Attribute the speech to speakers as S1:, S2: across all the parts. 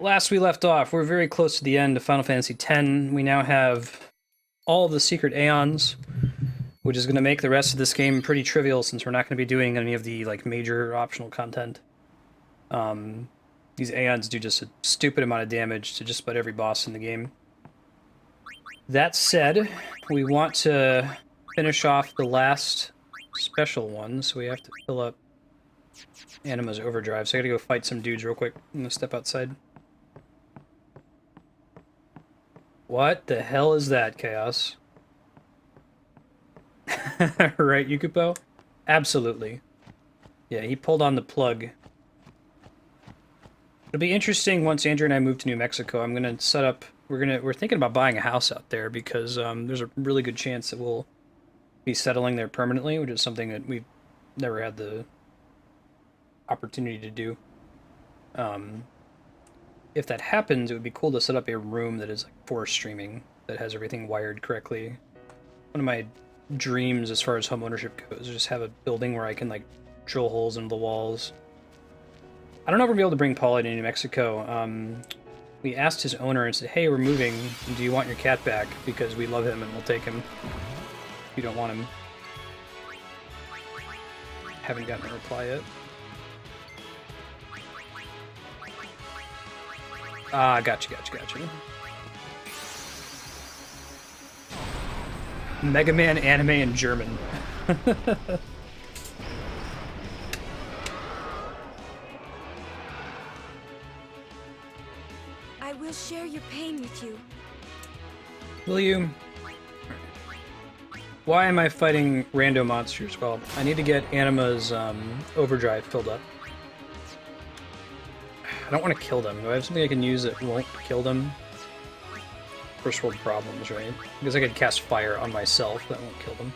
S1: Last we left off, we're very close to the end of Final Fantasy X. We now have all of the secret Aeons, which is going to make the rest of this game pretty trivial since we're not going to be doing any of the like major optional content. These Aeons do just a stupid amount of damage to just about every boss in the game. That said, we want to finish off the last special one, so we have to fill up Anima's Overdrive. So I gotta go fight some dudes real quick. I'm gonna step outside. What the hell is that, Chaos? Right, Yukupo? Absolutely. Yeah, he pulled on the plug. It'll be interesting once Andrew and I move to New Mexico. I'm gonna set up. We're thinking about buying a house out there because there's a really good chance that we'll be settling there permanently, which is something that we've never had the opportunity to do. If that happens, it would be cool to set up a room that is like force streaming, that has everything wired correctly. One of my dreams as far as home ownership goes is just have a building where I can like drill holes into the walls. I don't know if we're gonna be able to bring Paulie to New Mexico. We asked his owner and said, hey, we're moving, do you want your cat back? Because we love him and we'll take him if you don't want him. Haven't gotten a reply yet. Ah, gotcha. Mega Man anime in German.
S2: I will share your pain with you.
S1: Will you? Why am I fighting rando monsters? Well, I need to get Anima's overdrive filled up. I don't want to kill them. Do I have something I can use that won't kill them? First world problems, right? Because I could cast fire on myself, that won't kill them.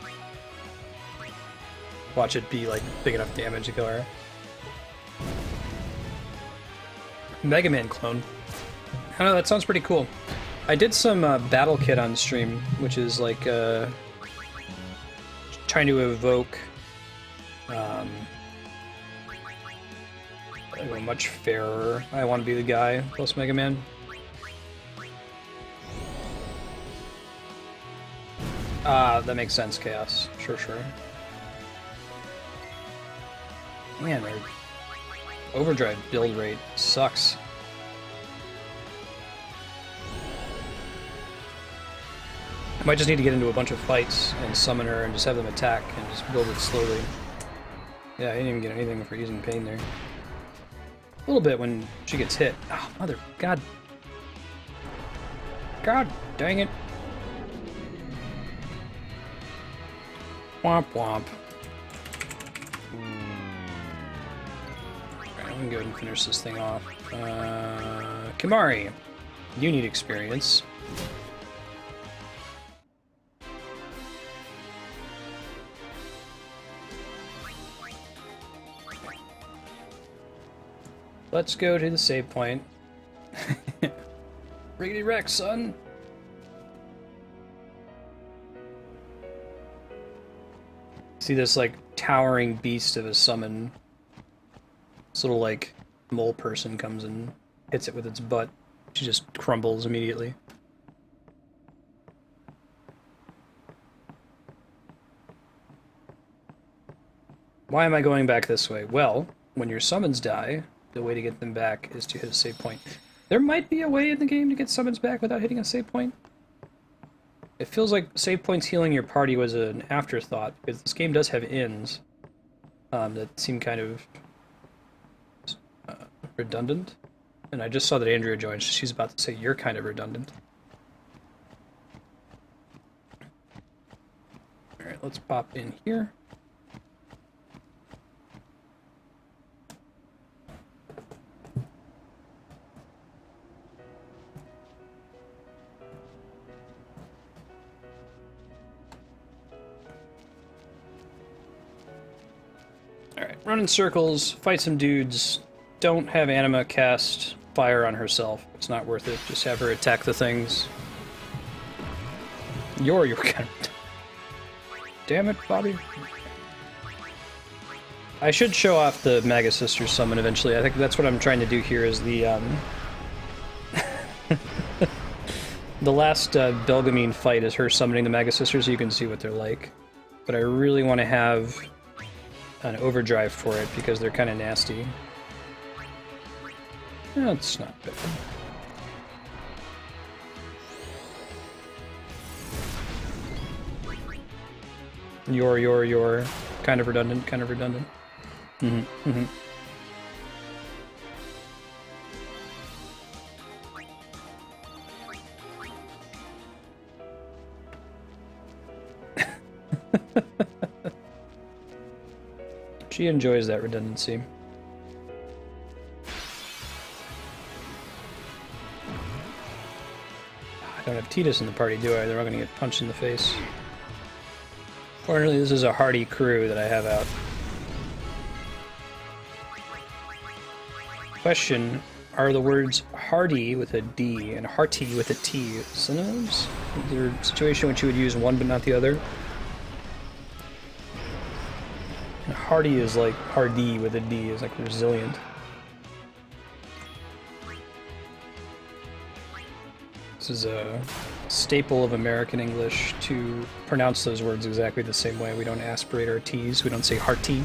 S1: Watch it be like big enough damage to kill her. Mega Man clone. I don't know, that sounds pretty cool. I did some battle kit on stream, which is like trying to evoke a much fairer I want to be the guy plus Mega Man. That makes sense, Chaos. Sure. Man, their overdrive build rate sucks. I might just need to get into a bunch of fights and summon her and just have them attack and just build it slowly. Yeah, I didn't even get anything for using pain there. A little bit when she gets hit. Oh, mother... God dang it. Womp womp. Alright, I'm gonna go ahead and finish this thing off. Kimari, you need experience. Let's go to the save point. Riggedy Rex, son! See this, like, towering beast of a summon. This little, like, mole person comes and hits it with its butt. She just crumbles immediately. Why am I going back this way? Well, when your summons die, the way to get them back is to hit a save point. There might be a way in the game to get summons back without hitting a save point. It feels like save points healing your party was an afterthought, because this game does have ends that seem kind of redundant. And I just saw that Andrea joined, so she's about to say, you're kind of redundant. Alright, let's pop in here. Alright, run in circles, fight some dudes, don't have Anima cast fire on herself. It's not worth it. Just have her attack the things. You're kind of... Damn it, Bobby. I should show off the Maga Sister summon eventually. I think that's what I'm trying to do here is the The last Belgemine fight is her summoning the Maga Sisters so you can see what they're like. But I really want to have an overdrive for it because they're kind of nasty. That's not bad. Your. Kind of redundant, kind of redundant. Mm-hmm, mm-hmm. She enjoys that redundancy. I don't have Titus in the party, do I? They're all gonna get punched in the face. Fortunately, this is a hardy crew that I have out. Question, are the words hardy with a D and hearty with a T synonyms? Is there a situation in which you would use one but not the other? And hardy is like hardy with a D, is like resilient. This is a staple of American English to pronounce those words exactly the same way. We don't aspirate our T's. We don't say hearty.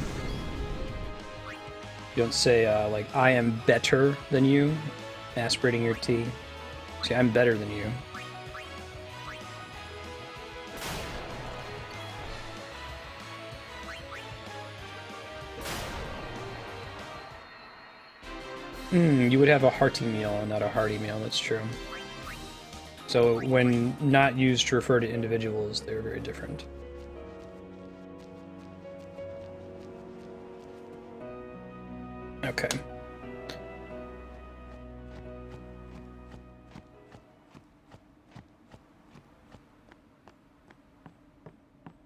S1: You don't say, like, I am better than you, aspirating your T. See, I'm better than you. You would have a hearty meal and not a hearty meal, that's true. So when not used to refer to individuals, they're very different. Okay.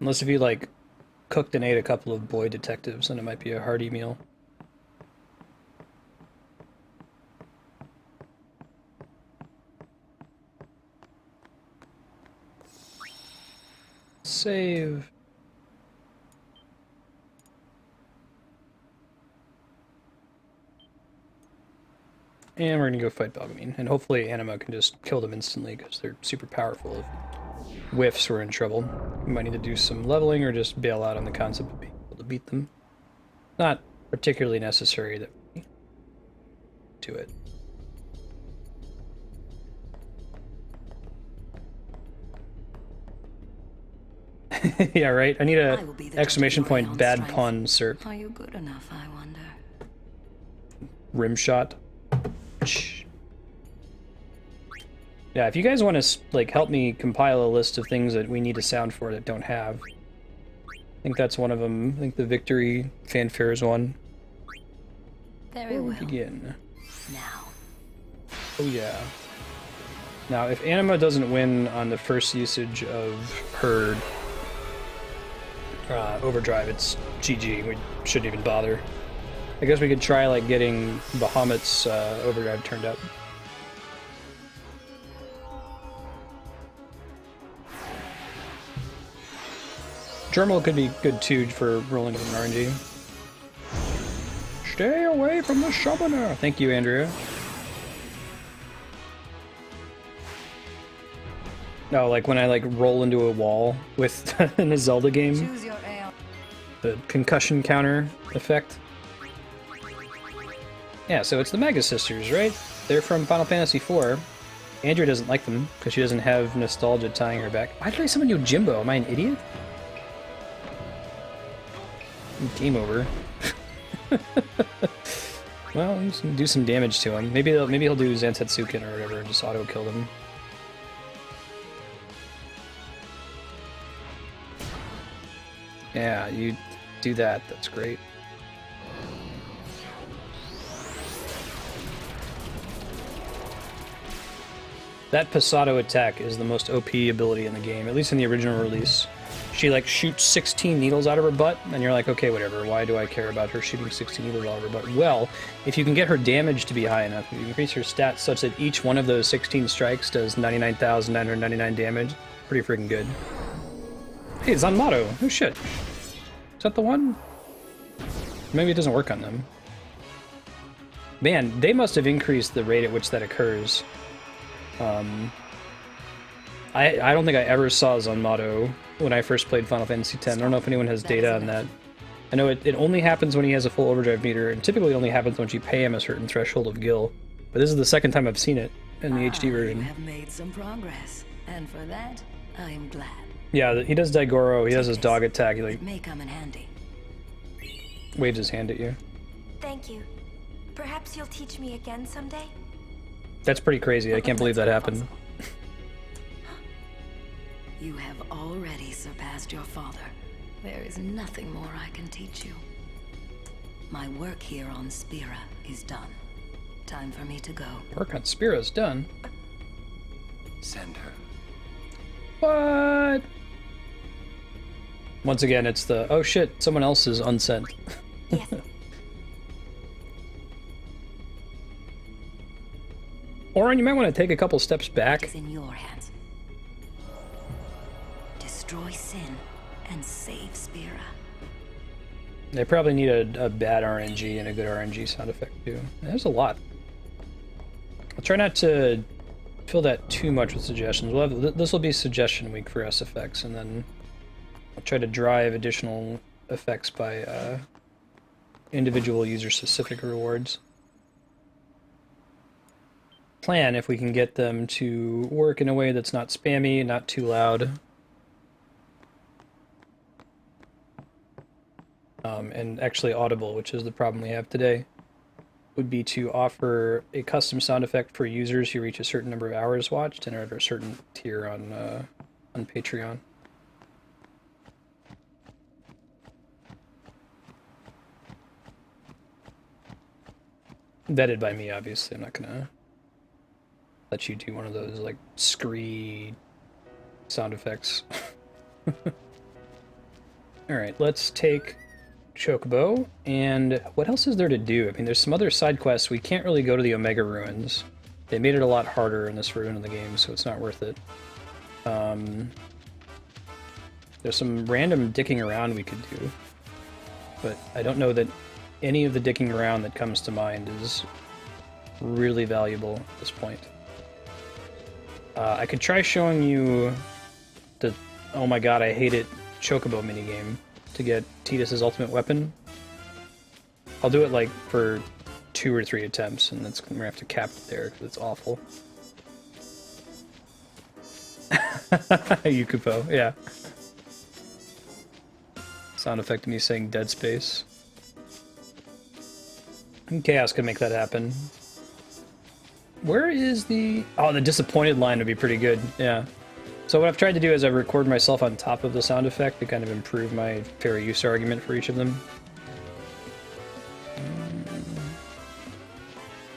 S1: Unless if you, like, cooked and ate a couple of boy detectives, then it might be a hearty meal. Save. And we're gonna go fight Belgemine, and hopefully Anima can just kill them instantly because they're super powerful. If whiffs were in trouble. We might need to do some leveling or just bail out on the concept of being able to beat them. Not particularly necessary that we do it. Yeah, right? I need a exclamation point bad pun, sir.
S2: Are you good enough, I wonder?
S1: Rim shot. Yeah, if you guys want to, like, help me compile a list of things that we need a sound for that don't have. I think that's one of them. I think the victory fanfare is one.
S2: Very well.
S1: Begin.
S2: Now.
S1: Oh yeah. Now, if Anima doesn't win on the first usage of her overdrive, it's GG. We shouldn't even bother. I guess we could try, like, getting Bahamut's overdrive turned up. Germal could be good too for rolling with an RNG. Stay away from the summoner! Thank you, Andrea. No, like when I, like, roll into a wall with in a Zelda game.
S2: Choose your Aeon.
S1: The concussion counter effect. Yeah, so it's the Maga Sisters, right? They're from Final Fantasy IV. Andrea doesn't like them because she doesn't have nostalgia tying her back. Why did I summon you Jimbo? Am I an idiot? Game over. Well, you can do some damage to him. Maybe he'll do Zantetsuken or whatever and just auto kill them. Yeah, you do that. That's great. That Passato attack is the most OP ability in the game, at least in the original release. She, like, shoots 16 needles out of her butt, and you're like, okay, whatever, why do I care about her shooting 16 needles out of her butt? Well, if you can get her damage to be high enough, if you increase her stats such that each one of those 16 strikes does 99,999 damage, pretty freaking good. Hey, Zanmato! Oh shit. Is that the one? Maybe it doesn't work on them. Man, they must have increased the rate at which that occurs. I don't think I ever saw Zanmato when I first played Final Fantasy X. I don't know if anyone has data on that. I know it only happens when he has a full overdrive meter, and typically only happens once you pay him a certain threshold of gil. But this is the second time I've seen it in the HD version.
S2: You have made some progress, and for that, I am glad.
S1: Yeah, he does Daigoro, he has his dog attack, he like
S2: It may come in handy.
S1: waves his hand at you.
S3: Thank you. Perhaps you'll teach me again someday?
S1: That's pretty crazy, I can't believe that happened.
S2: You have already surpassed your father. There is nothing more I can teach you. My work here on Spira is done. Time for me to go.
S1: Work on Spira's done.
S4: Send her.
S1: What? Once again, it's the, oh shit, someone else is unsent.
S3: Yes.
S1: Orin, you might want to take a couple steps
S2: It
S1: back.
S2: is in your hands. Destroy Sin and save Spira.
S1: They probably need a bad RNG and a good RNG sound effect too. There's a lot. I'll try not to fill that too much with suggestions. We'll have, this will be suggestion week for SFX, and then I'll try to drive additional effects by individual user-specific rewards. Plan if we can get them to work in a way that's not spammy, not too loud. And actually audible, which is the problem we have today, would be to offer a custom sound effect for users who reach a certain number of hours watched and are at a certain tier on Patreon. Vetted by me, obviously. I'm not gonna let you do one of those like scree sound effects. Alright, let's take Chocobo, and what else is there to do? I mean, there's some other side quests. We can't really go to the Omega Ruins. They made it a lot harder in this version of the game, so it's not worth it. There's some random dicking around we could do, but I don't know that any of the dicking around that comes to mind is really valuable at this point. I could try showing you the, oh my god, I hate it, Chocobo minigame to get Tidus's ultimate weapon. I'll do it like for 2 or 3 attempts, and that's I'm gonna have to cap it there because it's awful. Yukupo, yeah. Sound effect of me saying Dead Space. And Chaos could make that happen. Where is the... Oh, the disappointed line would be pretty good, yeah. So what I've tried to do is I've recorded myself on top of the sound effect to kind of improve my fair use argument for each of them.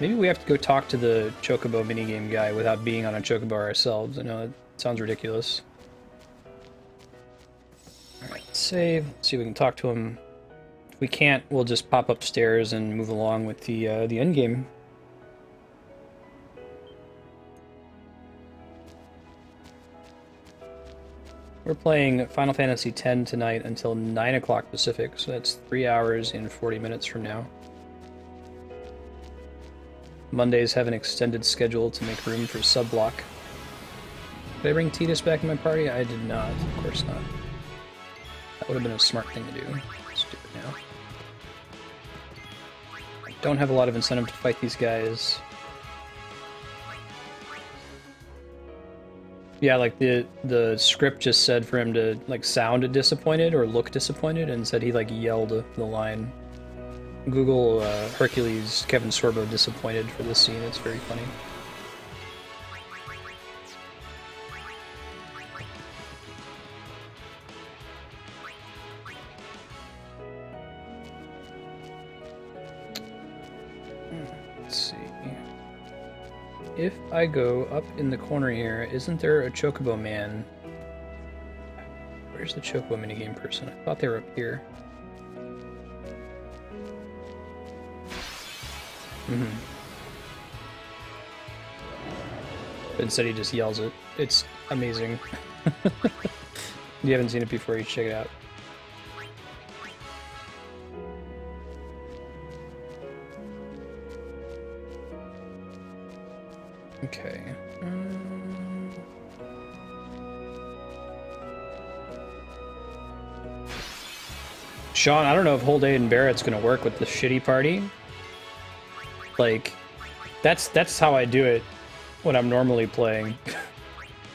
S1: Maybe we have to go talk to the Chocobo minigame guy without being on a Chocobo ourselves. I know it sounds ridiculous. Alright, save. Let's see if we can talk to him. If we can't, we'll just pop upstairs and move along with the endgame. We're playing Final Fantasy X tonight until 9 o'clock Pacific, so that's 3 hours and 40 minutes from now. Mondays have an extended schedule to make room for sub-block. Did I bring Tidus back in my party? I did not, of course not. That would have been a smart thing to do. Let's do it now. I don't have a lot of incentive to fight these guys. Yeah, like the script just said for him to like sound disappointed or look disappointed, and said he like yelled the line. Google Hercules Kevin Sorbo disappointed for this scene. It's very funny. Let's see. If I go up in the corner here, isn't there a Chocobo man? Where's the Chocobo minigame person? I thought they were up here. But instead he just yells it. It's amazing. If you haven't seen it before, you should check it out. Okay. Sean, I don't know if Whole Day and Barrett's gonna work with the shitty party. Like, that's how I do it when I'm normally playing.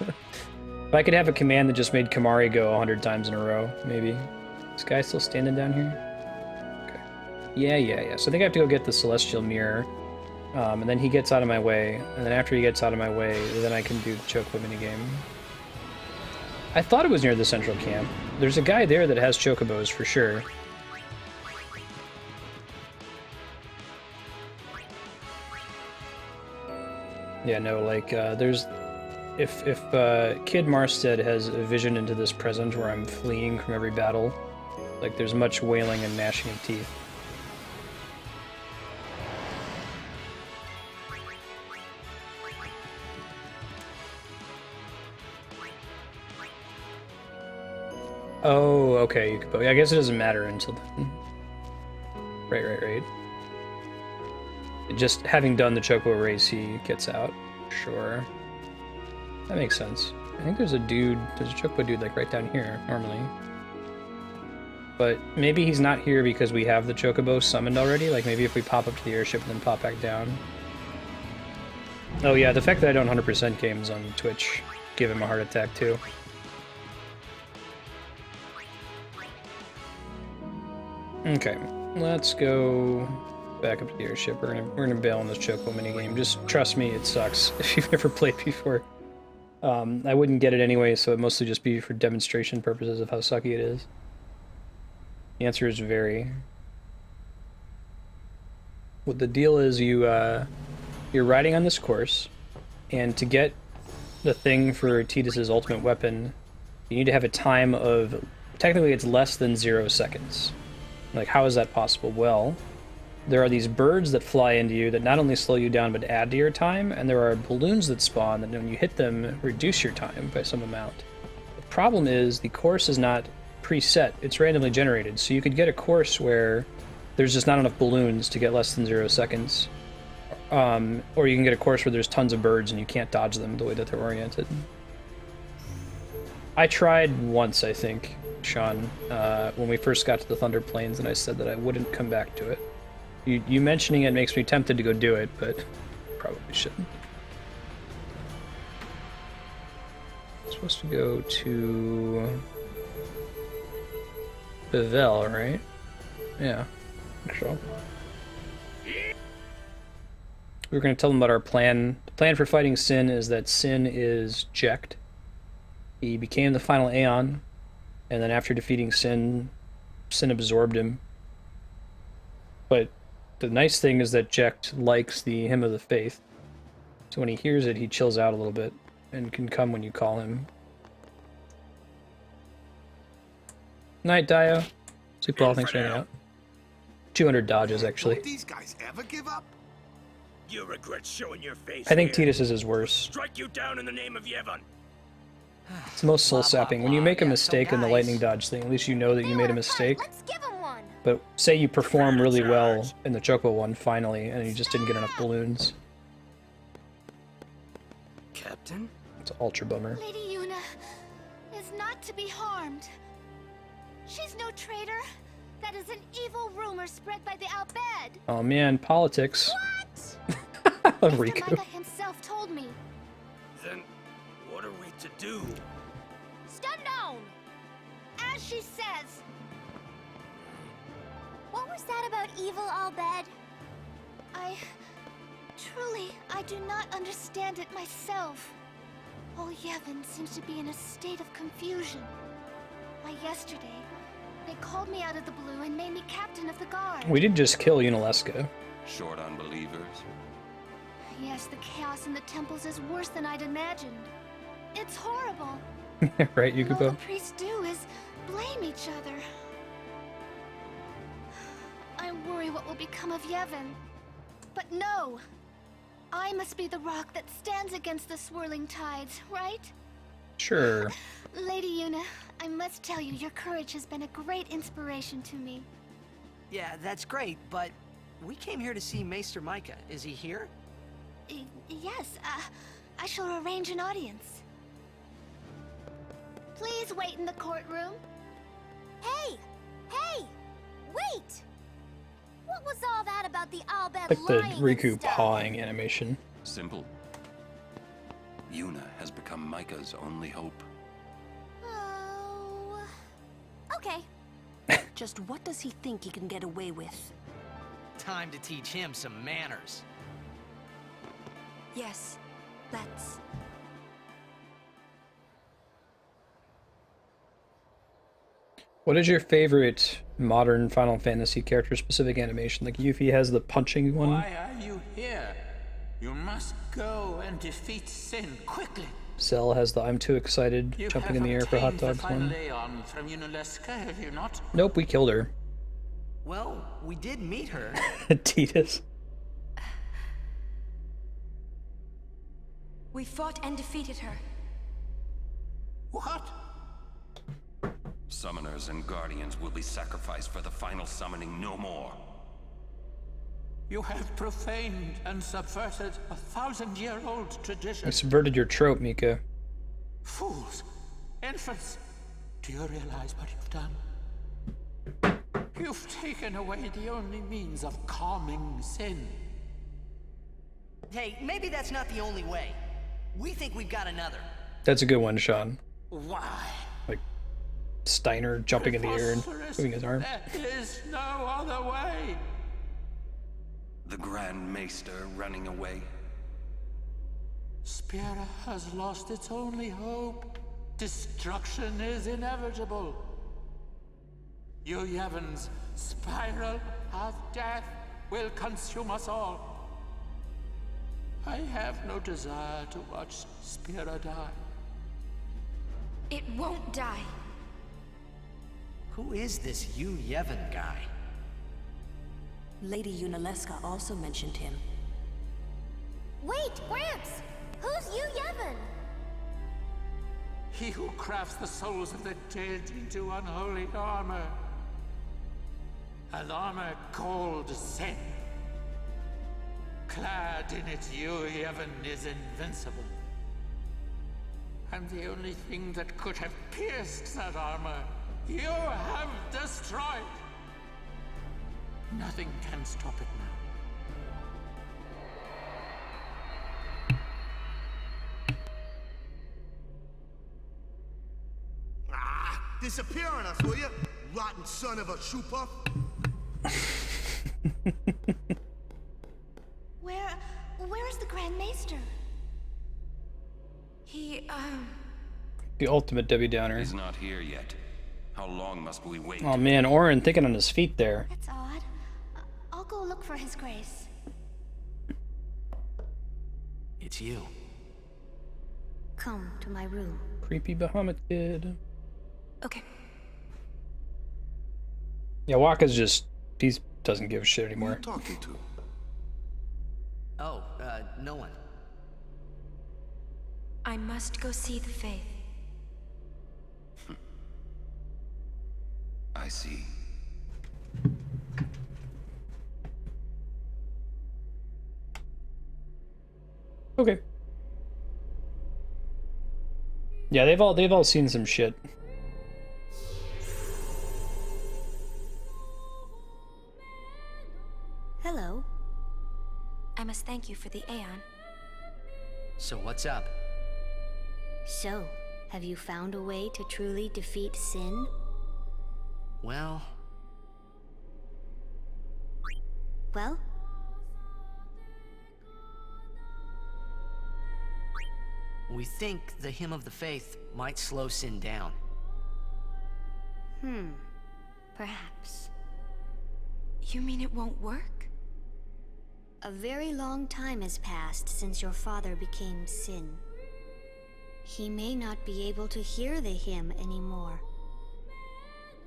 S1: If I could have a command that just made Kamari go 100 times in a row, maybe. This guy still standing down here? Okay. Yeah. So I think I have to go get the Celestial Mirror. And then he gets out of my way. And then after he gets out of my way, then I can do the Chocobo minigame. I thought it was near the central camp. There's a guy there that has Chocobos for sure. Yeah, no, like, there's... If Kid Marstead has a vision into this present where I'm fleeing from every battle, like, there's much wailing and gnashing of teeth. Oh, okay, I guess it doesn't matter until then. Right. Just having done the Chocobo race, he gets out. Sure. That makes sense. I think there's a Chocobo dude like right down here, normally. But maybe he's not here because we have the Chocobo summoned already? Like maybe if we pop up to the airship and then pop back down. Oh yeah, the fact that I don't 100% games on Twitch give him a heart attack too. Okay, let's go back up to the airship. We're gonna bail on this Chocobo minigame. Just trust me, it sucks if you've never played before. I wouldn't get it anyway, so it'd mostly just be for demonstration purposes of how sucky it is. The answer is very. What the deal is, you're riding on this course, and to get the thing for Tidus's ultimate weapon, you need to have a time of, technically it's less than 0 seconds. Like, how is that possible? Well, there are these birds that fly into you that not only slow you down but add to your time, and there are balloons that spawn that when you hit them reduce your time by some amount. The problem is the course is not preset, it's randomly generated, so you could get a course where there's just not enough balloons to get less than 0 seconds. Or you can get a course where there's tons of birds and you can't dodge them the way that they're oriented. I tried once, I think, Sean, when we first got to the Thunder Plains, and I said that I wouldn't come back to it. You mentioning it makes me tempted to go do it, but probably shouldn't. I'm supposed to go to Bevel, right? Yeah, I think so. We were going to tell them about our plan. The plan for fighting Sin is that Sin is Jecht. He became the final Aeon, and then after defeating Sin, Sin absorbed him. But the nice thing is that Jecht likes the Hymn of the Faith, so when he hears it, he chills out a little bit and can come when you call him. Night, Dio. Sleep well, thanks for hanging out. 200 dodges, actually.
S5: Don't these guys ever give up?
S6: You regret showing your face.
S1: I think
S6: here.
S1: Tidus's is worse.
S6: Strike you down in the name of Yevon.
S1: It's the most soul-sapping. When you make a mistake in the
S7: guys.
S1: lightning dodge thing, at least you know that you made a mistake.
S3: Let's give him one.
S1: But say you perform really well in the Chocobo one, finally, and you just didn't get enough balloons.
S6: Captain?
S1: It's an ultra bummer.
S3: Lady Yuna is not to be harmed. She's no traitor. That is an evil rumor spread by the Albed.
S1: Oh man, politics.
S3: What?
S1: I love
S3: Mr.
S1: Riku.
S3: Micah himself told me.
S6: Then what are we to do?
S3: Stand down! As she says. What was that about evil Albed? I do not understand it myself. Oh, Yevon seems to be in a state of confusion. Why, yesterday, they called me out of the blue and made me captain of the guard.
S1: We did just kill Unaleska.
S4: Short on believers.
S3: Yes, the chaos in the temples is worse than I'd imagined. It's horrible.
S1: Right,
S3: And all
S1: Yukupo?
S3: the priests do is blame each other. I worry what will become of Yevon. But no! I must be the rock that stands against the swirling tides, right?
S1: Sure.
S3: Lady Yuna, I must tell you, your courage has been a great inspiration to me.
S7: Yeah, that's great, but we came here to see Maester Micah. Is he here?
S3: Yes, I shall arrange an audience. Please wait in the courtroom. Hey! Hey! Wait! What was all that about the Albed
S1: Like the
S3: lying and
S1: Riku
S3: stuff?
S1: pawing animation.
S4: Simple. Yuna has become Micah's only hope.
S3: Oh... Okay.
S5: Just what does he think he can get away with?
S7: Time to teach him some manners.
S5: Yes, let's.
S1: What is your favorite modern Final Fantasy character-specific animation? Like Yuffie has the punching one.
S8: Why are you here? You must go and defeat Sin quickly.
S1: Cell has the I'm too excited
S8: You
S1: jumping
S8: have
S1: in the air for hot
S8: obtained
S1: dogs
S8: the final
S1: one.
S8: Aeon from Yunalesca, have you not?
S1: Nope, we killed her.
S7: Well, we did meet her.
S1: Titus.
S5: We fought and defeated her.
S8: What?
S4: Summoners and guardians will be sacrificed for the final summoning no more.
S8: You have profaned and subverted a 1,000-year-old tradition.
S1: I subverted your trope, Mika.
S8: Fools! Infants! Do you realize what you've done? You've taken away the only means of calming Sin.
S7: Hey, maybe that's not the only way. We think we've got another.
S1: That's a good one, Sean.
S8: Why?
S1: Like Steiner jumping in the air and
S8: Preposterous.
S1: moving his arms.
S8: There is no other way.
S4: The Grand Maester running away.
S8: Spira has lost its only hope. Destruction is inevitable. You Yevon's spiral of death will consume us all. I have no desire to watch Spira die.
S5: It won't die.
S7: Who is this Yevon guy?
S5: Lady Yunalesca also mentioned him.
S3: Wait, Gramps! Who's Yevon?
S8: He who crafts the souls of the dead into unholy armor. An armor called Sin. Clad in it, Yevon is invincible. And the only thing that could have pierced that armor, you have destroyed. Nothing can stop it now.
S9: Disappear on us, will you? Rotten son of a shoe puff.
S3: Where is the Grand Maester?
S5: He,
S1: The ultimate Debbie Downer.
S4: He's not here yet. How long must we wait?
S1: Oh man, Orin thinking on his feet there.
S3: That's odd. I'll go look for his grace.
S7: It's you.
S2: Come to my room.
S1: Creepy Bahamut kid.
S5: okay.
S1: Yeah, Waka's just, he doesn't give a shit
S9: Who are
S1: anymore.
S9: you talking to?
S7: Oh, no one.
S5: I must go see the faith.
S4: I see.
S1: Okay. Yeah, they've all seen some shit.
S2: Hello.
S5: I must thank you for the Aeon.
S7: So what's up?
S2: So, have you found a way to truly defeat Sin?
S7: Well,
S2: Well,
S7: we think the Hymn of the Faith might slow Sin down.
S2: perhaps.
S5: You mean it won't work?
S2: A very long time has passed since your father became Sin. He may not be able to hear the hymn anymore.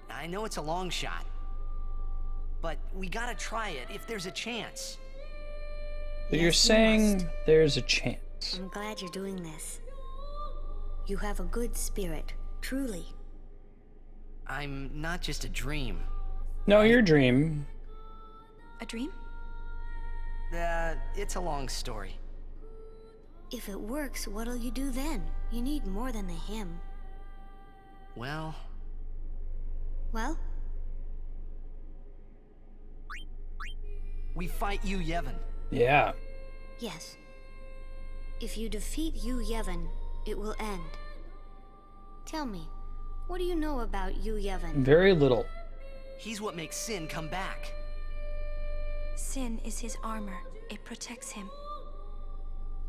S7: I know it's a long shot, but we gotta try it if there's a chance.
S1: But you're
S2: Yes, you
S1: saying
S2: must.
S1: there's a chance.
S2: I'm glad you're doing this. You have a good spirit, truly.
S7: I'm not just a dream.
S1: No, your dream.
S5: A dream?
S7: It's a long story.
S2: If it works, what'll you do then? You need more than the hymn.
S7: Well,
S2: Well,
S7: we fight you, Yevon.
S1: Yeah.
S5: Yes. If you defeat you, Yevon, it will end. Tell me, what do you know about you, Yevon?
S1: Very little.
S7: He's what makes Sin come back.
S10: Sin is his armor. It protects him.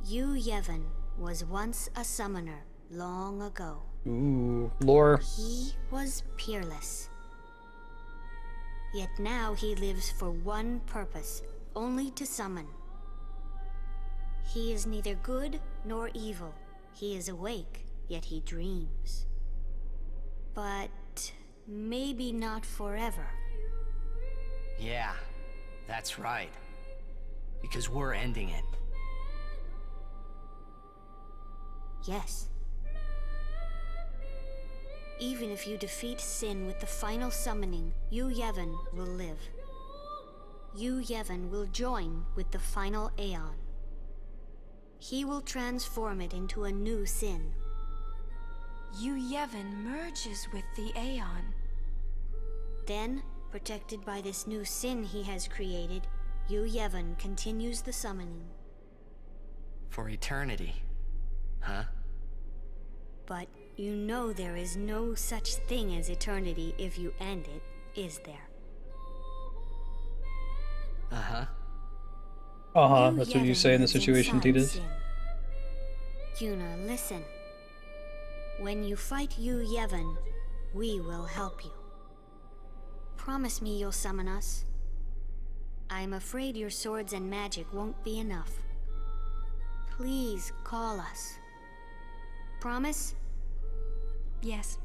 S5: You, Yevon, was once a summoner, long ago.
S1: Ooh, lore.
S5: He was peerless. Yet now he lives for one purpose, only to summon. He is neither good nor evil. He is awake, yet he dreams. But maybe not forever.
S7: Yeah, that's right. Because we're ending it.
S5: Yes. Even if you defeat Sin with the final summoning, you, Yevon, will live. You, Yevon, will join with the final Aeon. He will transform it into a new Sin.
S10: You, Yevon, merges with the Aeon.
S5: Then, protected by this new Sin he has created, you, Yevon, continues the summoning.
S7: For eternity. Huh?
S5: But you know there is no such thing as eternity if you end it, is there?
S7: Uh-huh.
S1: Uh-huh,
S5: You,
S1: that's what you
S5: Yevon,
S1: say in the
S5: lives
S1: situation,
S5: inside
S1: Titus.
S5: Sin. Yuna, listen. When you fight you, Yevon, we will help you. Promise me you'll summon us. I'm afraid your swords and magic won't be enough. Please call us. Promise?
S10: Yes.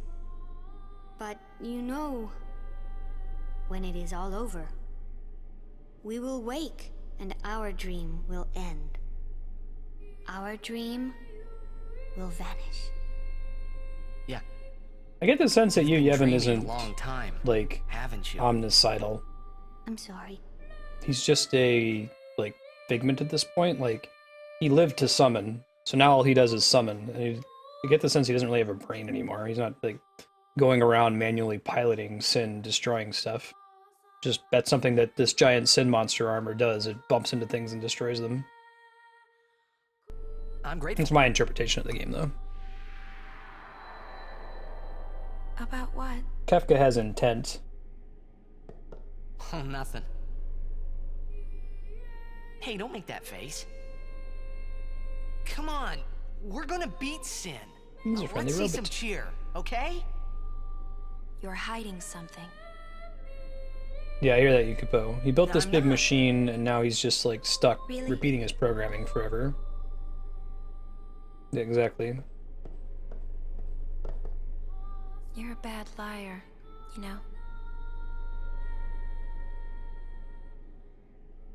S5: But you know, when it is all over, we will wake and our dream will end. Our dream will vanish.
S7: Yeah.
S1: I get the sense that you, Yevon,
S7: Dreaming
S1: isn't,
S7: a long time,
S1: like,
S7: haven't you?
S1: omnicidal.
S5: I'm sorry.
S1: He's just a, like, figment at this point. Like, he lived to summon, so now all he does is summon. And you get the sense he doesn't really have a brain anymore. He's not, like, going around manually piloting Sin, destroying stuff. Just, that's something that this giant Sin monster armor does. It bumps into things and destroys them.
S7: I'm grateful.
S1: That's my interpretation of the game, though.
S10: About what?
S1: Kefka has intent.
S7: Oh, nothing. Hey, don't make that face. Come on, we're gonna beat Sin.
S1: He's a friendly
S7: Let's see some
S1: robot.
S7: cheer, okay?
S10: You're hiding something.
S1: Yeah, I hear that, Yukipo. He built this
S7: I'm
S1: big
S7: not.
S1: machine, and now he's just, like, stuck
S10: Really?
S1: repeating his programming forever. Yeah, exactly.
S10: You're a bad liar, you know?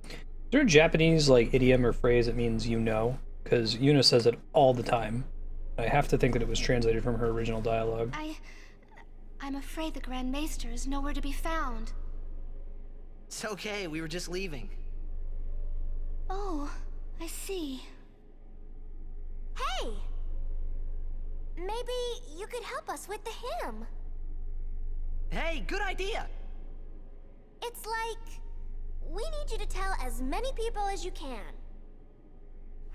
S1: Is there a Japanese, like, idiom or phrase that means you know? Because Yuna says it all the time. I have to think that it was translated from her original dialogue.
S3: I'm afraid the Grand Maester is nowhere to be found.
S7: It's okay, we were just leaving.
S3: Oh, I see.
S11: Hey! Maybe you could help us with the hymn.
S7: Hey, good idea!
S11: It's like, we need you to tell as many people as you can.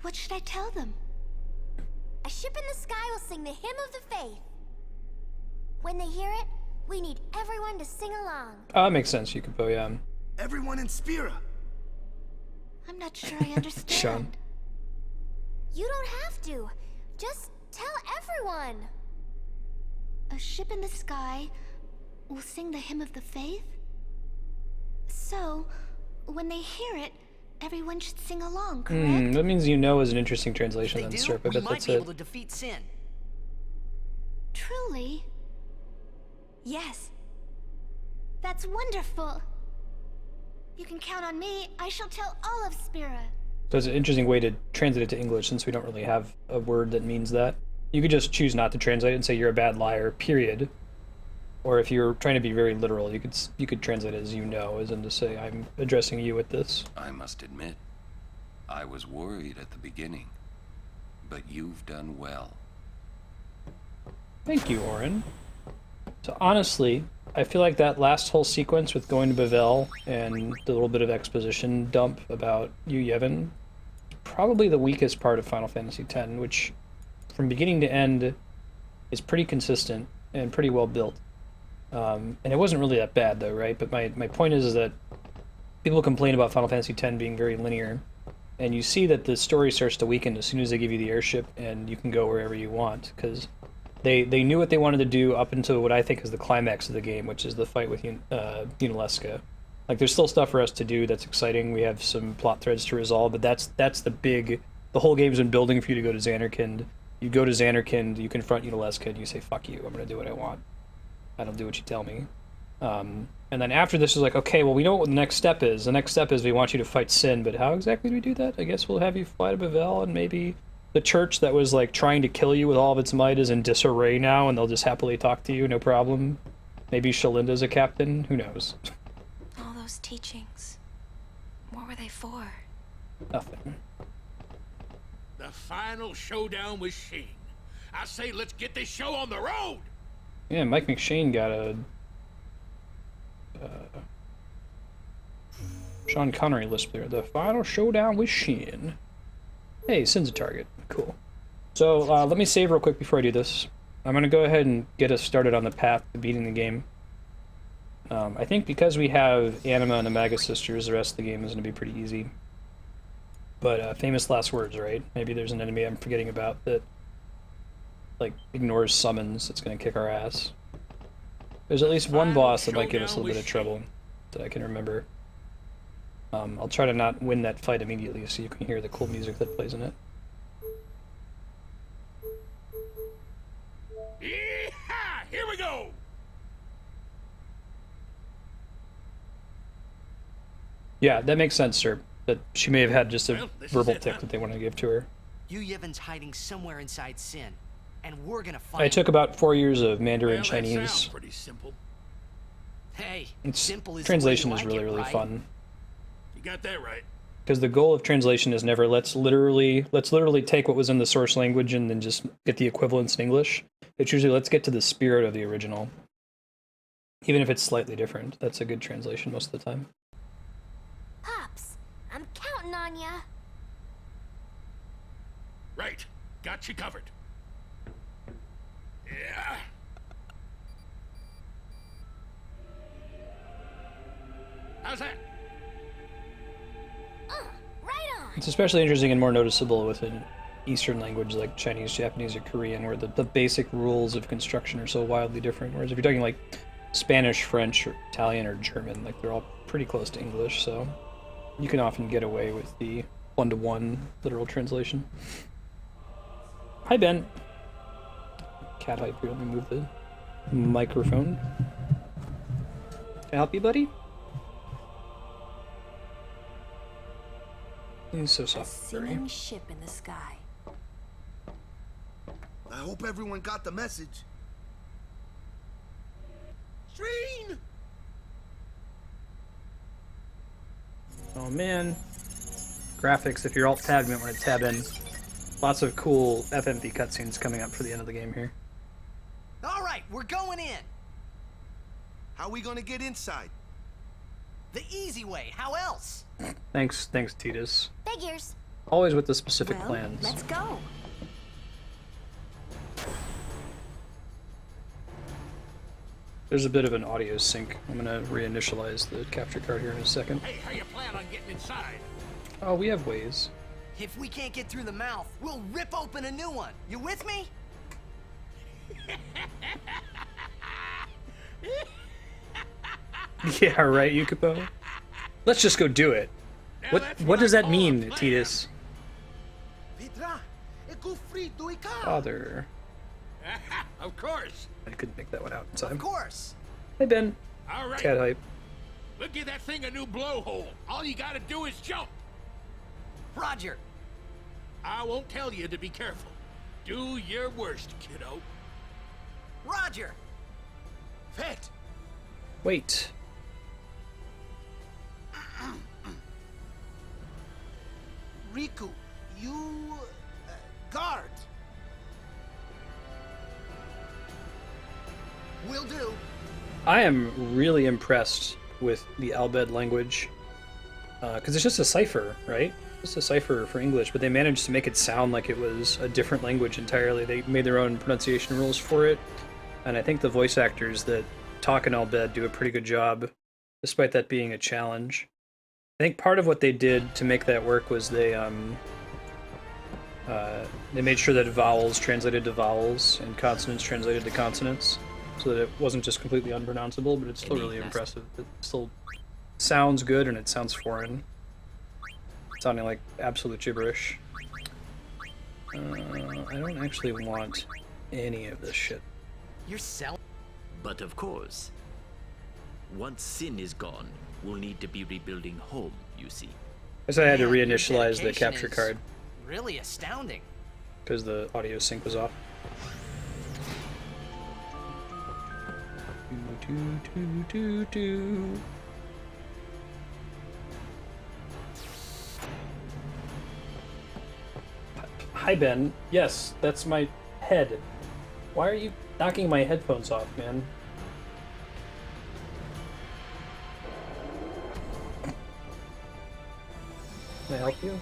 S3: What should I tell them?
S11: A ship in the sky will sing the hymn of the faith. When they hear it, we need everyone to sing along.
S1: Ah, that makes sense, Yukipo, yeah.
S9: Everyone in Spira.
S3: I'm not sure I understand.
S1: Sean.
S11: You don't have to. Just tell everyone.
S3: A ship in the sky will sing the hymn of the faith? So, when they hear it, everyone should sing along, correct?
S1: That means you know is an interesting
S7: If
S1: translation
S7: they
S1: then,
S7: do,
S1: Serp. I
S7: we
S1: bet
S7: might
S1: that's
S7: be
S1: it.
S7: able to defeat Sin.
S3: Truly?
S10: Yes.
S3: That's wonderful. You can count on me. I shall tell all of Spira.
S1: So it's an interesting way to translate it to English since we don't really have a word that means that. You could just choose not to translate it and say you're a bad liar, period. Or if you're trying to be very literal, you could translate it as you know, as in to say, I'm addressing you with this.
S4: I must admit, I was worried at the beginning, but you've done well.
S1: Thank you, Orin. So honestly, I feel like that last whole sequence with going to Bavel and the little bit of exposition dump about you, Yevon, probably the weakest part of Final Fantasy X, which from beginning to end is pretty consistent and pretty well built. And it wasn't really that bad though, right? But my point is that people complain about Final Fantasy X being very linear, and you see that the story starts to weaken as soon as they give you the airship and you can go wherever you want, because they knew what they wanted to do up until what I think is the climax of the game, which is the fight with Unaleska. Like, there's still stuff for us to do that's exciting. We have some plot threads to resolve, but that's the whole game's been building for you to go to Xanarkand. You go to Xanarkand, you confront Unaleska, and you say, fuck you, I'm gonna do what I want. I don't do what you tell me. And then after this is like, okay, well, we know what the next step is. The next step is we want you to fight Sin, but how exactly do we do that? I guess we'll have you fly to Bavel, and maybe the church that was, like, trying to kill you with all of its might is in disarray now, and they'll just happily talk to you, no problem. Maybe Shalinda's a captain, who knows?
S10: All those teachings, what were they for?
S1: Nothing.
S12: The final showdown with Sheen. I say let's get this show on the road!
S1: Yeah, Mike McShane got a... Sean Connery lisp there. The final showdown with Sheen. Hey, Sin's a target. Cool. So, let me save real quick before I do this. I'm going to go ahead and get us started on the path to beating the game. I think because we have Anima and the Maga Sisters, the rest of the game is going to be pretty easy. But, famous last words, right? Maybe there's an enemy I'm forgetting about that, like, ignores summons that's going to kick our ass. There's at least one boss that might give us a little bit of trouble that I can remember. I'll try to not win that fight immediately so you can hear the cool music that plays in it.
S12: Yeehaw! Here we go!
S1: Yeah, that makes sense, sir. That she may have had just a verbal tick that they want to give to her.
S7: Yevon's hiding somewhere inside Sin, and we're gonna find
S1: I took about 4 years of Mandarin
S12: Well, that
S1: Chinese.
S12: sounds pretty simple.
S7: Hey,
S1: It's,
S7: simple is
S1: translation
S7: the way
S1: is
S7: you
S1: really,
S7: like it,
S1: really
S7: right?
S1: fun.
S12: You got that right.
S1: Because the goal of translation is never let's literally take what was in the source language and then just get the equivalents in English. It's usually let's get to the spirit of the original. Even if it's slightly different. That's a good translation most of the time.
S11: Pops, I'm counting on ya.
S12: Right. Got you covered. Yeah. How's that?
S11: Right on.
S1: It's especially interesting and more noticeable with an Eastern language like Chinese, Japanese, or Korean, where the basic rules of construction are so wildly different. Whereas if you're talking like Spanish, French, or Italian, or German, like they're all pretty close to English, so you can often get away with the one-to-one literal translation. Hi, Ben. Cat hype here. Let me move the microphone. Can I help you, buddy? He's so
S2: A
S1: soft.
S2: singing ship in the sky.
S9: I hope everyone got the message.
S12: Sheen!
S1: Oh man. Graphics, if you're alt-tabbed, you might want to tab in. Lots of cool FMV cutscenes coming up for the end of the game here.
S7: All right, we're going in.
S9: How we gonna get inside?
S7: The easy way. How else?
S1: Thanks, Titus.
S11: Figures.
S1: Always with the specific
S2: Well,
S1: plans.
S2: let's go.
S1: There's a bit of an audio sync. I'm gonna reinitialize the capture card here in a second.
S12: Hey, how you plan on getting inside?
S1: Oh, we have ways.
S7: If we can't get through the mouth, we'll rip open a new one. You with me?
S1: Yeah, right, Yukipo? Let's just go do it. What does that mean, Titus? Father.
S12: Of course.
S1: I couldn't make that one out in time.
S7: Of course.
S1: Hey, Ben.
S12: All right.
S1: Cat hype.
S12: We'll give that thing a new blowhole. All you gotta do is jump.
S7: Roger.
S12: I won't tell you to be careful. Do your worst, kiddo.
S7: Roger.
S12: Fet.
S1: Wait.
S9: Riku, you... guard.
S7: Will do.
S1: I am really impressed with the Albed language, because it's just a cipher, right? Just a cipher for English, but they managed to make it sound like it was a different language entirely. They made their own pronunciation rules for it, and I think the voice actors that talk in Albed do a pretty good job, despite that being a challenge. I think part of what they did to make that work was they made sure that vowels translated to vowels and consonants translated to consonants, so that it wasn't just completely unpronounceable, but it's still really impressive. It still sounds good and it sounds foreign. Sounding like absolute gibberish. I don't actually want any of this shit.
S7: You're selling.
S13: But of course, once Sin is gone, we'll need to be rebuilding home, you see.
S1: I guess I had to reinitialize the capture card.
S7: Really astounding.
S1: Because the audio sync was off. Hi, Ben. Yes, that's my head. Why are you knocking my headphones off, man? Can I help you?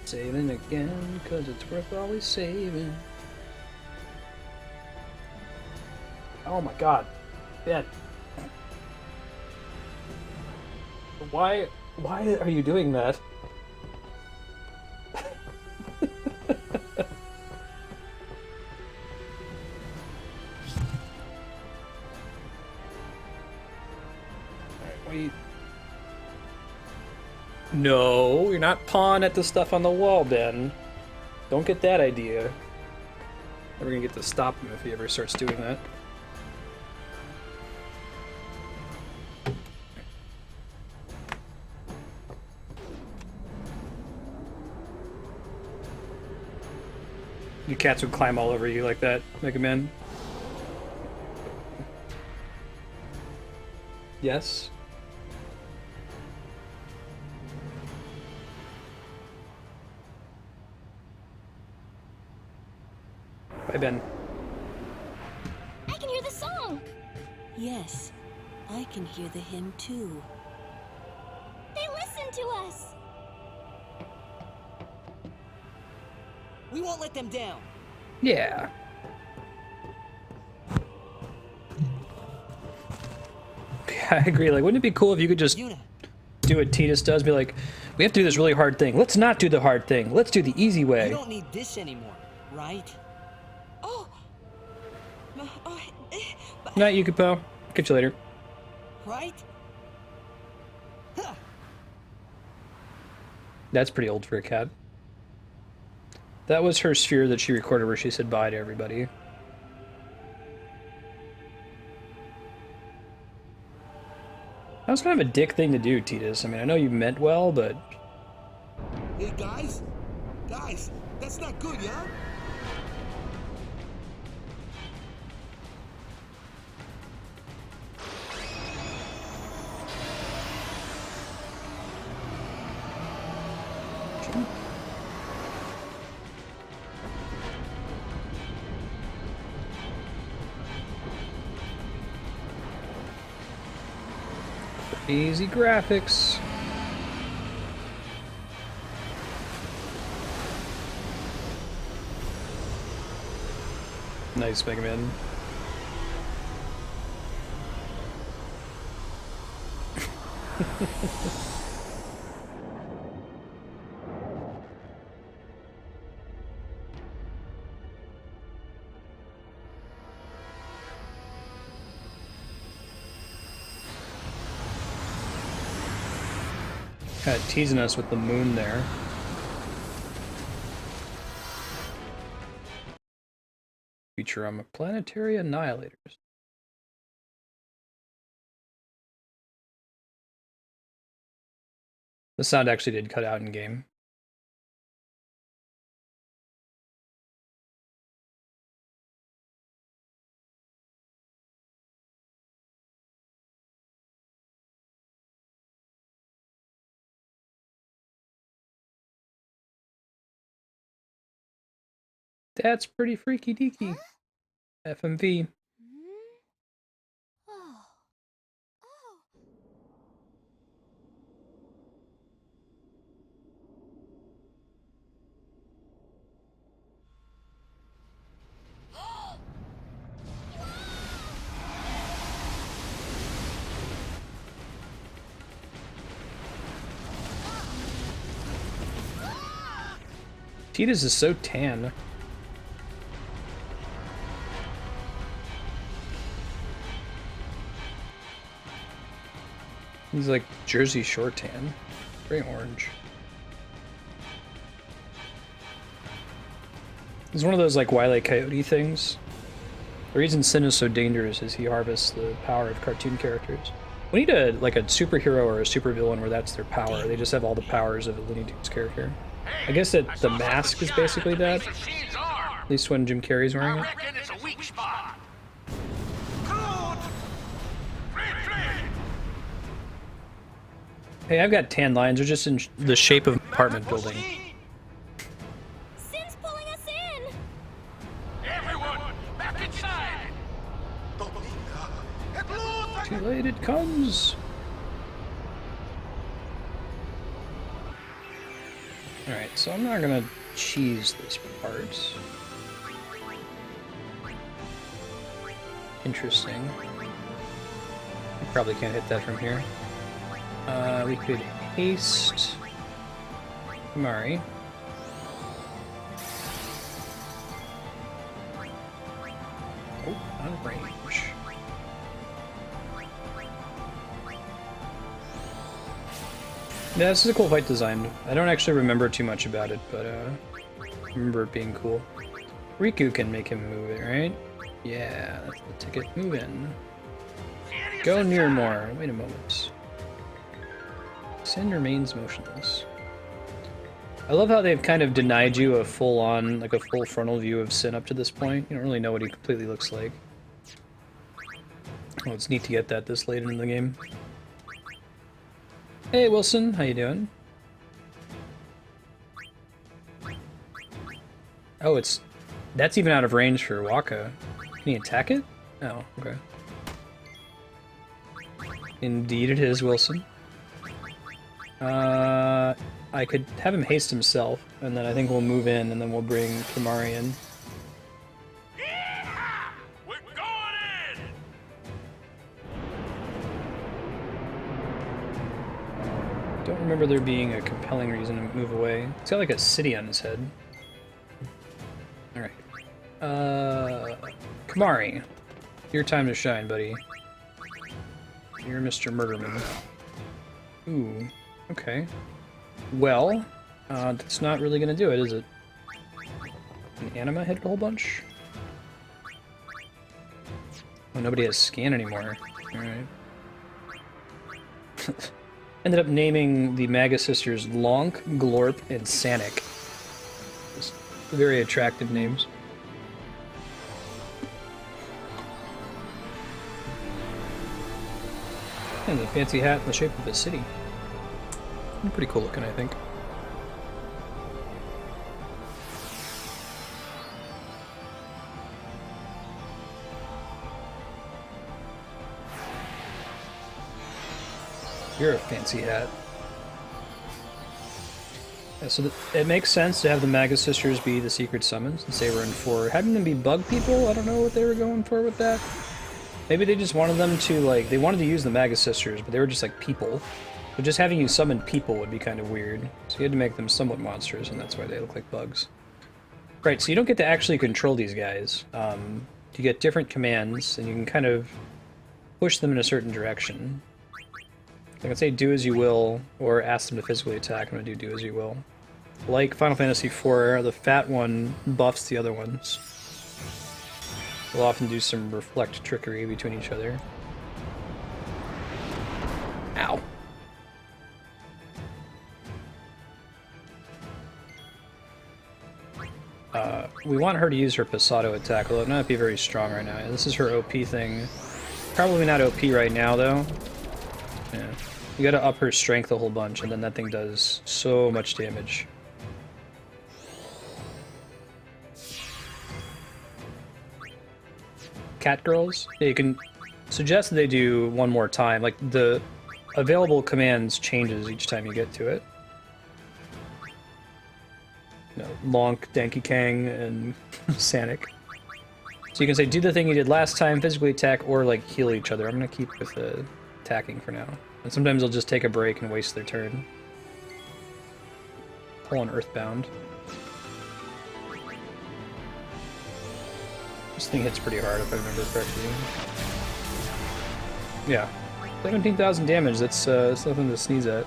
S1: Saving again, cause it's worth always saving. Oh my god. Ben. Why are you doing that? Wait. No, you're not pawing at the stuff on the wall, Ben. Don't get that idea. Never gonna get to stop him if he ever starts doing that. Your cats would climb all over you like that, Mega Man. Yes? Bye, Ben.
S11: I can hear the song!
S2: Yes, I can hear the hymn too.
S11: They listen to us!
S7: We won't let them down.
S1: Yeah. I agree. Like, wouldn't it be cool if you could just do what Titus does? Be like, we have to do this really hard thing. Let's not do the hard thing. Let's do the easy way.
S7: You don't need this anymore, right?
S11: Oh!
S1: Night, Yukipo. Catch you later.
S7: Right? Huh.
S1: That's pretty old for a cat. That was her sphere that she recorded where she said bye to everybody. That was kind of a dick thing to do, Titus. I mean, I know you meant well, but...
S9: Hey, guys? Guys, that's not good, yeah?
S1: Easy graphics. Nice, Mega Man. Kind of teasing us with the moon there. Feature on planetary annihilators. The sound actually did cut out in game. That's pretty freaky deaky. FMV. Tidus is so tan. He's like Jersey Shore tan. Very orange. He's one of those like Wile E. Coyote things. The reason Sin is so dangerous is he harvests the power of cartoon characters. We need a like a superhero or a supervillain where that's their power. They just have all the powers of a Looney Tunes character. I guess that the mask is basically that. At least when Jim Carrey's wearing it. Hey, I've got tan lines. They're just in the shape of an apartment building.
S11: Sin's pulling us in!
S12: Everyone, back inside!
S1: Too late it comes. Alright, so I'm not gonna cheese this part. Interesting. I probably can't hit that from here. We could haste Mari. Oh, out of range. Yeah, this is a cool fight design. I don't actually remember too much about it, but I remember it being cool. Riku can make him move it, right? Yeah, that's the ticket. Move in. Go near more. Wait a moment. Sin remains motionless. I love how they've kind of denied you a full-on, like a full frontal view of Sin up to this point. You don't really know what he completely looks like. Oh, it's neat to get that this late in the game. Hey Wilson, how you doing? Oh, that's even out of range for Waka. Can he attack it? Oh, okay. Indeed it is, Wilson. I could have him haste himself, and then I think we'll move in, and then we'll bring Kimari in.
S12: Yeah! We're going in!
S1: Don't remember there being a compelling reason to move away. It's got like a city on his head. Alright. Kimari. Your time to shine, buddy. You're Mr. Murderman. Ooh. Okay. Well, that's not really gonna do it, is it? An anima hit a whole bunch? Oh, nobody has scan anymore. Alright. Ended up naming the Maga sisters Lonk, Glorp, and Sanic. Just very attractive names. And a fancy hat in the shape of a city. Pretty cool looking, I think. You're a fancy hat. Yeah, so it makes sense to have the Maga sisters be the secret summons, since they were in 4. Having them be bug people, I don't know what they were going for with that. Maybe they just wanted them to, like, they wanted to use the Maga sisters, but they were just, like, people. So just having you summon people would be kind of weird. So you had to make them somewhat monsters, and that's why they look like bugs. Right, so you don't get to actually control these guys. You get different commands, and you can kind of push them in a certain direction. I can say do as you will, or ask them to physically attack. I'm going to do as you will. Like Final Fantasy IV, the fat one buffs the other ones. We'll often do some reflect trickery between each other. Ow. We want her to use her Passato attack, although it might not be very strong right now. This is her OP thing. Probably not OP right now, though. Yeah. You gotta up her strength a whole bunch, and then that thing does so much damage. cat girls. Yeah, you can suggest that they do one more time. Like, the available commands changes each time you get to it. You know, Lonk, Danky Kang, and Sanic. So you can say, do the thing you did last time, physically attack, or like heal each other. I'm gonna keep with the attacking for now. And sometimes they'll just take a break and waste their turn. Pull on Earthbound. This thing hits pretty hard if I remember correctly. Yeah. 17,000 damage, that's nothing to sneeze at.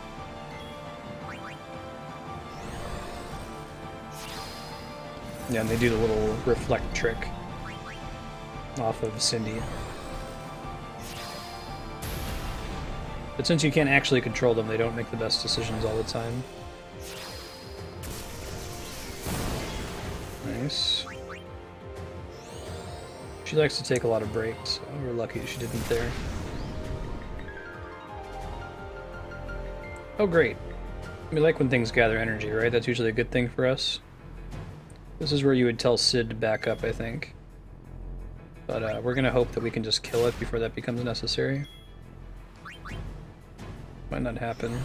S1: Yeah, and they do the little reflect trick off of Cindy. But since you can't actually control them, they don't make the best decisions all the time. Nice. She likes to take a lot of breaks, so we're lucky she didn't there. Oh great. We like when things gather energy, right? That's usually a good thing for us. This is where you would tell Sid to back up, I think. But we're gonna hope that we can just kill it before that becomes necessary. Might not happen.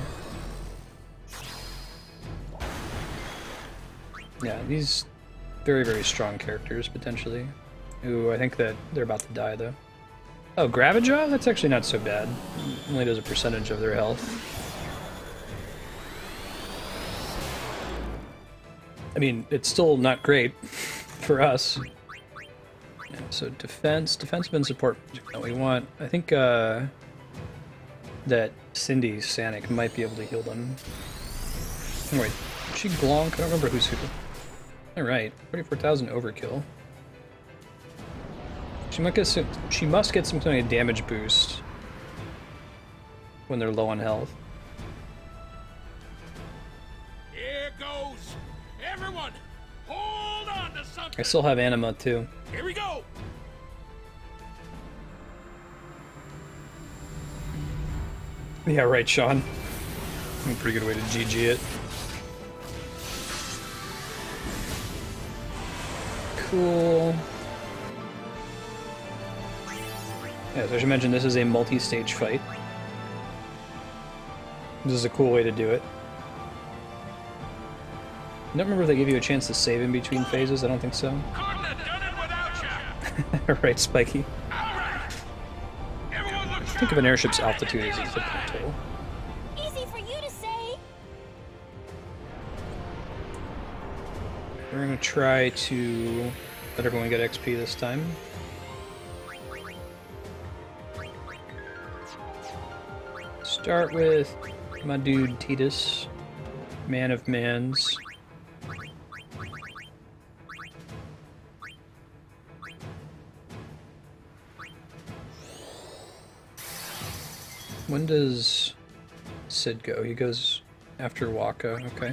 S1: Yeah, these very, very strong characters, potentially. Ooh, I think that they're about to die, though. Oh, Gravajaw? That's actually not so bad. It only does a percentage of their health. I mean, it's still not great for us. Yeah, so defensive and support. No, we want. I think that Cindy Sanic might be able to heal them. Oh, wait, is she Glonk? I don't remember who's who. All right, 44,000 overkill. She must get some kind of damage boost when they're low on health.
S12: Here goes. Everyone, hold on to something.
S1: I still have Anima too.
S12: Here we go.
S1: Yeah, right, Sean. A pretty good way to GG it. Cool. Yeah, so I should mention this is a multi-stage fight. This is a cool way to do it. I don't remember if they give you a chance to save in between phases. I don't think so.
S12: Couldn't have done it without you.
S1: Right, Spiky.
S12: All right. Everyone look
S1: Think of an airship's altitude as a total.
S11: Easy for you to say.
S1: We're gonna try to let everyone get XP this time. Start with my dude Titus, man of mans. When does Sid go? He goes after Waka, okay.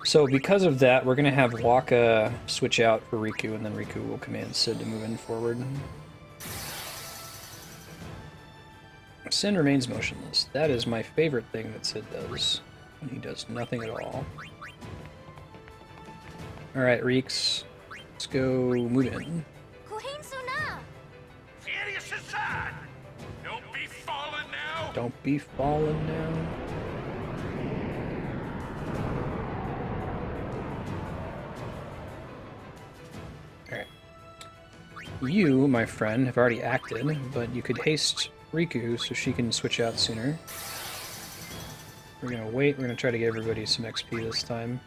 S1: So because of that, we're gonna have Waka switch out for Riku, and then Riku will command Sid to move in forward. Sin remains motionless. That is my favorite thing that Sid does, when he does nothing at all. Alright, Reeks, let's go move in.
S12: Don't be falling now.
S1: Don't be falling now. Alright. You, my friend, have already acted, but you could haste Riku so she can switch out sooner. We're gonna wait, we're gonna try to get everybody some XP this time.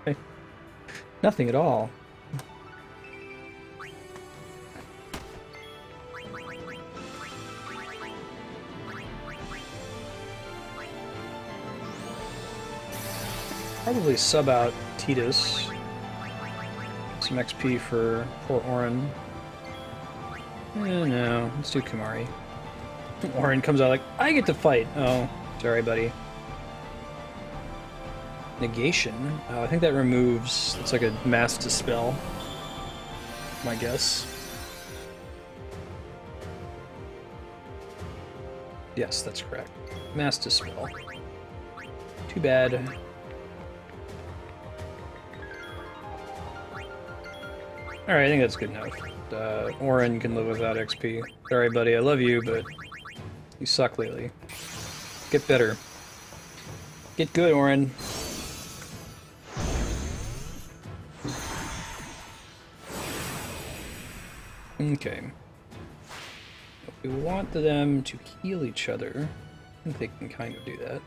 S1: Right. Nothing at all. Probably sub out Titus. Some XP for poor Orin. No, let's do Kamari. Orin comes out like, I get to fight! Oh, sorry buddy. Negation? I think that removes, it's like a mass dispel. My guess. Yes, that's correct. Mass dispel. Too bad. Alright, I think that's good enough. Orin can live without XP. Sorry, buddy, I love you, but you suck lately. Get better. Get good, Orin. Okay. If we want them to heal each other, I think they can kind of do that.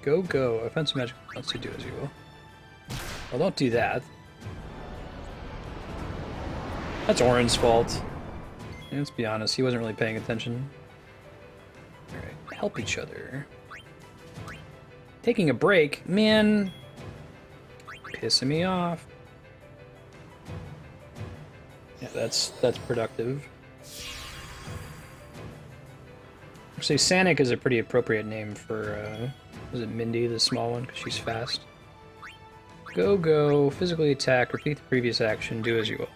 S1: Go, go. Offensive magic wants to do as you will. Well, don't do that. That's Orin's fault. And let's be honest, he wasn't really paying attention. Alright, help each other. Taking a break? Man! Pissing me off. Yeah, that's productive. Actually, Sanic is a pretty appropriate name for, is it Mindy, the small one, because she's fast? Go, go, physically attack, repeat the previous action, do as you will.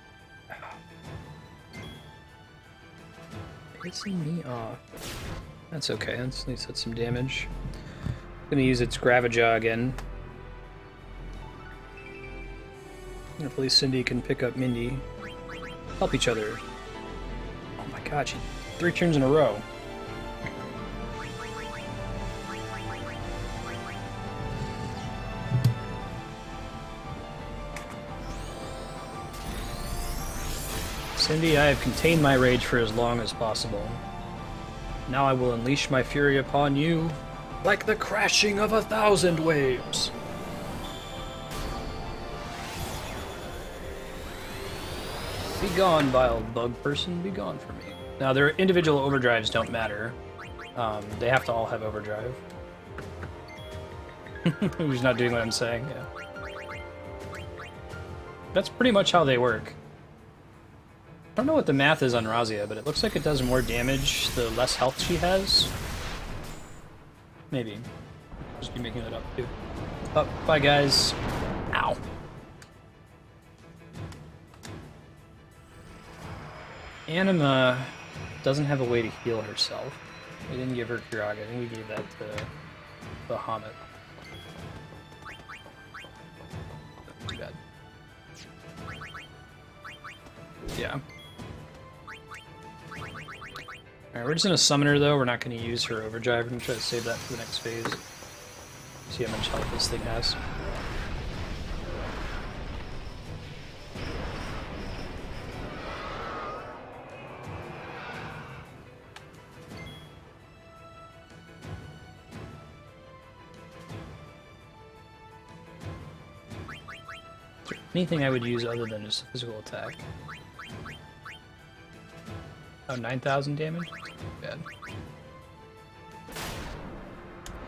S1: Pissing me off. That's okay, let's at least hit some damage. Gonna use its Gravajaw again. Hopefully Cindy can pick up Mindy. Help each other. Oh my god, she 3 turns in a row. Cindy, I have contained my rage for as long as possible. Now I will unleash my fury upon you, like the crashing of 1,000 waves. Be gone, vile bug person, be gone from me. Now, their individual overdrives don't matter. They have to all have overdrive. Who's not doing what I'm saying? Yeah. That's pretty much how they work. I don't know what the math is on Razia, but it looks like it does more damage the less health she has. Maybe. Just be making that up, too. Oh, bye, guys. Ow. Anima doesn't have a way to heal herself. We didn't give her Kirag. I think we gave that to Bahamut. Too bad. Yeah. Alright, we're just gonna summon her though. We're not gonna use her overdrive. We're gonna try to save that for the next phase. See how much health this thing has. Anything I would use other than just a physical attack. Oh, 9,000 damage? Bad.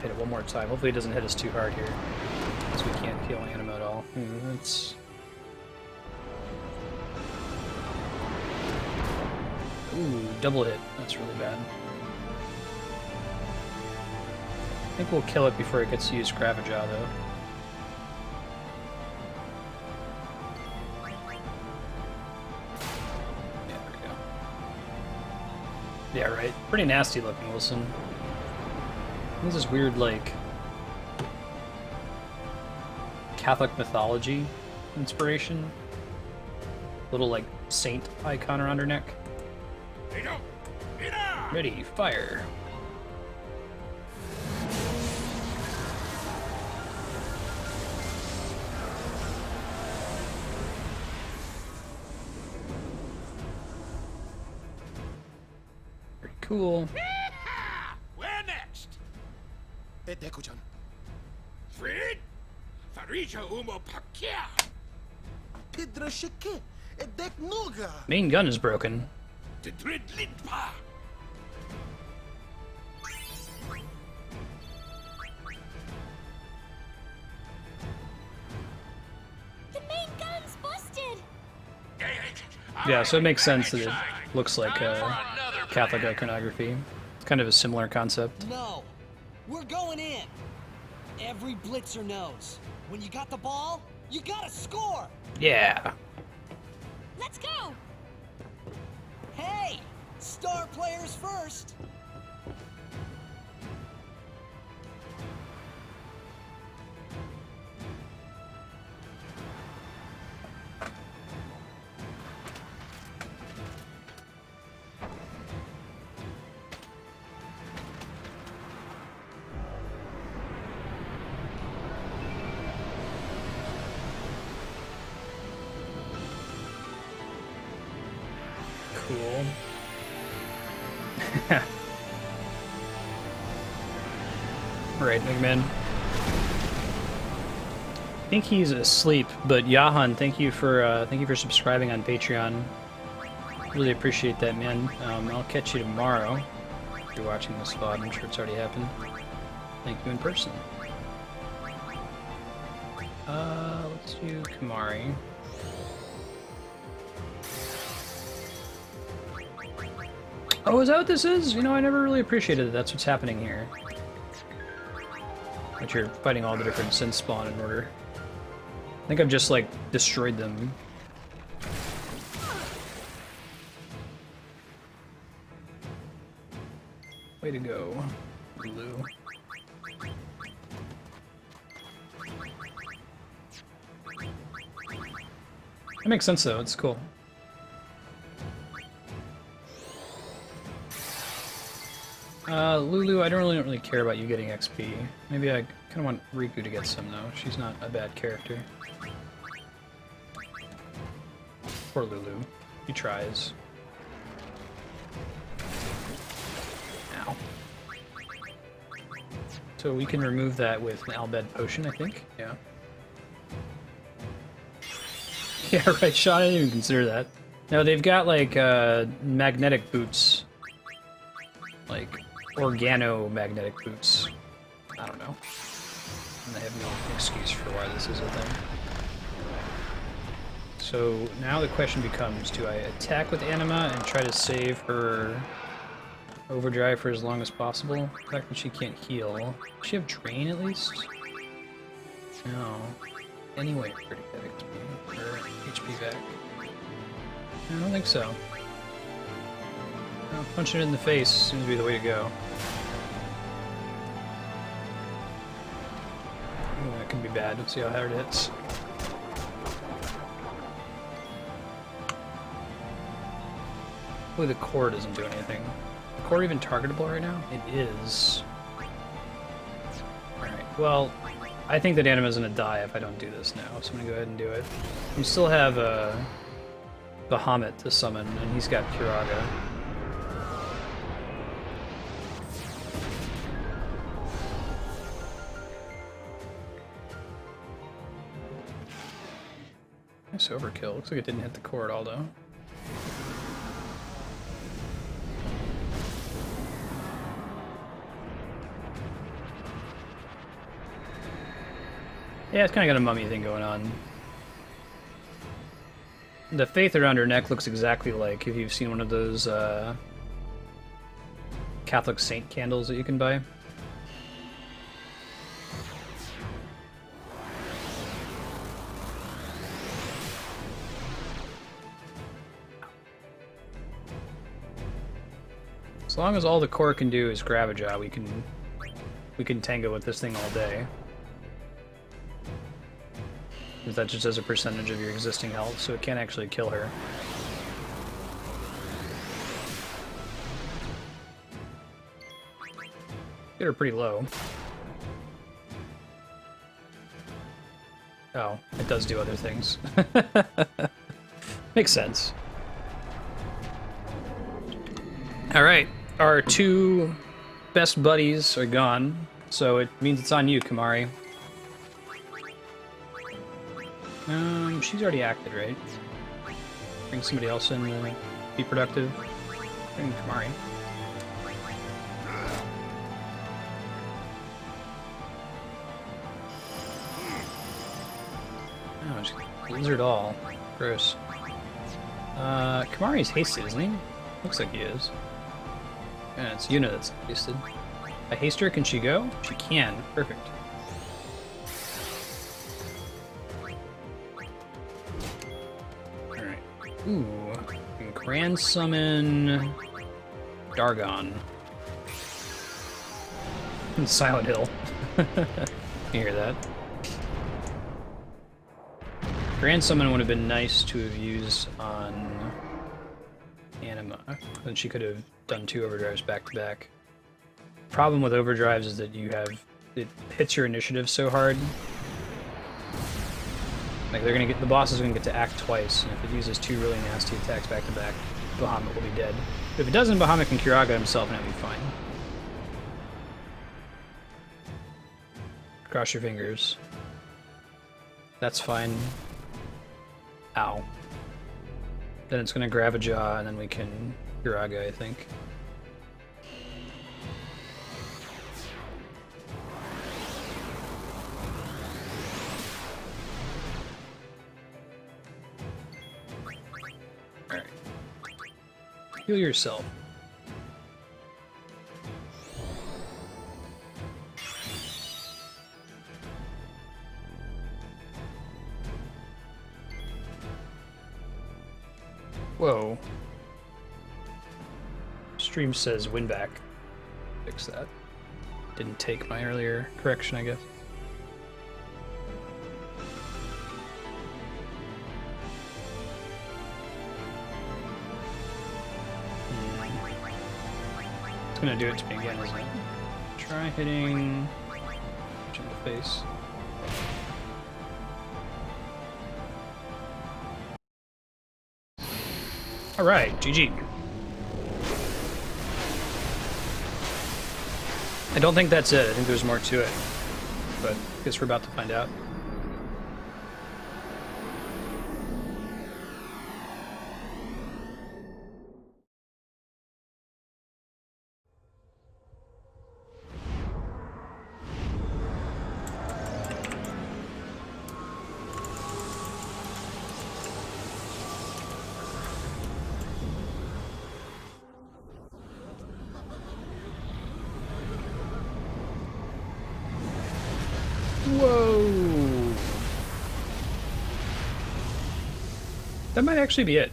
S1: Hit it one more time. Hopefully it doesn't hit us too hard here. Because we can't kill Anima at all. That's... Ooh, double hit. That's really bad. I think we'll kill it before it gets to use Gravajaw, though. Yeah, right. Pretty nasty looking, Wilson. There's this weird, like, Catholic mythology inspiration. Little, like, saint icon around her neck. Ready, fire. Cool.
S12: Where next? Fred? Farija umo pakia.
S1: Main gun is broken.
S12: The dread lidpa.
S11: The main gun's busted.
S1: Yeah, so it makes sense that it looks like Catholic iconography. It's kind of a similar concept.
S7: No, we're going in. Every blitzer knows. When you got the ball, you gotta score.
S1: Yeah.
S11: Let's go.
S7: Hey, star players first.
S1: Right, Eggman. I think he's asleep, but Yahan, thank you for subscribing on Patreon. Really appreciate that, man. I'll catch you tomorrow. If you're watching this VOD, I'm sure it's already happened. Thank you in person. Let's do Kamari. Oh, is that what this is? You know, I never really appreciated that that's what's happening here. But you're fighting all the different Sinspawn in order. I think I've just, like, destroyed them. Way to go, Blue. That makes sense, though. It's cool. Lulu, I don't really care about you getting XP. Maybe I kind of want Riku to get some, though. She's not a bad character. Poor Lulu. He tries. Ow. So we can remove that with an Albed potion, I think. Yeah. Yeah, right, Sean, I didn't even consider that. No, they've got, like, magnetic boots. Like, organo-magnetic boots. I don't know. And I have no excuse for why this is a thing. So, now the question becomes, do I attack with Anima and try to save her Overdrive for as long as possible? The fact that she can't heal. Does she have Drain, at least? No. Anyway, pretty good XP, or HP back. I don't think so. No, punching it in the face seems to be the way to go. Ooh, that could be bad. Let's see how hard it hits. Hopefully the core doesn't do anything. Is the core even targetable right now? It is. Alright, well, I think that Anima's gonna die if I don't do this now, so I'm gonna go ahead and do it. We still have Bahamut to summon, and he's got Kiraga. Nice overkill. Looks like it didn't hit the core at all, though. Yeah, it's kind of got a mummy thing going on. The faith around her neck looks exactly like if you've seen one of those Catholic saint candles that you can buy. As long as all the core can do is grab a jaw, we can tango with this thing all day. That just does a percentage of your existing health, so it can't actually kill her. Get her pretty low. Oh, it does do other things. Makes sense. Alright, our two best buddies are gone, so it means it's on you, Kamari. She's already acted, right? Bring somebody else in to be productive. Bring Kamari. Oh, she's a lizard all. Gross. Kamari's hasted, isn't he? Looks like he is. Yeah, it's Yuna that's hasted. I haste her, can she go? She can. Perfect. Ooh, and Grand Summon Dargon. And Silent Hill. You hear that? Grand Summon would have been nice to have used on Anima. Then she could have done 2 overdrives back to back. Problem with overdrives is that it hits your initiative so hard. Like the boss is gonna get to act twice, and if it uses 2 really nasty attacks back to back, Bahamut will be dead. If it doesn't, Bahamut and Kiraga himself, and that'll be fine. Cross your fingers. That's fine. Ow. Then it's gonna grab a jaw, and then we can Kiraga, I think. Alright. Heal yourself. Whoa. Stream says win back. Fix that. Didn't take my earlier correction, I guess. It's gonna do it to me again, isn't it? Try hitting in the face. Alright, GG. I don't think that's it. I think there's more to it. But I guess we're about to find out. Whoa! That might actually be it.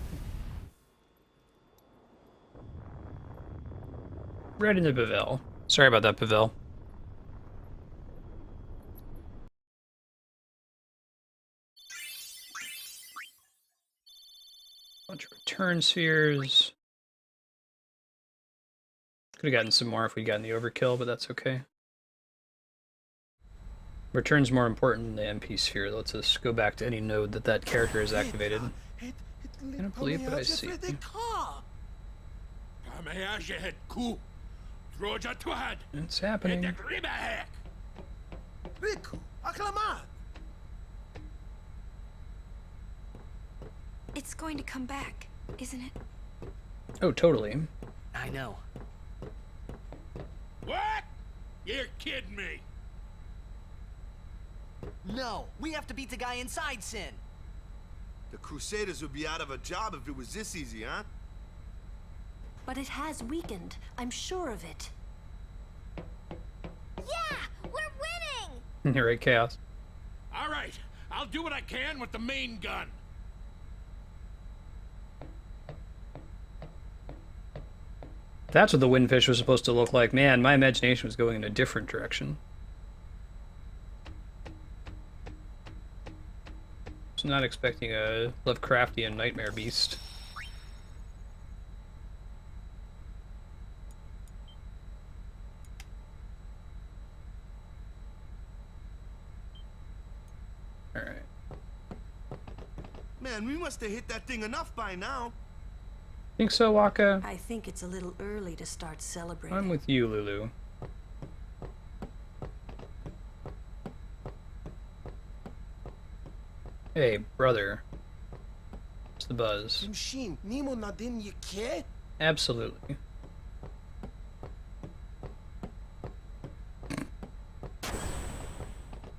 S1: Right into Pavel. Sorry about that, Pavel. Bunch of return spheres. Could have gotten some more if we'd gotten the overkill, but that's okay. Return's more important than the MP sphere. Lets us go back to any node that character is activated. I can't believe what I see. It's happening.
S10: It's going to come back, isn't it?
S1: Oh, totally.
S7: I know.
S12: What? You're kidding me.
S7: No, we have to beat the guy inside Sin.
S9: The Crusaders would be out of a job if it was this easy, huh?
S14: But it has weakened. I'm sure of it.
S11: Yeah! We're winning!
S1: You're right, Chaos.
S12: All right, I'll do what I can with the main gun.
S1: That's what the windfish was supposed to look like. Man, my imagination was going in a different direction. I was not expecting a Lovecraftian nightmare beast. Alright.
S9: Man, we must have hit that thing enough by now.
S1: Think so, Waka?
S14: I think it's a little early to start celebrating.
S1: I'm with you, Lulu. Hey, brother. What's the buzz? Absolutely.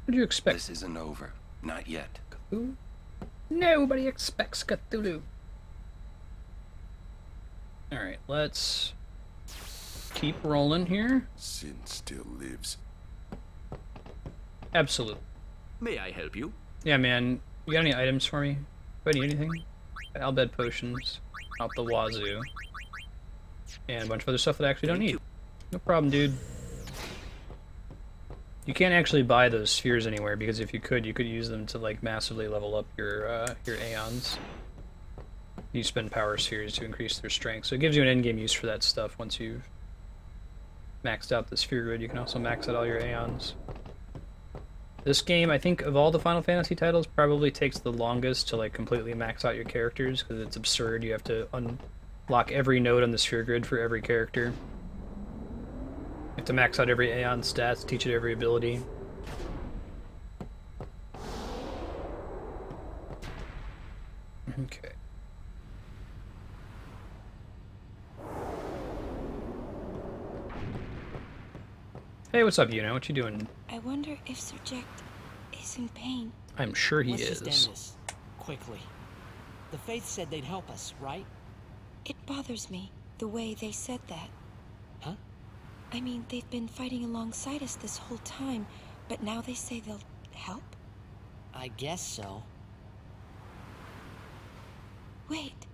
S1: What do you expect?
S4: This isn't over. Not yet.
S1: Cthulhu? Nobody expects Cthulhu. Alright, let's keep rolling here.
S4: Sin still lives.
S1: Absolutely.
S13: May I help you?
S1: Yeah, man. You got any items for me? Do I need anything? Albed potions. Out the wazoo. And a bunch of other stuff that I actually don't need. No problem, dude. You can't actually buy those spheres anywhere, because if you could use them to, like, massively level up your Aeons. You spend power spheres to increase their strength. So it gives you an endgame use for that stuff once you've maxed out the sphere grid. You can also max out all your Aeons. This game, I think, of all the Final Fantasy titles, probably takes the longest to, like, completely max out your characters, because it's absurd. You have to lock every node on the sphere grid for every character. You have to max out every Aeon stats, teach it every ability. Okay. Hey, what's up, Yuna? What you doing?
S10: I wonder if Sir Jecht is in pain.
S1: I'm sure he
S7: Let's
S1: is.
S7: just end this quickly. The Faith said they'd help us, right?
S10: It bothers me, the way they said that.
S7: Huh?
S10: I mean, they've been fighting alongside us this whole time, but now they say they'll help?
S7: I guess so.
S10: Wait.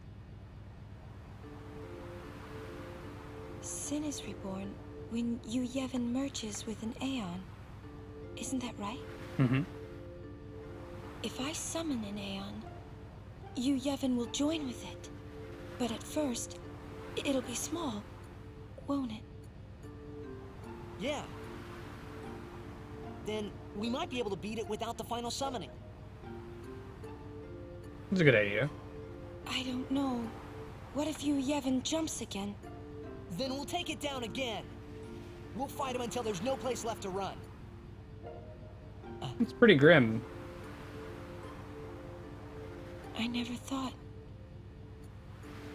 S10: Sin is reborn when Yevon merges with an Aeon. Isn't that right?
S1: Mm-hmm.
S10: If I summon an Aeon, Yevon will join with it. But at first, it'll be small, won't it?
S7: Yeah. Then we might be able to beat it without the final summoning.
S1: That's a good idea.
S10: I don't know. What if Yevon jumps again?
S7: Then we'll take it down again. We'll fight him until there's no place left to run.
S1: It's pretty grim.
S10: I never thought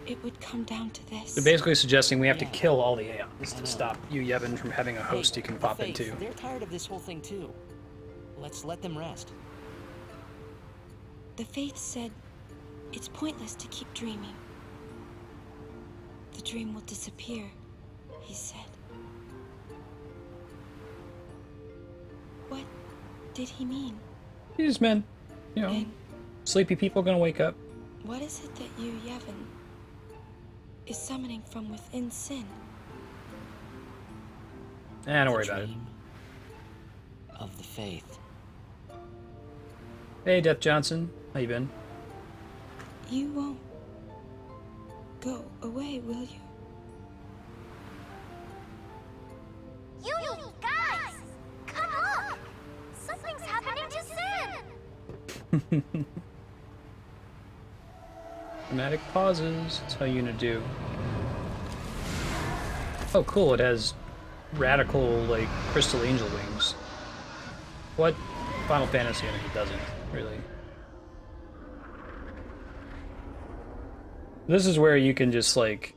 S10: it would come down to this.
S1: They're basically suggesting we have to kill all the Aeons to stop Yevon from having a host he can pop
S7: Faith,
S1: into.
S7: They're tired of this whole thing too. Let's let them rest.
S10: The Faith said it's pointless to keep dreaming. The dream will disappear, he said. What did he mean?
S1: He just meant, you know, sleepy people gonna wake up.
S10: What is it that Yevon is summoning from within Sin?
S1: Don't worry about it.
S7: Of the Faith.
S1: Hey, Death Johnson. How you been?
S10: You won't go away, will you?
S11: You guys! Come look! Something's happening to Sin!
S1: Dramatic pauses. That's how Yuna do. Oh, cool. It has radical, like, crystal angel wings. What Final Fantasy enemy doesn't, really? This is where you can just, like,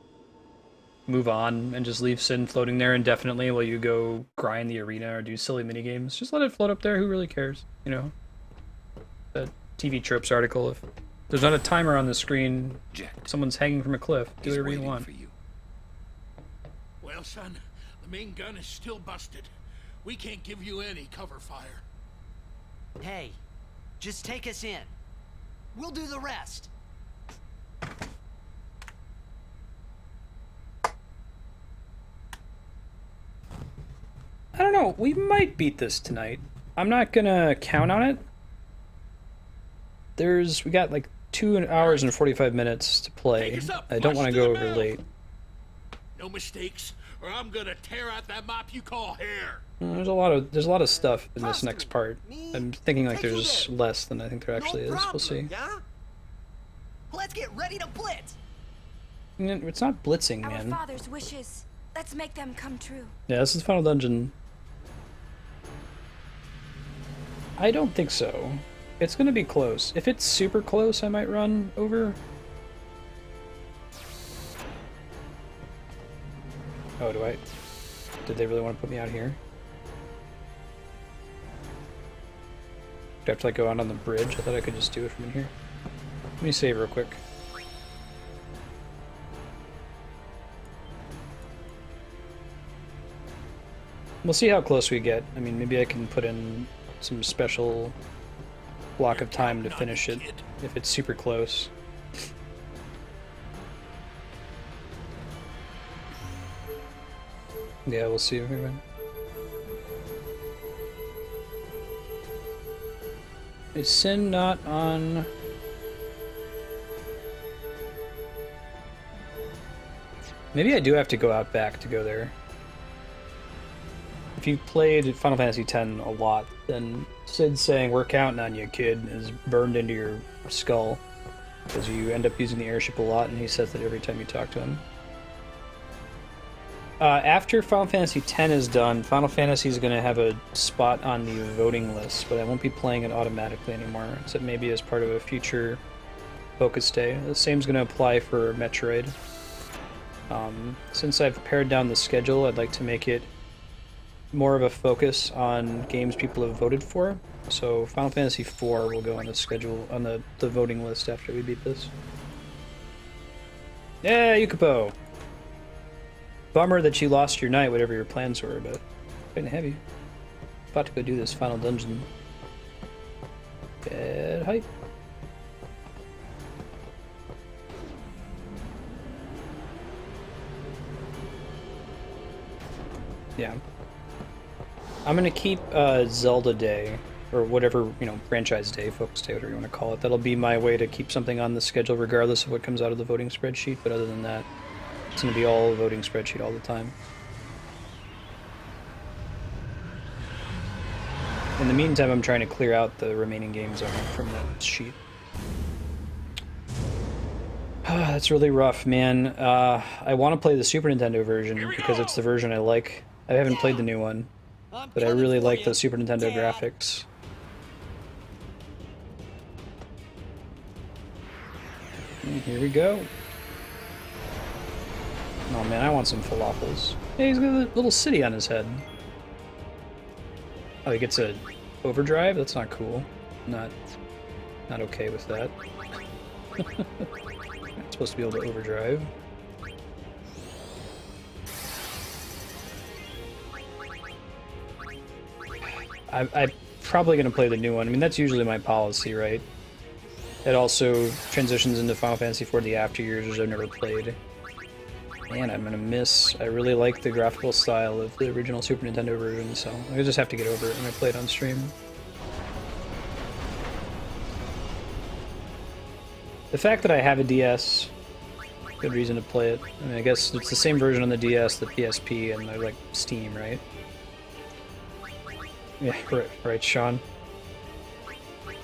S1: move on and just leave Sin floating there indefinitely while you go grind the arena or do silly minigames. Just let it float up there. Who really cares? You know? That TV Tropes article. If there's not a timer on the screen,
S4: Jecht.
S1: Someone's hanging from a cliff. Do whatever you want.
S12: Well, son, the main gun is still busted. We can't give you any cover fire.
S7: Hey, just take us in. We'll do the rest.
S1: I don't know. We might beat this tonight. I'm not gonna count on it. We got like 2 hours and 45 minutes to play. I don't want to go over late.
S12: No mistakes, or I'm gonna tear out that mop you call hair.
S1: There's a lot of stuff in this next part. I'm thinking like there's less than I think there actually is. We'll see.
S7: Yeah? Let's get ready to blitz.
S1: It's not blitzing,
S10: Our
S1: man.
S10: father's wishes. Let's make them come true.
S1: Yeah, this is the final dungeon. I don't think so. It's gonna be close. If it's super close, I might run over. Oh, did they really want to put me out here? Do I have to like go out on the bridge? I thought I could just do it from in here. Let me save real quick. We'll see how close we get. I mean, maybe I can put in some special block of time to finish it if it's super close. Yeah, we'll see. Is Sin not on? Maybe I do have to go out back to go there. If you played Final Fantasy X a lot, then Sid saying "we're counting on you, kid" is burned into your skull. because you end up using the airship a lot, and he says that every time you talk to him. After Final Fantasy X is done, Final Fantasy is going to have a spot on the voting list, but I won't be playing it automatically anymore, except maybe as part of a future focus day. The same's going to apply for Metroid. Since I've pared down the schedule, I'd like to make it more of a focus on games people have voted for. So Final Fantasy IV will go on the schedule, on the voting list after we beat this. Yeah, Yukipo! Bummer that you lost your night, whatever your plans were, but kind of heavy. About to go do this final dungeon. Bad hype. Yeah. I'm gonna keep Zelda Day, or whatever, you know, franchise day, focus day, whatever you want to call it. That'll be my way to keep something on the schedule regardless of what comes out of the voting spreadsheet, but other than that, it's going to be all voting spreadsheet all the time. In the meantime, I'm trying to clear out the remaining games from that sheet. That's really rough, man. I want to play the Super Nintendo version because it's the version I like. I haven't played the new one, but I really like the Super Nintendo graphics. And here we go. Oh man, I want some falafels. Hey, he's got a little city on his head. Oh, he gets a overdrive? That's not cool. Not okay with that. Not supposed to be able to overdrive. I'm probably going to play the new one. I mean, that's usually my policy, right? It also transitions into Final Fantasy IV the after years, which I've never played. Man, I'm gonna miss. I really like the graphical style of the original Super Nintendo version, so I just have to get over it when I play it on stream. The fact that I have a DS, good reason to play it. I mean, I guess it's the same version on the DS, the PSP, and like Steam, right? Yeah, right, Sean.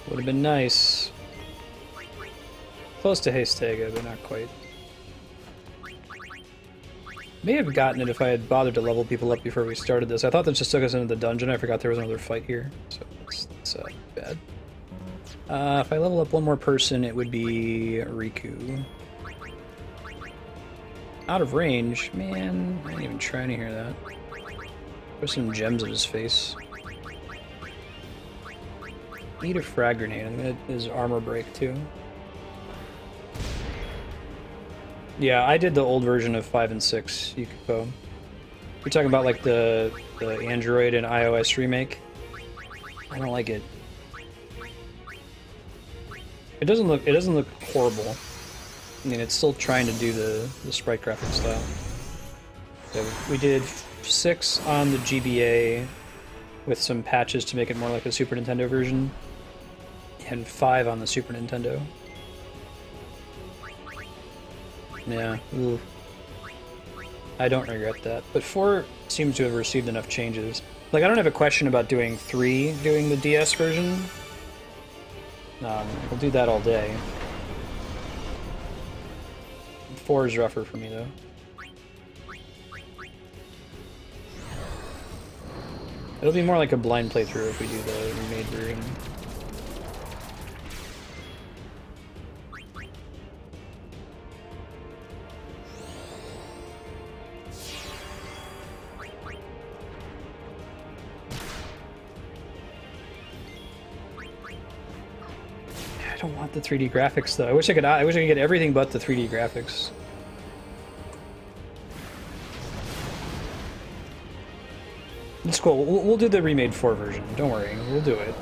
S1: Would have been nice. Close to Hastega, but not quite. May have gotten it if I had bothered to level people up before we started this. I thought that just took us into the dungeon. I forgot there was another fight here, so that's bad. If I level up one more person, it would be Riku. Out of range? Man, I didn't even try to hear that. There's some gems in his face. Need a frag grenade. I'm gonna his armor break too. Yeah, I did the old version of 5 and 6, Yukipo. You're talking about like the Android and iOS remake? I don't like it. It doesn't look horrible. I mean, it's still trying to do the sprite graphic style. So we did 6 on the GBA with some patches to make it more like a Super Nintendo version, and 5 on the Super Nintendo. Yeah, ooh. I don't regret that. But 4 seems to have received enough changes. Like, I don't have a question about doing 3 doing the DS version. We'll do that all day. 4 is rougher for me, though. It'll be more like a blind playthrough if we do the remade version. I don't want the 3D graphics though. I wish I could get everything but the 3D graphics. It's cool. We'll do the remade 4 version. Don't worry. We'll do it.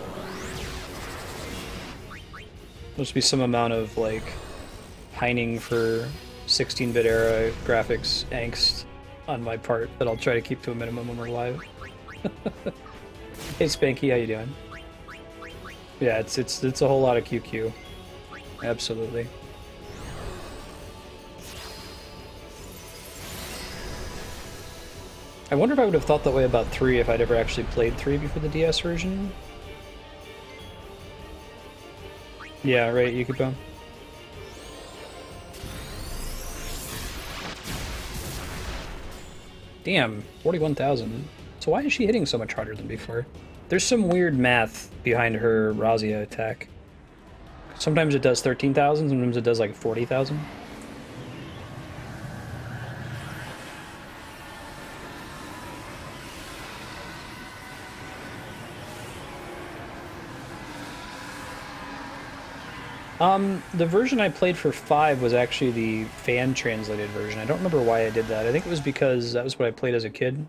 S1: There'll just be some amount of like pining for 16-bit era graphics angst on my part that I'll try to keep to a minimum when we're live. Hey Spanky, how you doing? Yeah, it's a whole lot of QQ. Absolutely. I wonder if I would have thought that way about 3 if I'd ever actually played 3 before the DS version. Yeah, right, Yukipo. Damn, 41,000. So why is she hitting so much harder than before? There's some weird math behind her Razia attack. Sometimes it does 13,000, sometimes it does like 40,000. The version I played for 5 was actually the fan-translated version. I don't remember why I did that. I think it was because that was what I played as a kid.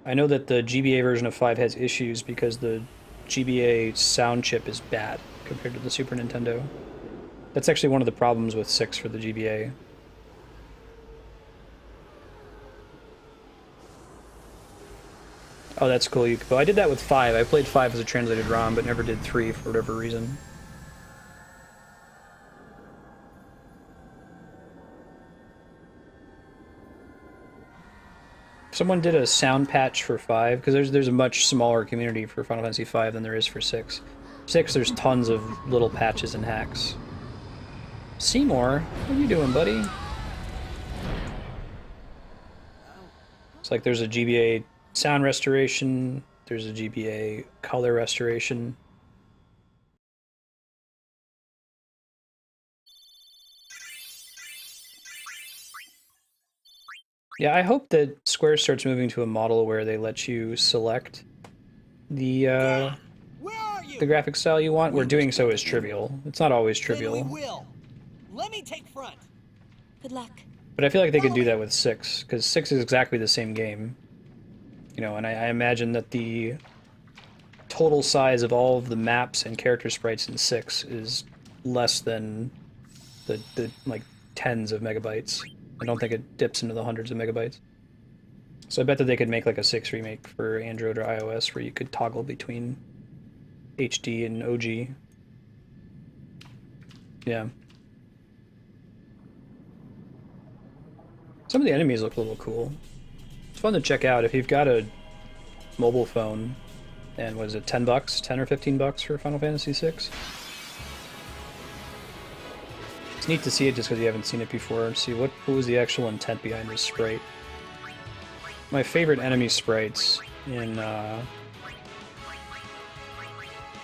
S1: I know that the GBA version of 5 has issues because the GBA sound chip is bad compared to the Super Nintendo. That's actually one of the problems with 6 for the GBA. Oh, that's cool, Yukipo. I did that with 5. I played 5 as a translated ROM, but never did 3 for whatever reason. Someone did a sound patch for 5, because there's a much smaller community for Final Fantasy 5 than there is for 6. 6, there's tons of little patches and hacks. Seymour, what are you doing, buddy? It's like there's a GBA sound restoration, there's a GBA color restoration. Yeah, I hope that Square starts moving to a model where they let you select the graphic style you want, where doing so is trivial. It's not always trivial.
S15: Will. Let me take front.
S10: Good luck.
S1: But I feel like they could do that with 6, because 6 is exactly the same game. You know, and I imagine that the total size of all of the maps and character sprites in 6 is less than the like tens of megabytes. I don't think it dips into the hundreds of megabytes. So I bet that they could make like a 6 remake for Android or iOS where you could toggle between HD and OG. Yeah. Some of the enemies look a little cool. It's fun to check out if you've got a mobile phone. And was it $10, 10 or $15 for Final Fantasy VI? It's neat to see it just because you haven't seen it before. See what was the actual intent behind this sprite. My favorite enemy sprites in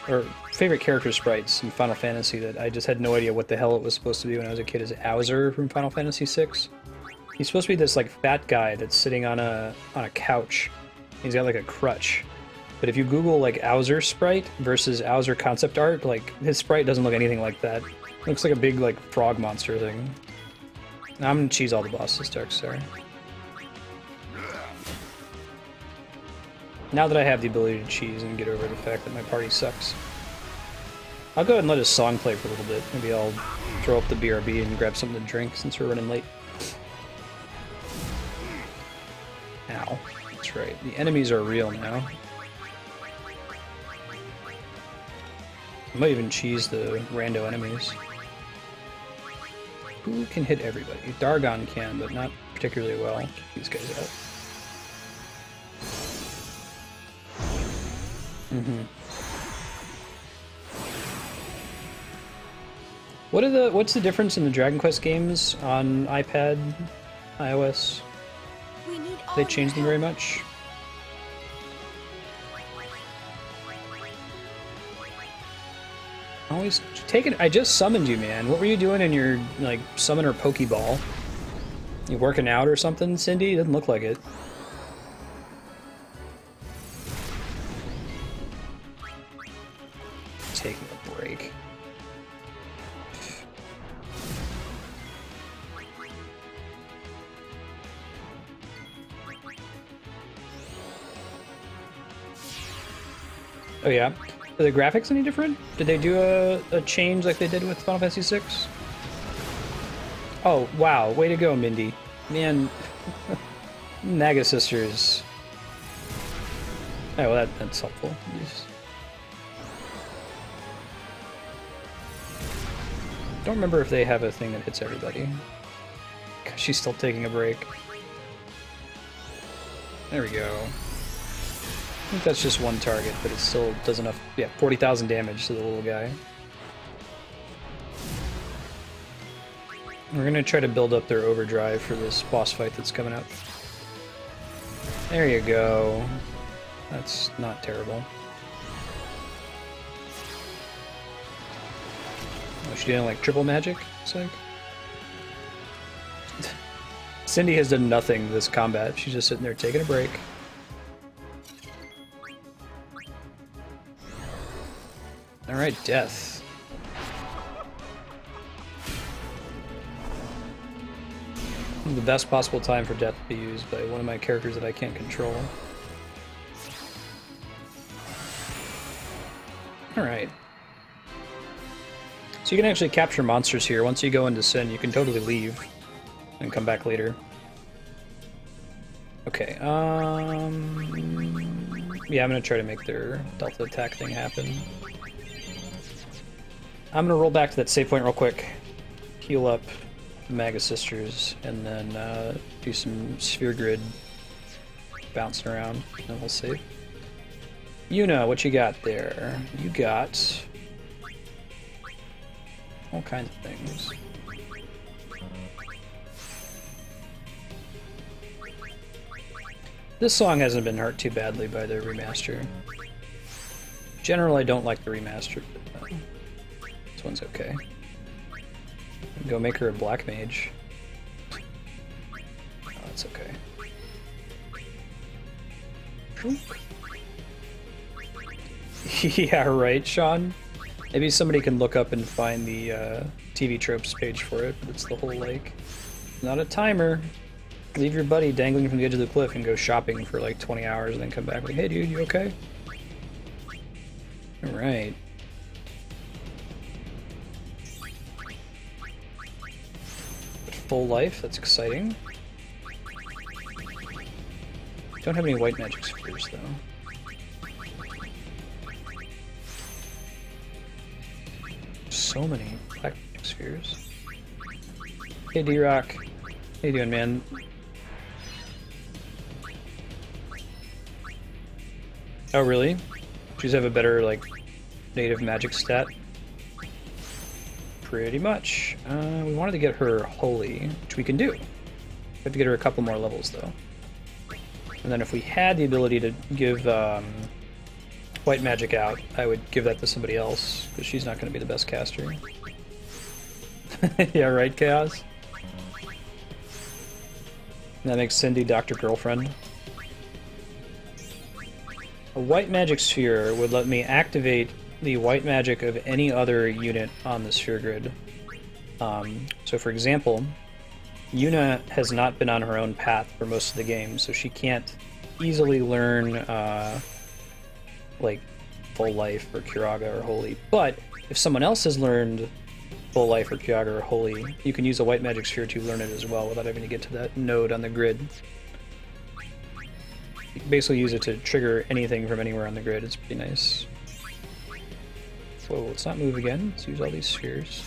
S1: or favorite character sprites in Final Fantasy that I just had no idea what the hell it was supposed to be when I was a kid is Owzer from Final Fantasy VI. He's supposed to be this like fat guy that's sitting on a couch. He's got like a crutch. But if you Google like Owzer sprite versus Owzer concept art, like his sprite doesn't look anything like that. It looks like a big like frog monster thing. Now I'm gonna cheese all the bosses, Darkstar. Now that I have the ability to cheese and get over the fact that my party sucks. I'll go ahead and let his song play for a little bit. Maybe I'll throw up the BRB and grab something to drink since we're running late. Ow. That's right. The enemies are real now. I might even cheese the rando enemies. Who can hit everybody? Dargon can, but not particularly well. Keep these guys out. What's the difference in the Dragon Quest games on iPad, iOS? They changed them very much? Always take it. I just summoned you, man. What were you doing in your like summoner Pokeball? You working out or something, Cindy? Doesn't look like it. Taking a break. Oh yeah. Are the graphics any different? Did they do a change like they did with Final Fantasy VI? Oh, wow. Way to go, Mindy. Man. Naga Sisters. Oh, well, that's helpful. Yes. Don't remember if they have a thing that hits everybody. Gosh, she's still taking a break. There we go. I think that's just one target, but it still does enough. Yeah, 40,000 damage to the little guy. We're gonna try to build up their overdrive for this boss fight that's coming up. There you go. That's not terrible. Oh, she doing like triple magic? It's like Cindy has done nothing this combat. She's just sitting there taking a break. Alright, death. The best possible time for death to be used by one of my characters that I can't control. Alright. So you can actually capture monsters here. Once you go into Sin, you can totally leave and come back later. Okay, yeah, I'm gonna try to make their delta attack thing happen. I'm gonna roll back to that save point real quick, heal up the Maga Sisters, and then do some sphere grid bouncing around, and then we'll save. Yuna, what you got there? You got all kinds of things. This song hasn't been hurt too badly by the remaster. Generally, I don't like the remaster, but this one's okay. Go make her a black mage. Oh, that's okay. Yeah, right, Sean? Maybe somebody can look up and find the TV tropes page for it, but it's the whole, like, not a timer. Leave your buddy dangling from the edge of the cliff and go shopping for like 20 hours and then come back like, hey dude, you okay? Alright. Full life, that's exciting. Don't have any white magic spheres though. So many black magic spheres. Hey D-Rock. How you doing, man? Oh, really? She's have a better, like, native magic stat? Pretty much. We wanted to get her holy, which we can do. We have to get her a couple more levels, though. And then if we had the ability to give white magic out, I would give that to somebody else, because she's not going to be the best caster. Yeah, right, Chaos? That makes Cindy Dr. Girlfriend. A white magic sphere would let me activate the white magic of any other unit on the sphere grid. So for example, Yuna has not been on her own path for most of the game, so she can't easily learn like Full Life or Kiraga or Holy. But if someone else has learned Full Life or Kiraga or Holy, you can use a white magic sphere to learn it as well without having to get to that node on the grid. You can basically use it to trigger anything from anywhere on the grid. It's pretty nice. Whoa, let's not move again. Let's use all these spheres.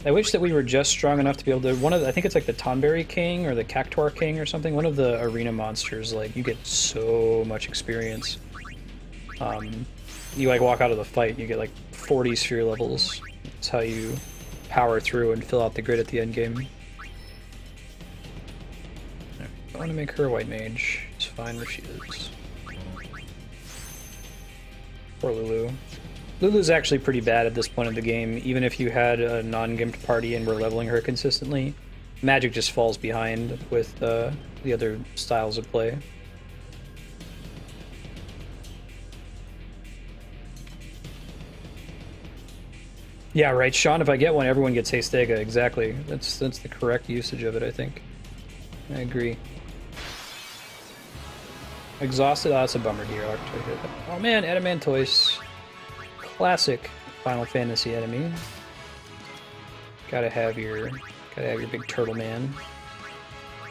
S1: I wish that we were just strong enough to be able to... I think it's like the Tonberry King or the Cactuar King or something. One of the arena monsters, like, you get so much experience. You, like, walk out of the fight, you get, like, 40 sphere levels. That's how you power through and fill out the grid at the end game. I want to make her a white mage. It's fine where she is. Poor Lulu. Lulu's actually pretty bad at this point of the game. Even if you had a non-gimped party and were leveling her consistently, magic just falls behind with the other styles of play. Yeah, right, Sean. If I get one, everyone gets Hastega. Exactly. That's the correct usage of it, I think. I agree. Exhausted. Oh, that's a bummer here. Oh man, Adamantoise. Classic Final Fantasy enemy. Gotta have your big turtle man.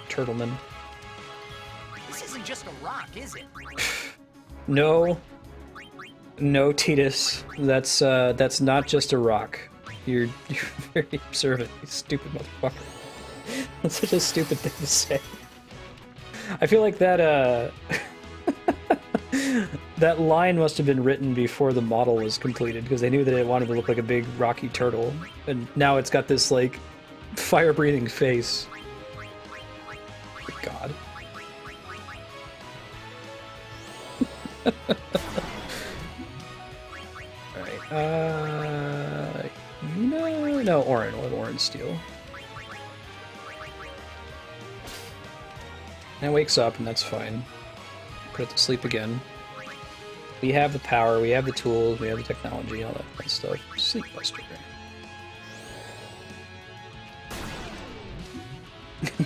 S1: Turtleman.
S7: This isn't just a rock, is it?
S1: No, Titus. That's not just a rock. You're very observant, you stupid motherfucker. That's such a stupid thing to say. I feel like that that line must have been written before the model was completed, because they knew that it wanted to look like a big rocky turtle, and now it's got this like fire-breathing face. God. Alright, no, Orin. We'll have Orin steal. And wakes up, and that's fine. Put it to sleep again. We have the power, we have the tools, we have the technology, all that fun stuff. Sleep Buster.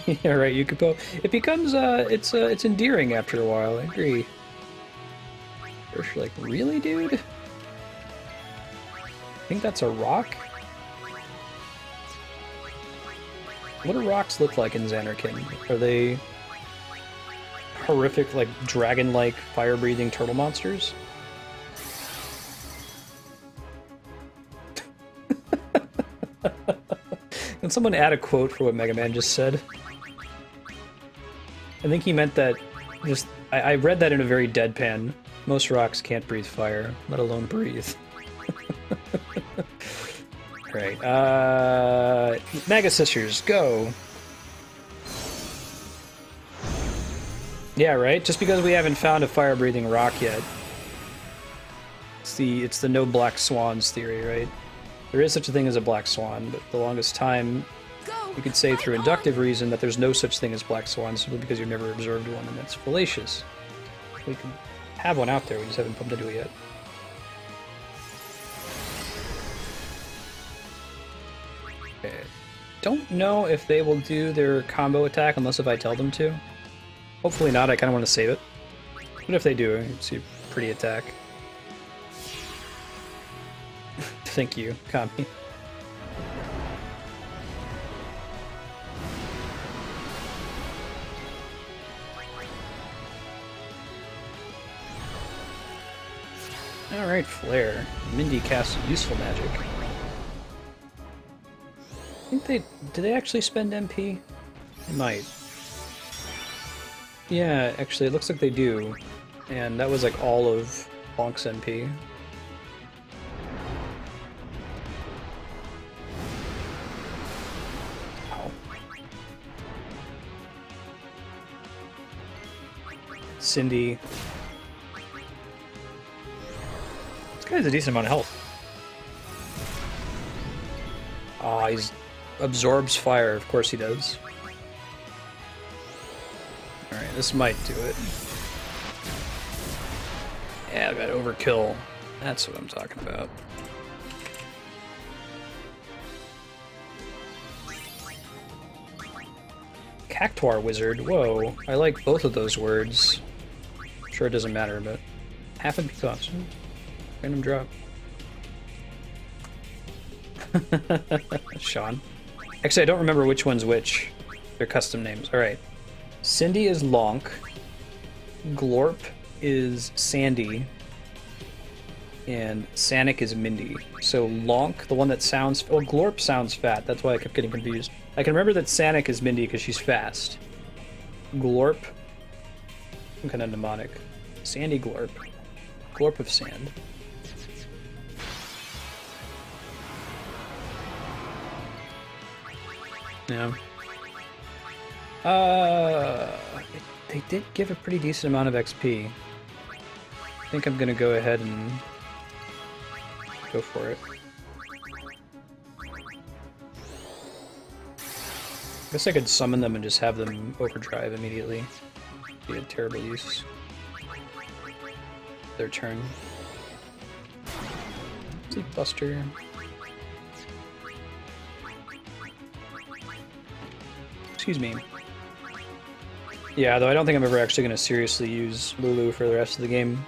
S1: Yeah, right, Yukiko. It becomes, it's endearing after a while, I agree. First, you're like, really, dude? I think that's a rock? What do rocks look like in Xanarkin? Are they horrific, like, dragon-like, fire-breathing turtle monsters? Can someone add a quote for what Mega Man just said? I think he meant that just... I read that in a very deadpan. Most rocks can't breathe fire, let alone breathe. Alright, Mega Sisters, go! Yeah, right? Just because we haven't found a fire-breathing rock yet. It's the no black swans theory, right? There is such a thing as a black swan, but the longest time you could say through inductive reason that there's no such thing as black swans simply because you've never observed one, and that's fallacious. We can have one out there, we just haven't bumped into it yet. Okay. Don't know if they will do their combo attack unless if I tell them to. Hopefully not, I kind of want to save it. But if they do, it's a pretty attack. Thank you, Kami. Alright, Flare. Mindy casts useful magic. I think they... Did they actually spend MP? They might. Yeah, actually, it looks like they do. And that was like all of Bonk's MP. Wow. Cindy. This guy has a decent amount of health. Ah, he absorbs fire. Of course he does. Alright, this might do it. Yeah, that overkill. That's what I'm talking about. Cactuar Wizard. Whoa, I like both of those words. Sure, it doesn't matter, but half a cost. Random drop. Sean. Actually, I don't remember which one's which. They're custom names. Alright. Cindy is Lonk. Glorp is Sandy. And Sanic is Mindy. So Lonk, the one that sounds... Oh, Glorp sounds fat. That's why I kept getting confused. I can remember that Sanic is Mindy because she's fast. Glorp... Some kind of mnemonic. Sandy Glorp. Glorp of sand. Yeah. They did give a pretty decent amount of XP. I think I'm gonna go ahead and go for it. I guess I could summon them and just have them overdrive immediately. Be a terrible use. Their turn. Sleep Buster. Excuse me. Yeah, though I don't think I'm ever actually going to seriously use Lulu for the rest of the game.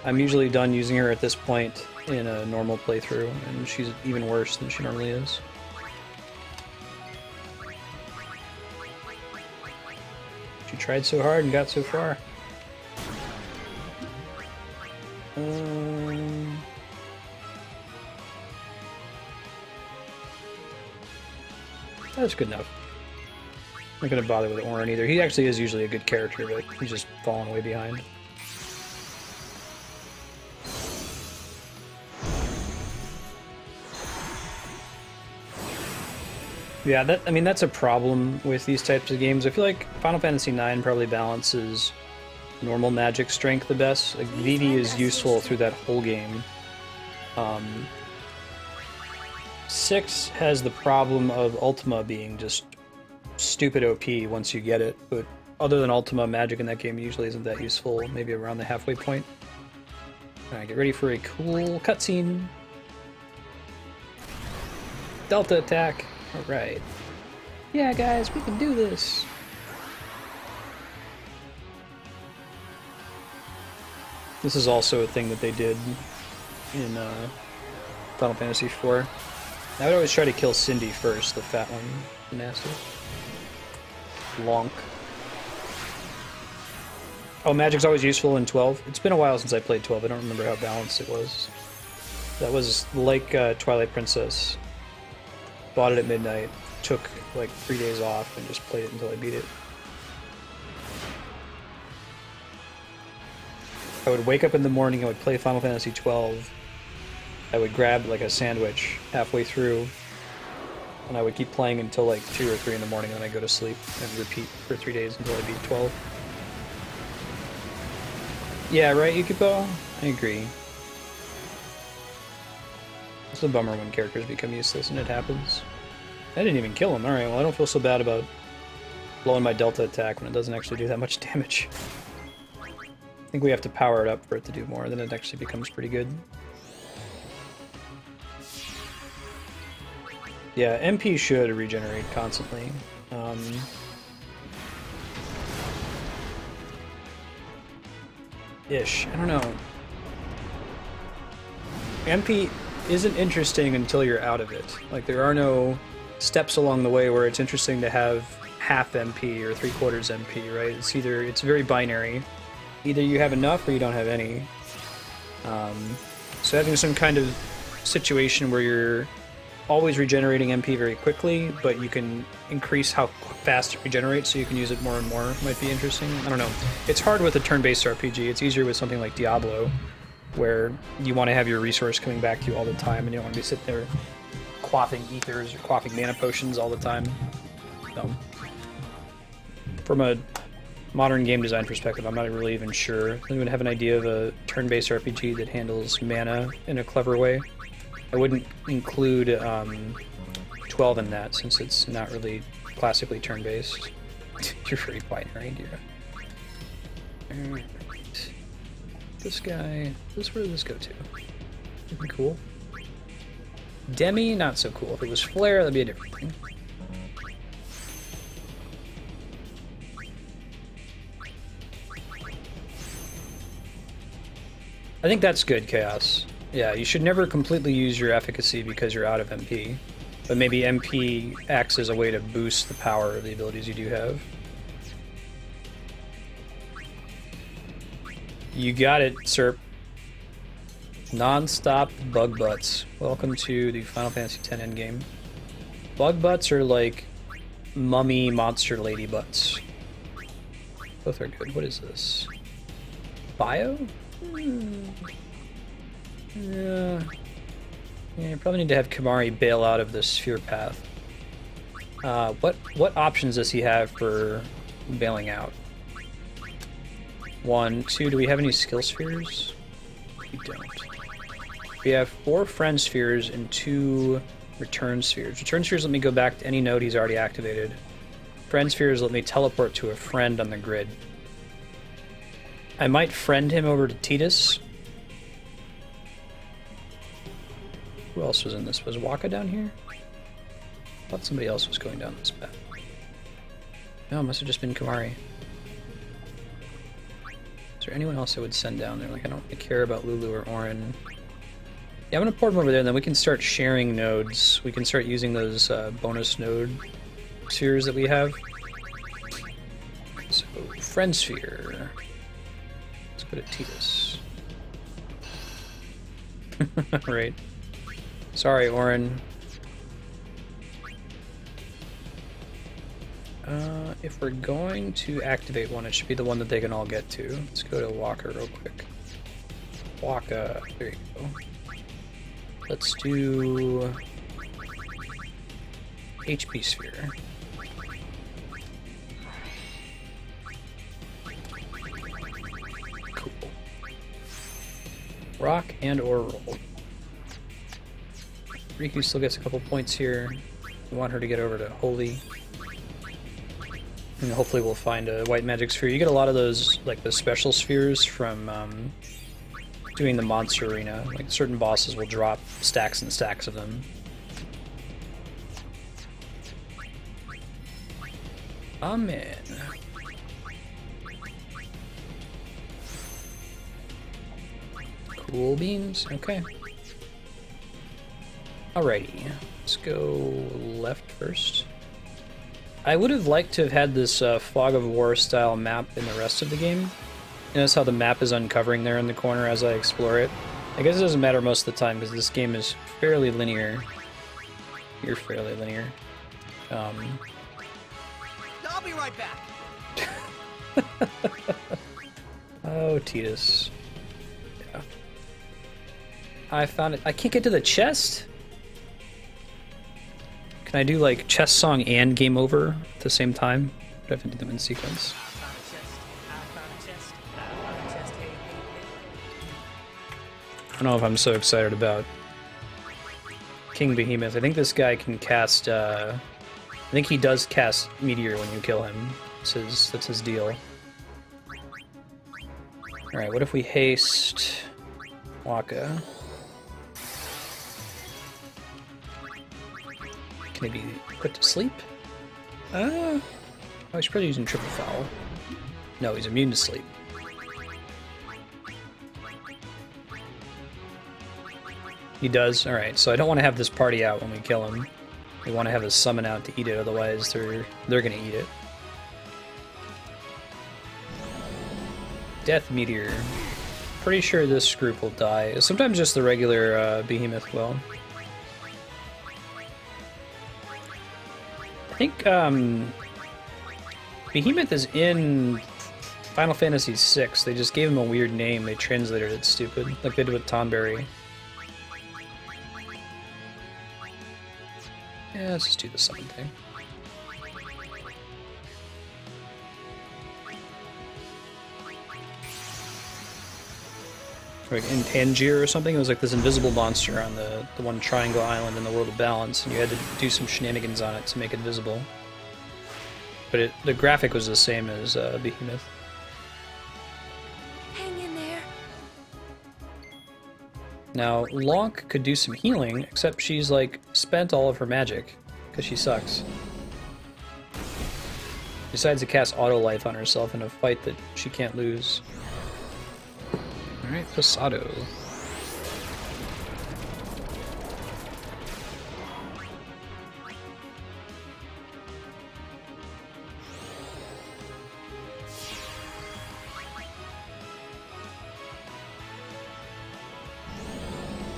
S1: I'm usually done using her at this point in a normal playthrough, and she's even worse than she normally is. She tried so hard and got so far. That's good enough. I'm not gonna bother with Orin either. He actually is usually a good character, but he's just fallen way behind. Yeah, that's a problem with these types of games. I feel like Final Fantasy IX probably balances normal magic strength the best. Like, Vivi is useful through that whole game. 6 has the problem of Ultima being just stupid OP once you get it, but other than Ultima, magic in that game usually isn't that useful, maybe around the halfway point. Alright, get ready for a cool cutscene. Delta attack. Alright. Yeah, guys, we can do this. This is also a thing that they did in Final Fantasy IV. I would always try to kill Cindy first, the fat one, the master. Lonk. Oh, magic's always useful in 12. It's been a while since I played 12. I don't remember how balanced it was. That was like Twilight Princess. Bought it at midnight, took like 3 days off, and just played it until I beat it. I would wake up in the morning, I would play Final Fantasy 12. I would grab like a sandwich halfway through, and I would keep playing until like 2 or 3 in the morning, and then I'd go to sleep and repeat for 3 days until I beat 12. Yeah, right, Yukiko? I agree. It's a bummer when characters become useless, and it happens. I didn't even kill him. Alright, well I don't feel so bad about blowing my Delta attack when it doesn't actually do that much damage. I think we have to power it up for it to do more, then it actually becomes pretty good. Yeah, MP should regenerate constantly. Ish. I don't know. MP isn't interesting until you're out of it. Like, there are no steps along the way where it's interesting to have half MP or 3/4 MP, right? It's very binary. Either you have enough or you don't have any. So having some kind of situation where you're always regenerating MP very quickly, but you can increase how fast it regenerates so you can use it more and more might be interesting. I don't know. It's hard with a turn-based RPG. It's easier with something like Diablo, where you want to have your resource coming back to you all the time, and you don't want to be sitting there quaffing ethers or quaffing mana potions all the time. So, from a modern game design perspective, I'm not really even sure. I don't even have an idea of a turn-based RPG that handles mana in a clever way. I wouldn't include 12 in that, since it's not really classically turn-based. You're very binary, dear. Alright. This guy... where did this go to? Looking cool. Demi, not so cool. If it was Flare, that'd be a different thing. I think that's good, Chaos. Yeah, you should never completely use your efficacy because you're out of MP. But maybe MP acts as a way to boost the power of the abilities you do have. You got it, Serp. Non-stop bug butts. Welcome to the Final Fantasy X Endgame. Bug butts are like mummy monster lady butts. Both are good. What is this? Bio? Yeah, you probably need to have Kimahri bail out of the sphere path. What options does he have for bailing out? 1, 2, do we have any skill spheres? We don't. We have 4 friend spheres and 2 return spheres. Return spheres let me go back to any node he's already activated. Friend spheres let me teleport to a friend on the grid. I might friend him over to Tidus. Who else was in this? Was Waka down here? I thought somebody else was going down this path. No, it must have just been Kimahri. Is there anyone else I would send down there? Like, I don't really care about Lulu or Orin. Yeah, I'm gonna port them over there, and then we can start sharing nodes. We can start using those bonus node spheres that we have. So, friend sphere. Let's go to Tidus. Right. Sorry, Orin. If we're going to activate one, it should be the one that they can all get to. Let's go to Walker real quick. Walker, there you go. Let's do HP sphere. Rock and or roll. Riku still gets a couple points here. We want her to get over to Holy. And hopefully we'll find a white magic sphere. You get a lot of those, like the special spheres from doing the monster arena. Like certain bosses will drop stacks and stacks of them. Amen. Cool beans. Okay. Alrighty. Let's go left first. I would have liked to have had this Fog of War style map in the rest of the game. Notice how the map is uncovering there in the corner as I explore it. I guess it doesn't matter most of the time because this game is fairly linear. You're fairly linear.
S7: I'll be right back.
S1: Oh, Titus. Yeah. I found it. I can't get to the chest. Can I do like chest song and game over at the same time? Do I have to do them in sequence? I don't know if I'm so excited about King Behemoth. I think this guy can cast, I think he does cast Meteor when you kill him. That's his deal. Alright, what if we haste Waka? Can he be put to sleep? Oh, he's probably using triple foul. No, he's immune to sleep. He does? Alright, so I don't want to have this party out when we kill him. We want to have a summon out to eat it, otherwise they're gonna eat it. Death Meteor. Pretty sure this group will die. Sometimes just the regular Behemoth will. I think Behemoth is in Final Fantasy VI. They just gave him a weird name. They translated it stupid, like they did with Tonberry. Yeah, let's just do the summon thing. Like in Tangier or something, it was like this invisible monster on the one triangle island in the World of Balance, and you had to do some shenanigans on it to make it visible. But the graphic was the same as Behemoth.
S10: Hang in there.
S1: Now, Lonk could do some healing, except she's like spent all of her magic, because she sucks. She decides to cast Auto Life on herself in a fight that she can't lose. Alright, Pasado.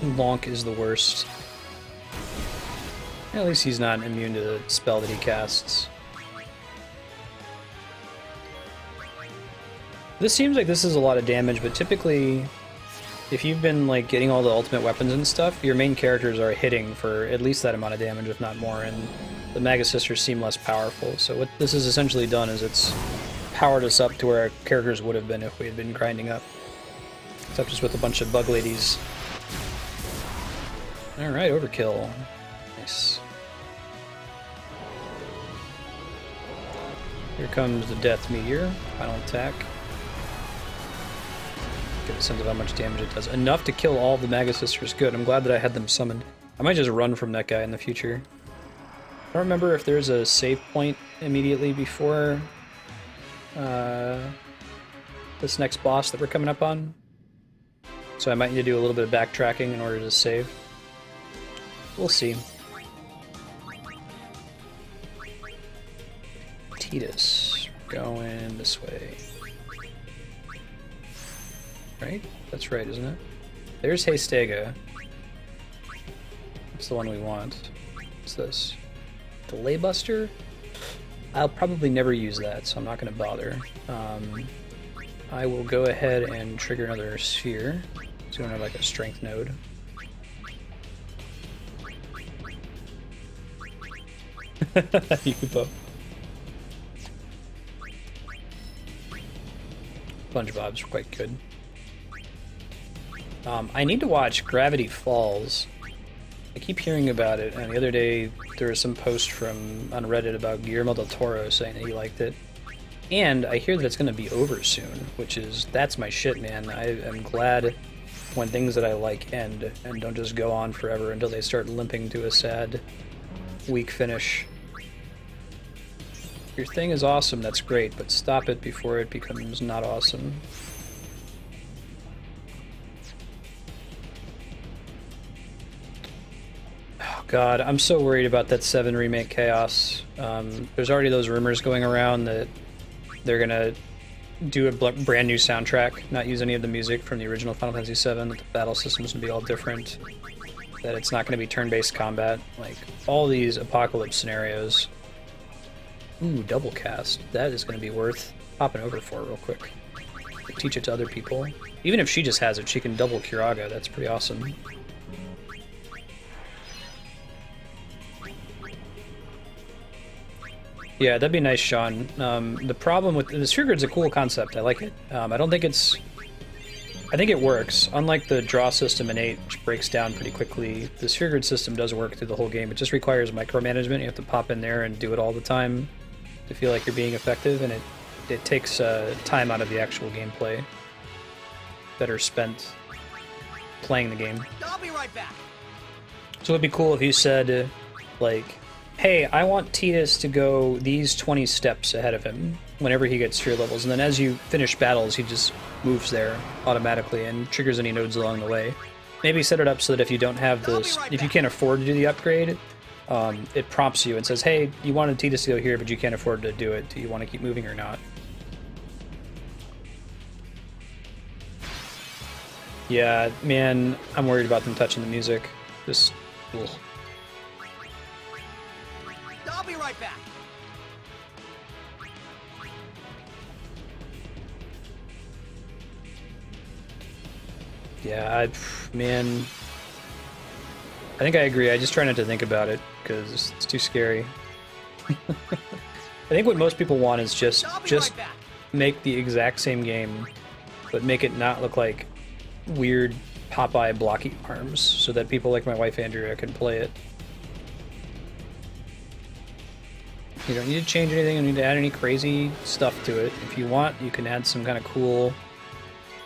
S1: Lonk is the worst. At least he's not immune to the spell that he casts. This seems like this is a lot of damage, but typically, if you've been like getting all the ultimate weapons and stuff, your main characters are hitting for at least that amount of damage, if not more, and the Magus Sisters seem less powerful. So what this has essentially done is it's powered us up to where our characters would have been if we had been grinding up. Except just with a bunch of bug ladies. Alright, overkill. Nice. Here comes the Death Meteor. Final attack. Get a sense of how much damage it does. Enough to kill all of the Magus Sisters. Good. I'm glad that I had them summoned. I might just run from that guy in the future. I don't remember if there's a save point immediately before this next boss that we're coming up on. So I might need to do a little bit of backtracking in order to save. We'll see. Titus. Going this way. Right? That's right, isn't it? There's Hastega. That's the one we want. What's this? Delay Buster? I'll probably never use that, so I'm not going to bother. I will go ahead and trigger another sphere. So we don't have like a strength node. Yupo. SpongeBob's quite good. I need to watch Gravity Falls. I keep hearing about it, and the other day there was some post on Reddit about Guillermo del Toro saying that he liked it. And I hear that it's going to be over soon, that's my shit, man. I am glad when things that I like end and don't just go on forever until they start limping to a sad, weak finish. Your thing is awesome, that's great, but stop it before it becomes not awesome. Oh god, I'm so worried about that 7 remake chaos. There's already those rumors going around that they're gonna do a brand new soundtrack, not use any of the music from the original Final Fantasy VII, that the battle system's gonna be all different, that it's not gonna be turn-based combat, like all these apocalypse scenarios. Ooh, double cast. That is going to be worth popping over for real quick. Teach it to other people. Even if she just has it, she can double Kiraga. That's pretty awesome. Yeah, that'd be nice, Sean. The problem with the sphere grid's a cool concept. I like it. I don't think it's... I think it works. Unlike the draw system in 8, which breaks down pretty quickly, the sphere grid system does work through the whole game. It just requires micromanagement. You have to pop in there and do it all the time to feel like you're being effective, and it takes time out of the actual gameplay. Better spent playing the game.
S15: I'll be right back.
S1: So it'd be cool if you said, like, hey, I want Tidus to go these 20 steps ahead of him whenever he gets sphere levels, and then as you finish battles, he just moves there automatically and triggers any nodes along the way. Maybe set it up so that if you don't have this, if you can't afford to do the upgrade, it prompts you and says, hey, you wanted Tidus to go here, but you can't afford to do it. Do you want to keep moving or not? Yeah, man, I'm worried about them touching the music. Just, ugh.
S15: I'll be right back.
S1: Yeah, man, I think I agree. I just try not to think about it because it's too scary. I think what most people want is just make the exact same game, but make it not look like weird Popeye blocky arms, so that people like my wife Andrea can play it. You don't need to change anything. You don't need to add any crazy stuff to it. If you want, you can add some kind of cool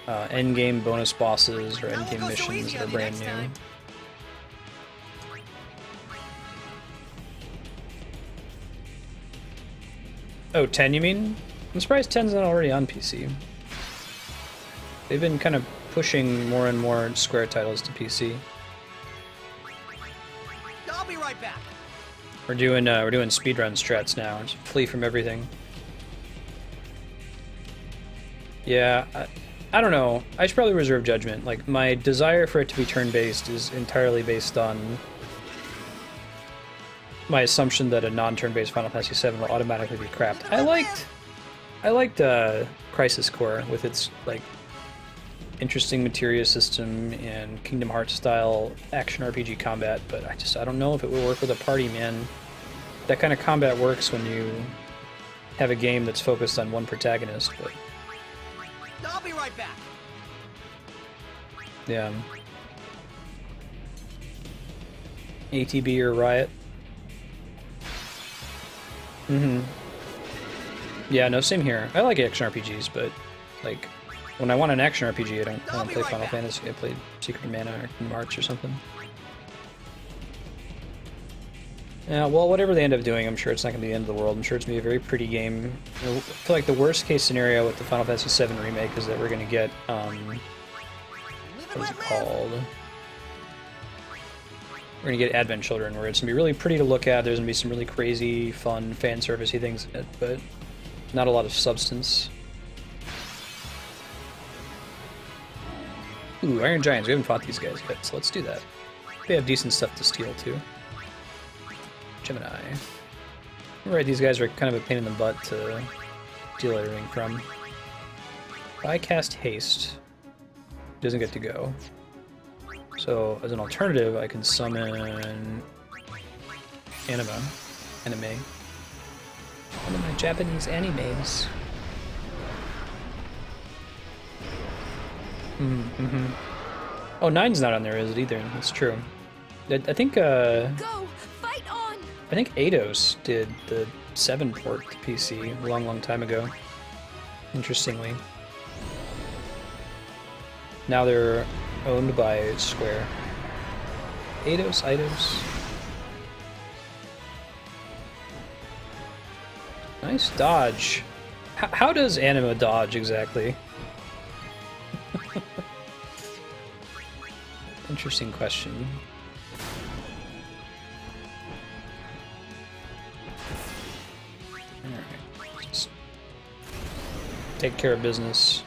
S1: endgame bonus bosses or endgame missions that are brand new. Oh, 10 you mean? I'm surprised 10's not already on PC. They've been kind of pushing more and more Square titles to PC.
S15: I'll be right back.
S1: We're doing speedrun strats now. Just flee from everything. Yeah, I don't know. I should probably reserve judgment. Like, my desire for it to be turn-based is entirely based on my assumption that a non-turn-based Final Fantasy VII will automatically be crapped. I liked Crisis Core with its like interesting materia system and Kingdom Hearts style action RPG combat, but I don't know if it will work with a party, man. That kind of combat works when you have a game that's focused on one protagonist, but
S15: I'll be right back.
S1: yeah. ATB or Riot. Yeah, no, same here. I like action RPGs, but like when I want an action RPG, I don't play Final Fantasy. I played Secret of Mana or Kingdom Hearts or something. Yeah, well, whatever they end up doing, I'm sure it's not going to be the end of the world. I'm sure it's going to be a very pretty game. I feel like the worst case scenario with the Final Fantasy VII Remake is that we're going to get, what is it called? We're going to get Advent Children, where it's going to be really pretty to look at. There's going to be some really crazy, fun, fan servicey things in it, but not a lot of substance. Ooh, Iron Giants. We haven't fought these guys yet, so let's do that. They have decent stuff to steal, too. Gemini. Right, these guys are kind of a pain in the butt to steal everything from. If I cast Haste, it doesn't get to go. So, as an alternative, I can summon anime. One of my Japanese animes. Oh, 9's not on there, is it either? That's true. I think
S10: Go! Fight on!
S1: I think Eidos did the 7 port to PC a long time ago. Interestingly. Now they're owned by Square. Eidos. Nice dodge. How does Anima dodge exactly? Interesting question. Alright. Just take care of business.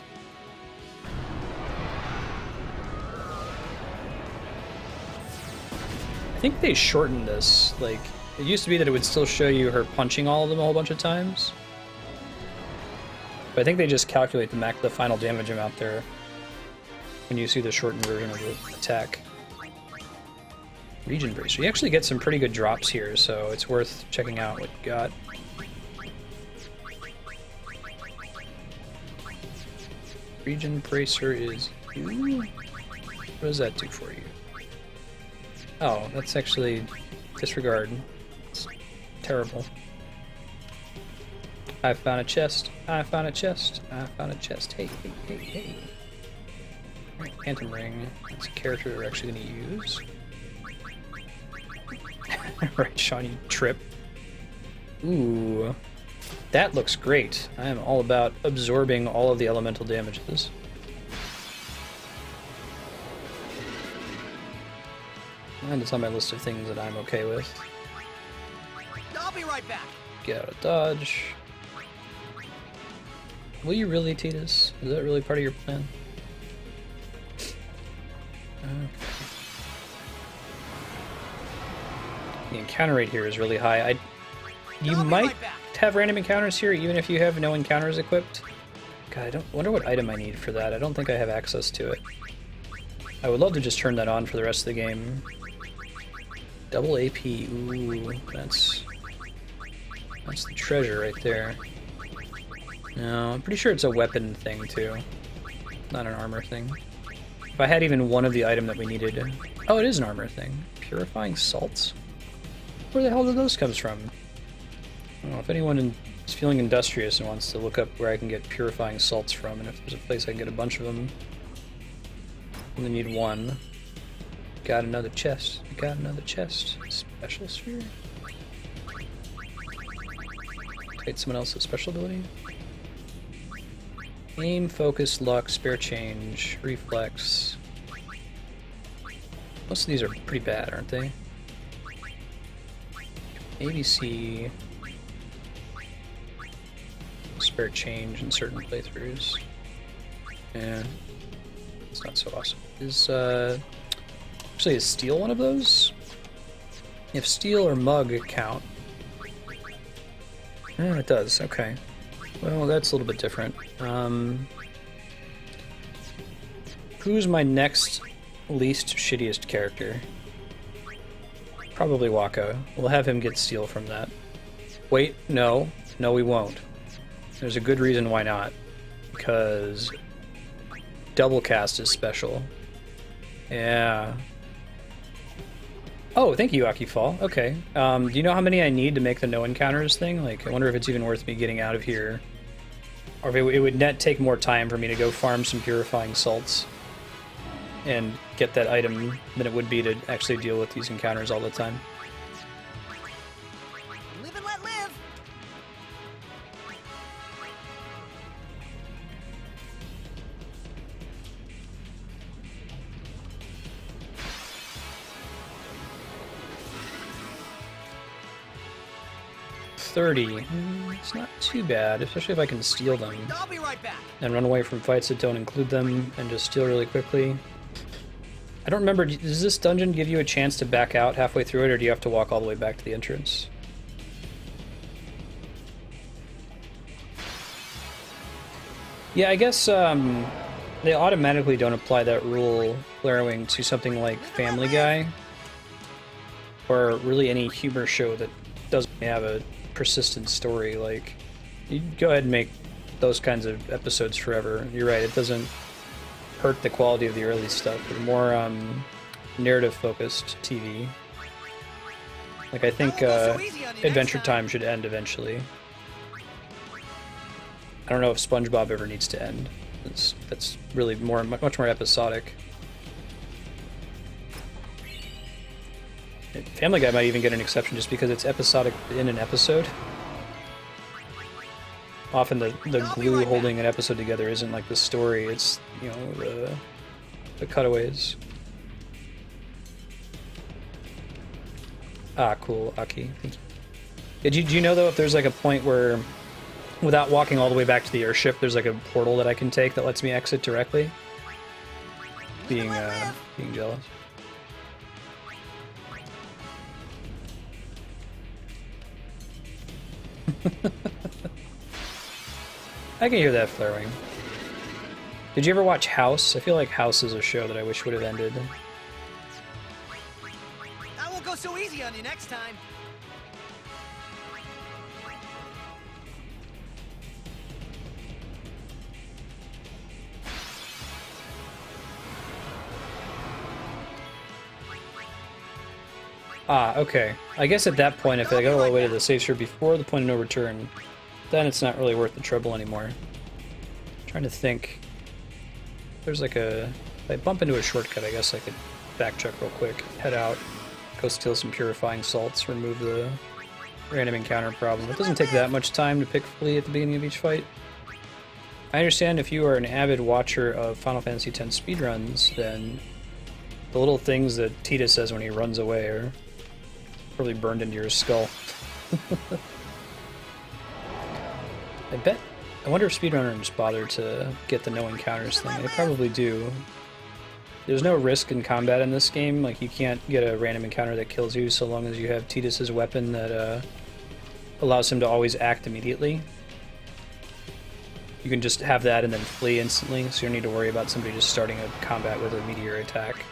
S1: I think they shortened this. Like, it used to be that it would still show you her punching all of them a whole bunch of times. But I think they just calculate the final damage amount there when you see the shortened version of the attack. Region Bracer. You actually get some pretty good drops here, so it's worth checking out what you got. Region Bracer is... Ooh. What does that do for you? Oh, that's actually disregard. It's terrible. I found a chest. I found a chest. I found a chest. Hey. Right, Phantom Ring. That's a character we're actually going to use. Right, Sean, you trip. Ooh. That looks great. I am all about absorbing all of the elemental damages. And it's on my list of things that I'm okay with.
S15: I'll be right back.
S1: Get out of dodge. Will you really, Titus? Is that really part of your plan? Okay. The encounter rate here is really high. You might have random encounters here, even if you have no encounters equipped. God, I wonder what item I need for that. I don't think I have access to it. I would love to just turn that on for the rest of the game. Double AP, ooh, that's the treasure right there. No, I'm pretty sure it's a weapon thing too, not an armor thing. If I had even one of the item that we needed... Oh, it is an armor thing. Purifying salts? Where the hell did those come from? I don't know if anyone is feeling industrious and wants to look up where I can get purifying salts from, and if there's a place I can get a bunch of them. Only need one. Got another chest. Got another chest. Special sphere. Take someone else's special ability. Aim, focus, luck, spare change, reflex. Most of these are pretty bad, aren't they? ABC. Spare change in certain playthroughs. Yeah. It's not so awesome. Actually, is steel one of those? If steel or mug count. Yeah, it does. Okay. Well, that's a little bit different. Who's my next least shittiest character? Probably Waka. We'll have him get steel from that. Wait, no. No, we won't. There's a good reason why not. Because double cast is special. Yeah. Oh, thank you, Akifall. Okay. Do you know how many I need to make the no encounters thing? Like, I wonder if it's even worth me getting out of here. Or if it would net take more time for me to go farm some purifying salts and get that item than it would be to actually deal with these encounters all the time.
S15: Live and let live.
S1: It's not too bad, especially if I can steal them.
S15: I'll be right back.
S1: And run away from fights that don't include them and just steal really quickly. I don't remember, does this dungeon give you a chance to back out halfway through it, or do you have to walk all the way back to the entrance? Yeah, I guess they automatically don't apply that rule, Flarewing, to something like Family Guy, or really any humor show that doesn't have a persistent story. Like, you go ahead and make those kinds of episodes forever. You're right, it doesn't hurt the quality of the early stuff. But more narrative-focused TV. Like, I think Adventure Time should end eventually. I don't know if SpongeBob ever needs to end. That's really much more episodic. Family Guy might even get an exception just because it's episodic in an episode. Often the glue holding an episode together isn't like the story, it's, you know, the cutaways. Ah, cool, Aki. Thank you. Do you know, though, if there's like a point where, without walking all the way back to the airship, there's like a portal that I can take that lets me exit directly? Being jealous. I can hear that flaring. Did you ever watch House? I feel like House is a show that I wish would have ended.
S15: I won't go so easy on you next time.
S1: Ah, okay. I guess at that point, if I go all the way to the save sphere before the point of no return, then it's not really worth the trouble anymore. I'm trying to think. There's like a... If I bump into a shortcut, I guess I could backtrack real quick, head out, go steal some purifying salts, remove the random encounter problem. It doesn't take that much time to pick Flea at the beginning of each fight. I understand if you are an avid watcher of Final Fantasy X speedruns, then the little things that Tita says when he runs away are probably burned into your skull. I wonder if speedrunners bother to get the no encounters thing. They probably do. There's no risk in combat in this game. Like, you can't get a random encounter that kills you so long as you have Tidus's weapon that allows him to always act immediately. You can just have that and then flee instantly, so you don't need to worry about somebody just starting a combat with a meteor attack.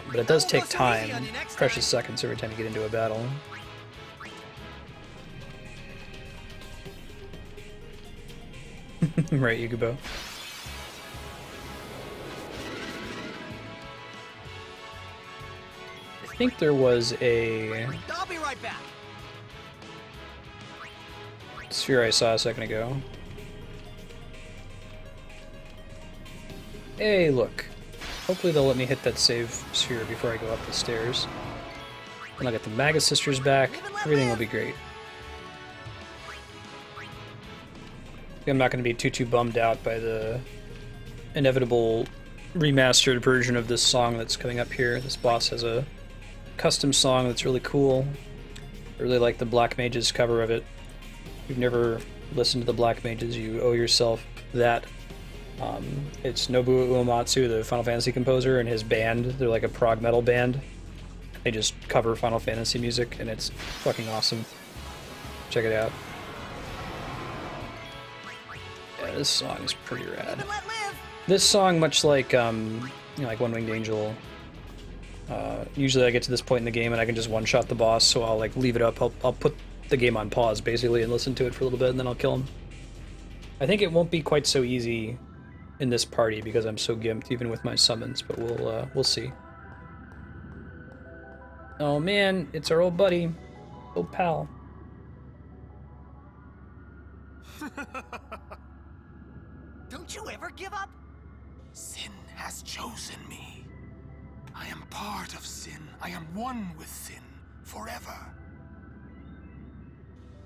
S1: But it does take time, precious seconds every time you get into a battle. Right, Yugubo. I think there was a...
S15: I'll be right back.
S1: Sphere I saw a second ago. Hey, look. Hopefully they'll let me hit that save sphere before I go up the stairs. And I'll get the Magus Sisters back. Everything will be great. I'm not going to be too bummed out by the inevitable remastered version of this song that's coming up here. This boss has a custom song that's really cool. I really like the Black Mages cover of it. If you've never listened to the Black Mages, you owe yourself that. It's Nobuo Uematsu, the Final Fantasy composer, and his band. They're like a prog metal band. They just cover Final Fantasy music, and it's fucking awesome. Check it out. Yeah, this song is pretty rad. This song, much like, you know, like One Winged Angel, usually I get to this point in the game and I can just one-shot the boss, so I'll like leave it up. I'll put the game on pause, basically, and listen to it for a little bit, and then I'll kill him. I think it won't be quite so easy in this party because I'm so gimped, even with my summons, but we'll see. Oh man, it's our old buddy, old pal.
S15: Don't you ever give up?
S9: Sin has chosen me. I am part of Sin. I am one with Sin forever.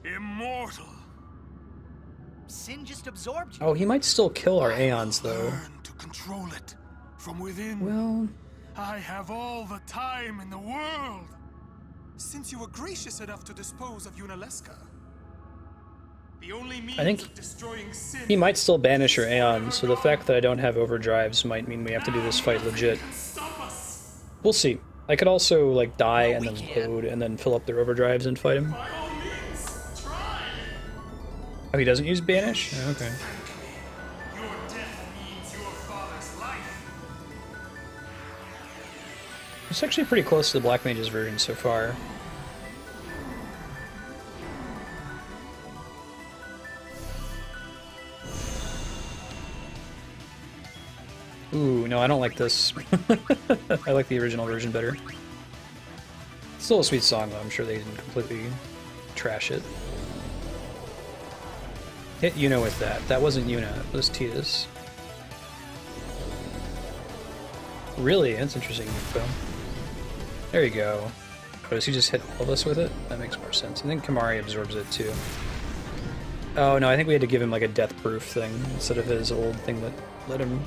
S9: Immortal.
S15: Sin just absorbed you.
S1: Oh, he might still kill our Aeons, though.
S9: Learn to control it from within.
S1: Well,
S9: I have all the time in the world. Since you were gracious enough to dispose of Unalesca, the only means
S1: I think
S9: of destroying Sin.
S1: He might still banish our Aeons, so the fact that I don't have overdrives might mean we have to do this fight legit. We'll see. I could also, like, die and then load and then fill up their overdrives and fight him. Oh, he doesn't use banish? Oh, okay.
S9: Your death means your father's life.
S1: It's actually pretty close to the Black Mage's version so far. Ooh, no, I don't like this. I like the original version better. It's still a sweet song, though. I'm sure they didn't completely trash it. Hit Yuna with that. That wasn't Yuna, it was Tidus. Really? That's interesting info. There you go. Oh, does he just hit all of us with it? That makes more sense. I think Kamari absorbs it too. Oh no, I think we had to give him like a death proof thing instead of his old thing that let him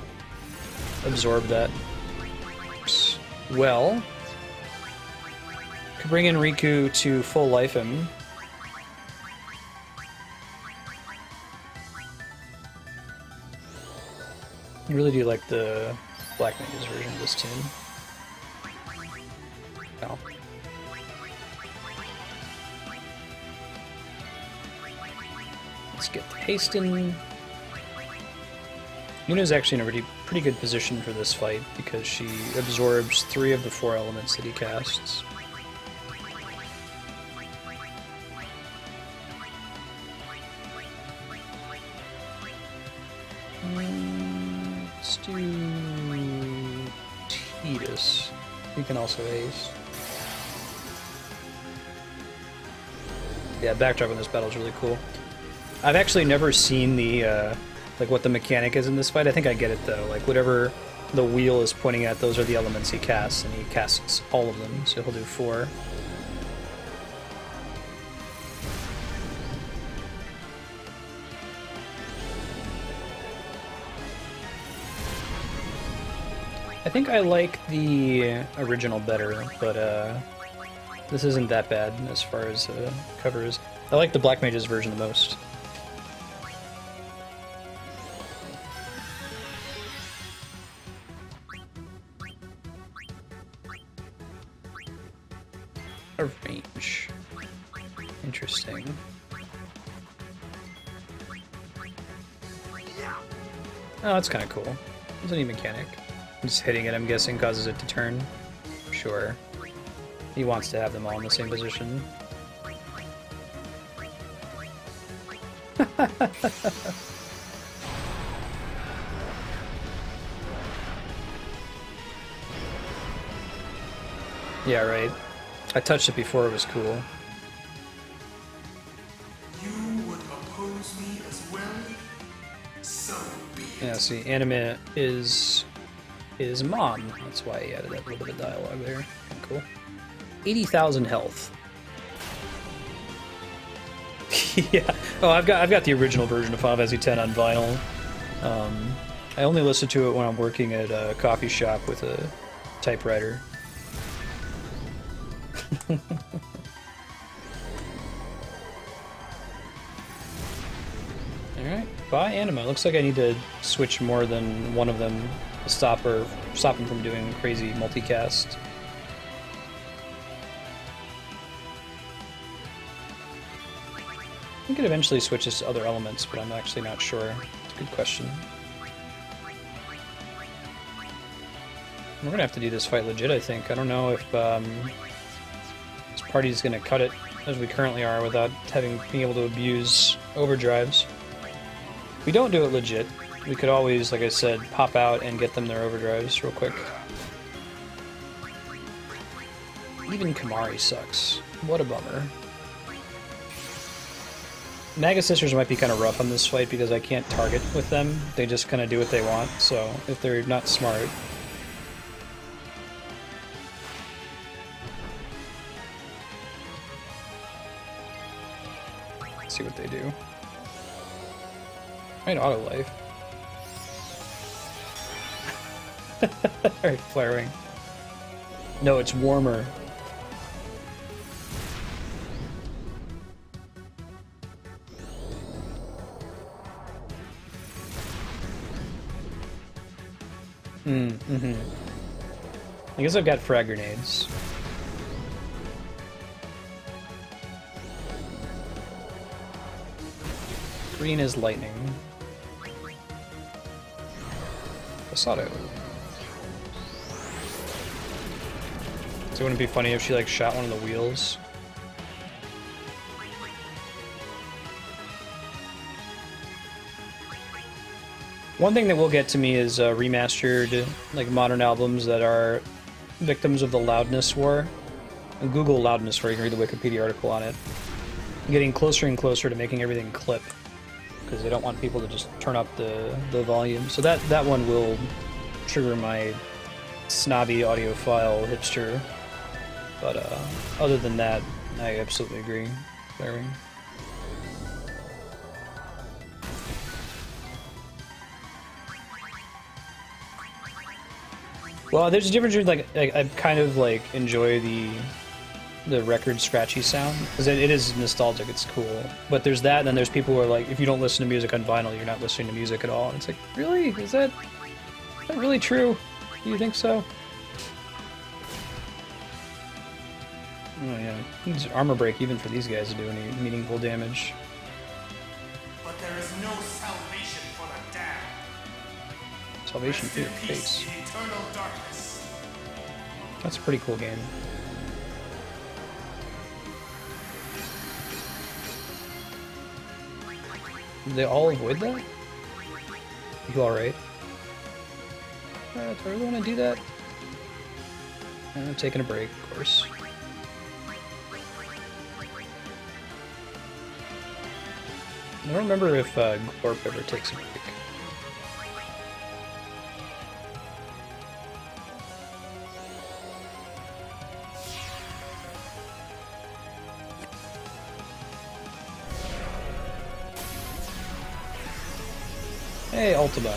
S1: absorb that. Well, could bring in Riku to full life him. I really do like the Black Mage's version of this tune. Oh. Let's get the haste in. Yuna's actually in a pretty good position for this fight because she absorbs 3 of the 4 elements that he casts. Let's do Tidus. He can also haste. Yeah, backdrop in this battle is really cool. I've actually never seen the like what the mechanic is in this fight. I think I get it though. Like whatever the wheel is pointing at, those are the elements he casts, and he casts all of them. So he'll do 4. I think I like the original better, but this isn't that bad as far as covers. I like the Black Mage's version the most. A range. Interesting. Oh, that's kind of cool. There's any mechanic. Just hitting it, I'm guessing, causes it to turn. Sure. He wants to have them all in the same position. Yeah, right. I touched it before it was cool.
S9: You would oppose me as well? So be it.
S1: Yeah, see, anime is mom. That's why he added that little bit of dialogue there. Cool. 80,000 health. Yeah. Oh, I've got the original version of Final Fantasy X on vinyl. I only listen to it when I'm working at a coffee shop with a typewriter. Alright, bye Anima. Looks like I need to switch more than one of them to stop him from doing crazy multicast. I think it eventually switches to other elements, but I'm actually not sure. It's a good question. We're gonna have to do this fight legit, I think. I don't know if this party's gonna cut it as we currently are without being able to abuse overdrives. If we don't do it legit, we could always, like I said, pop out and get them their overdrives real quick. Even Kamari sucks. What a bummer. Naga Sisters might be kind of rough on this fight because I can't target with them. They just kind of do what they want, so if they're not smart... Let's see what they do. Right, auto life. Alright, flaring. No, it's warmer. I guess I've got frag grenades. Green is lightning. Pasado. So wouldn't it be funny if she like shot one of the wheels? One thing that will get to me is remastered, like, modern albums that are victims of the loudness war. Google loudness war, you can read the Wikipedia article on it. Getting closer and closer to making everything clip, because they don't want people to just turn up the volume. So that one will trigger my snobby audiophile hipster. But other than that, I absolutely agree. Larry. Well, there's a difference between, like, I kind of, like, enjoy the record scratchy sound, because it is nostalgic, it's cool. But there's that, and then there's people who are like, if you don't listen to music on vinyl, you're not listening to music at all. And it's like, really? Is that really true? Do you think so? Oh yeah, needs armor break even for these guys to do any meaningful damage.
S9: But there is no salvation for the damned.
S1: Salvation for your face.
S9: In eternal darkness.
S1: That's a pretty cool game. Did they all avoid that? You alright? Do I really want to do that? I'm taking a break, of course. I don't remember if Glorp ever takes a break. Hey, Ultima.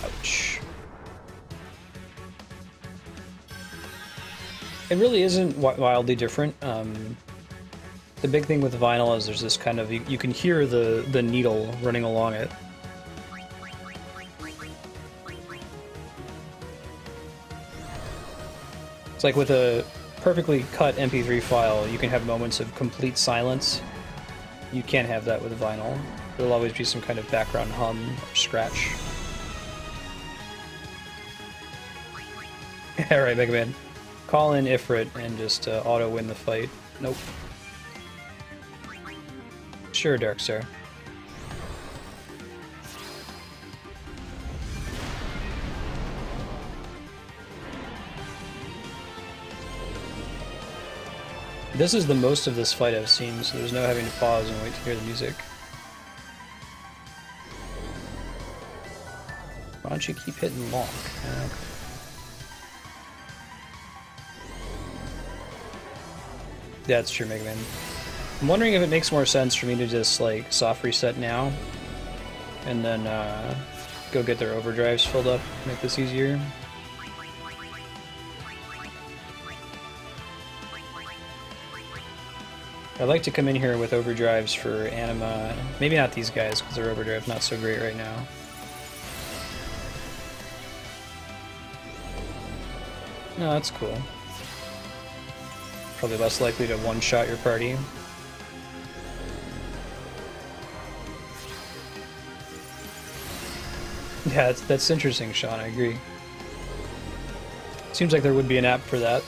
S1: Ouch. It really isn't wildly different. The big thing with vinyl is there's this kind of, you can hear the needle running along it. It's like with a perfectly cut MP3 file, you can have moments of complete silence. You can't have that with vinyl. There'll always be some kind of background hum or scratch. Alright, Mega Man. Call in Ifrit and just auto-win the fight. Nope. Sure, Darkstar. This is the most of this fight I've seen, so there's no having to pause and wait to hear the music. Why don't you keep hitting lock? Yeah, that's true, Mega Man. I'm wondering if it makes more sense for me to just, like, soft reset now, and then go get their overdrives filled up, make this easier. I'd like to come in here with overdrives for Anima. Maybe not these guys, because their overdrive's not so great right now. No, that's cool. Probably less likely to one-shot your party. Yeah, that's interesting, Sean, I agree. Seems like there would be an app for that.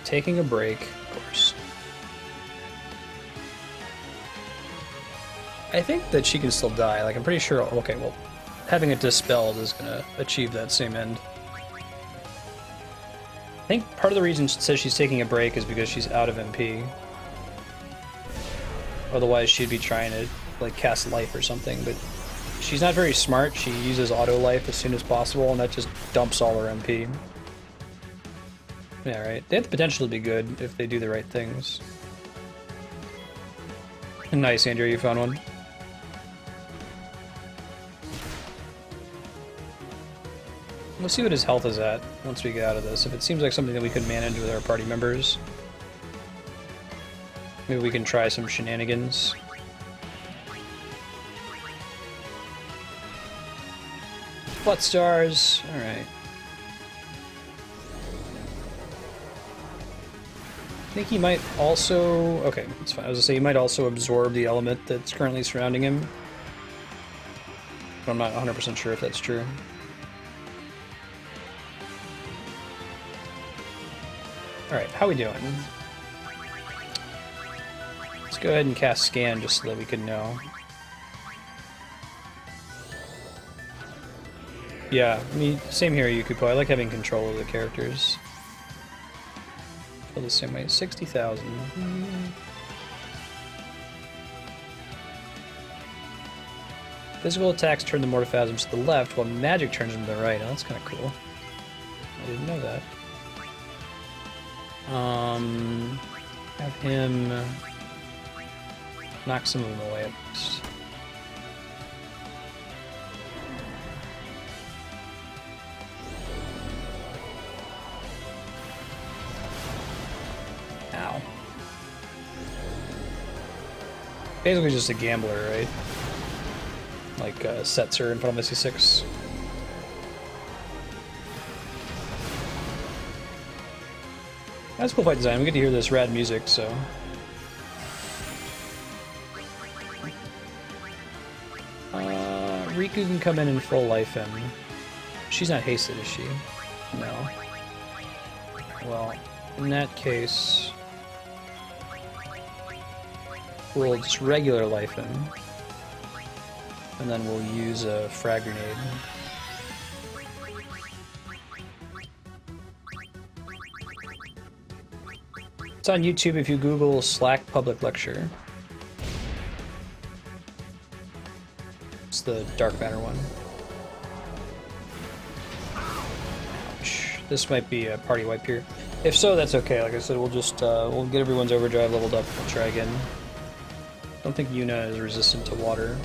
S1: Taking a break, of course. I think that she can still die. Like, I'm pretty sure. Okay, well, having it dispelled is gonna achieve that same end. I think part of the reason she says she's taking a break is because she's out of MP. Otherwise, she'd be trying to, like, cast life or something. But she's not very smart. She uses auto life as soon as possible, and that just dumps all her MP. Yeah, right. They have the potential to be good if they do the right things. Nice, Andrew, you found one. We'll see what his health is at once we get out of this. If it seems like something that we could manage with our party members, maybe we can try some shenanigans. Butt stars. Alright. I think he might also... Okay, it's fine. I was gonna say he might also absorb the element that's currently surrounding him. But I'm not 100% sure if that's true. Alright, how we doing? Let's go ahead and cast Scan just so that we can know. Yeah, same here, Yukupo. I like having control of the characters. Feel the same way. 60,000. Physical attacks turn the Mortiphasms to the left, while magic turns them to the right. Oh, that's kind of cool. I didn't know that. Have him knock some of them away at least. Ow. Basically just a gambler, right? Like Setzer in Final Fantasy 6. That's cool fight design. We get to hear this rad music, so. Riku can come in and full life him. She's not hasted, is she? No. Well, in that case, we'll just regular life him. And then we'll use a frag grenade. It's on YouTube if you Google Slack public lecture. It's the Dark Matter one. Ouch. This might be a party wipe here. If so, that's okay. Like I said, we'll just we'll get everyone's overdrive leveled up. We'll try again. Don't think Yuna is resistant to water.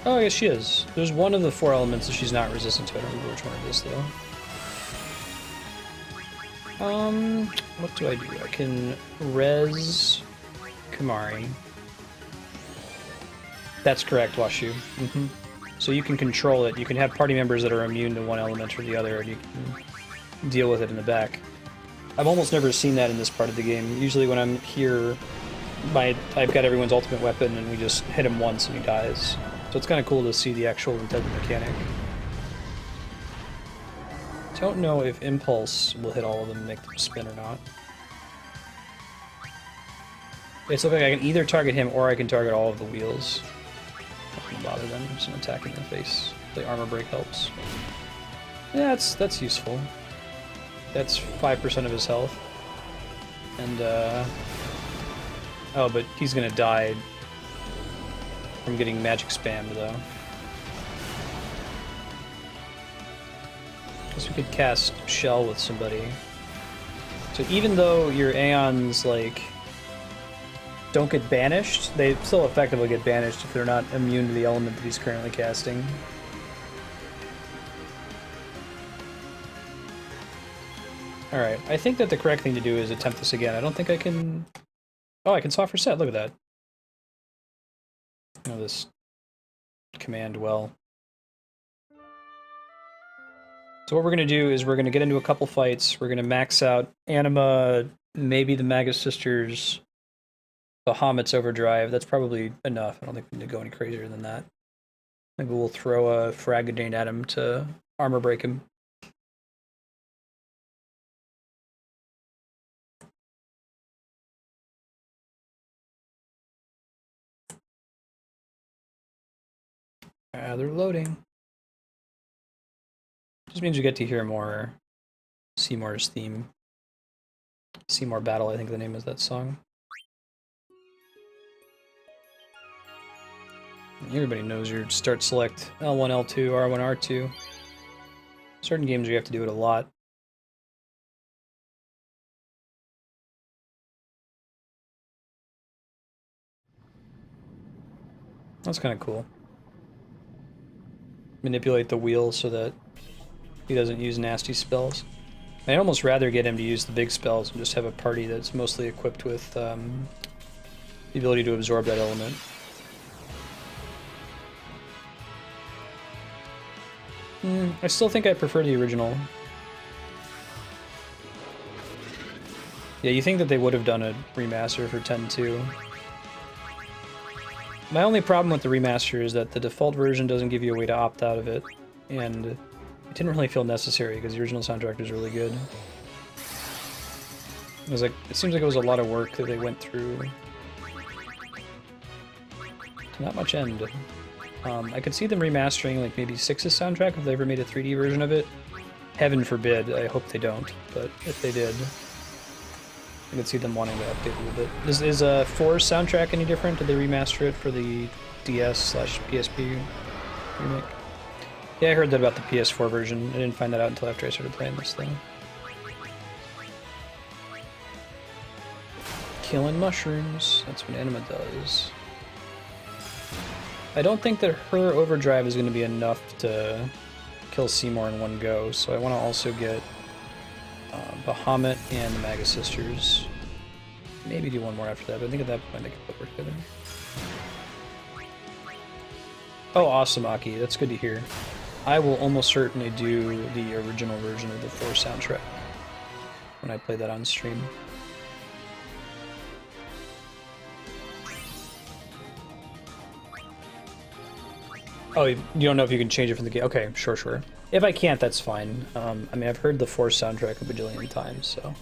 S1: Oh, I guess she is. There's one of the 4 elements that she's not resistant to. I don't remember which one it is, though. What do? I can res Kamari. That's correct, Washu. So you can control it. You can have party members that are immune to one element or the other, and you can deal with it in the back. I've almost never seen that in this part of the game. Usually when I'm here, I've got everyone's ultimate weapon, and we just hit him once and he dies. So it's kind of cool to see the actual intended mechanic. Don't know if Impulse will hit all of them and make them spin or not. It's looking like I can either target him or I can target all of the wheels. Not gonna bother them, I'm just gonna attack in the face. The armor break helps. Yeah, that's useful. That's 5% of his health. And oh, but he's gonna die from getting magic spammed though. Guess we could cast Shell with somebody. So even though your Aeons, like, don't get banished, they still effectively get banished if they're not immune to the element that he's currently casting. Alright, I think that the correct thing to do is attempt this again. I don't think I can... Oh, I can soft reset, look at that. I know this command well. So what we're going to do is we're going to get into a couple fights. We're going to max out Anima, maybe the Magus Sisters, Bahamut's Overdrive. That's probably enough. I don't think we need to go any crazier than that. Maybe we'll throw a frag grenade at him to armor break him. They're loading. Just means we get to hear more Seymour's theme. Seymour Battle, I think the name is that song. Everybody knows your start select L1, L2, R1, R2. Certain games you have to do it a lot. That's kind of cool. Manipulate the wheel so that he doesn't use nasty spells. I'd almost rather get him to use the big spells and just have a party that's mostly equipped with the ability to absorb that element. I still think I prefer the original. Yeah, you think that they would have done a remaster for 10.2. My only problem with the remaster is that the default version doesn't give you a way to opt out of it, and It didn't really feel necessary because the original soundtrack was really good. It was like, it seems like it was a lot of work that they went through. Not much end. I could see them remastering like maybe 6's soundtrack if they ever made a 3D version of it. Heaven forbid, I hope they don't, but if they did, I could see them wanting to update a little bit. Is 4's soundtrack any different? Did they remaster it for the DS/PSP remake? Yeah, I heard that about the PS4 version. I didn't find that out until after I started playing this thing. Killing mushrooms. That's what Anima does. I don't think that her overdrive is going to be enough to kill Seymour in one go, so I want to also get Bahamut and the Magus Sisters. Maybe do one more after that, but I think at that point they can both work together. Oh, awesome, Aki. That's good to hear. I will almost certainly do the original version of the 4 soundtrack when I play that on stream. Oh, you don't know if you can change it from the game? Okay, sure. If I can't, that's fine. I mean, I've heard the 4 soundtrack a bajillion times, so...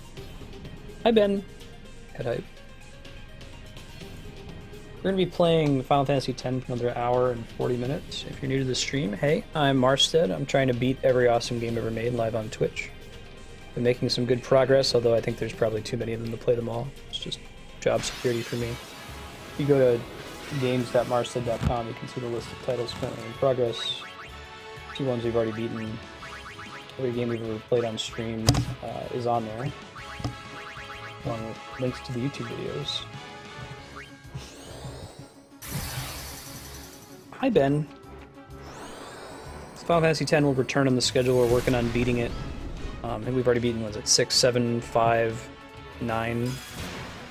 S1: Hi, Ben. Head hype. We're going to be playing Final Fantasy X for another hour and 40 minutes. If you're new to the stream, hey, I'm Marstead. I'm trying to beat every awesome game ever made live on Twitch. Been making some good progress, although I think there's probably too many of them to play them all. It's just job security for me. If you go to games.marstead.com, you can see the list of titles currently in progress. 2 ones we've already beaten. Every game we've ever played on stream is on there, along with links to the YouTube videos. Hi, Ben. Final Fantasy X will return on the schedule. We're working on beating it. I think we've already beaten, was it 6, 7, 5, 9? That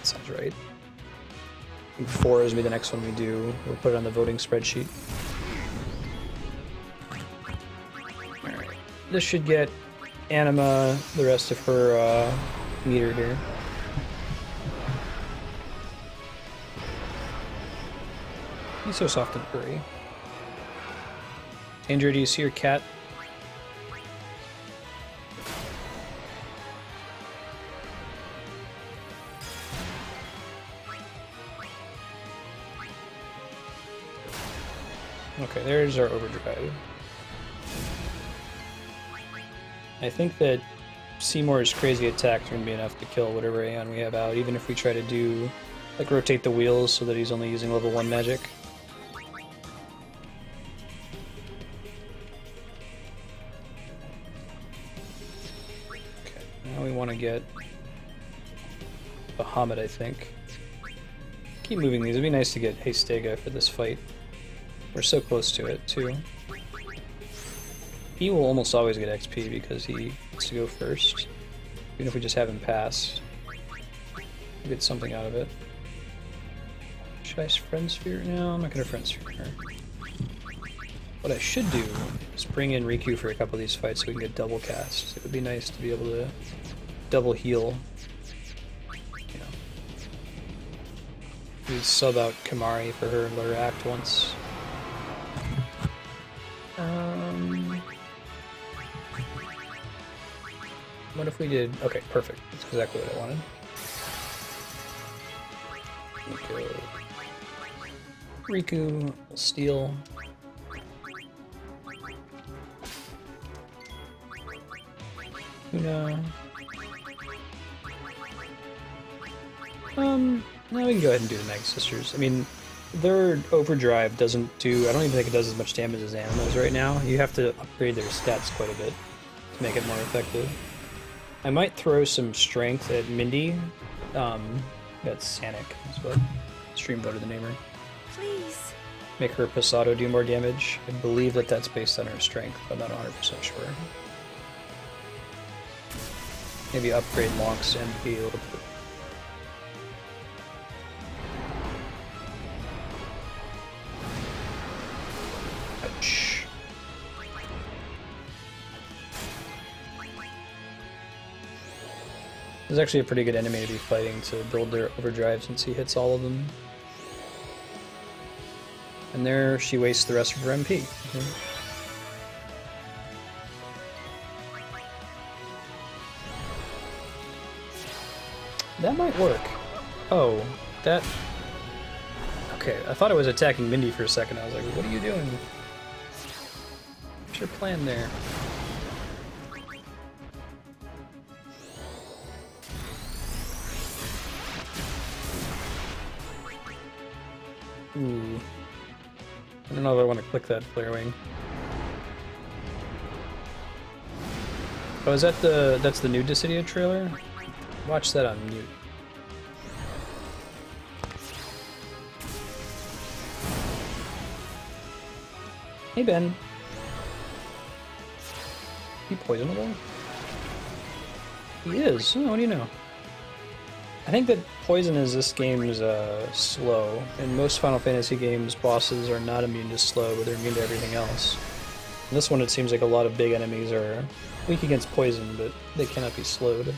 S1: sounds right. I think 4 is going to be the next one we do. We'll put it on the voting spreadsheet. Alright. This should get Anima the rest of her meter here. He's so soft and furry. Andrew, do you see your cat? Okay, there's our overdrive. I think that Seymour's crazy attacks are going to be enough to kill whatever Aeon we have out, even if we try to do, like, rotate the wheels so that he's only using level 1 magic. Okay, now we want to get Bahamut, I think. Keep moving these. It'd be nice to get Hastega for this fight. We're so close to it, too. He will almost always get XP because he gets to go first. Even if we just have him pass, we'll get something out of it. Should I friend sphere? No, I'm not going to friend sphere her. What I should do is bring in Riku for a couple of these fights so we can get double cast. It would be nice to be able to double heal. You know. We sub out Kamari for her and let her act once. What if we did... Okay, perfect. That's exactly what I wanted. Okay. Riku, steal. Una. Now we can go ahead and do the Mag Sisters. I mean, their overdrive doesn't do... I don't even think it does as much damage as Animals right now. You have to upgrade their stats quite a bit to make it more effective. I might throw some strength at Mindy. That's Sanic, is what stream voted the name her.
S10: Please.
S1: Make her Pasado do more damage. I believe that that's based on her strength, but I'm not 100% sure. Maybe upgrade Lonks and be a little bit. Ouch. This is actually a pretty good enemy to be fighting to build their overdrive since he hits all of them. And there she wastes the rest of her MP. That might work. Oh, that... Okay, I thought it was attacking Mindy for a second. I was like, what are you doing? What's your plan there? Ooh. I don't know if I want to click that flare wing. Oh, is that that's the new Dissidia trailer? Watch that on mute. Hey Ben. He poisonable? He is. Oh, what do you know? I think that poison is this game's slow. In most Final Fantasy games, bosses are not immune to slow, but they're immune to everything else. In this one, it seems like a lot of big enemies are weak against poison, but they cannot be slowed.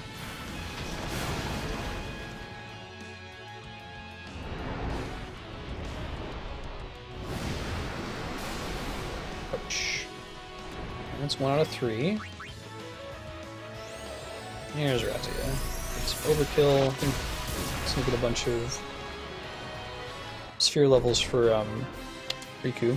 S1: Ouch. That's 1 out of 3. Here's Razia. It's overkill. I think let's look at a bunch of sphere levels for Riku.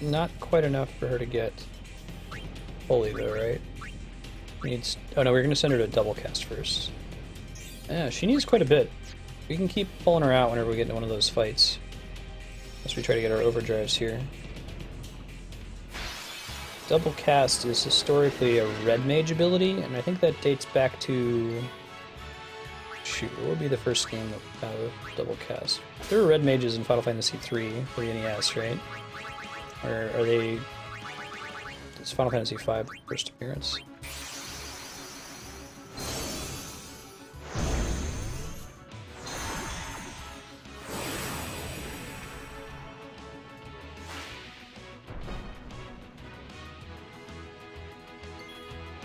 S1: Not quite enough for her to get holy though, right? Needs. Oh no, we're gonna send her to double cast first. Yeah, she needs quite a bit. We can keep pulling her out whenever we get into one of those fights. As we try to get our overdrives here. Double cast is historically a red mage ability, and I think that dates back to... Shoot, what would be the first game that double cast? There were red mages in Final Fantasy III for the NES, right? Or are they... It's Final Fantasy V first appearance.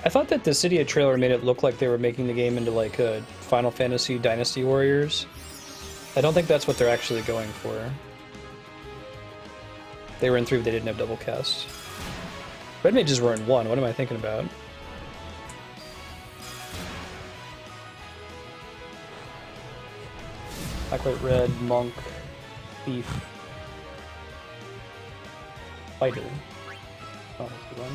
S1: I thought that the Dissidia trailer made it look like they were making the game into like a Final Fantasy Dynasty Warriors. I don't think that's what they're actually going for. They were in 3, but they didn't have double cast. Red mages were in 1, what am I thinking about? Black, white, red, monk, thief, fighter. Oh, that's the one.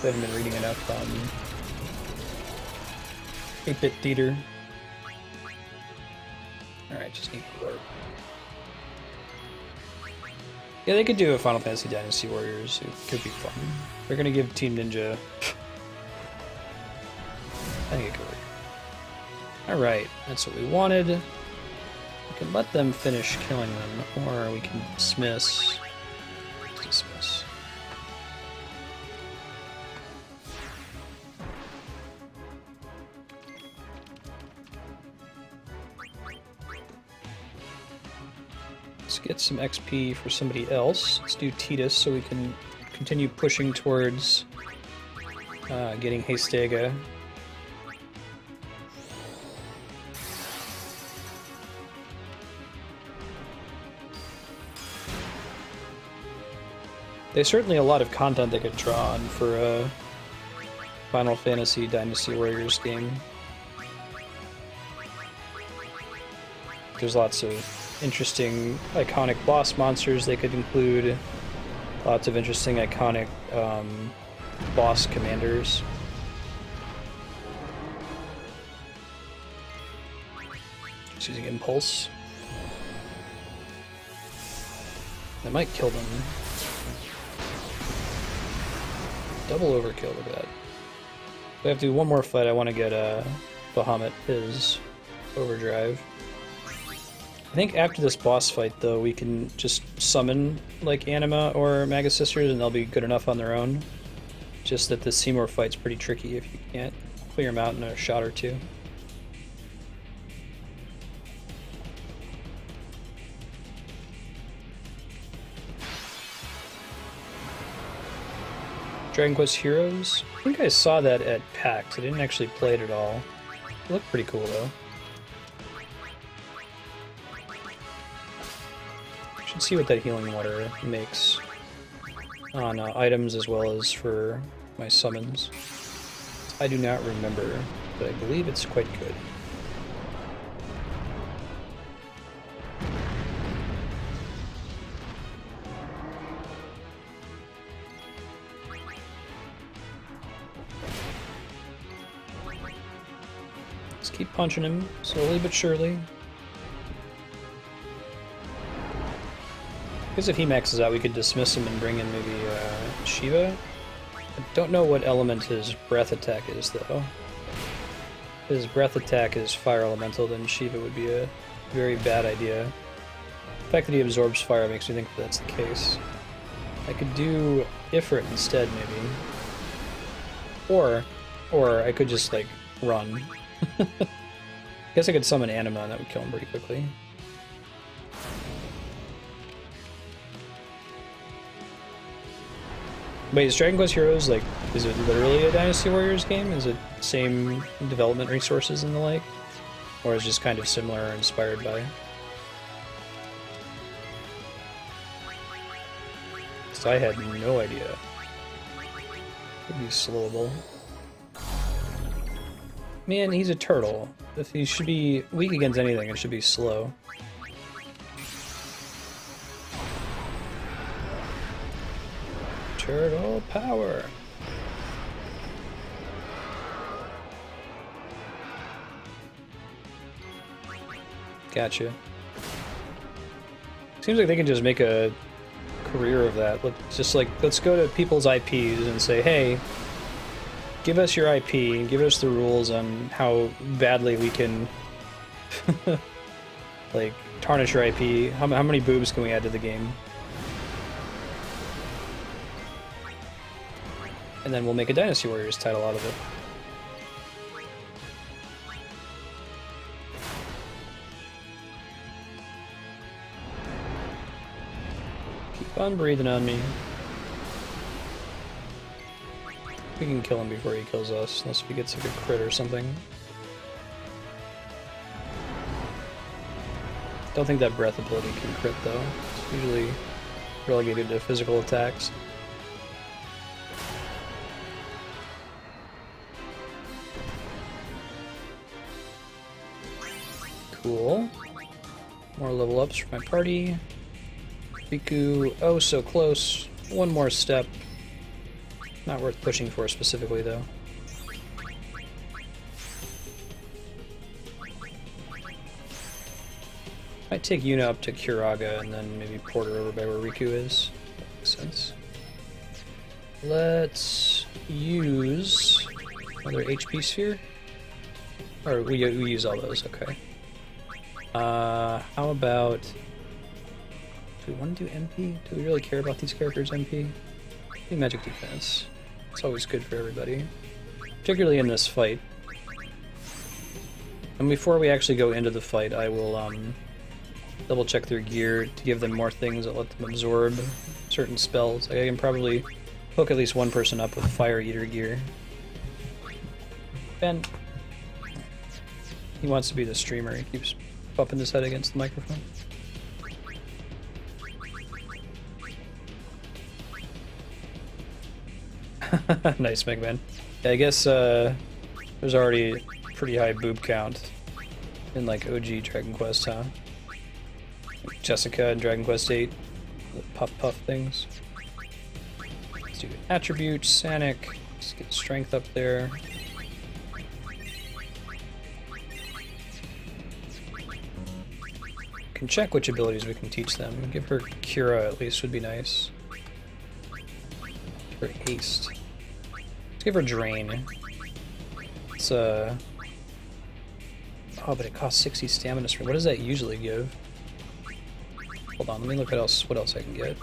S1: I haven't been reading enough 8-bit theater. Alright, just need warp. Yeah, they could do a Final Fantasy Dynasty Warriors. It could be fun. They're gonna give Team Ninja... I think it could work. Alright, that's what we wanted. We can let them finish killing them, or we can dismiss. Dismiss. Let's get some XP for somebody else. Let's do Titus so we can continue pushing towards getting Hastega. There's certainly a lot of content they could draw on for a Final Fantasy Dynasty Warriors game. There's lots of interesting, iconic boss monsters they could include. Lots of interesting, iconic boss commanders. Just using Impulse. That might kill them. Double overkill with that. We have to do one more fight. I want to get Bahamut his overdrive. I think after this boss fight, though, we can just summon, like, Anima or Magus Sisters, and they'll be good enough on their own. Just that the Seymour fight's pretty tricky if you can't clear them out in a shot or two. Dragon Quest Heroes? I think I saw that at PAX. I didn't actually play it at all. It looked pretty cool, though. Should see what that healing water makes. on items as well as for my summons. I do not remember, but I believe it's quite good. Let's keep punching him slowly but surely. I guess if he maxes out, we could dismiss him and bring in maybe Shiva. I don't know what element his breath attack is, though. If his breath attack is fire elemental, then Shiva would be a very bad idea. The fact that he absorbs fire makes me think that's the case. I could do Ifrit instead, maybe. Or I could just, like, run. I guess I could summon Anima and that would kill him pretty quickly. Wait, is Dragon Quest Heroes, like, is it literally a Dynasty Warriors game? Is it the same development resources and the like? Or is it just kind of similar or inspired by? Because I had no idea. Could be slowable. Man, he's a turtle. If he should be weak against anything, it should be slow. Turtle power. Gotcha. Seems like they can just make a career of that. Let's go to people's IPs and say, hey, give us your IP and give us the rules on how badly we can like tarnish your IP. How many boobs can we add to the game? And then we'll make a Dynasty Warriors title out of it. Keep on breathing on me. We can kill him before he kills us, unless he gets like a crit or something. Don't think that breath ability can crit though. It's usually relegated to physical attacks. Cool. More level ups for my party. Riku, oh so close. One more step. Not worth pushing for specifically though. Might take Yuna up to Kuraga and then maybe port her over by where Riku is. That makes sense. Let's use another HP sphere. Or we use all those, okay. How about... Do we want to do MP? Do we really care about these characters MP? Maybe magic defense. It's always good for everybody. Particularly in this fight. And before we actually go into the fight, I will double check their gear to give them more things that let them absorb certain spells. Like I can probably hook at least one person up with Fire Eater gear. Ben. He wants to be the streamer. He keeps bumping his head against the microphone. Nice, Megman. Yeah, I guess there's already a pretty high boob count in like OG Dragon Quest, huh? Like Jessica and Dragon Quest VIII, the puff things. Let's do attribute, Sanic. Let's get strength up there. Can check which abilities we can teach them. Give her Cura at least would be nice. Give her Haste. Let's give her Drain. It's oh, but it costs 60 stamina stream. What does that usually give? Hold on, let me look at what else I can get.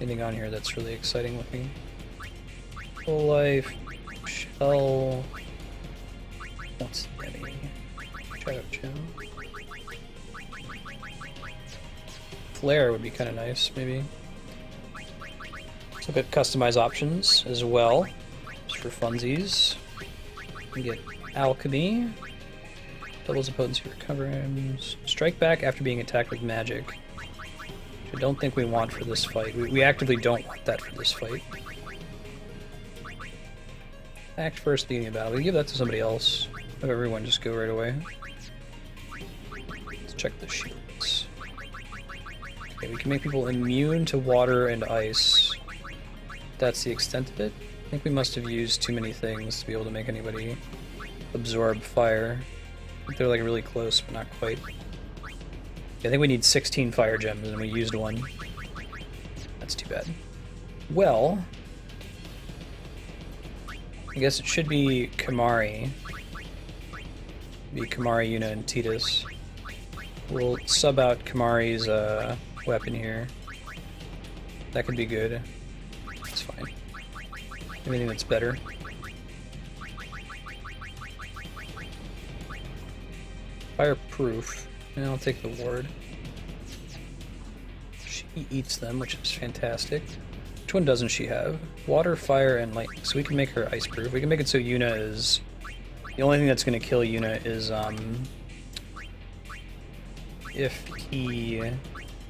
S1: Anything on here that's really exciting looking? Full life, shell. What's any? Shadow Chill. Flare would be kind of nice, maybe. Let's look at customize options as well, just for funsies. We get Alchemy, doubles the potency recovery, strike back after being attacked with magic. I don't think we want for this fight. We actively don't want that for this fight. Act first, beginning of battle. We give that to somebody else. Have everyone just go right away. Let's check the shields. Okay, we can make people immune to water and ice. That's the extent of it. I think we must have used too many things to be able to make anybody absorb fire. I think they're like really close, but not quite. I think we need 16 fire gems, and we used one. That's too bad. Well, I guess it should be Kamari. Be Kamari, Yuna, and Tidus. We'll sub out Kamari's weapon here. That could be good. It's fine. Anything that's better. Fireproof. And I'll take the ward. She eats them, which is fantastic. Which one doesn't she have? Water, fire, and lightning. So we can make her ice-proof. We can make it so Yuna is... The only thing that's going to kill Yuna is, if he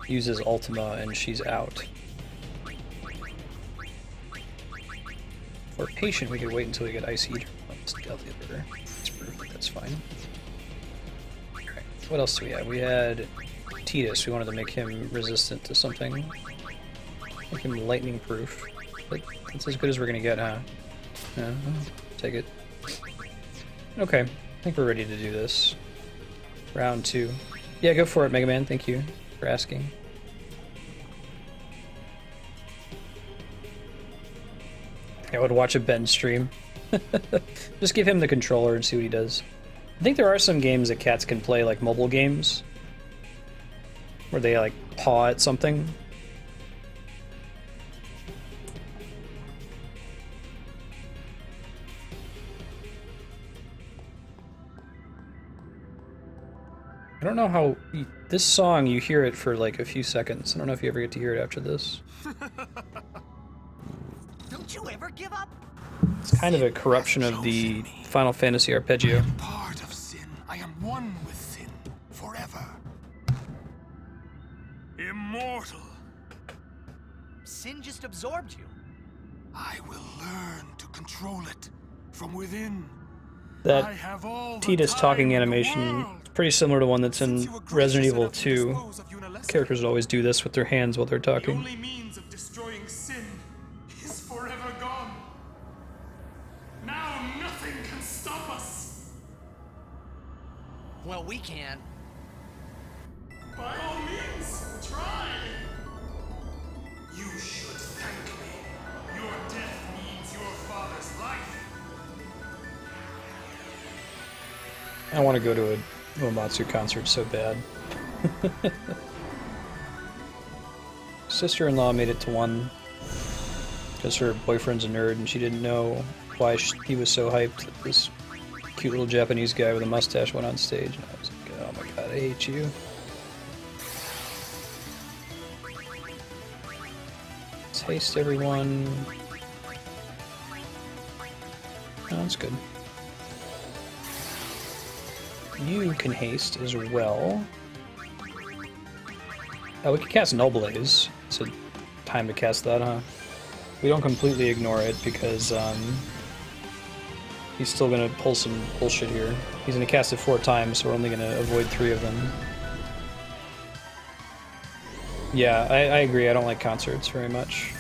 S1: uses Ultima and she's out. For Patient, we could wait until we get Ice Eater. Let's get out the other ice-proof, but that's fine. What else do we have? We had Tidus. We wanted to make him resistant to something. Make him lightning proof. But that's as good as we're gonna get, huh? Yeah, I'll take it. Okay, I think we're ready to do this. Round 2. Yeah, go for it, Mega Man. Thank you for asking. I would watch a Ben stream. Just give him the controller and see what he does. I think there are some games that cats can play, like mobile games, where they like paw at something. I don't know how... This song, you hear it for like a few seconds. I don't know if you ever get to hear it after this.
S15: Don't you ever give up?
S1: It's kind of a corruption of the Final Fantasy arpeggio.
S9: I am part of Sin. I am one with Sin forever. Immortal.
S15: Sin just absorbed you.
S9: I will learn to control it from within.
S1: That Tidus talking animation is pretty similar to one that's in Resident Evil 2. Characters always do this with their hands while they're talking.
S9: The only means of destroying Sin is forever gone. Now nothing can stop us.
S15: Well, we can.
S9: By all means, try. You should thank me. Your death means your father's life.
S1: I want to go to a Uematsu concert so bad. Sister-in-law made it to one because her boyfriend's a nerd and she didn't know why he was so hyped that this cute little Japanese guy with a mustache went on stage. And I was like, oh my god, I hate you. Let's haste everyone. Oh, that's good. You can haste as well. Oh, we can cast Null Blaze. It's a time to cast that, huh? We don't completely ignore it because he's still gonna pull some bullshit here. He's gonna cast it 4 times, so we're only gonna avoid 3 of them. Yeah, I agree. I don't like concerts very much.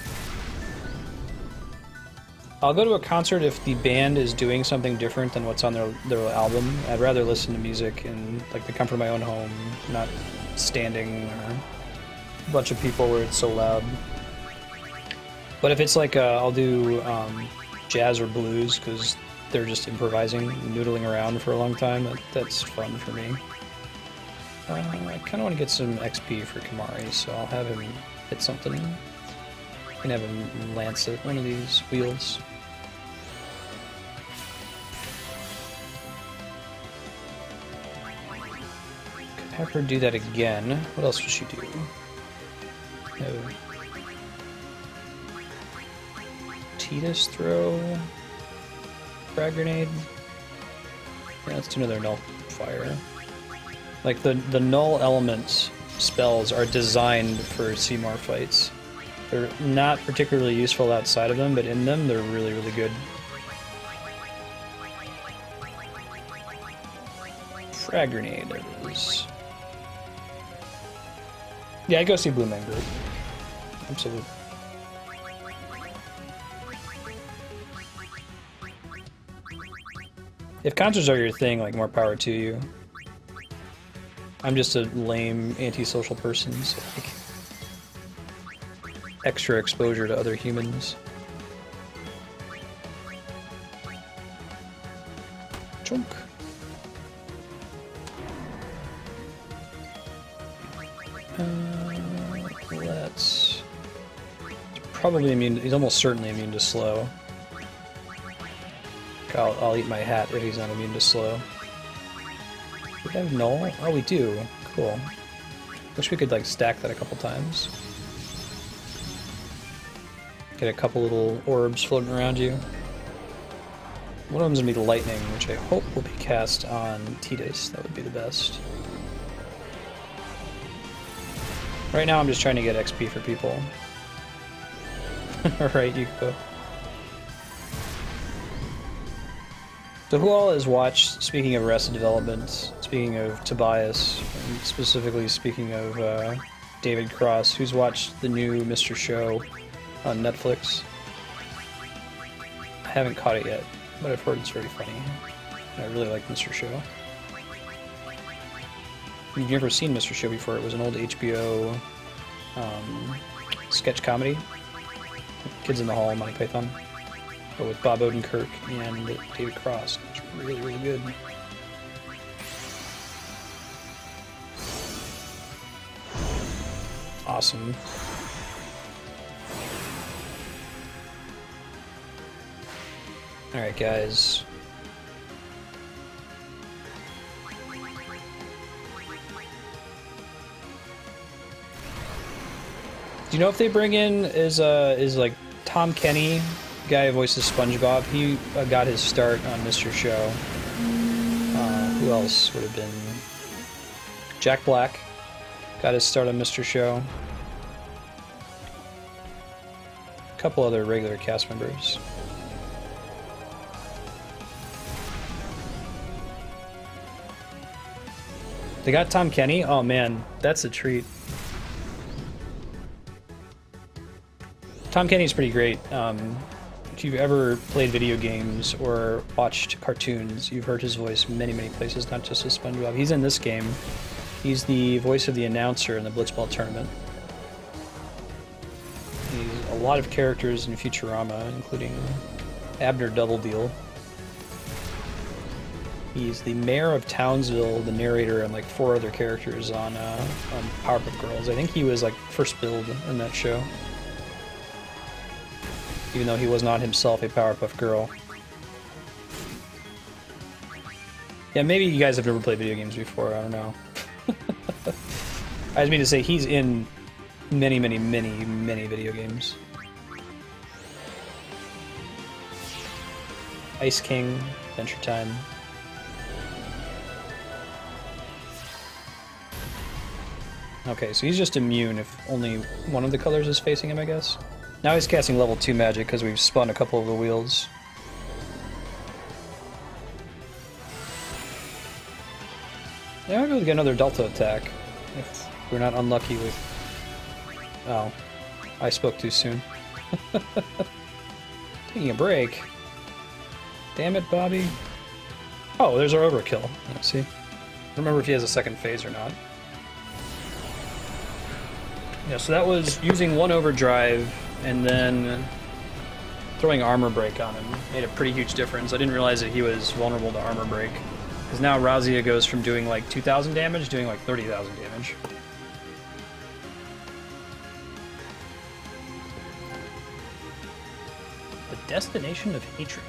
S1: I'll go to a concert if the band is doing something different than what's on their album. I'd rather listen to music in like the comfort of my own home, not standing or a bunch of people where it's so loud. But if it's like I'll do jazz or blues because they're just improvising, noodling around for a long time. That's fun for me. I kind of want to get some XP for Kamari, so I'll have him hit something. I can have him lance at one of these wheels. Could have her do that again. What else would she do? No. Tidus throw? Frag grenade? Yeah, let's do another null fire. Like the null elements spells are designed for Seymour fights. They're not particularly useful outside of them, but in them they're really, really good. Frag grenade, there it is. Yeah, I go see Blue Man Group. Absolutely. If concerts are your thing, like, more power to you. I'm just a lame, antisocial person, so, like, extra exposure to other humans. Chunk. Let's... He's probably immune, he's almost certainly immune to slow. I'll eat my hat if he's not immune to slow. Do we have null? Oh, we do. Cool. Wish we could, like, stack that a couple times. Get a couple little orbs floating around you. One of them's gonna be the lightning, which I hope will be cast on Tidus. That would be the best. Right now I'm just trying to get XP for people. Alright, you go. So who all has watched, speaking of Arrested Development, speaking of Tobias, and specifically speaking of David Cross, who's watched the new Mr. Show on Netflix? I haven't caught it yet, but I've heard it's very funny. I really like Mr. Show. You've never seen Mr. Show before. It was an old HBO sketch comedy. Kids in the Hall, Monty Python. But with Bob Odenkirk and David Cross. It's really, really good. Awesome. Alright, guys. Do you know if they bring in is like Tom Kenny, guy who voices SpongeBob? He got his start on Mr. Show. Who else would have been? Jack Black got his start on Mr. Show. A couple other regular cast members. They got Tom Kenny? Oh man, that's a treat. Tom Kenny's pretty great. If you've ever played video games or watched cartoons, you've heard his voice many, many places, not just as SpongeBob. He's in this game. He's the voice of the announcer in the Blitzball tournament. He's a lot of characters in Futurama, including Abner Doubledeal. He's the mayor of Townsville, the narrator, and like 4 other characters on Powerpuff Girls. I think he was like first build in that show, even though he was not himself a Powerpuff Girl. Yeah, maybe you guys have never played video games before, I don't know. I just mean to say, he's in many, many, many, many video games. Ice King, Adventure Time. Okay, so he's just immune if only one of the colors is facing him, I guess. Now he's casting level 2 magic because we've spun a couple of the wheels. Yeah, I'll go get another Delta attack if we're not unlucky with... Oh, I spoke too soon. Taking a break. Damn it, Bobby. Oh, there's our overkill. Let's see. I don't remember if he has a second phase or not. Yeah, so that was using one overdrive and then throwing armor break on him. Made a pretty huge difference. I didn't realize that he was vulnerable to armor break. Because now Razia goes from doing like 2,000 damage, doing like 30,000 damage. The Destination of Hatred.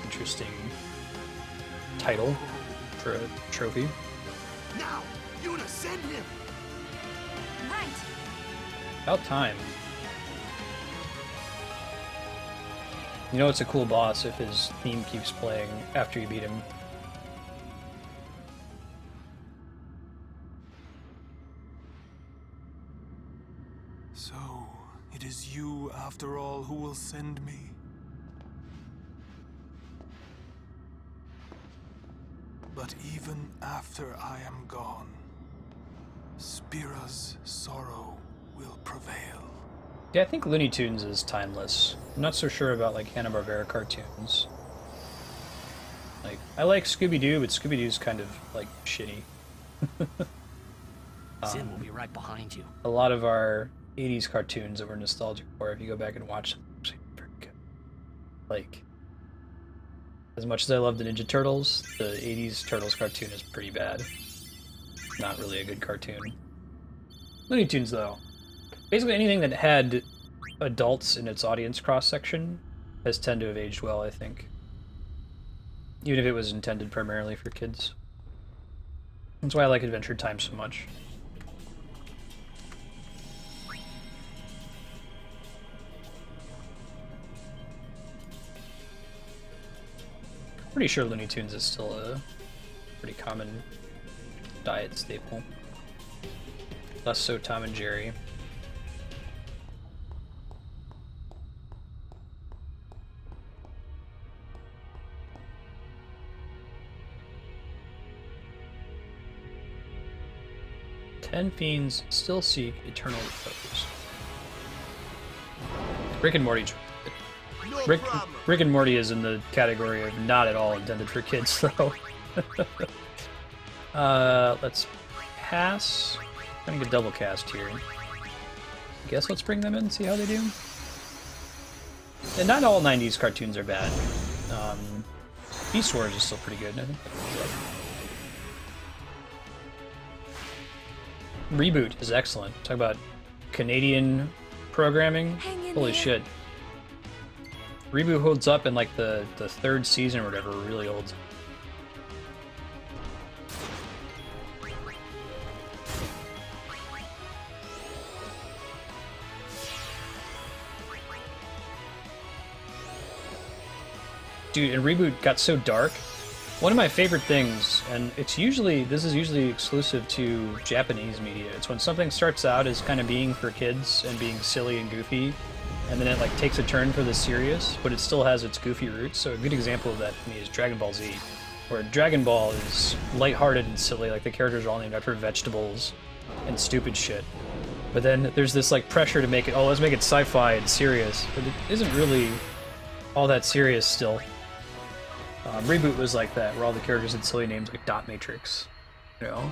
S1: Interesting title for a trophy.
S12: Now, Yuna, send him!
S3: Right.
S1: About time. You know it's a cool boss if his theme keeps playing after you beat him.
S9: So, it is you, after all, who will send me. But even after I am gone, Spira's sorrow will prevail.
S1: Yeah, I think Looney Tunes is timeless. I'm not so sure about like Hanna-Barbera cartoons. Like, I like Scooby-Doo, but Scooby-Doo's kind of like shitty.
S7: Sin will be right behind you.
S1: A lot of our 80s cartoons that we're nostalgic for, if you go back and watch them, they're actually very good. Like, as much as I love the Ninja Turtles, the 80s Turtles cartoon is pretty bad. Not really a good cartoon. Looney Tunes, though. Basically anything that had adults in its audience cross-section has tended to have aged well, I think. Even if it was intended primarily for kids. That's why I like Adventure Time so much. Pretty sure Looney Tunes is still a pretty common diet staple. Less so Tom and Jerry. Ten fiends still seek eternal repose. Rick and Morty. Rick and Morty is in the category of not at all intended for kids, though. Let's pass. I'm gonna get double cast here. I guess let's bring them in and see how they do. And not all 90s cartoons are bad. Beast Wars is still pretty good, I think. Reboot is excellent. Talk about Canadian programming. Holy shit. Reboot holds up in like the third season or whatever, really holds up. Dude, and Reboot got so dark. One of my favorite things, and this is usually exclusive to Japanese media, it's when something starts out as kind of being for kids and being silly and goofy, and then it like takes a turn for the serious, but it still has its goofy roots. So a good example of that to me is Dragon Ball Z, where Dragon Ball is lighthearted and silly, like the characters are all named after vegetables and stupid shit. But then there's this like pressure to make it, oh, let's make it sci-fi and serious, but it isn't really all that serious still. Reboot was like that, where all the characters had silly names like Dot Matrix, you know?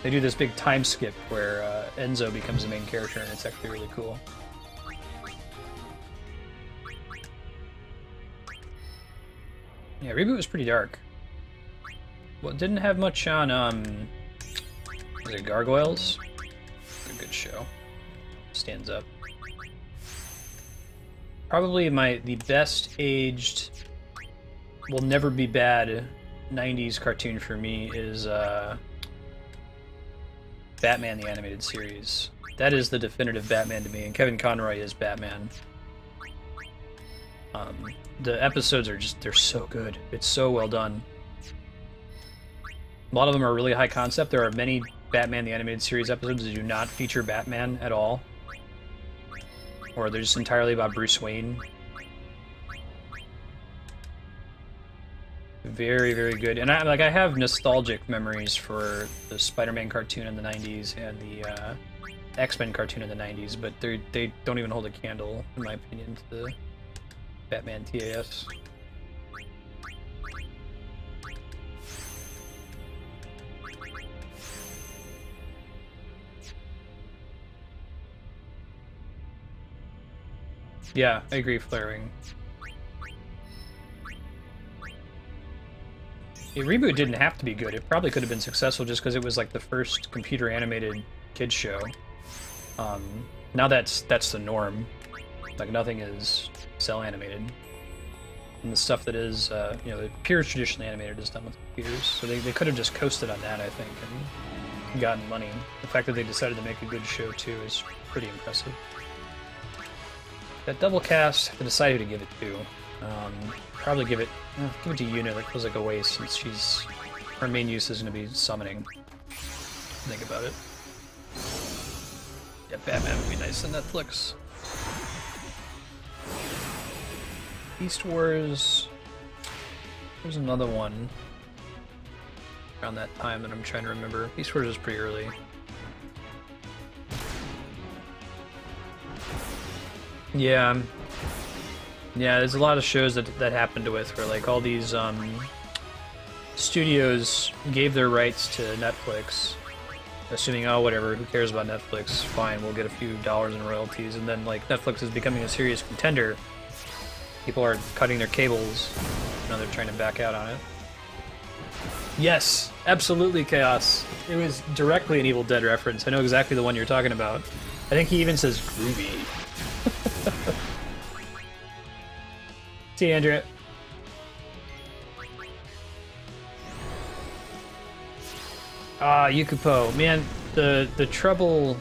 S1: They do this big time skip where Enzo becomes the main character, and it's actually really cool. Yeah, Reboot was pretty dark. Well, it didn't have much on, was it Gargoyles? A good show. Stands up. Probably the best aged, will never be bad 90s cartoon for me is Batman the Animated Series. That is the definitive Batman to me, and Kevin Conroy is Batman. The episodes are just, they're so good. It's so well done. A lot of them are really high concept. There are many Batman the Animated Series episodes that do not feature Batman at all. Or they're just entirely about Bruce Wayne. Very, very good. And I have nostalgic memories for the Spider-Man cartoon in the 90s and the X-Men cartoon in the 90s, but they don't even hold a candle, in my opinion, to the Batman TAS. Yeah, I agree, Flaring. Reboot didn't have to be good. It probably could have been successful just because it was like the first computer animated kids show. Now that's the norm. Like nothing is cell animated, and the stuff that is you know, the pure traditionally animated is done with computers. So they could have just coasted on that, I think, and gotten money. The fact that they decided to make a good show too is pretty impressive. That double cast, I decided to give it to. Probably give it to Yuna. That feels like a waste since her main use is going to be summoning. Think about it. Yeah, Batman would be nice on Netflix. Beast Wars. There's another one around that time that I'm trying to remember. Beast Wars is pretty early. Yeah. Yeah, there's a lot of shows that happened with where like all these studios gave their rights to Netflix, assuming, oh, whatever, who cares about Netflix? Fine, we'll get a few dollars in royalties. And then like Netflix is becoming a serious contender. People are cutting their cables. Now they're trying to back out on it. Yes, absolutely, Chaos. It was directly an Evil Dead reference. I know exactly the one you're talking about. I think he even says groovy. See you, Andrea. Ah, Yukupo. Man, the trouble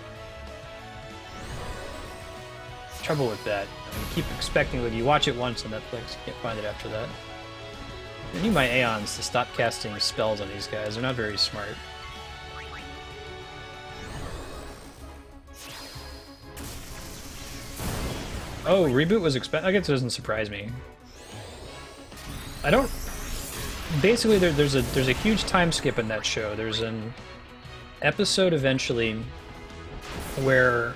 S1: with that. I mean, keep expecting that you watch it once on Netflix, you can't find it after that. I need my Aeons to stop casting spells on these guys. They're not very smart. Oh, reboot was expensive. I guess it doesn't surprise me. I don't. Basically, there's a huge time skip in that show. There's an episode eventually where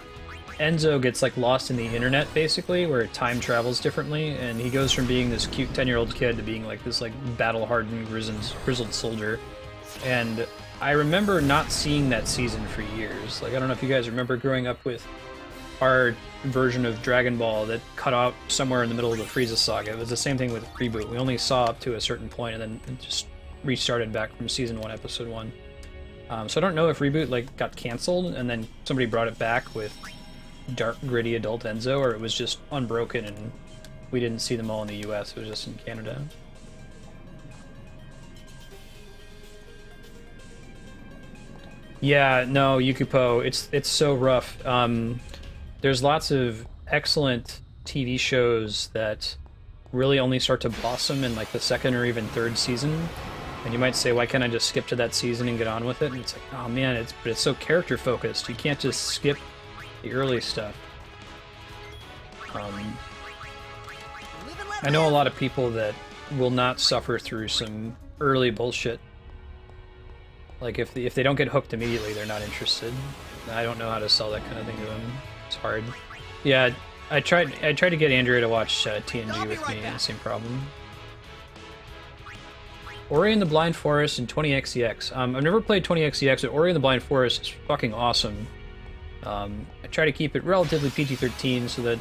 S1: Enzo gets like lost in the internet, basically, where time travels differently, and he goes from being this cute 10-year-old kid to being like this like battle-hardened, grizzled soldier. And I remember not seeing that season for years. Like, I don't know if you guys remember growing up with our version of Dragon Ball that cut out somewhere in the middle of the Frieza saga. It was the same thing with Reboot. We only saw up to a certain point and then it just restarted back from season 1, episode 1. So I don't know if Reboot like got canceled and then somebody brought it back with dark, gritty adult Enzo, or it was just unbroken and we didn't see them all in the US. It was just in Canada. Yeah, no, Yukupo, it's so rough. There's lots of excellent TV shows that really only start to blossom in like the 2nd or even 3rd season. And you might say, why can't I just skip to that season and get on with it? And it's like, oh man, it's so character focused. You can't just skip the early stuff. I know a lot of people that will not suffer through some early bullshit. Like if they don't get hooked immediately, they're not interested. I don't know how to sell that kind of thing to them. It's hard. Yeah, I tried to get Andrea to watch TNG with me, and same problem. Ori and the Blind Forest and 20xex. I've never played 20xex, but Ori and the Blind Forest is fucking awesome. I try to keep it relatively PG-13, so that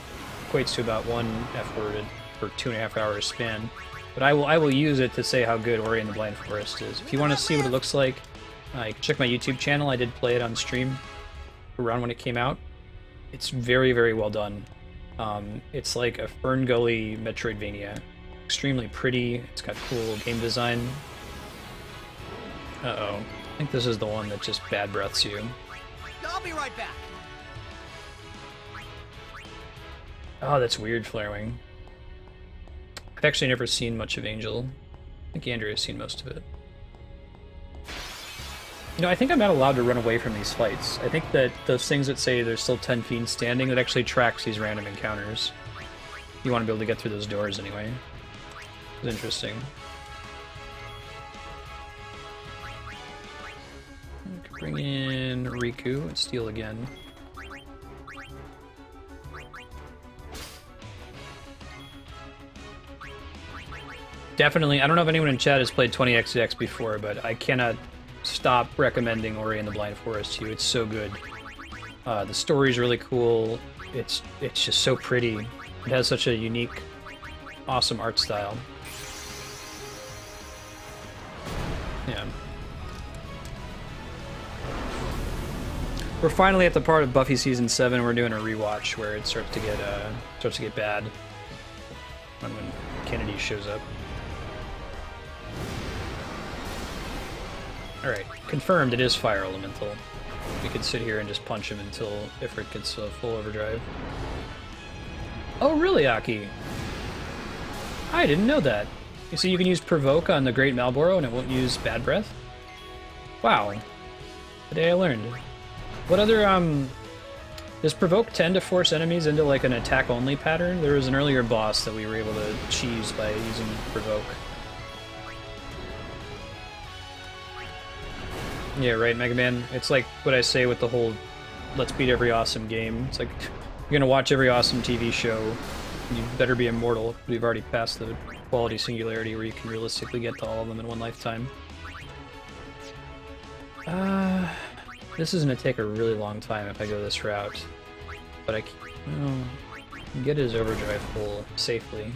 S1: equates to about 1 F-word per 2.5 hours span. But I will use it to say how good Ori and the Blind Forest is. If you want to see what it looks like, check my YouTube channel. I did play it on stream around when it came out. It's very, very well done. It's like a Fern Gully Metroidvania. Extremely pretty. It's got cool game design. Uh-oh. I think this is the one that just bad breaths you.
S15: I'll be right back.
S1: Oh, that's weird, Flarewing. I've actually never seen much of Angel. I think Andrea's seen most of it. You know, I think I'm not allowed to run away from these fights. I think that those things that say there's still 10 fiends standing, that actually tracks these random encounters. You want to be able to get through those doors anyway. It's interesting. I could bring in Riku and steal again. Definitely, I don't know if anyone in chat has played 20xex before, but I cannot stop recommending Ori and the Blind Forest to you. It's so good. The story's really cool. It's just so pretty. It has such a unique, awesome art style. Yeah. We're finally at the part of Buffy season 7. We're doing a rewatch where it starts to get bad when Kennedy shows up. Alright, confirmed it is Fire Elemental. We could sit here and just punch him until Ifrit gets full overdrive. Oh really, Aki? I didn't know that. So you can use Provoke on the Great Malboro and it won't use Bad Breath? Wow. Today I learned. What other Does provoke tend to force enemies into like an attack-only pattern? There was an earlier boss that we were able to cheese by using provoke. Yeah, right, Mega Man. It's like what I say with the whole let's beat every awesome game. It's like, you're gonna watch every awesome TV show, you better be immortal. We've already passed the quality singularity where you can realistically get to all of them in one lifetime. This is gonna take a really long time if I go this route. But I can get his overdrive full safely.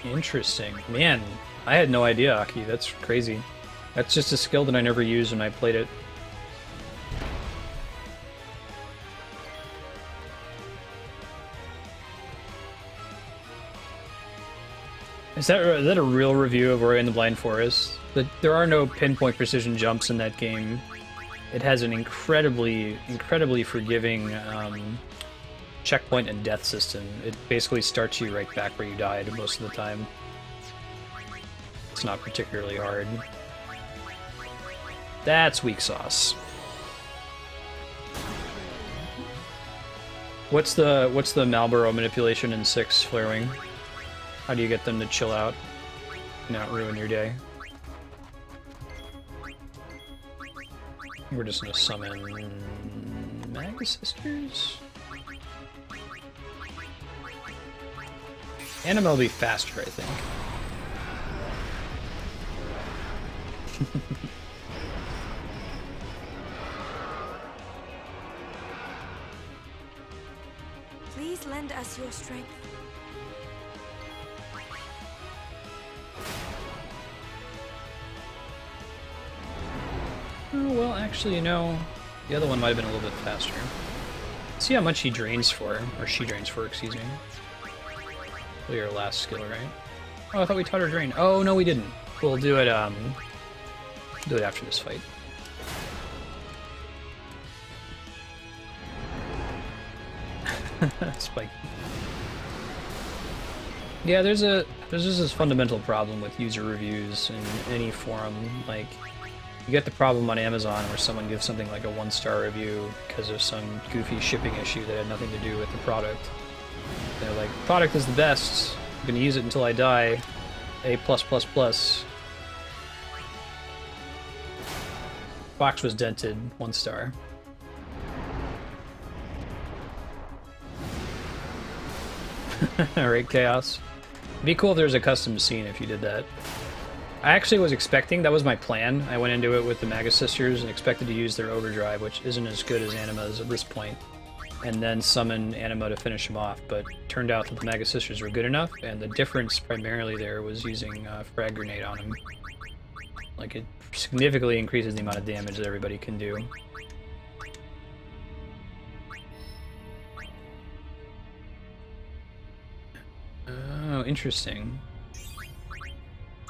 S1: Interesting. Man, I had no idea, Aki. That's crazy. That's just a skill that I never used when I played it. Is that a real review of Ori and the Blind Forest? There are no pinpoint precision jumps in that game. It has an incredibly forgiving checkpoint and death system. It basically starts you right back where you died most of the time. It's not particularly hard. That's weak sauce. What's the Marlboro manipulation in 6, Flarewing? How do you get them to chill out, not ruin your day? We're just gonna summon Mag Sisters. Anima will be faster, I think.
S10: Please lend us your strength.
S1: Oh, well, actually, you know, the other one might have been a little bit faster. Let's see how much he drains for, or she drains for, excuse me. Your last skill, right? Oh, I thought we taught her drain. Oh, no, we didn't. We'll do it after this fight. Spike. Yeah, there's just this fundamental problem with user reviews in any forum. Like, you get the problem on Amazon where someone gives something like a 1-star review because of some goofy shipping issue that had nothing to do with the product. They're like, product is the best, I'm gonna use it until I die, A+++. Box was dented, 1 star. Alright, Chaos. It'd be cool if there was a custom scene if you did that. I actually was expecting, that was my plan. I went into it with the Magus Sisters and expected to use their overdrive, which isn't as good as Anima's at this point, and then summon Anima to finish him off, but turned out that the Magus Sisters were good enough, and the difference primarily there was using Frag Grenade on him. Like, it significantly increases the amount of damage that everybody can do. Oh, interesting.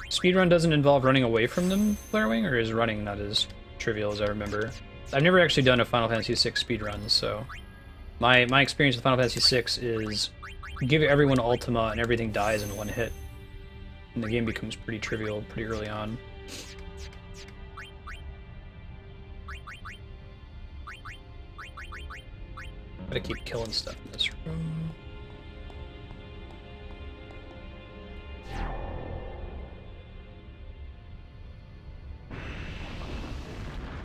S1: Speedrun doesn't involve running away from them, Flarewing, or is running not as trivial as I remember? I've never actually done a Final Fantasy VI speedrun, so my experience with Final Fantasy VI is give everyone Ultima and everything dies in one hit. And the game becomes pretty trivial pretty early on. Gotta keep killing stuff in this room.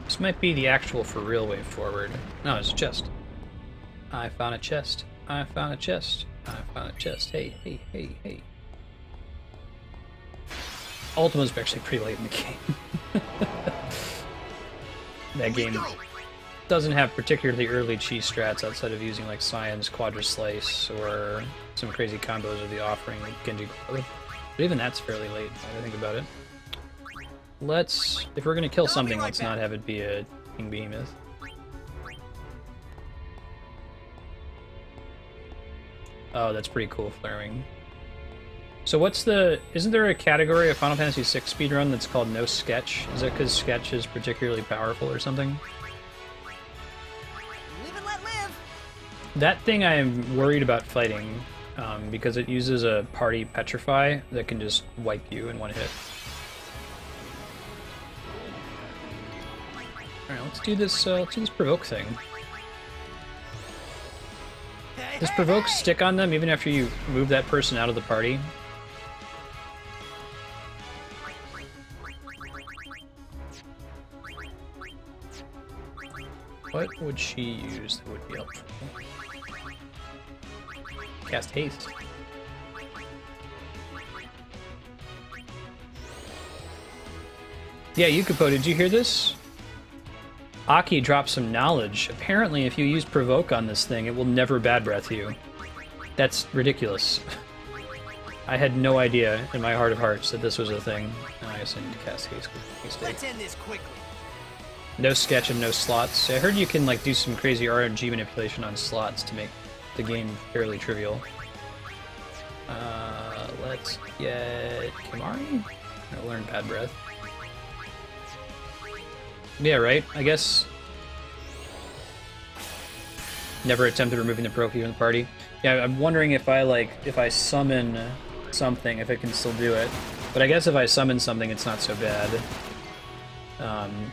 S1: This might be the actual for real way forward. No, it's a chest. I found a chest. I found a chest. I found a chest. Hey, hey, hey, hey. Ultima's actually pretty late in the game. That game doesn't have particularly early cheese strats outside of using like Science, Quadra Slice, or some crazy combos of the offering like Genji. But even that's fairly late, if I think about it. Let's, if we're gonna kill something, let's not have it be a King Behemoth. Oh, that's pretty cool, Flarewing. So what's the, isn't there a category of Final Fantasy VI speedrun that's called no sketch? Is that because sketch is particularly powerful or something?
S15: Live and let live.
S1: That thing I am worried about fighting. because it uses a party petrify that can just wipe you in one hit. Alright, let's do this provoke thing. Does provoke stick on them even after you move that person out of the party? What would she use that would be helpful? Cast haste. Yeah, Yukipo, did you hear this? Aki dropped some knowledge. Apparently, if you use provoke on this thing, it will never bad breath you. That's ridiculous. I had no idea in my heart of hearts that this was a thing. Oh, I guess I need to cast haste.
S7: Let's end this quickly.
S1: No sketch and no slots. I heard you can like do some crazy RNG manipulation on slots to make the game fairly trivial. Let's get Kimari. I'll learn bad breath. Yeah, right. I guess. Never attempted removing the provoke from the party. Yeah, I'm wondering if I summon something, if it can still do it. But I guess if I summon something, it's not so bad.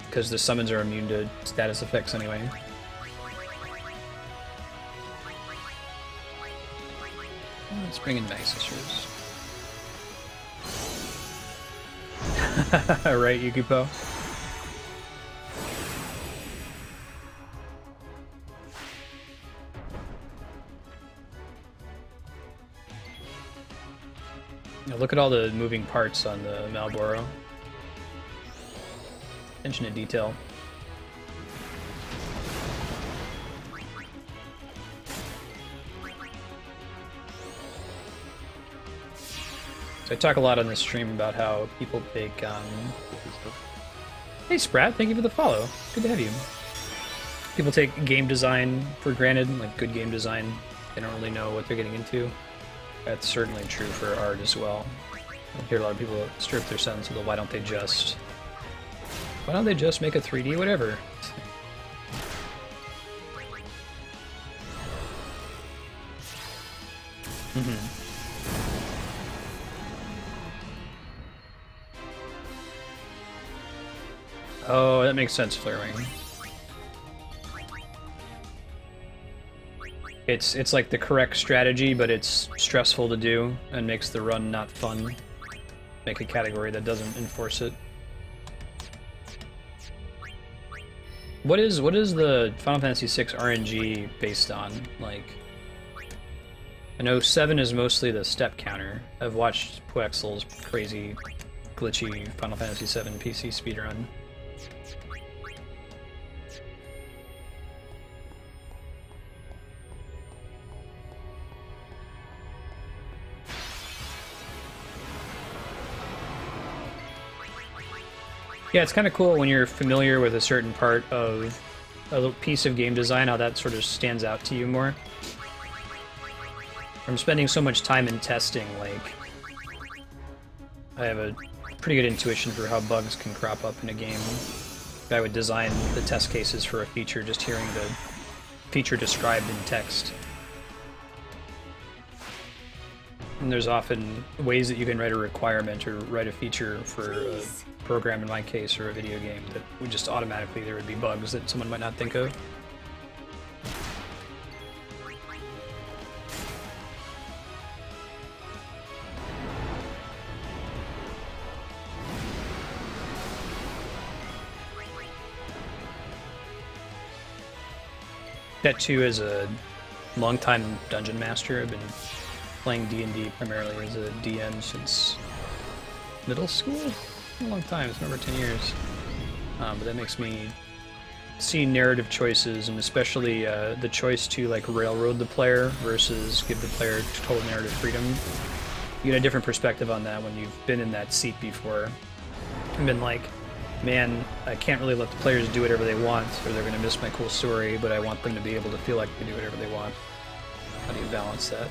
S1: Because the summons are immune to status effects anyway. Let's bring in Night Sisters. Right, Yukipo? Now look at all the moving parts on the Malboro. Attention to detail. So I talk a lot on this stream about how people take, Hey Sprat, thank you for the follow. Good to have you. People take game design for granted, like good game design. They don't really know what they're getting into. That's certainly true for art as well. I hear a lot of people strip their sense of the why don't they just make a 3D whatever? Oh, that makes sense, Flarewing. It's like the correct strategy, but it's stressful to do and makes the run not fun. Make a category that doesn't enforce it. What is the Final Fantasy VI RNG based on? Like, I know 7 is mostly the step counter. I've watched Poexel's crazy, glitchy Final Fantasy VII PC speedrun. Yeah, it's kind of cool when you're familiar with a certain part of a little piece of game design, how that sort of stands out to you more. From spending so much time in testing, like, I have a pretty good intuition for how bugs can crop up in a game. I would design the test cases for a feature just hearing the feature described in text. And there's often ways that you can write a requirement or write a feature for a program, in my case, or a video game, that would just automatically, there would be bugs that someone might not think of. That too, as a long-time dungeon master, I've been playing D&D primarily as a DM since middle school? A long time, it's been over 10 years. But that makes me see narrative choices, and especially the choice to like railroad the player versus give the player total narrative freedom. You get a different perspective on that when you've been in that seat before and been like, man, I can't really let the players do whatever they want, or they're going to miss my cool story, but I want them to be able to feel like they do whatever they want. How do you balance that?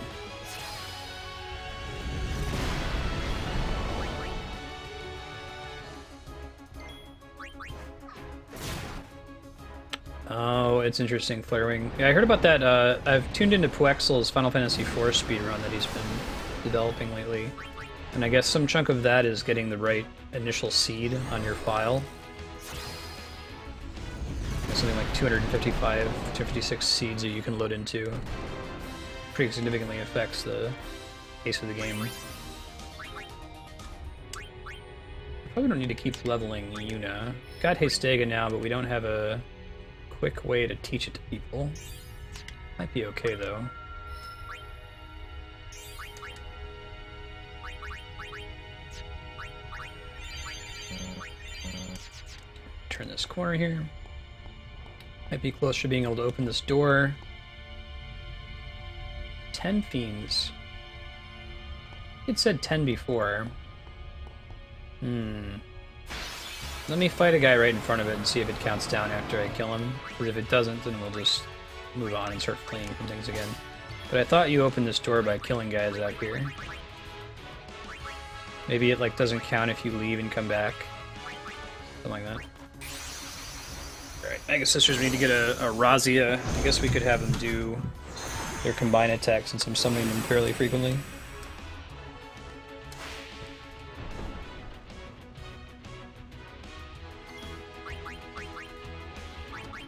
S1: Oh, it's interesting, Flarewing. Yeah, I heard about that. I've tuned into Puexel's Final Fantasy IV speedrun that he's been developing lately. And I guess some chunk of that is getting the right initial seed on your file. Something like 255, 256 seeds that you can load into. Pretty significantly affects the pace of the game. Probably don't need to keep leveling Yuna. Got Hastega now, but we don't have a quick way to teach it to people. Might be okay though. Turn this corner here. Might be close to being able to open this door. 10 fiends. It said 10 before. Let me fight a guy right in front of it and see if it counts down after I kill him. Because if it doesn't, then we'll just move on and start fleeing from things again. But I thought you opened this door by killing guys out here. Maybe it like doesn't count if you leave and come back. Something like that. Alright, Mega Sisters, we need to get a Razia. I guess we could have them do their combined attacks since I'm summoning them fairly frequently.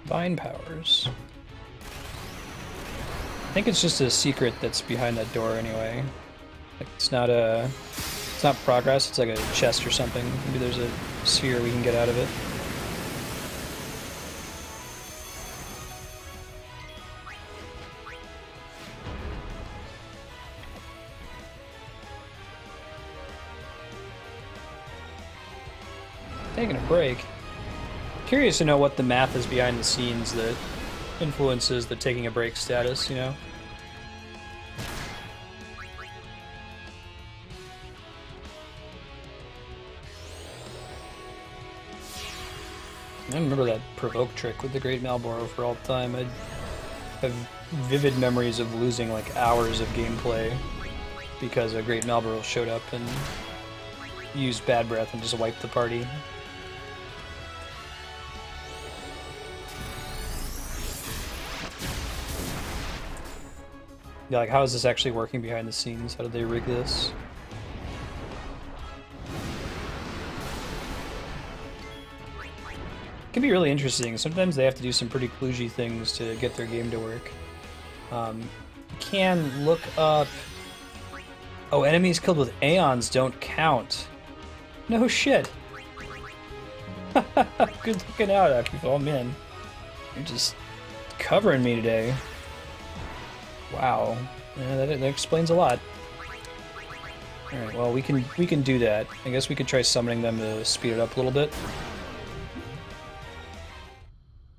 S1: Bind powers. I think it's just a secret that's behind that door anyway. Like it's not progress, it's like a chest or something. Maybe there's a sphere we can get out of it. Taking a break. Curious to know what the math is behind the scenes that influences the taking a break status, you know? I remember that provoke trick with the Great Malboro for all time. I have vivid memories of losing like hours of gameplay because a Great Malboro showed up and used Bad Breath and just wiped the party. Yeah, like how is this actually working behind the scenes? How did they rig this? It can be really interesting. Sometimes they have to do some pretty kludgy things to get their game to work. You can look up... Oh, enemies killed with Aeons don't count. No shit. Good looking out, Akifo. Oh man, you're just covering me today. Wow, yeah, that explains a lot. All right, well we can do that. I guess we could try summoning them to speed it up a little bit.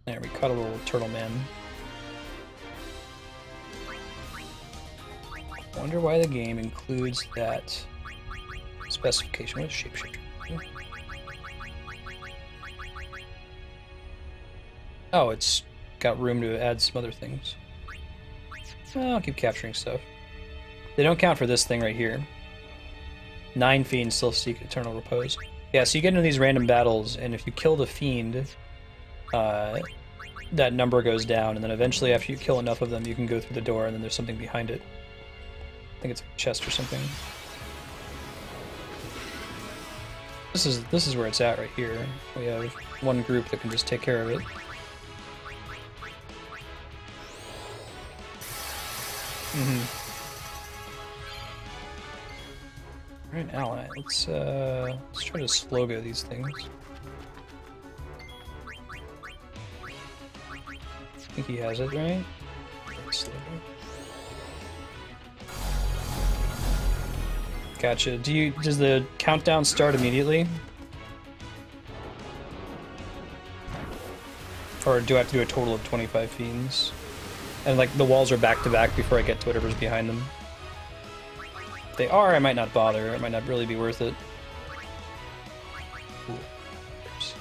S1: There, we caught a little turtle man. Wonder why the game includes that specification. What is shapeshifter? Oh, it's got room to add some other things. Well, I'll keep capturing stuff. They don't count for this thing right here. 9 fiends still seek eternal repose. Yeah, so you get into these random battles, and if you kill the fiend, that number goes down, and then eventually after you kill enough of them, you can go through the door, and then there's something behind it. I think it's a chest or something. This is where it's at right here. We have one group that can just take care of it. Alright, ally. Let's try to slow go these things. I think he has it, right? Gotcha. Does the countdown start immediately? Or do I have to do a total of 25 fiends? And like the walls are back to back before I get to whatever's behind them. If they are, I might not bother. It might not really be worth it. Ooh. Oops.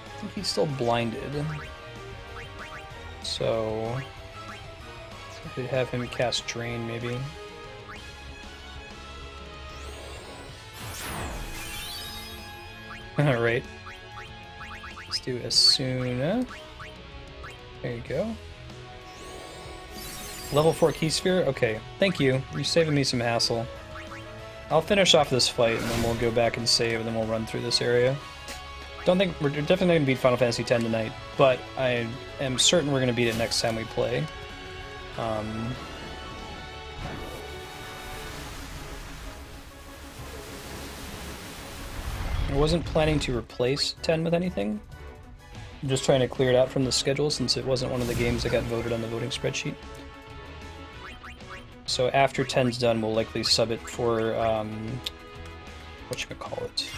S1: I think he's still blinded. So I could have him cast Drain maybe. Alright. Let's do Asuna. There you go. Level 4 key sphere? Okay, thank you. You're saving me some hassle. I'll finish off this fight and then we'll go back and save and then we'll run through this area. Don't think we're definitely going to beat Final Fantasy X tonight, but I am certain we're going to beat it next time we play. I wasn't planning to replace 10 with anything. I'm just trying to clear it out from the schedule since it wasn't one of the games that got voted on the voting spreadsheet. So after 10's done, we'll likely sub it for, whatchamacallit?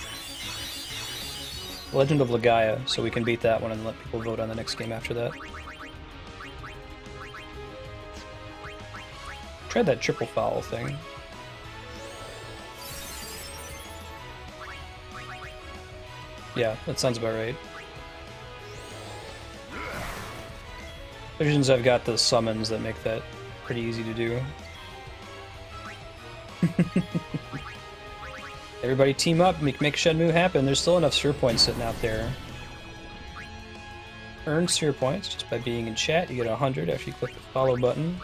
S1: Legend of Legaia, so we can beat that one and let people vote on the next game after that. Tried that triple foul thing. Yeah, that sounds about right. Visions, I've got the summons that make that pretty easy to do. Everybody team up, make Shenmue happen. There's still enough sphere points sitting out there. Earn sphere points just by being in chat. You get 100 after you click the follow button.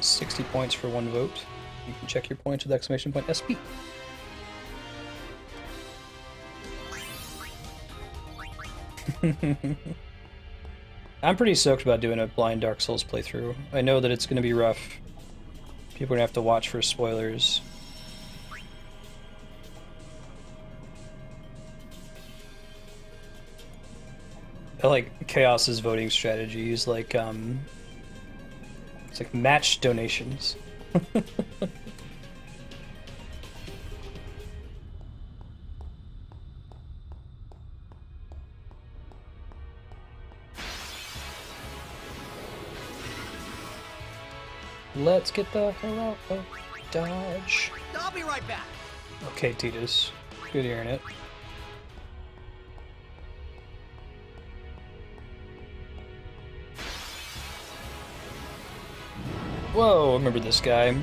S1: 60 points for 1 vote. You can check your points with exclamation point SP. I'm pretty stoked about doing a blind Dark Souls playthrough. I know that it's going to be rough. People are going to have to watch for spoilers. I like Chaos's voting strategy. He's like, it's like match donations. Let's get the hell out of Dodge.
S15: I'll be right back.
S1: Okay, Titus. Good hearing it. Whoa, I remember this guy.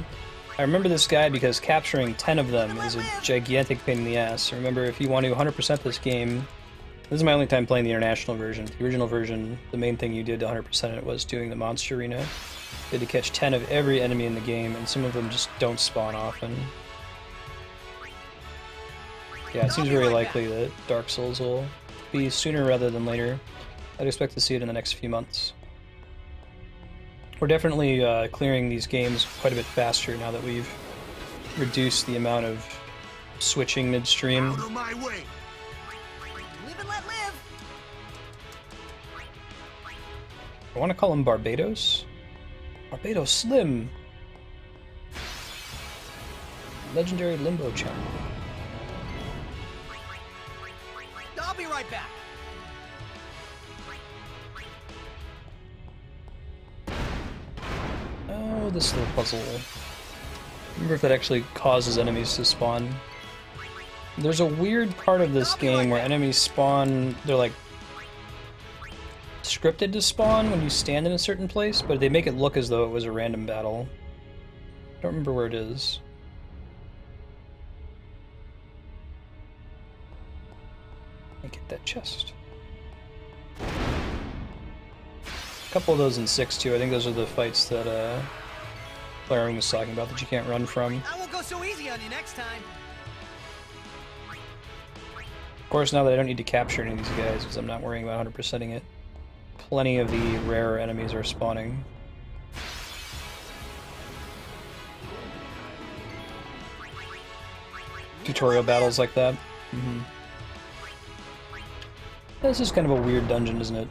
S1: I remember this guy because capturing 10 of them is a gigantic pain in the ass. Remember, if you want to 100% this game, this is my only time playing the international version. The original version, the main thing you did to 100% it was doing the monster arena. You had to catch 10 of every enemy in the game, and some of them just don't spawn often. Yeah, it seems very likely that Dark Souls will be sooner rather than later. I'd expect to see it in the next few months. We're definitely clearing these games quite a bit faster now that we've reduced the amount of switching midstream.
S15: Out of my way. Live and let live.
S1: I want to call him Barbados. Barbados Slim. Legendary Limbo Challenge.
S15: I'll be right back.
S1: Oh, this little puzzle. Remember if that actually causes enemies to spawn. There's a weird part of this game where enemies spawn, they're like scripted to spawn when you stand in a certain place, but they make it look as though it was a random battle. I don't remember where it is. I get that chest. A couple of those in 6 too. I think those are the fights that Claren was talking about that you can't run from.
S15: I won't go so easy on you next time.
S1: Of course, now that I don't need to capture any of these guys because I'm not worrying about 100%ing it, plenty of the rarer enemies are spawning. Tutorial battles like that. Mm-hmm. This is kind of a weird dungeon, isn't it?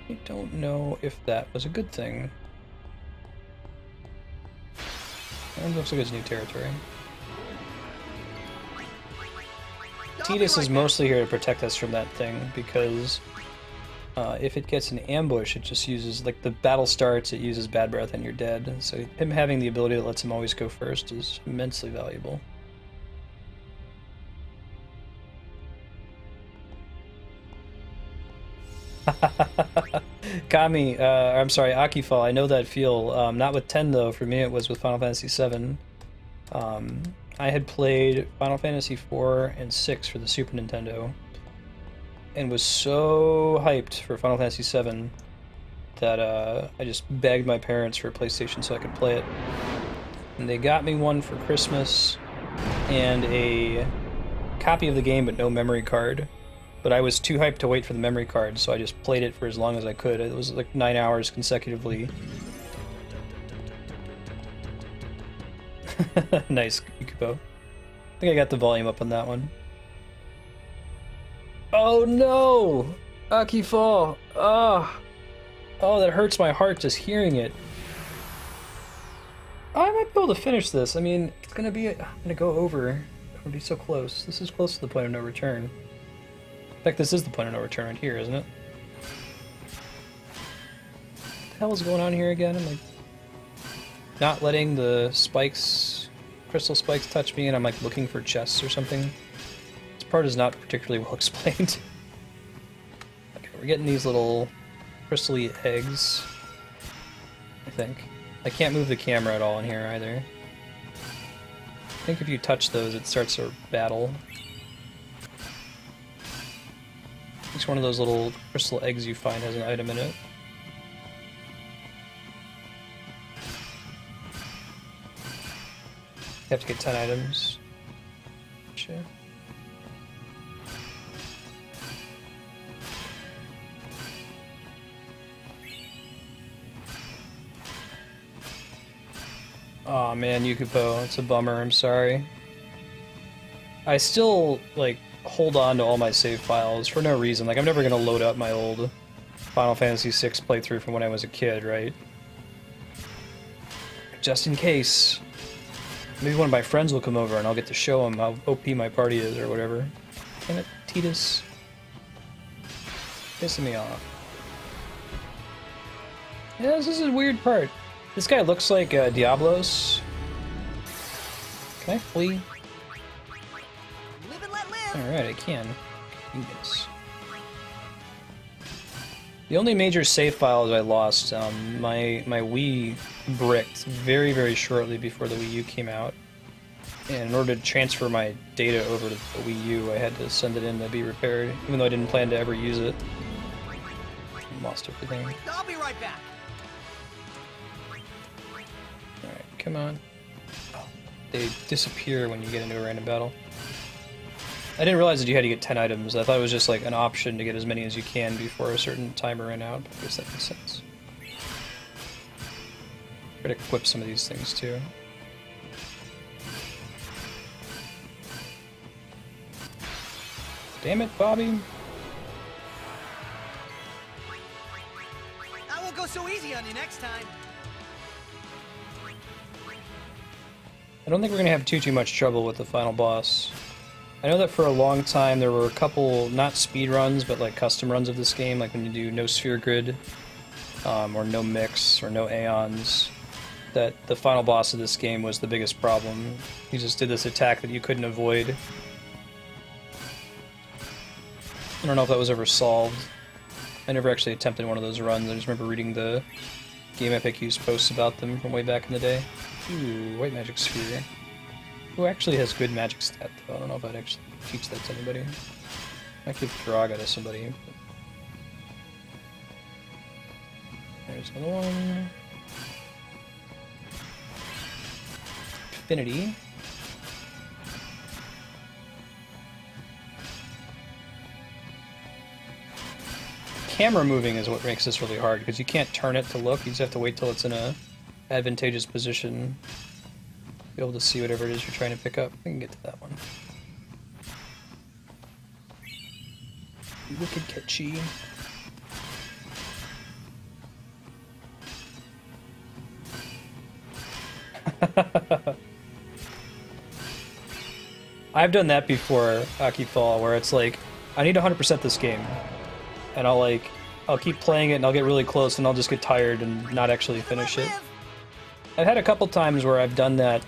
S1: I don't know if that was a good thing. It looks like it's new territory. Titus is mostly here to protect us from that thing, because if it gets an ambush, it just uses, like, the battle starts, it uses Bad Breath and you're dead. So him having the ability that lets him always go first is immensely valuable. Kami, I'm sorry, Akifal, I know that feel. Not with 10 though, for me it was with Final Fantasy VII. I had played Final Fantasy IV and VI for the Super Nintendo, and was so hyped for Final Fantasy VII that I just begged my parents for a PlayStation so I could play it. And they got me one for Christmas, and a copy of the game but no memory card. But I was too hyped to wait for the memory card, so I just played it for as long as I could. It was like 9 hours consecutively. Nice, Ikubo. I think I got the volume up on that one. Oh no! Akifall! Ah! Oh, that hurts my heart just hearing it. I might be able to finish this. I mean, it's gonna be... I'm gonna go over. I'm gonna be so close. This is close to the point of no return. In fact, this is the point of no return right here, isn't it? What the hell is going on here again? I'm like... not letting the spikes... crystal spikes touch me, and I'm like looking for chests or something. This part is not particularly well explained. Okay, we're getting these little crystally eggs, I think. I can't move the camera at all in here either. I think if you touch those, it starts a battle. Each one of those little crystal eggs you find has an item in it. You have to get 10 items. Sure. Aw, man, Yukipo, it's a bummer, I'm sorry. I still, like, hold on to all my save files for no reason. Like, I'm never gonna load up my old Final Fantasy VI playthrough from when I was a kid, right? Just in case. Maybe one of my friends will come over and I'll get to show him how OP my party is or whatever. Damn it, Titus. Pissing me off. Yeah, this is a weird part. This guy looks like Diablos. Can I flee?
S15: Live and let live.
S1: Alright, I can. Yes. The only major save files I lost, my Wii bricked very, very shortly before the Wii U came out. And in order to transfer my data over to the Wii U, I had to send it in to be repaired, even though I didn't plan to ever use it. Lost everything.
S15: I'll be right back.
S1: Alright, come on. Oh, they disappear when you get into a random battle. I didn't realize that you had to get 10 items. I thought it was just like an option to get as many as you can before a certain timer ran out. I guess that makes sense. Try to equip some of these things too. Damn it, Bobby.
S15: I won't go so easy on you next time.
S1: I don't think we're gonna have too much trouble with the final boss. I know that for a long time there were a couple, not speed runs, but like custom runs of this game, like when you do no sphere grid, or no mix, or no Aeons, that the final boss of this game was the biggest problem. He just did this attack that you couldn't avoid. I don't know if that was ever solved. I never actually attempted one of those runs. I just remember reading the Game FAQs posts about them from way back in the day. Ooh, white magic sphere. Who actually has good magic stat, though? I don't know if I'd actually teach that to anybody. I might give Braga to somebody. There's another one. Infinity. Camera moving is what makes this really hard, because you can't turn it to look. You just have to wait till it's in a advantageous position. Be able to see whatever it is you're trying to pick up. We can get to that one. Wicked catchy. I've done that before, Akifall, where it's like, I need to 100% this game. And I'll keep playing it and I'll get really close and I'll just get tired and not actually finish it. I've had a couple times where I've done that.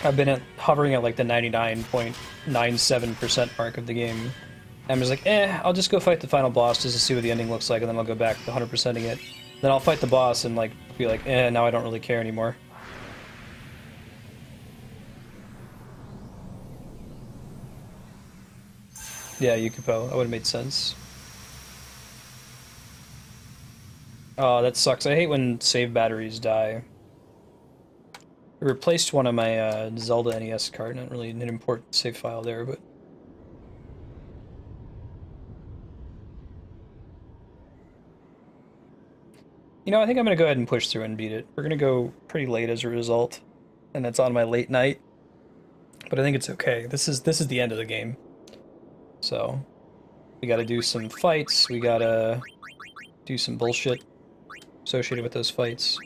S1: I've been hovering at like the 99.97% mark of the game. I'm just like, I'll just go fight the final boss just to see what the ending looks like, and then I'll go back to 100%ing it. Then I'll fight the boss and like be like, now I don't really care anymore. Yeah, Yukiko. That would have made sense. Oh, that sucks. I hate when save batteries die. I replaced one on my Zelda NES card. Not really an important save file there, but... You know, I think I'm going to go ahead and push through and beat it. We're going to go pretty late as a result, and it's on my late night. But I think it's okay. This is the end of the game. So, we got to do some fights. We got to do some bullshit associated with those fights.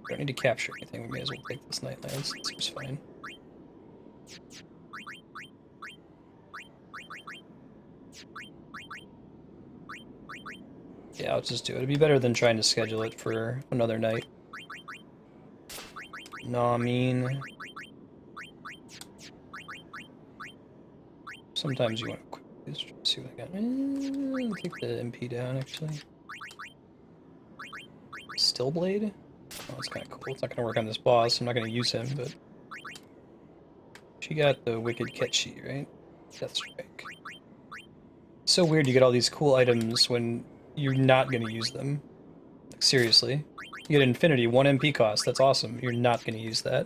S1: Don't need to capture anything. We may as well take this Nightlands. It seems fine. Yeah, I'll just do it. It'd be better than trying to schedule it for another night. No, I mean... Sometimes you want to quickly see what I got. I'll take the MP down, actually. Stillblade? Oh, that's kind of cool. It's not going to work on this boss. I'm not going to use him, but... She got the Wicked Ketchi, right? Death Strike. It's so weird you get all these cool items when you're not going to use them. Like, seriously. You get Infinity, 1 MP cost. That's awesome. You're not going to use that.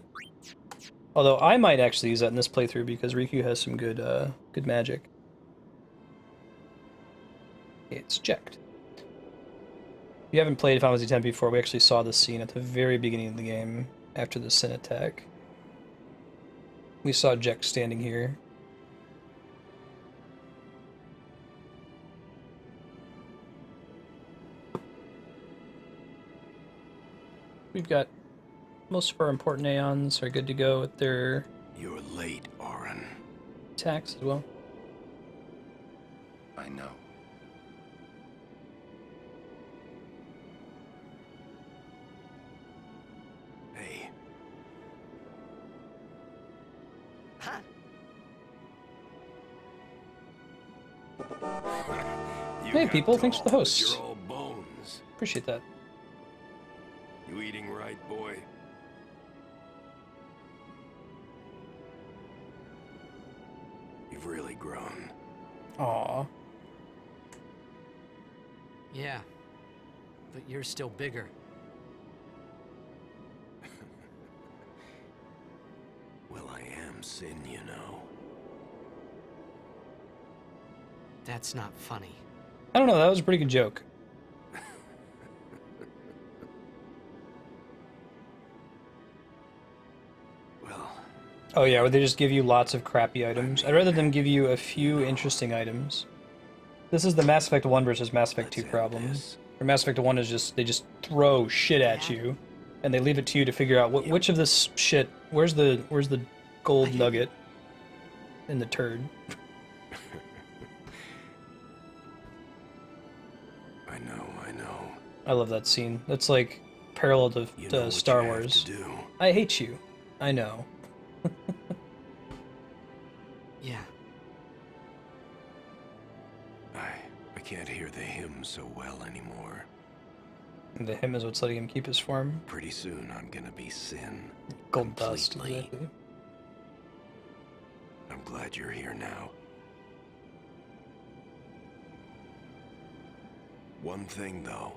S1: Although I might actually use that in this playthrough because Riku has some good good magic. It's Jecht. If you haven't played Final Fantasy X before, we actually saw this scene at the very beginning of the game, after the Sin attack. We saw Jecht standing here. We've got most of our important Aeons are good to go with their...
S4: You're late, Auron.
S1: Attacks as well.
S4: I know. Hey.
S15: Huh?
S1: Hey people, thanks for the host.
S16: You're all bones.
S1: Appreciate that.
S16: You eating right, boy? You've really grown.
S1: Aww.
S15: Yeah, but you're still bigger.
S16: Well, I am Sin, you know.
S15: That's not funny.
S1: I don't know, that was a pretty good joke. Oh yeah, where they just give you lots of crappy items. I'd rather them give you a few interesting items. This is the Mass Effect 1 versus Mass Effect 2 problem. Or Mass Effect 1 is just, they just throw shit at you, and they leave it to you to figure out which of this shit, where's the gold nugget in the turd.
S16: I know.
S1: I love that scene. That's like parallel to Star Wars. I hate you. I know.
S15: Yeah.
S16: I can't hear the hymn so well anymore.
S1: And the hymn is what's letting him keep his form.
S16: Pretty soon I'm gonna be Sin.
S1: Gold dust,
S16: completely.
S1: exactly.
S16: I'm glad you're here now. One thing though.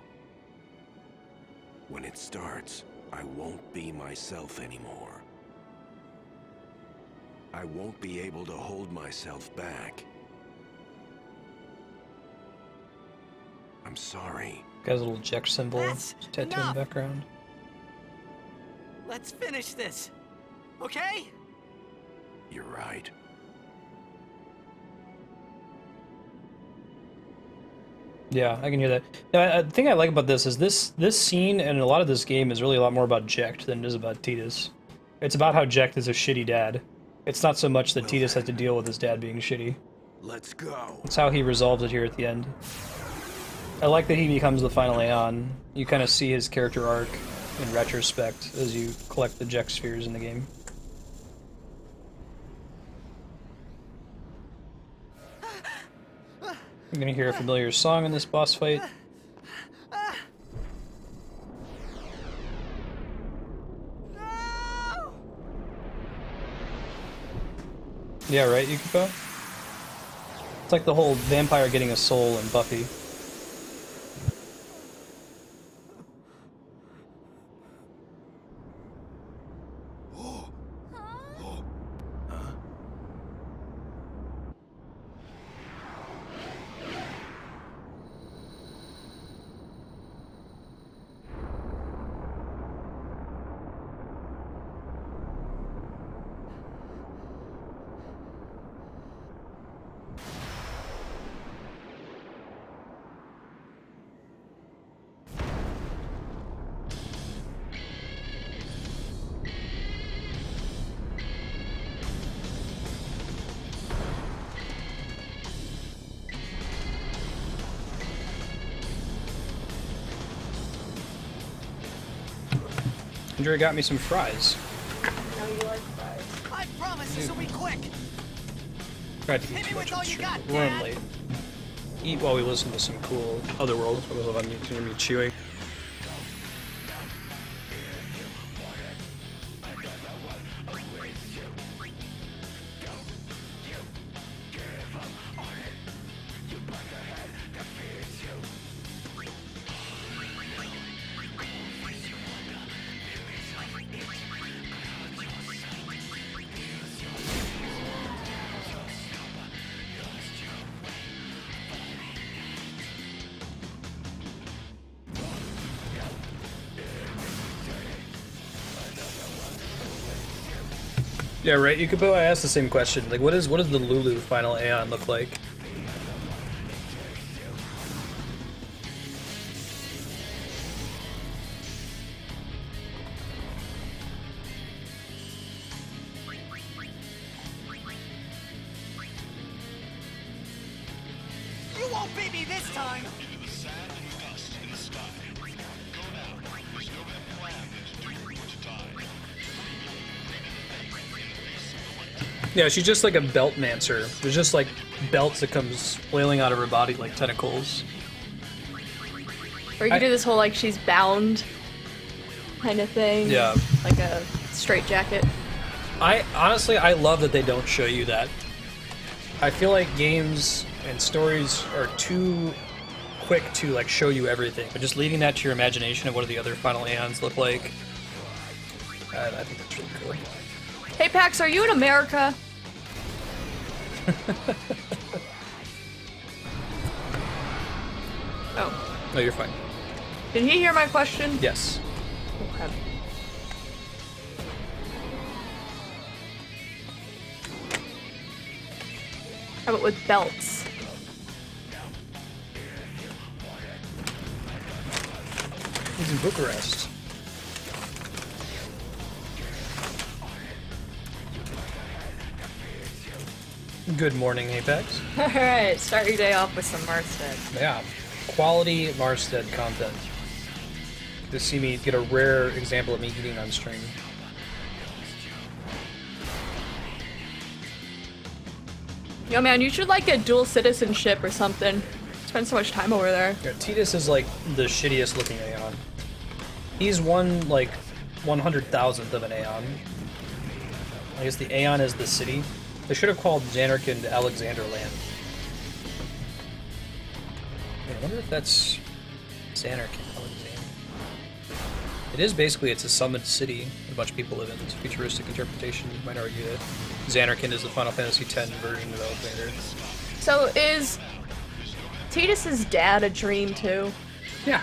S16: When it starts, I won't be myself anymore. I won't be able to hold myself back. I'm sorry.
S1: Got a little Jecht symbol tattoo in the
S15: enough.
S1: background.
S15: Let's finish this, okay?
S16: You're right.
S1: Yeah, I can hear that. Now, the thing I like about this is this scene and a lot of this game is really a lot more about Jecht than it is about Tidus. It's about how Jecht is a shitty dad. It's not so much that Tidus has to deal with his dad being shitty.
S16: Let's go.
S1: It's how he resolves it here at the end. I like that he becomes the final Aeon. You kind of see his character arc in retrospect as you collect the Jecht spheres in the game. You're gonna hear a familiar song in this boss fight. Yeah, right, Yukiko? It's like the whole vampire getting a soul in Buffy. Andrea got me some fries.
S7: How you like fries? I promise this will be quick.
S1: Tried to keep too much of the stream. We're running late. Eat while we listen to some cool Otherworld. So I'm gonna be chewing. Yeah, right. Yukiko, I asked the same question. Like, what does the Lulu final Aeon look like?
S7: You won't beat me this time.
S1: Yeah, she's just like a belt mancer. There's just like belts that comes flailing out of her body like tentacles.
S17: Or you could do this whole like she's bound kind of thing.
S1: Yeah.
S17: Like a straight jacket.
S1: Honestly, I love that they don't show you that. I feel like games and stories are too quick to like show you everything, but just leaving that to your imagination of what the other final Aeons look like. I think that's really cool.
S17: Hey Pax, are you in America? Oh.
S1: No, you're fine.
S17: Did he hear my question?
S1: Yes.
S17: Okay. How about with belts?
S1: He's in Bucharest. Good morning, Apex.
S17: Alright, start your day off with some Marstead.
S1: Yeah. Quality Marstead content. To see me get a rare example of me eating on stream.
S17: Yo man, you should like get dual citizenship or something. Spend so much time over there.
S1: Yeah, Tidus is like the shittiest looking Aeon. He's one like 100,000th of an Aeon. I guess the Aeon is the city. They should have called Xanarkand Alexanderland. I wonder if that's Xanarkand Alexander. It is basically, it's a summoned city a bunch of people live in. It's a futuristic interpretation. You might argue that Xanarkand is the Final Fantasy X version of Alexander.
S17: So is Tidus's dad a dream too?
S1: Yeah.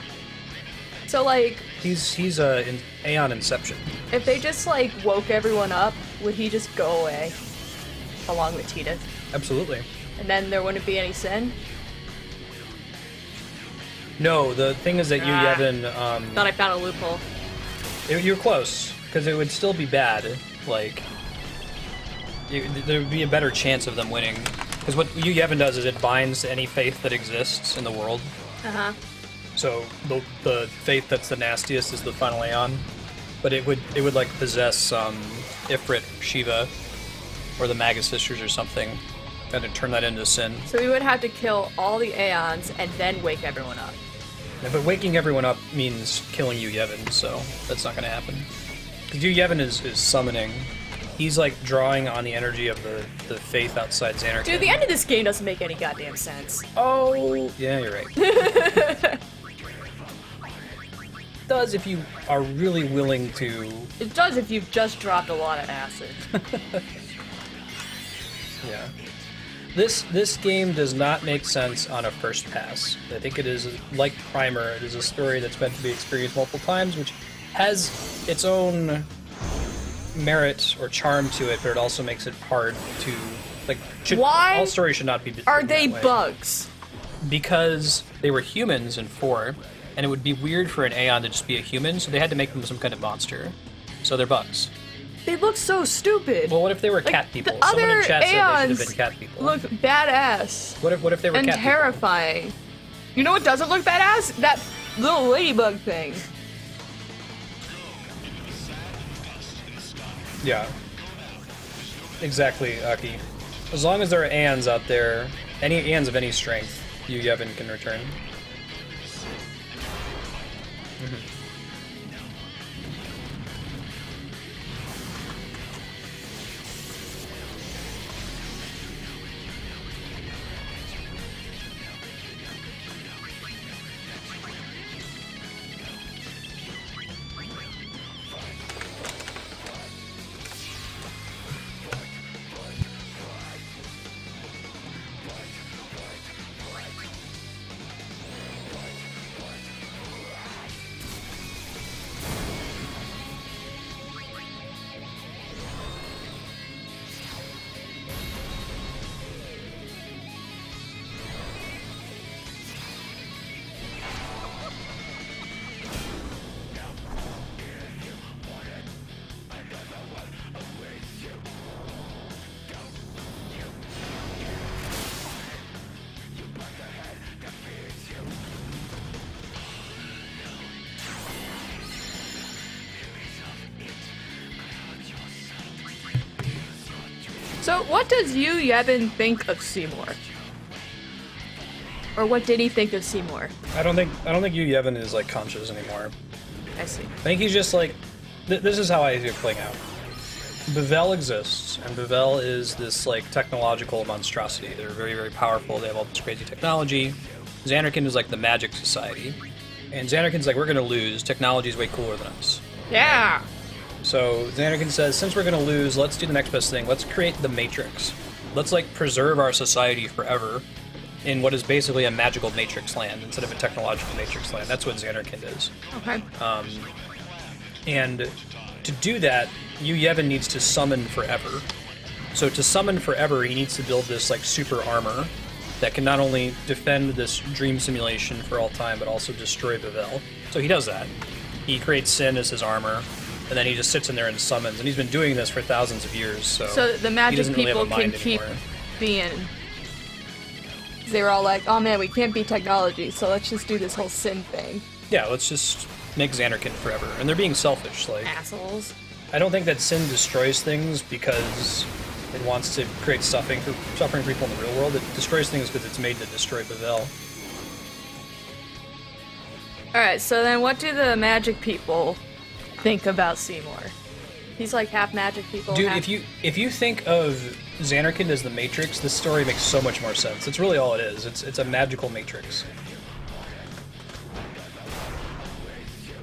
S17: So like
S1: He's in Aeon Inception.
S17: if they just like woke everyone up, would he just go away along with Tidus?
S1: Absolutely.
S17: And then there wouldn't be any sin?
S1: No, the thing is that you, Yevon,
S17: Thought I found a loophole.
S1: You're close, because it would still be bad. Like, there would be a better chance of them winning. Because what Yevon does is it binds to any faith that exists in the world.
S17: Uh-huh.
S1: So the faith that's the nastiest is the final Aeon, but it would like possess Ifrit, Shiva, or the Magus Sisters or something, and to turn that into sin.
S17: So we would have to kill all the Aeons and then wake everyone up.
S1: Yeah, but waking everyone up means killing you, Yevon, so that's not going to happen. Because you, Yevon, is summoning He's like drawing on the energy of the faith outside Xanarkin.
S17: Dude, the end of this game doesn't make any goddamn sense.
S1: Oh, yeah, you're right. It does if you are really willing to.
S17: It does if you've just dropped a lot of acid.
S1: Yeah. This game does not make sense on a first pass. I think it is, like Primer, it is a story that's meant to be experienced multiple times, which has its own merit or charm to it, but it also makes it hard to, like,
S17: Why
S1: all stories should not be
S17: are they
S1: that way.
S17: bugs?
S1: Because they were humans in 4, and it would be weird for an Aeon to just be a human, so they had to make them some kind of monster. So they're bugs.
S17: They look so stupid.
S1: Well, what if they were
S17: Like,
S1: cat people?
S17: The
S1: Someone
S17: other
S1: in chat said they should
S17: Aeons
S1: have been cat people.
S17: look badass.
S1: What if they were
S17: and
S1: cat people?
S17: terrifying. You know what doesn't look badass? That little ladybug thing.
S1: Yeah. Exactly, Aki. As long as there are Aeons out there, any Aeons of any strength, you, Yevon, can return.
S17: So, what does you, Yevon, think of Seymour? Or what did he think of Seymour?
S1: I don't think you, Yevon, is like conscious anymore.
S17: I see.
S1: I think he's just like, this is how I see it playing out. Bavel exists, and Bavel is this like technological monstrosity. They're very, very powerful. They have all this crazy technology. Xanarkin is like the magic society, and Xanarkin's like, we're gonna lose. Technology's way cooler than us.
S17: Yeah.
S1: So Xanarkin says, since we're gonna lose, let's do the next best thing. Let's create the Matrix. Let's like preserve our society forever in what is basically a magical Matrix land instead of a technological Matrix land. That's what Xanarkin is.
S17: Okay.
S1: And to do that, Yevon needs to summon forever. So to summon forever, he needs to build this like super armor that can not only defend this dream simulation for all time, but also destroy Bavel. So he does that. He creates Sin as his armor, and then he just sits in there and summons. And he's been doing this for thousands of years, so
S17: the
S1: he
S17: magic
S1: doesn't really have
S17: people
S1: a mind
S17: can keep
S1: anymore.
S17: being. They were all like, oh man, we can't beat technology, so let's just do this whole Sin thing.
S1: Yeah, let's just make Xanarkin forever. And they're being selfish, like...
S17: Assholes.
S1: I don't think that Sin destroys things because it wants to create suffering for people in the real world. It destroys things because it's made to destroy Bavel.
S17: Alright, so then what do the magic people think about Seymour? He's like half magic people.
S1: Dude,
S17: half...
S1: if you think of Xanarkin as the Matrix, this story makes so much more sense. It's really all it is. It's a magical Matrix.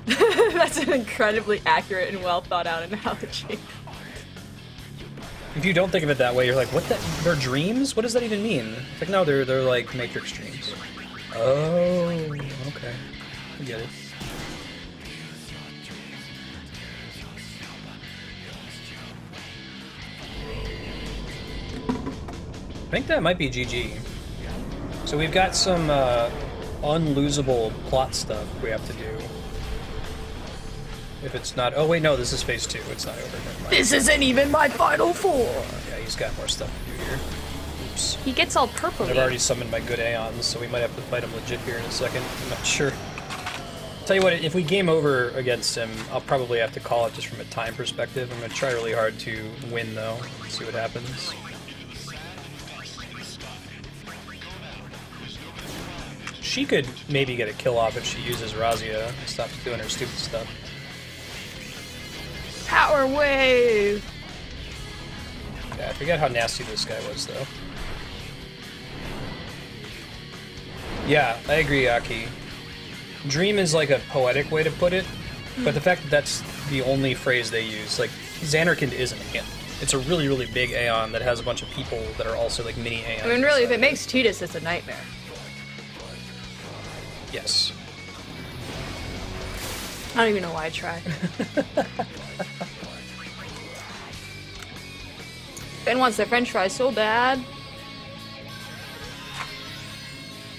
S17: That's an incredibly accurate and well thought out analogy.
S1: If you don't think of it that way, you're like, what? They're dreams? What does that even mean? It's like, no, they're like Matrix dreams. Oh, okay, I get it. I think that might be GG. So we've got some unlosable plot stuff we have to do. If it's not... Oh wait, no, this is phase 2. It's not over. Never mind.
S17: This isn't even my final form!
S1: Yeah, he's got more stuff to do here. Oops.
S17: He gets all purple.
S1: I've already summoned my good Aeons, so we might have to fight him legit here in a second. I'm not sure. Tell you what, if we game over against him, I'll probably have to call it just from a time perspective. I'm going to try really hard to win, though. See what happens. She could maybe get a kill off if she uses Razia and stops doing her stupid stuff.
S17: Power wave!
S1: Yeah, I forget how nasty this guy was, though. Yeah, I agree, Aki. Dream is like a poetic way to put it, but the fact that that's the only phrase they use, like, Xanarkand is an Aeon. It's a really, really big Aeon that has a bunch of people that are also, like, mini Aeons.
S17: I mean, really, if it makes Tidus, it's a nightmare.
S1: Yes.
S17: I don't even know why I tried. Ben wants their french fries so bad.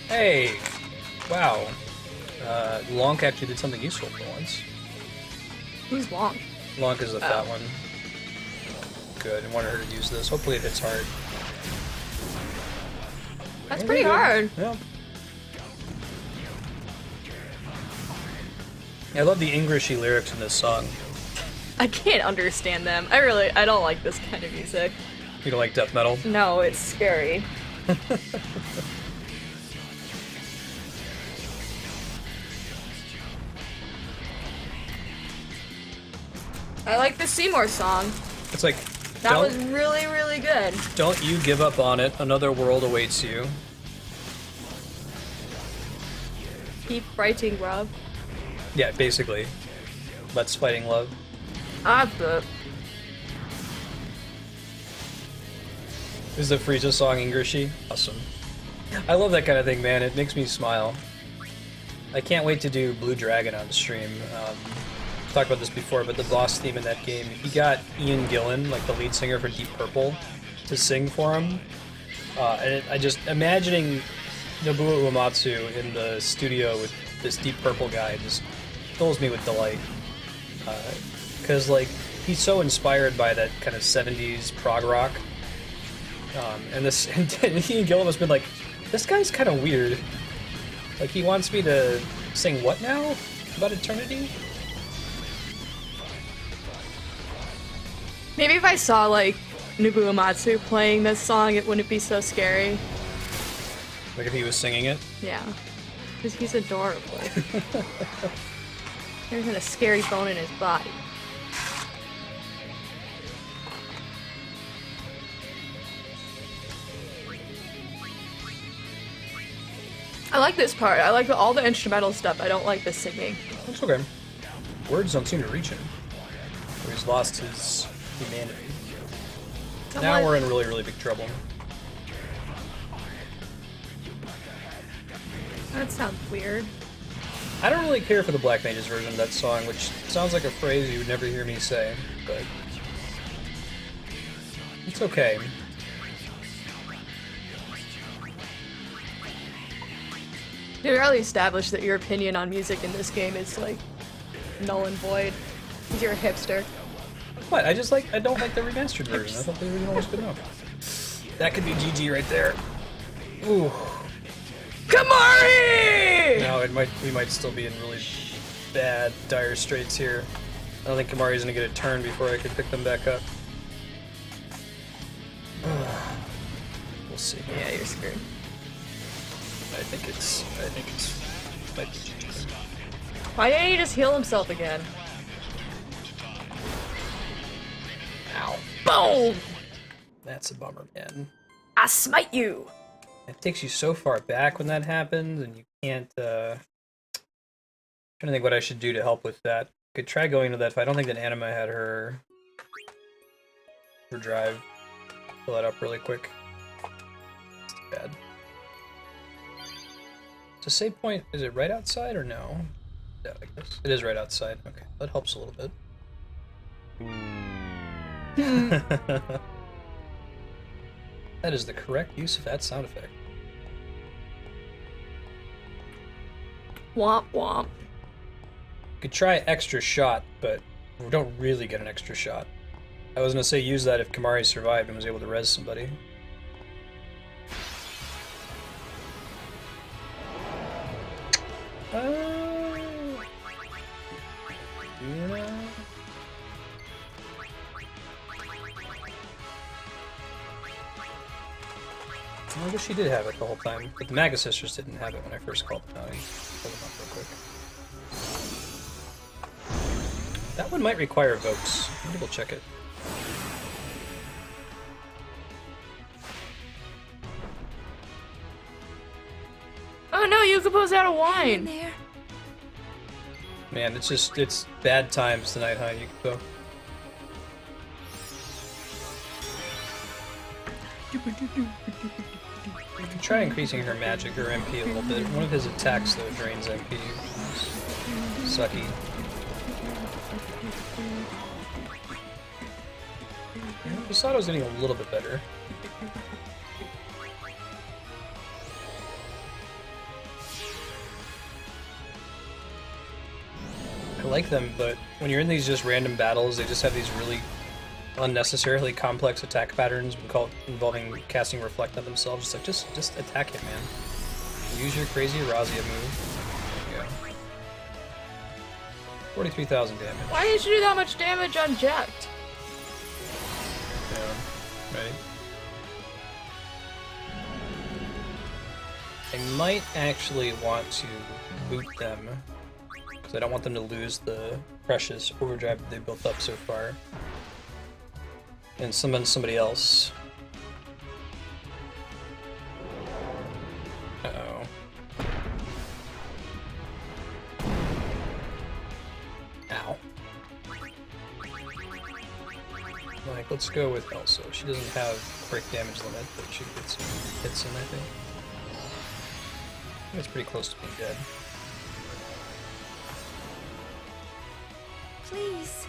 S1: Hey! Wow. Lonk actually did something useful for once.
S17: Who's Lonk?
S1: Lonk is the fat one. Good, I wanted her to use this. Hopefully it hits hard.
S17: That's pretty hard.
S1: Yeah. I love the Englishy lyrics in this song.
S17: I can't understand them. I don't like this kind of music.
S1: You don't like death metal?
S17: No, it's scary. I like the Seymour song.
S1: It's like,
S17: that was really, really good.
S1: Don't you give up on it. Another world awaits you.
S17: Keep writing, Rob.
S1: Yeah, basically. Let's fighting love. Is the Frieza song Englishy? Awesome. I love that kind of thing, man. It makes me smile. I can't wait to do Blue Dragon on stream. I've talked about this before, but the boss theme in that game, he got Ian Gillan, like the lead singer for Deep Purple, to sing for him. I just imagining Nobuo Uematsu in the studio with this Deep Purple guy just fills me with delight. Because like he's so inspired by that kind of 70s prog rock. And Ian Gillan has been like, this guy's kind of weird. Like he wants me to sing what now? About eternity?
S17: Maybe if I saw like Nobuo Uematsu playing this song, it wouldn't be so scary.
S1: Like if he was singing it?
S17: Yeah. Because he's adorable. There isn't a scary bone in his body. I like this part. I like all the instrumental stuff. I don't like the singing.
S1: That's okay. Words don't seem to reach him. Or he's lost his humanity. Now we're in really, really big trouble.
S17: That sounds weird.
S1: I don't really care for the Black Mage's version of that song, which sounds like a phrase you would never hear me say, but it's okay.
S17: We already established that your opinion on music in this game is like null and void. Because you're a hipster.
S1: What? I don't like the remastered version. I thought the original was good enough. That could be GG right there. Ooh.
S17: Kamari!
S1: No, we might still be in really bad, dire straits here. I don't think Kamari's gonna get a turn before I can pick them back up. We'll see.
S17: Yeah, you're screwed.
S1: I think it's might be GG.
S17: Why didn't he just heal himself again?
S1: Ow.
S17: Boom!
S1: That's a bummer, man.
S17: I smite you!
S1: It takes you so far back when that happens, and you can't, trying to think what I should do to help with that. Could try going to that fight. I don't think that Anima had her drive. Pull that up really quick. It's too bad. So save point, is it right outside or no? Yeah, I guess. It is right outside. Okay, that helps a little bit. That is the correct use of that sound effect.
S17: Womp womp.
S1: Could try extra shot, but we don't really get an extra shot. I was gonna say use that if Kamari survived and was able to res somebody. Yeah. I guess she did have it the whole time, but the Maga Sisters didn't have it when I first called them out. Pull them up real quick. That one might require votes. Maybe we'll check it.
S17: no, Yukapo's out of wine.
S2: There.
S1: Man, it's bad times tonight, huh, Yuko? You can try increasing her magic or MP a little bit. One of his attacks, though, drains MP. Sucky. Basato's getting a little bit better. I like them, but when you're in these just random battles, they just have these really unnecessarily complex attack patterns involving casting Reflect on themselves. It's like, just attack it, man. Use your crazy Razia move. There you go. 43,000 damage.
S17: Why did you do that much damage on Jecht?
S1: Yeah, right. I might actually want to boot them, because I don't want them to lose the precious overdrive that they built up so far. And summon somebody else. Uh-oh. Ow. Like, let's go with Elsa. She doesn't have break damage limit, but she gets hits in, I think. It's pretty close to being dead.
S2: Please.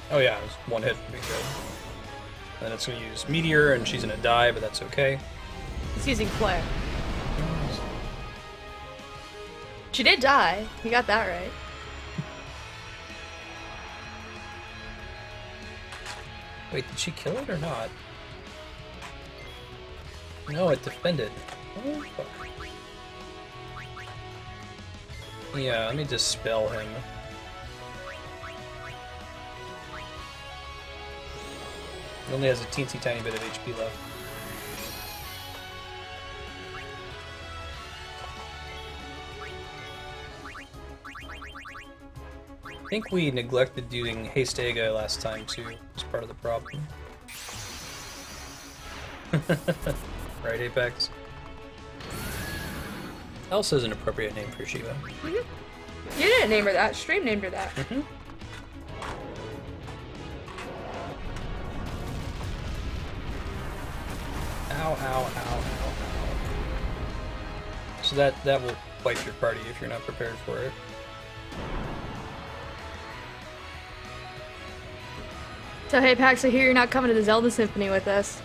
S1: Oh yeah, it was one hit would be good. Then it's gonna use Meteor, and she's gonna die, but that's okay.
S17: It's using Flare. She did die. You got that right.
S1: Wait, did she kill it or not? No, it defended. Oh, fuck. Yeah, let me dispel him. He only has a teensy tiny bit of HP left. I think we neglected doing Haste Ega last time too, as part of the problem. Right, Apex? Elsa's an appropriate name for Shiva.
S17: Mm-hmm. You didn't name her that. Stream named her that.
S1: Mm-hmm. Ow, ow, ow, ow, ow. So that will wipe your party if you're not prepared for it.
S17: So hey Pax, I hear you're not coming to the Zelda Symphony with us.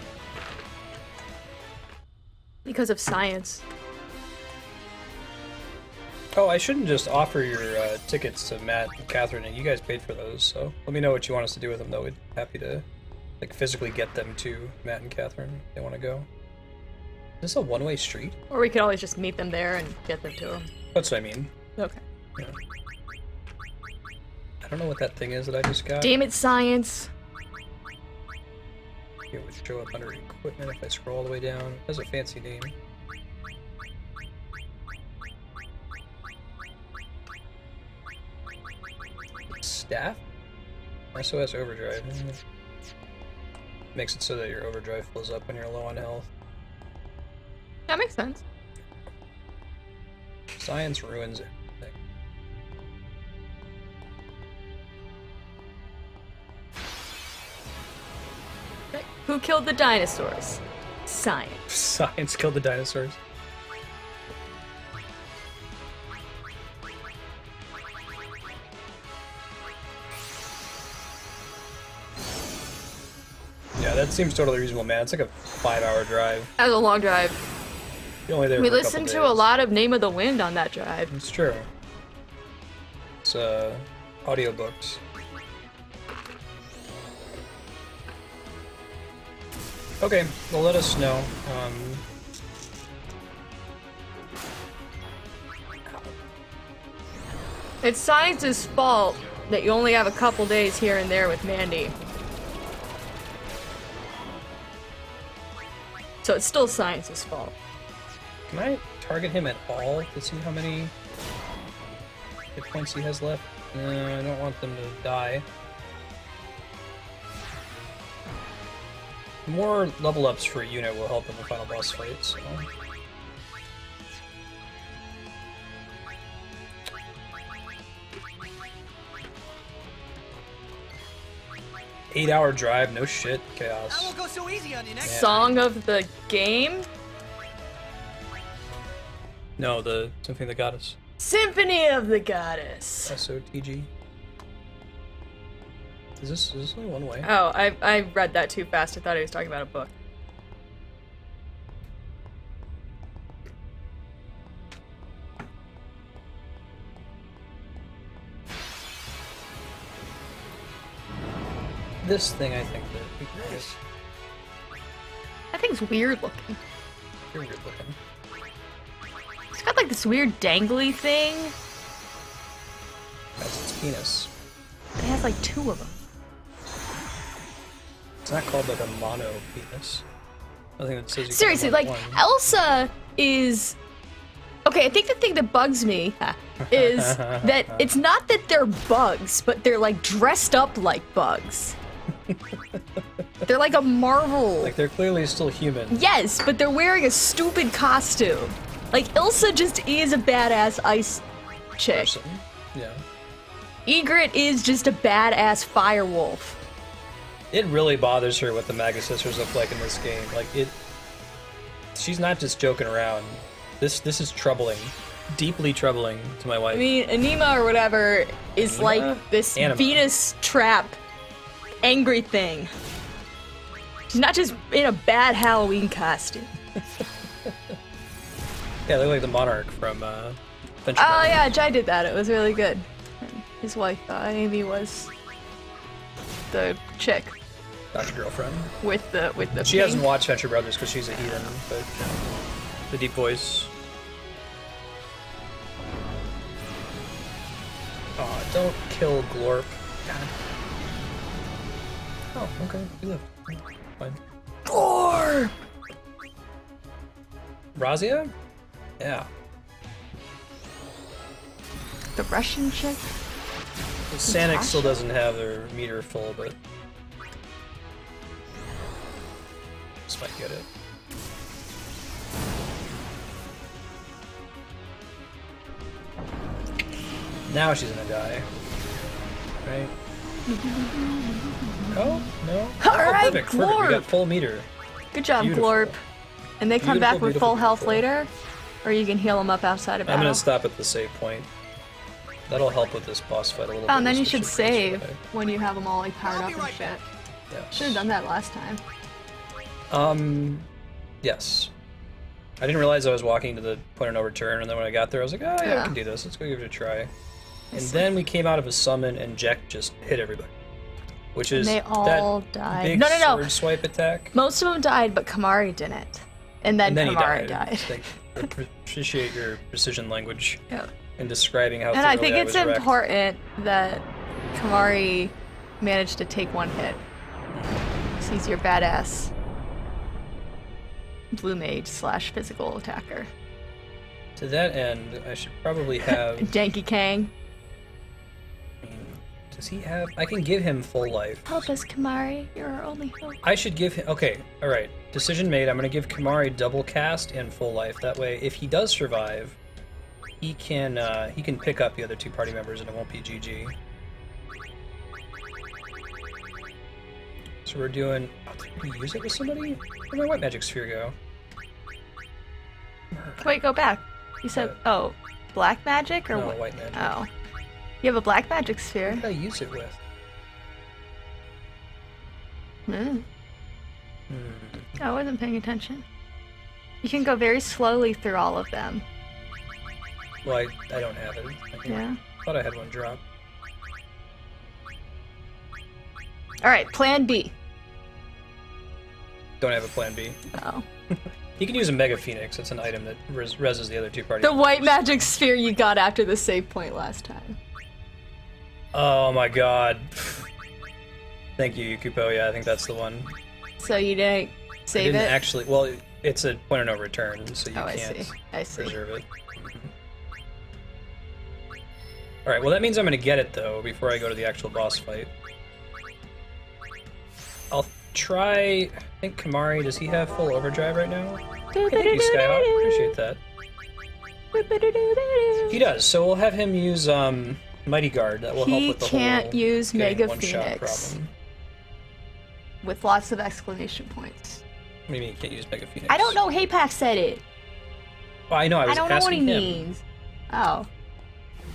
S17: Because of science.
S1: Oh, I shouldn't just offer your tickets to Matt and Catherine, and you guys paid for those, so let me know what you want us to do with them, though. We'd be happy to like physically get them to Matt and Catherine if they want to go. Is this a one-way street?
S17: Or we could always just meet them there and get them to them.
S1: That's what I mean.
S17: Okay.
S1: Yeah. I don't know what that thing is that I just got.
S17: Damn it, science!
S1: It would show up under equipment if I scroll all the way down. It has a fancy name. Staff? SOS Overdrive. Makes it so that your overdrive fills up when you're low on health.
S17: That makes sense.
S1: Science ruins everything.
S17: Okay. Who killed the dinosaurs? Science.
S1: Science killed the dinosaurs. Yeah, that seems totally reasonable, man. It's like a 5-hour drive.
S17: That was a long drive.
S1: You're only there
S17: We
S1: for a
S17: listened
S1: couple
S17: to a
S1: days.
S17: lot of Name of the Wind on that drive.
S1: It's true. It's audiobooks. Okay, well let us know.
S17: It's Science's fault that you only have a couple days here and there with Mandy. So it's still Science's fault.
S1: Can I target him at all to see how many hit points he has left? I don't want them to die. More level ups for a unit will help in the final boss fight, so... 8-hour drive, no shit, chaos.
S7: I won't go so easy on you next.
S17: Song of the game?
S1: No, the Symphony of the Goddess.
S17: Symphony of the Goddess.
S1: SOTG. Is this only one way?
S17: Oh, I read that too fast. I thought he was talking about a book.
S1: This thing, I think that we can get.
S17: That thing's weird looking.
S1: You're weird looking.
S17: It's got like this weird dangly thing.
S1: That's its penis.
S17: It has like 2 of them.
S1: It's not called like a mono penis. I think that says you
S17: Seriously,
S1: can have
S17: like
S1: one.
S17: Elsa is. Okay, I think the thing that bugs me is that it's not that they're bugs, but they're like dressed up like bugs. They're like a Marvel.
S1: Like they're clearly still human.
S17: Yes, but they're wearing a stupid costume. Like Ilsa just is a badass ice chick.
S1: Person. Yeah.
S17: Egret is just a badass fire wolf.
S1: It really bothers her what the Magus sisters look like in this game. Like it. She's not just joking around. This is troubling, deeply troubling to my wife.
S17: I mean, Anima or whatever is
S1: Anima?
S17: like this
S1: Anima.
S17: Venus trap angry thing. She's not just in a bad Halloween costume.
S1: Yeah, they look like the Monarch from Adventure
S17: Oh
S1: Time.
S17: yeah, Jai did that. It was really good. And his wife, Amy, was the chick
S1: Not your girlfriend.
S17: with the
S1: She
S17: pink.
S1: hasn't watched Venture Brothers because she's a heathen, but the deep voice. Aw, don't kill Glorp. God. Oh, okay. You live. Fine.
S17: Glorp!
S1: Razia? Yeah.
S17: The Russian chick.
S1: Sanic still doesn't have their meter full, but this might get it. Now she's gonna die. Right? No? No?
S17: Alright,
S1: Perfect, perfect. We
S17: Glorp.
S1: got full meter.
S17: Good job,
S1: Beautiful.
S17: Glorp. And they come back
S1: Beautiful,
S17: with
S1: beautiful,
S17: full health
S1: beautiful.
S17: later? Or you can heal them up outside of
S1: I'm
S17: battle?
S1: gonna stop at the save point. That'll help with this boss fight a little bit.
S17: Oh, and then you
S1: so
S17: should
S1: it
S17: save
S1: survive.
S17: when you have them all like powered up and shit.
S1: Yeah.
S17: Should have done that last time.
S1: Yes. I didn't realize I was walking to the point of no return, and then when I got there, I was like, oh, yeah, I can do this. Let's go give it a try. And then we came out of a summon, and Jecht just hit everybody. Which is
S17: And they all
S1: that
S17: died.
S1: big
S17: No.
S1: sword swipe attack.
S17: Most of them died, but Kamari didn't. And then
S1: he
S17: Kamari
S1: died.
S17: died.
S1: Like, appreciate your precision language
S17: Yeah.
S1: in describing how
S17: And I
S1: thoroughly
S17: think it's
S1: was wrecked.
S17: important that Kamari managed to take one hit. So he's your badass blue mage / physical attacker.
S1: To that end, I should probably have...
S17: Janky Kang.
S1: Does he have... I can give him full life.
S17: Help us, Kamari. You're our only hope.
S1: I should give him... Okay, alright. Decision made. I'm going to give Kamari double cast and full life. That way, if he does survive, he can pick up the other 2 party members and it won't be GG. So we're doing... Oh, did we use it with somebody? Where'd my white magic sphere go?
S17: Wait, go back. You said, oh, black magic or
S1: No,
S17: what?
S1: white magic.
S17: Oh. You have a black magic sphere.
S1: What did I use it with?
S17: I wasn't paying attention. You can go very slowly through all of them.
S1: Well, I don't have it.
S17: Yeah.
S1: Thought I had one drop.
S17: Alright, plan B.
S1: Don't have a plan B.
S17: Oh.
S1: He can use a Mega Phoenix. It's an item that reses the other 2 party
S17: The
S1: members.
S17: white magic sphere you got after the save point last time.
S1: Oh my god. Thank you, Yukupo. Yeah, I think that's the one.
S17: So you didn't
S1: I
S17: save
S1: didn't
S17: it?
S1: actually. Well, it's a point of no return, so you
S17: Oh, I
S1: can't
S17: see. I see.
S1: preserve it. Alright, well that means I'm gonna get it though before I go to the actual boss fight. try... I think Kamari, does he have full overdrive right now? Hey, thank you, Skyhawk. Appreciate that. He does, so we'll have him use Mighty Guard. That will help with the whole...
S17: He can't use Mega
S1: one-shot
S17: Phoenix.
S1: problem.
S17: With lots of exclamation points.
S1: What do you mean you can't use Mega Phoenix?
S17: I don't know. Haypack said it.
S1: Well, I know, I was
S17: don't know what he
S1: asking him.
S17: means. Oh.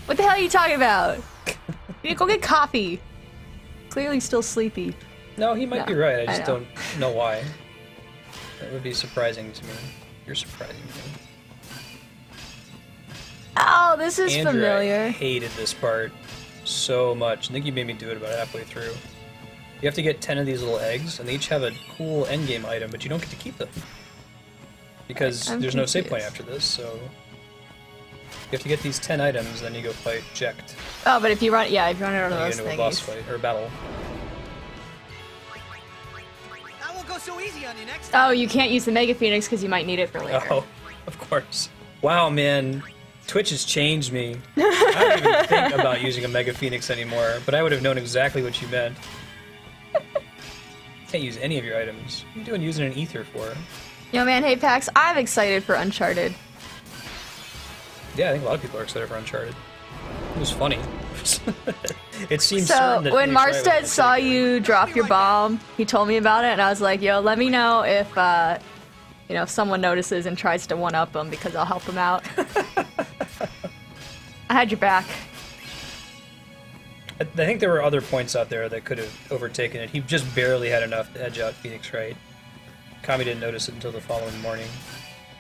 S17: What the hell are you talking about? You need to go get coffee. Clearly still sleepy.
S1: No, he might be right. I just
S17: know.
S1: don't know why. That would be surprising to me. You're surprising to me.
S17: Oh, this is
S1: Andrew,
S17: familiar.
S1: I hated this part so much. I think you made me do it about halfway through. You have to get 10 of these little eggs, and they each have a cool endgame item, but you don't get to keep them. Because
S17: I'm
S1: there's no save point
S17: confused.
S1: after this, so... You have to get these 10 items, then you go fight Jecht.
S17: Oh, but if you run, yeah, if you run out of
S1: Then you
S17: those
S1: get into a
S17: things.
S1: boss fight, or battle.
S7: That won't go so easy on you next
S17: Oh, you can't use the Mega Phoenix because you might need it for later.
S1: Oh, of course. Wow, man. Twitch has changed me. I don't even think about using a Mega Phoenix anymore, but I would have known exactly what you meant. Can't use any of your items. What are you doing using an ether for?
S17: Yo, man, hey, Pax, I'm excited for Uncharted.
S1: Yeah, I think a lot of people are excited for Uncharted. It was funny. It seems
S17: So,
S1: certain that
S17: when
S1: they try
S17: Marstead
S1: with
S17: saw you drop your bomb, he told me about it, and I was like, yo, let me know if, you know, if someone notices and tries to one-up him, because I'll help him out. I had your back.
S1: I think there were other points out there that could have overtaken it. He just barely had enough to edge out Phoenix Wright. Kami didn't notice it until the following morning.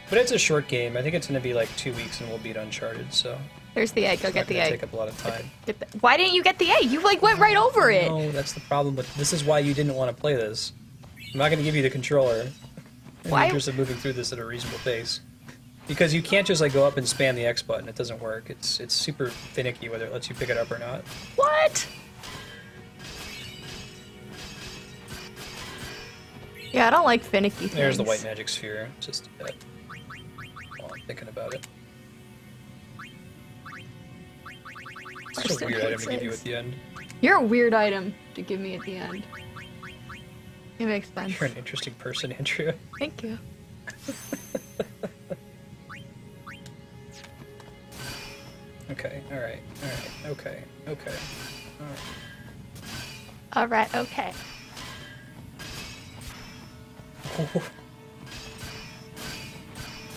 S1: But it's a short game. I think it's going to be like 2 weeks and we'll beat Uncharted, so...
S17: There's the egg. Go
S1: it's
S17: get
S1: not
S17: the
S1: gonna
S17: egg.
S1: take up a lot of time.
S17: Why didn't you get the egg? You, like, went right over it.
S1: No, that's the problem, but this is why you didn't want to play this. I'm not going to give you the controller in the
S17: Why?
S1: interest of moving through this at a reasonable pace. Because you can't just like go up and spam the X button. It doesn't work. It's super finicky whether it lets you pick it up or not.
S17: What? Yeah, I don't like finicky things.
S1: There's the white magic sphere. Just while I'm thinking about it. Such a
S17: Marstead
S1: weird item
S17: hates
S1: to give you
S17: eggs.
S1: at the end.
S17: You're a weird item to give me at the end. It makes sense.
S1: You're an interesting person, Andrea.
S17: Thank you.
S1: Okay, alright, okay, okay.
S17: Alright, okay.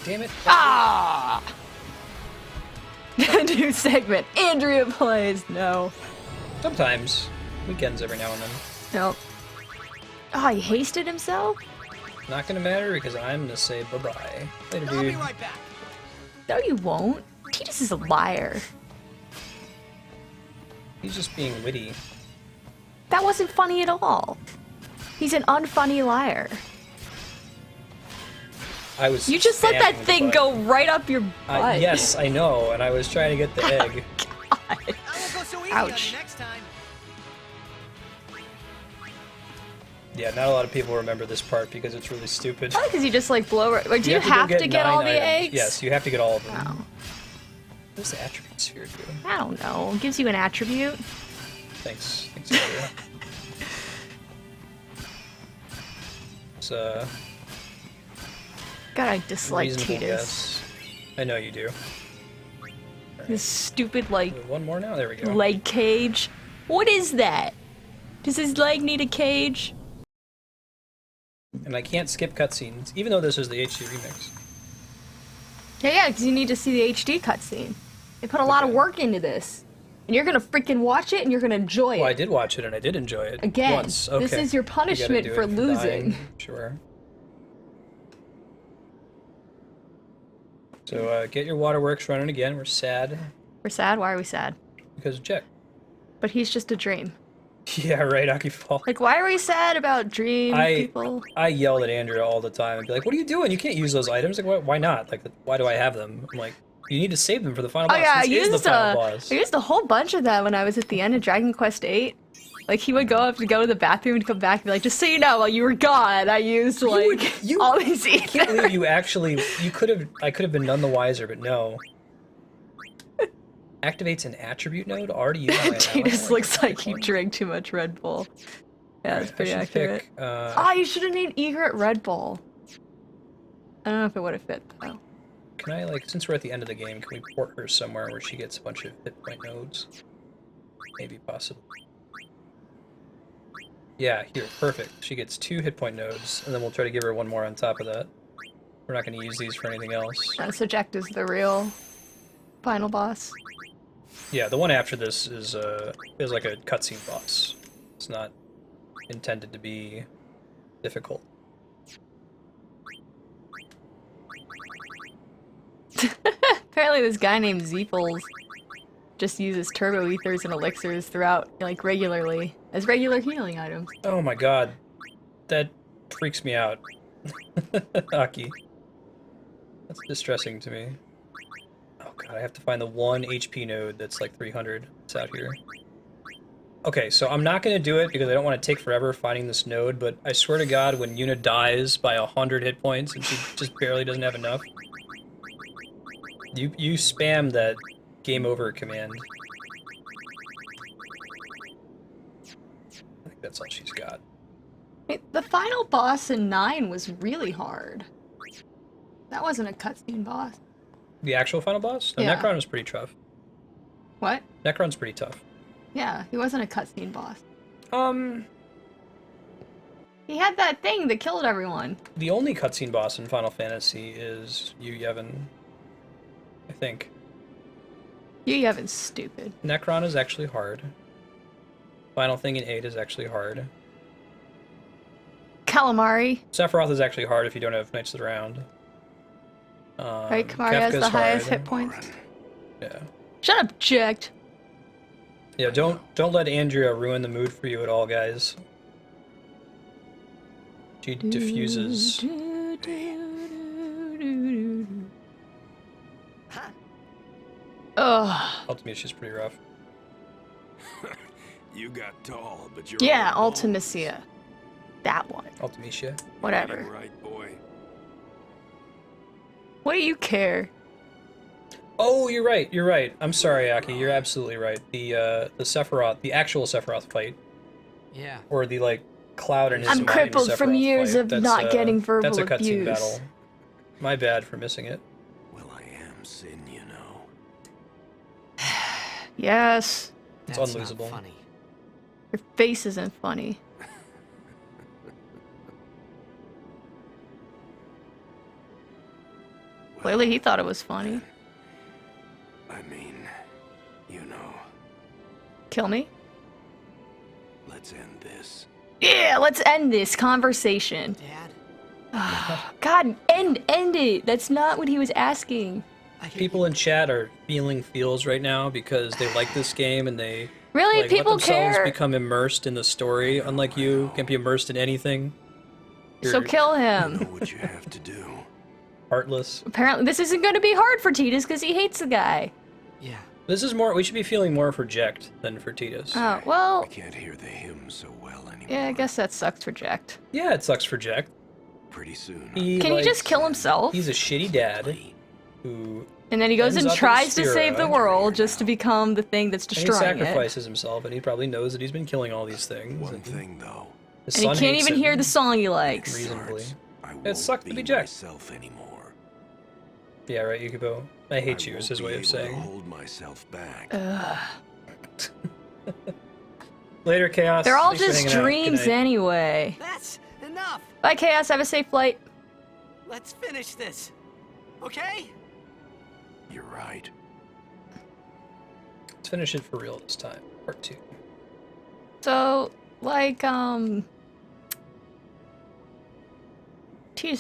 S1: Damn it.
S17: Ah! New segment. Andrea plays. No.
S1: Sometimes. Weekends every now and then.
S17: Nope. Oh, he hasted himself?
S1: Not gonna matter because I'm gonna say bye-bye. Later,
S7: I'll be
S1: dude.
S7: right back.
S17: No, you won't. Titus is a liar.
S1: He's just being witty.
S17: That wasn't funny at all. He's an unfunny liar.
S1: I was
S17: You just let that
S1: spamming the
S17: thing
S1: button.
S17: go right up your butt.
S1: Yes, I know, and I was trying to get the egg.
S7: I won't go so easy
S17: Ouch.
S7: on you next time.
S1: Yeah, not a lot of people remember this part because it's really stupid.
S17: Probably because you just like blow right. Wait, do you
S1: go
S17: have to get all
S1: 9
S17: the
S1: items.
S17: eggs?
S1: Yes, you have to get all of them.
S17: Oh.
S1: What does the attribute sphere do?
S17: I don't know. It gives you an attribute.
S1: Thanks, Andrea. It's
S17: God, I dislike
S1: reasonable
S17: Titus.
S1: guess. I know you do.
S17: This stupid like
S1: One more now. There we go.
S17: leg cage. What is that? Does his leg need a cage?
S1: And I can't skip cutscenes, even though this is the HD remix.
S17: Yeah, because you need to see the HD cutscene. They put a lot of work into this. And you're gonna freaking watch it and you're gonna enjoy it.
S1: Well, I did watch it and I did enjoy it.
S17: Again,
S1: Once. Okay.
S17: this is your
S1: You gotta
S17: punishment
S1: do
S17: for
S1: it
S17: losing.
S1: dying. Sure. So get your waterworks running again. We're sad
S17: We're sad? Why are we sad?
S1: because of Jecht.
S17: But he's just a dream.
S1: Yeah, right, Akifall.
S17: Like, why are we sad about dream people?
S1: I yelled at Andrea all the time and be like, "What are you doing? You can't use those items. Like, why not? Like, why do I have them?" I'm like, "You need to save them for the final
S17: Oh
S1: boss.
S17: yeah, I
S1: This is the
S17: used
S1: final boss."
S17: I used a whole bunch of that when I was at the end of Dragon Quest VIII. Like he would go up to go to the bathroom and come back and be like, just so you know, while you were gone, I used like all these
S1: I can't believe you actually. You could have. I could have been none the wiser, but no. Activates an attribute node. Already used.
S17: Titus looks like he drank too much Red Bull. Yeah, that's pretty
S1: I should
S17: accurate.
S1: pick,
S17: You should have named Egret Red Bull. I don't know if it would have fit though.
S1: Can I, like, since we're at the end of the game, can we port her somewhere where she gets a bunch of hit point nodes? Maybe, possibly. Yeah, here, perfect. She gets 2 hit point nodes, and then we'll try to give her 1 more on top of that. We're not going to use these for anything else.
S17: So Jecht is the real final boss.
S1: Yeah, the one after this is like a cutscene boss. It's not intended to be difficult.
S17: Apparently this guy named Zeeples just uses turbo ethers and elixirs throughout, like, regularly, as regular healing items.
S1: Oh my god. That freaks me out. Aki. That's distressing to me. Oh god, I have to find the 1 HP node that's like 300. It's out here. Okay, so I'm not gonna do it because I don't want to take forever finding this node, but I swear to god, when Yuna dies by 100 hit points and she just barely doesn't have enough, you spam that game over command. I think that's all she's got.
S17: The final boss in 9 was really hard. That wasn't a cutscene boss.
S1: The actual final boss? No,
S17: Yeah.
S1: Necron was pretty tough.
S17: What?
S1: Necron's pretty tough.
S17: Yeah, he wasn't a cutscene boss. He had that thing that killed everyone.
S1: The only cutscene boss in Final Fantasy is you, Yevon. I think.
S17: Yevon's stupid.
S1: Necron is actually hard. Final thing in 8 is actually hard.
S17: Calamari.
S1: Sephiroth is actually hard if you don't have Knights of the Round.
S17: Right, Kamari has
S1: Kefka's
S17: the highest
S1: hard.
S17: hit points.
S1: Yeah.
S17: Shut up, Jecht.
S1: Yeah, don't let Andrea ruin the mood for you at all, guys. She diffuses.
S17: Ugh.
S1: Ultimate's just pretty rough.
S16: You got tall, but you're
S17: Yeah, Ultimecia. That one.
S1: Ultimecia.
S17: Whatever.
S16: right, boy.
S17: What do you care?
S1: Oh, you're right. You're right. I'm sorry, Aki. You're absolutely right. The Sephiroth, the actual Sephiroth fight,
S15: Yeah.
S1: or the like Cloud and his
S17: I'm
S1: mighty
S17: crippled from
S1: Sephiroth
S17: years
S1: fight,
S17: of
S1: that's,
S17: not getting verbal
S1: That's a cutscene
S17: abuse.
S1: battle. My bad for missing it.
S16: Well, I am Sin, you know.
S17: Yes.
S1: It's
S15: That's
S1: unlosable.
S15: Not funny.
S17: Your face isn't funny. Clearly he thought it was funny.
S16: I mean, you know,
S17: Kill me?
S16: let's end this.
S17: Yeah, let's end this conversation.
S15: Dad?
S17: God, end it. That's not what he was asking.
S1: People in chat are feeling feels right now because they like this game and they
S17: Really?
S1: like,
S17: People
S1: let themselves
S17: care?
S1: become immersed in the story. Unlike you, can't be immersed in anything.
S17: So
S1: You're
S17: kill him.
S16: What you have to do.
S1: heartless.
S17: Apparently this isn't going to be hard for Titus because he hates the guy.
S15: Yeah.
S1: This is more. We should be feeling more for Jecht than for Titus.
S17: Oh, well,
S16: I can't hear the hymn so well anymore.
S17: yeah, I guess that sucks for Jecht.
S1: Yeah, it sucks for Jecht.
S16: Pretty soon.
S17: Can he just kill himself?
S1: He's a shitty dad who.
S17: And then he goes
S1: ends
S17: and
S1: up in
S17: tries to save the
S1: Spira,
S17: world just to become the thing that's
S1: and he
S17: destroying it.
S1: sacrifices himself, and he probably knows that he's been killing all these things.
S16: One thing though.
S1: His
S17: And he
S1: son
S17: can't
S1: hates
S17: even
S1: it
S17: hear the song he likes.
S1: reasonably.
S16: I
S1: It
S16: won't
S1: sucks to be Jecht.
S16: myself anymore.
S1: Yeah, right, Yukibo. I hate you is his way of saying.
S16: Hold myself back.
S1: Later, Chaos.
S17: They're all
S1: Thanks for
S17: just
S1: hanging out. Good
S17: dreams
S1: night.
S17: anyway.
S7: That's enough.
S17: Bye, Chaos. Have a safe flight.
S7: Let's finish this. Okay?
S16: You're right.
S1: Let's finish it for real this time. Part 2.
S17: So, like, Titus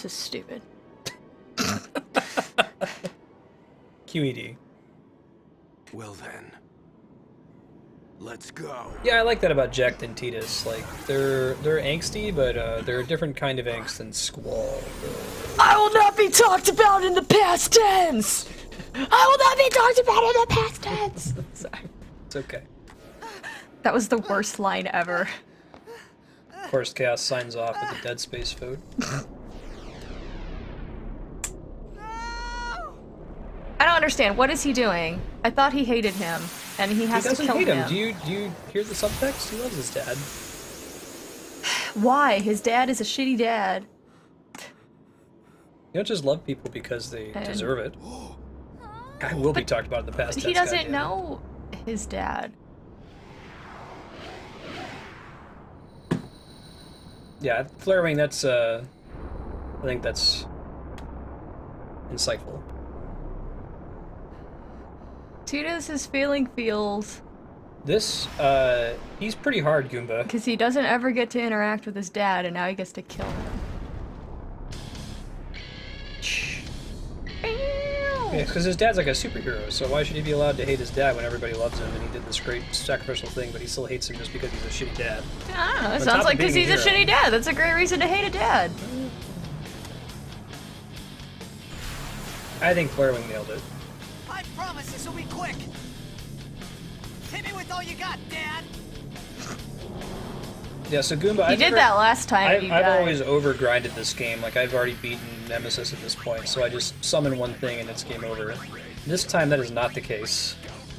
S17: is stupid.
S1: QED.
S16: Well then. Let's go.
S1: Yeah, I like that about Jecht and Titus. Like, they're angsty, but they're a different kind of angst than Squall.
S17: I will not be talked about in the past tense! I will not be talked about in the past tense! Sorry.
S1: It's okay.
S17: That was the worst line ever.
S1: Of course, Chaos signs off with a Dead Space food.
S17: I don't understand. What is he doing? I thought he hated him, and he has
S1: He
S17: to
S1: doesn't
S17: kill
S1: hate
S17: him.
S1: him. Do you hear the subtext? He loves his dad.
S17: Why? His dad is a shitty dad.
S1: You don't just love people because they
S17: And-
S1: deserve it. I will be talked about in the past
S17: But he
S1: tense,
S17: doesn't
S1: goddamn.
S17: know his dad.
S1: Yeah, flaring, that's, I think that's insightful.
S17: Tudis is feeling feels
S1: This, he's pretty hard, Goomba.
S17: because he doesn't ever get to interact with his dad, and now he gets to kill him.
S1: Yeah, because his dad's like a superhero, so why should he be allowed to hate his dad when everybody loves him and he did this great sacrificial thing, but he still hates him just because he's a shitty dad?
S17: I don't know. It
S1: On
S17: sounds
S1: top
S17: like
S1: of
S17: because
S1: being
S17: he's a
S1: hero.
S17: shitty dad. That's a great reason to hate a dad.
S1: I think Flarewing nailed it.
S7: I promise this will be quick. Hit me with all you got, Dad.
S1: Yeah, so Goomba,
S17: You did that last time.
S1: I've
S17: you died.
S1: always over-grinded this game. Like, I've already beaten Nemesis at this point, so I just summon one thing and it's game over. This time, that is not the case.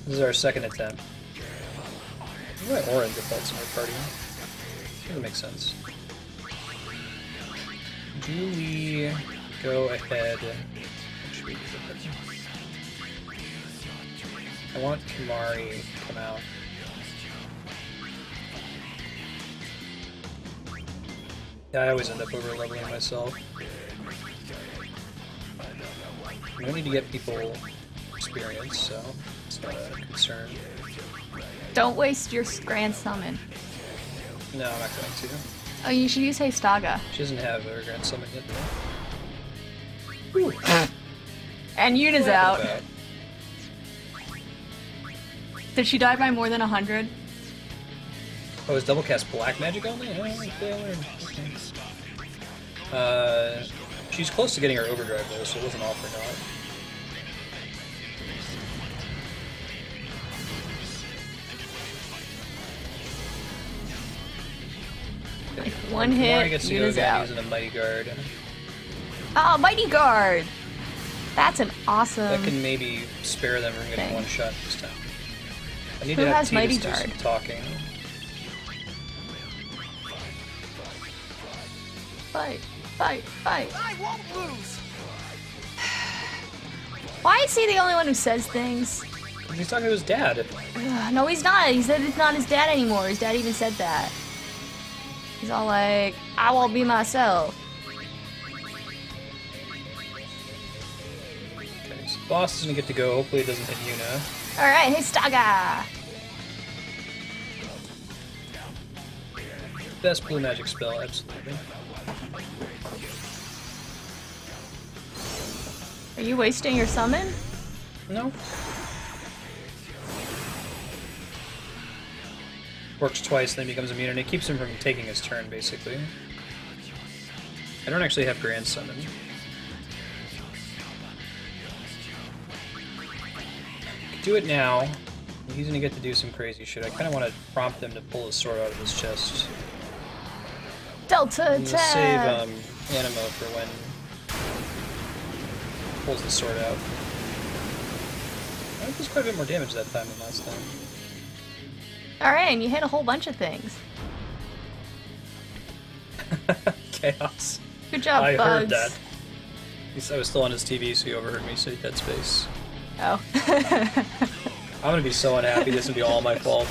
S1: This is our second attempt. Why orange defaults in our party? Doesn't make sense. Do we go ahead? Should we do that? I want Kimari to come out. Yeah, I always end up over-leveling myself. We don't need to get people experience, so it's not a concern.
S17: Don't waste your grand summon.
S1: No, I'm not going to.
S17: Oh, you should use Heistaga.
S1: She doesn't have her grand summon yet, though.
S17: And Yuna's
S1: What
S17: out.
S1: about?
S17: Did she die by more than 100?
S1: Oh, is double cast black magic only? She's close to getting her overdrive though, so it wasn't all for naught.
S17: Like one hit,
S1: Kimari gets to go
S17: Yuna's
S1: again
S17: out.
S1: using a mighty guard.
S17: Oh, Mighty Guard! That's an awesome...
S1: That can maybe spare them from getting
S17: thing.
S1: one shot this time. I need
S17: Who
S1: to have
S17: has Mighty
S1: Tidus do
S17: Guard?
S1: some talking.
S17: Fight, fight, fight.
S7: I won't lose.
S17: Why is he the only one who says things?
S1: He's talking to his dad.
S17: Ugh, no, he's not. He said it's not his dad anymore. His dad even said that. He's all like, I won't be myself.
S1: Okay, so boss doesn't get to go. Hopefully it doesn't hit Yuna.
S17: Alright, Heistaga!
S1: Best blue magic spell, absolutely.
S17: Are you wasting your summon?
S1: No. Works twice, then becomes immune, and it keeps him from taking his turn, basically. I don't actually have Grand Summon. Could do it now. He's gonna get to do some crazy shit. I kind of want to prompt him to pull his sword out of his chest.
S17: Delta
S1: I'm gonna
S17: attack!
S1: save Animo for when he pulls the sword out. That does quite a bit more damage that time than last time.
S17: Alright, and you hit a whole bunch of things.
S1: Chaos.
S17: Good job,
S1: I
S17: Bugs.
S1: heard that. I was still on his TV, so he overheard me say Dead Space.
S17: Oh.
S1: I'm gonna be so unhappy. This will be all my fault.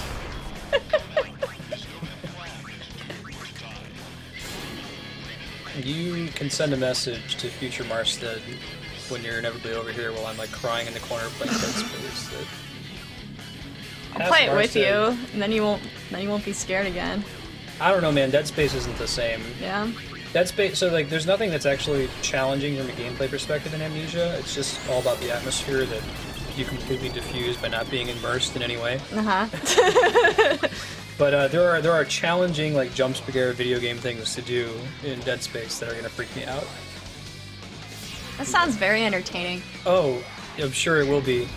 S1: You can send a message to future Marstead when you're inevitably over here while I'm like crying in the corner playing Dead Space.
S17: I'll play it with you, and then you won't be scared again.
S1: I don't know, man. Dead Space isn't the same.
S17: Yeah.
S1: Dead Space, so like, there's nothing that's actually challenging from a gameplay perspective in Amnesia. It's just all about the atmosphere that you completely diffuse by not being immersed in any way.
S17: Uh-huh.
S1: But there are challenging like jump scare video game things to do in Dead Space that are gonna freak me out.
S17: That sounds very entertaining.
S1: Oh, I'm sure it will be.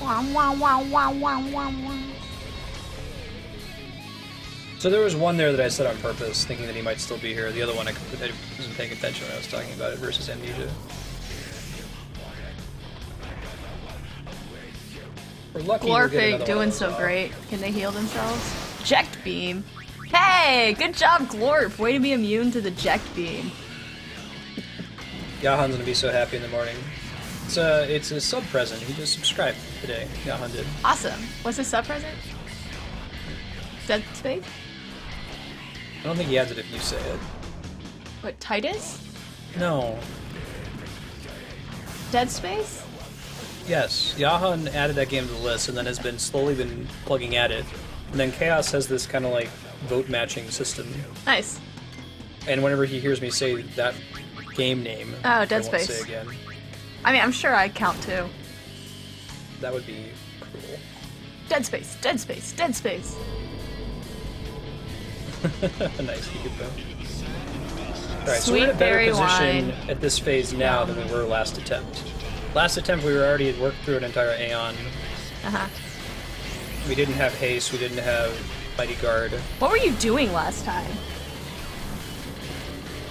S17: Wow, wow, wow, wow, wow, wow, wow.
S1: So there was one there that I said on purpose, thinking that he might still be here. The other one I wasn't paying attention when I was talking about it versus Amnesia. We're lucky we'll
S17: Glorp
S1: get
S17: ain't
S1: another one
S17: doing
S1: of those
S17: so
S1: off.
S17: great. Can they heal themselves? Jecht beam. Hey, good job, Glorp. Way to be immune to the Jecht beam.
S1: Yevon's gonna be so happy in the morning. It's a sub present. He just subscribed today. Yevon did.
S17: Awesome. What's his sub present? Dead Space?
S1: I don't think he has it if you say it.
S17: What, Titus?
S1: No.
S17: Dead Space?
S1: Yes. Yevon added that game to the list and then has been slowly plugging at it. And then Chaos has this kind of like vote matching system.
S17: Nice.
S1: And whenever he hears me say that game name,
S17: Oh, Dead
S1: I won't
S17: Space.
S1: say again.
S17: I mean, I'm sure I count too.
S1: That would be cruel.
S17: Dead Space, Dead Space, Dead Space.
S1: Nice, Kikupo. Alright, so
S17: Sweet
S1: we're in a better
S17: berry
S1: position
S17: wine.
S1: at this phase now than we were last attempt. Last attempt we were already worked through an entire Aeon.
S17: Uh-huh.
S1: We didn't have haste, we didn't have Mighty Guard.
S17: What were you doing last time?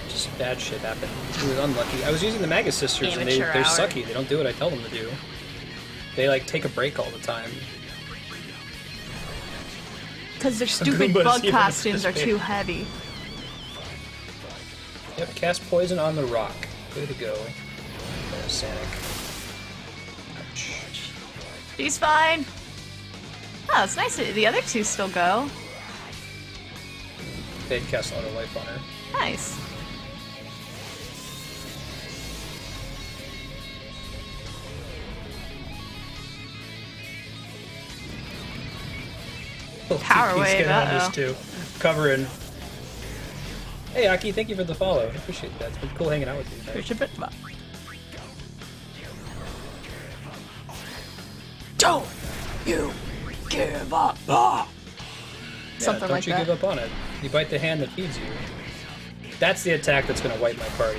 S1: Just bad shit happened. It was unlucky. I was using the Magus Sisters and
S17: Amateur
S1: they're
S17: hour.
S1: sucky. They don't do what I tell them to do. They like take a break all the time.
S17: Because their stupid
S1: Goombas
S17: bug
S1: even
S17: costumes are
S1: participate.
S17: too heavy.
S1: Yep, cast poison on the rock. Way to go. There's Sanic. Ouch.
S17: She's fine. Oh, it's nice that the other two still go.
S1: They'd cast auto life on her.
S17: Nice. Power
S1: He's
S17: wave,
S1: getting on
S17: uh-oh.
S1: this too. Covering. Hey Aki, thank you for the follow. I appreciate that. It's been cool hanging out with you. Tonight.
S17: Push a bit more. Don't you give up. Something
S1: don't
S17: like
S1: you
S17: that.
S1: give up on it. You bite the hand that feeds you. That's the attack that's gonna wipe my party.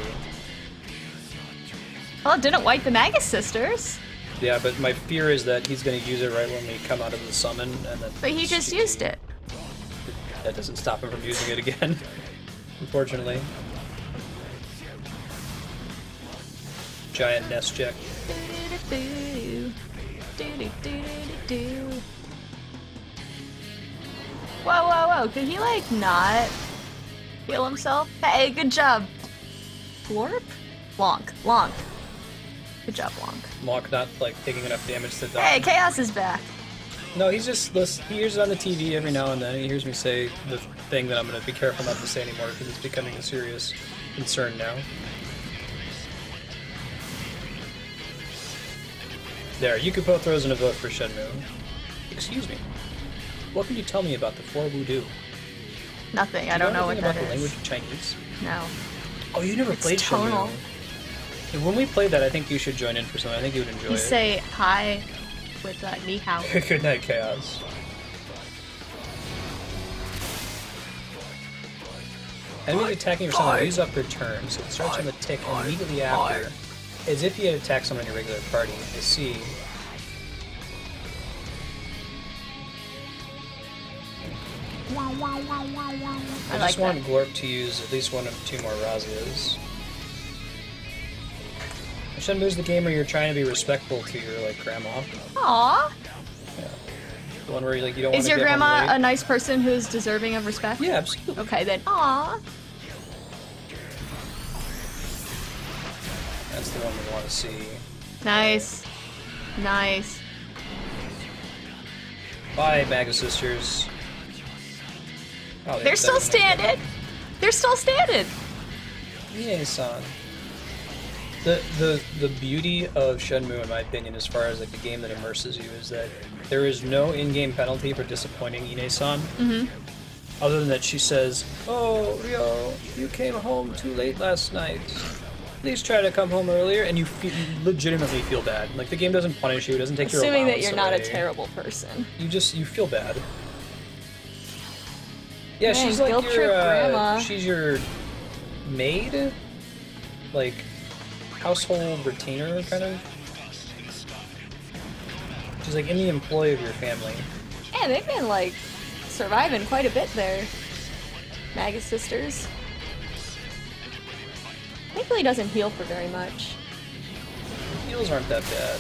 S17: Well, it didn't wipe the Magus Sisters.
S1: Yeah, but my fear is that he's gonna use it right when we come out of the summon, and that.
S17: But he just used it.
S1: That doesn't stop him from using it again. Unfortunately. Giant nest check.
S17: Whoa, whoa, whoa. Could he, like, not heal himself? Hey, good job. Glorp? Lonk. Good job, Lonk.
S1: Monk not like taking enough damage to die.
S17: Hey, Chaos is back.
S1: No, he's just he hears it on the TV every now and then. He hears me say the thing that I'm gonna be careful not to say anymore because it's becoming a serious concern now. There, Yukupo throws in a vote for Shenmue. Excuse me. What can you tell me about the Four Voodoo?
S17: Nothing. I don't know what
S1: anything
S17: that
S1: about the
S17: is.
S1: language of Chinese?
S17: No.
S1: Oh, you never
S17: It's
S1: played
S17: tonal.
S1: Shenmue. Yeah, when we played that, I think you should join in for something. I think you would enjoy
S17: You
S1: it.
S17: say hi with ni hao.
S1: Good night, Chaos. Enemies attacking your summon use up their turn, so it starts on the tick and immediately after, as if you had attacked someone in your regular party. I see. I
S17: like
S1: just want Glorp to use at least one of two more Razias. Shenmue's the game where you're trying to be respectful to your like grandma.
S17: Aww.
S1: The one where you don't want to
S17: Is your
S1: get home
S17: grandma
S1: late.
S17: a nice person who's deserving of respect?
S1: Yeah, absolutely.
S17: Okay, then. Aww.
S1: That's the one we want to see.
S17: Nice. Nice.
S1: Bye, Magus Sisters. Oh,
S17: They're still standing. They're still standing.
S1: Yay, son. The beauty of Shenmue, in my opinion, as far as like the game that immerses you, is that there is no in-game penalty for disappointing Ine-san.
S17: Mm-hmm.
S1: Other than that, she says, "Oh, Ryo, you came home too late last night. Please try to come home earlier." And you legitimately feel bad. Like the game doesn't punish you, it doesn't take your
S17: Assuming that
S1: allowance
S17: you're not a
S1: away.
S17: terrible person.
S1: You feel bad. Yeah,
S17: Man,
S1: she's like
S17: guilt
S1: your
S17: trip grandma.
S1: she's your maid, like household retainer kind of. She's like in the employ of your family.
S17: Yeah, they've been like surviving quite a bit there. Magus Sisters. Thankfully doesn't heal for very much.
S1: Heals aren't that bad.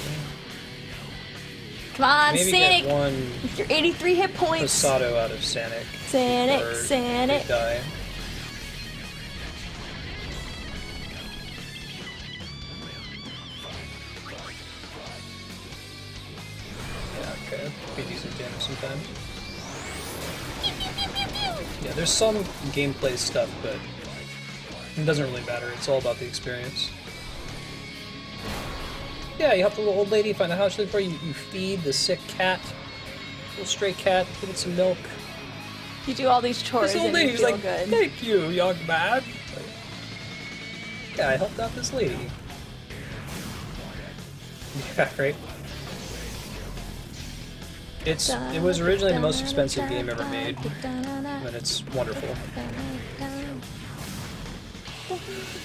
S17: Come on,
S1: Maybe
S17: Sanic!
S1: get one
S17: With your 83 hit points!
S1: Pasado out of Sanic.
S17: Sanic,
S1: before
S17: Sanic.
S1: they die. Yeah, okay, that'd be decent damage sometimes. Yeah, there's some gameplay stuff, but it doesn't really matter. It's all about the experience. Yeah, you help the little old lady find the house she's looking for. You feed the sick cat, little stray cat, give it some milk.
S17: You do all these chores
S1: This old
S17: and you
S1: lady's
S17: feel
S1: like,
S17: good.
S1: thank you, young man. Like, yeah, I helped out this lady. Yeah, right? It was originally the most expensive game ever made, and it's wonderful.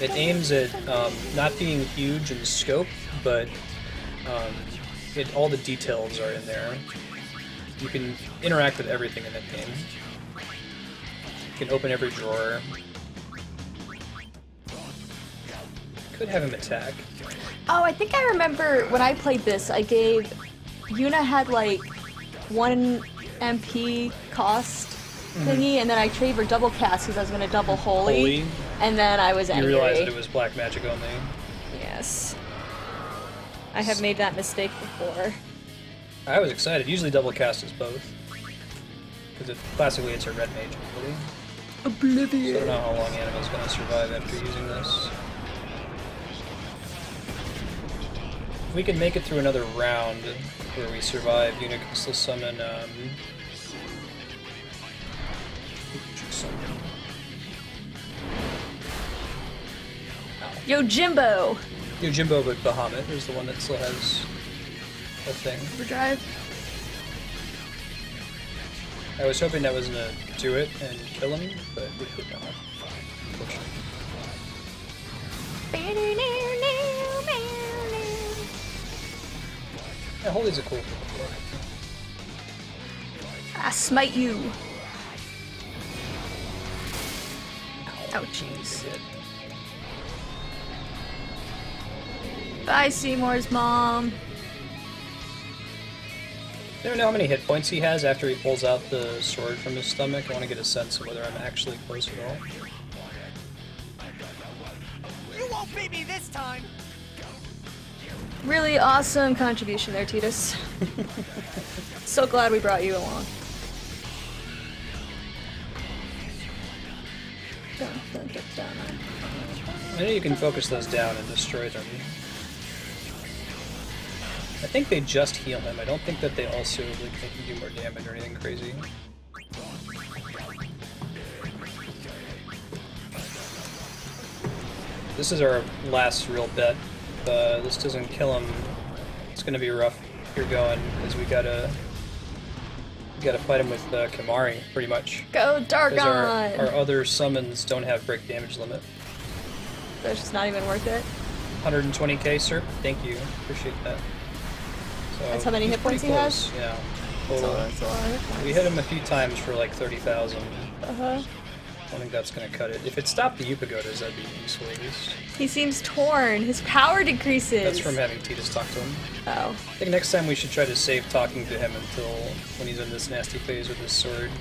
S1: It aims at not being huge in scope, but all the details are in there. You can interact with everything in that game. You can open every drawer. Could have him attack.
S17: Oh, I think I remember when I played this, I gave... Yuna had like 1 MP cost thingy, and then I traded for double cast because I was going to double holy, and then I was angry.
S1: You realized that it was black magic only.
S17: Yes. I have made that mistake before.
S1: I was excited. Usually double cast is both. Because classically it's a red mage ability.
S17: Oblivion.
S1: So I don't know how long Anima's going to survive after using this. If we can make it through another round where we survive, Yuna can still summon,
S17: Yojimbo!
S1: Yojimbo, but Bahamut is the one that still has a thing.
S17: Overdrive.
S1: I was hoping that was gonna do it and kill him, but it did not. Unfortunately. Yeah, Holy's a cool thing.
S17: I smite you! Ouchies. Bye, Seymour's mom.
S1: I don't know how many hit points he has after he pulls out the sword from his stomach. I want to get a sense of whether I'm actually close at all.
S7: You won't beat me this time!
S17: Really awesome contribution there, Titus. So glad we brought you along. Dun, dun, dun, dun.
S1: I know you can focus those down and destroy them. I think they just heal him. I don't think that they also like make him do more damage or anything crazy. This is our last real bet. If this doesn't kill him, it's gonna be rough here going, because we gotta fight him with Kimari, pretty much.
S17: Go Dargon!
S1: Our other summons don't have break damage limit.
S17: That's just not even worth it.
S1: 120k, sir. Thank you. Appreciate that. So
S17: that's how many hit points he has?
S1: Yeah. Total.
S17: That's a lot of hit points.
S1: We hit him a few times for like 30,000.
S17: Uh-huh.
S1: I think that's gonna cut it. If it stopped the Yupagotas, that'd be useful at least.
S17: He seems torn. His power decreases.
S1: That's from having Titus talk to him.
S17: Oh.
S1: I think next time we should try to save talking to him until when he's in this nasty phase with his sword.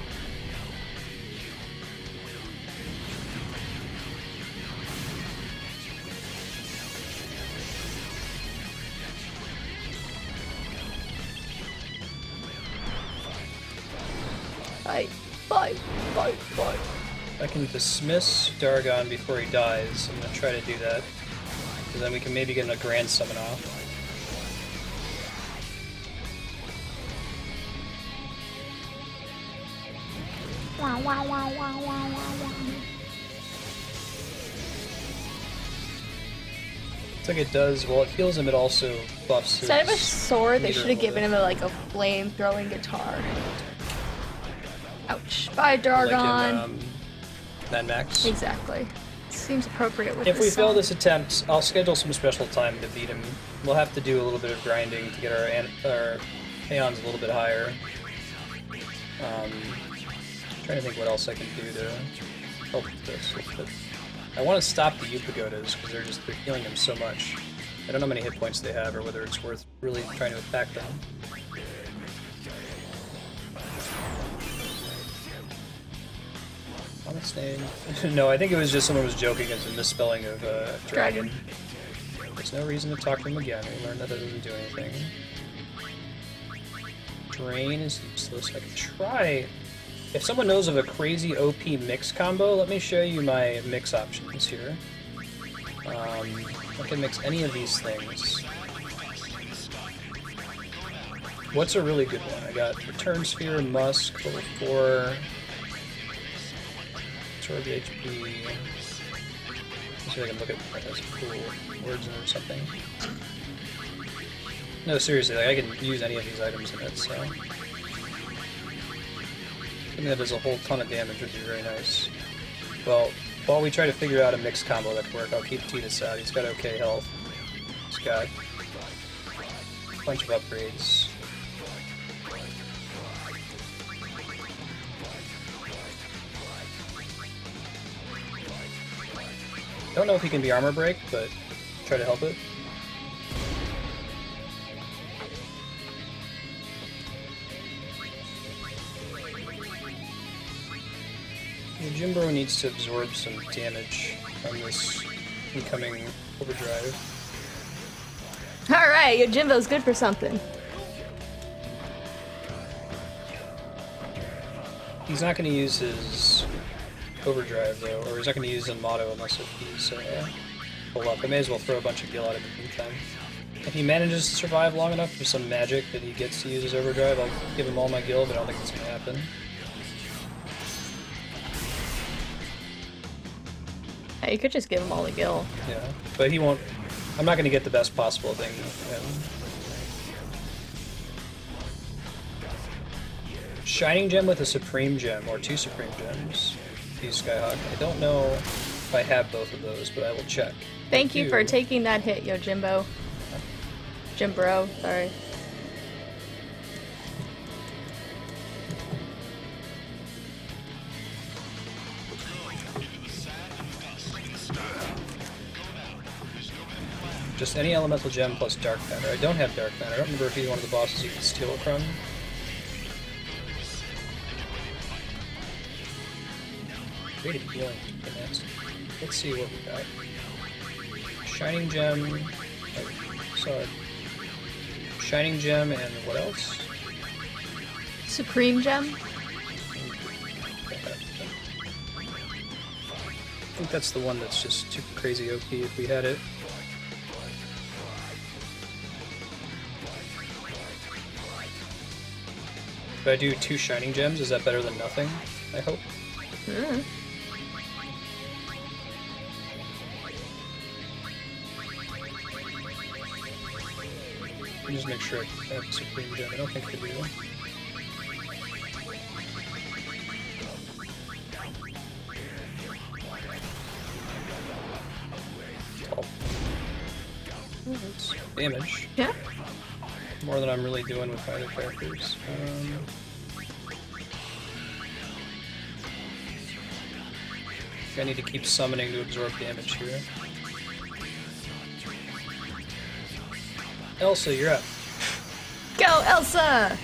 S17: Fight, fight, fight, fight.
S1: If I can dismiss Dargon before he dies, I'm gonna try to do that. Because then we can maybe get a grand summon off.
S17: Wow, wow, wow, wow, wow, wow, wow.
S1: Looks like it does. Well, it heals him, it also buffs his
S17: Instead of a sword, they
S1: meter
S17: should have
S1: a
S17: given
S1: little
S17: him like a flame-throwing guitar. Ouch. Bye,
S1: bit.
S17: Dargon.
S1: Like in, Mad Max.
S17: Exactly. Seems appropriate with
S1: If we
S17: this
S1: fail
S17: song.
S1: this attempt, I'll schedule some special time to beat him. We'll have to do a little bit of grinding to get our Aeons a little bit higher. Trying to think what else I can do to help with this. But I want to stop the Yupagotas because they're healing them so much. I don't know how many hit points they have or whether it's worth really trying to attack them. its name. No, I think it was just someone was joking as a misspelling of dragon. There's no reason to talk to him again. We learned that it doesn't do anything. Drain is useless. I can try. If someone knows of a crazy OP mix combo, let me show you my mix options here. I can mix any of these things. What's a really good one? I got Return Sphere, Musk, level 4. Absorb HP. Let's see if I can look at some cool words in it or something. No, seriously, like, I can use any of these items in it, so... Something that does a whole ton of damage would be very nice. Well, while we try to figure out a mixed combo that can work, I'll keep Tidus out. He's got okay health. He's got a bunch of upgrades. Don't know if he can be armor break, but try to help it. Jimbo needs to absorb some damage from this incoming overdrive.
S17: Alright, your Jimbo's good for something.
S1: He's not going to use his overdrive though, or he's not going to use a motto unless if he's full up. I may as well throw a bunch of gil at him in the meantime. If he manages to survive long enough for some magic that he gets to use his overdrive, I'll give him all my gil, but I don't think it's going to happen.
S17: Yeah, you could just give him all the gil.
S1: Yeah, but he won't... I'm not going to get the best possible thing. Shining Gem with a Supreme Gem, or 2 Supreme Gems. Use Skyhawk. I don't know if I have both of those, but I will check.
S17: Thank you for taking that hit, Yojimbo. Jimbro, sorry.
S1: Just any elemental gem plus dark matter. I don't have dark matter. I don't remember if he's one of the bosses you can steal it from. Creative healing. Let's see what we got. Shining gem. So, Shining gem and what else?
S17: Supreme Gem?
S1: I think that's the one that's just too crazy OP if we had it. If I do 2 Shining Gems, is that better than nothing? I hope.
S17: Mm.
S1: Let me just make sure I have Supreme Gem. I don't think I do. Oh. That's damage.
S17: Yeah.
S1: More than I'm really doing with my other characters. I need to keep summoning to absorb damage here. Elsa, you're up.
S17: Go, Elsa!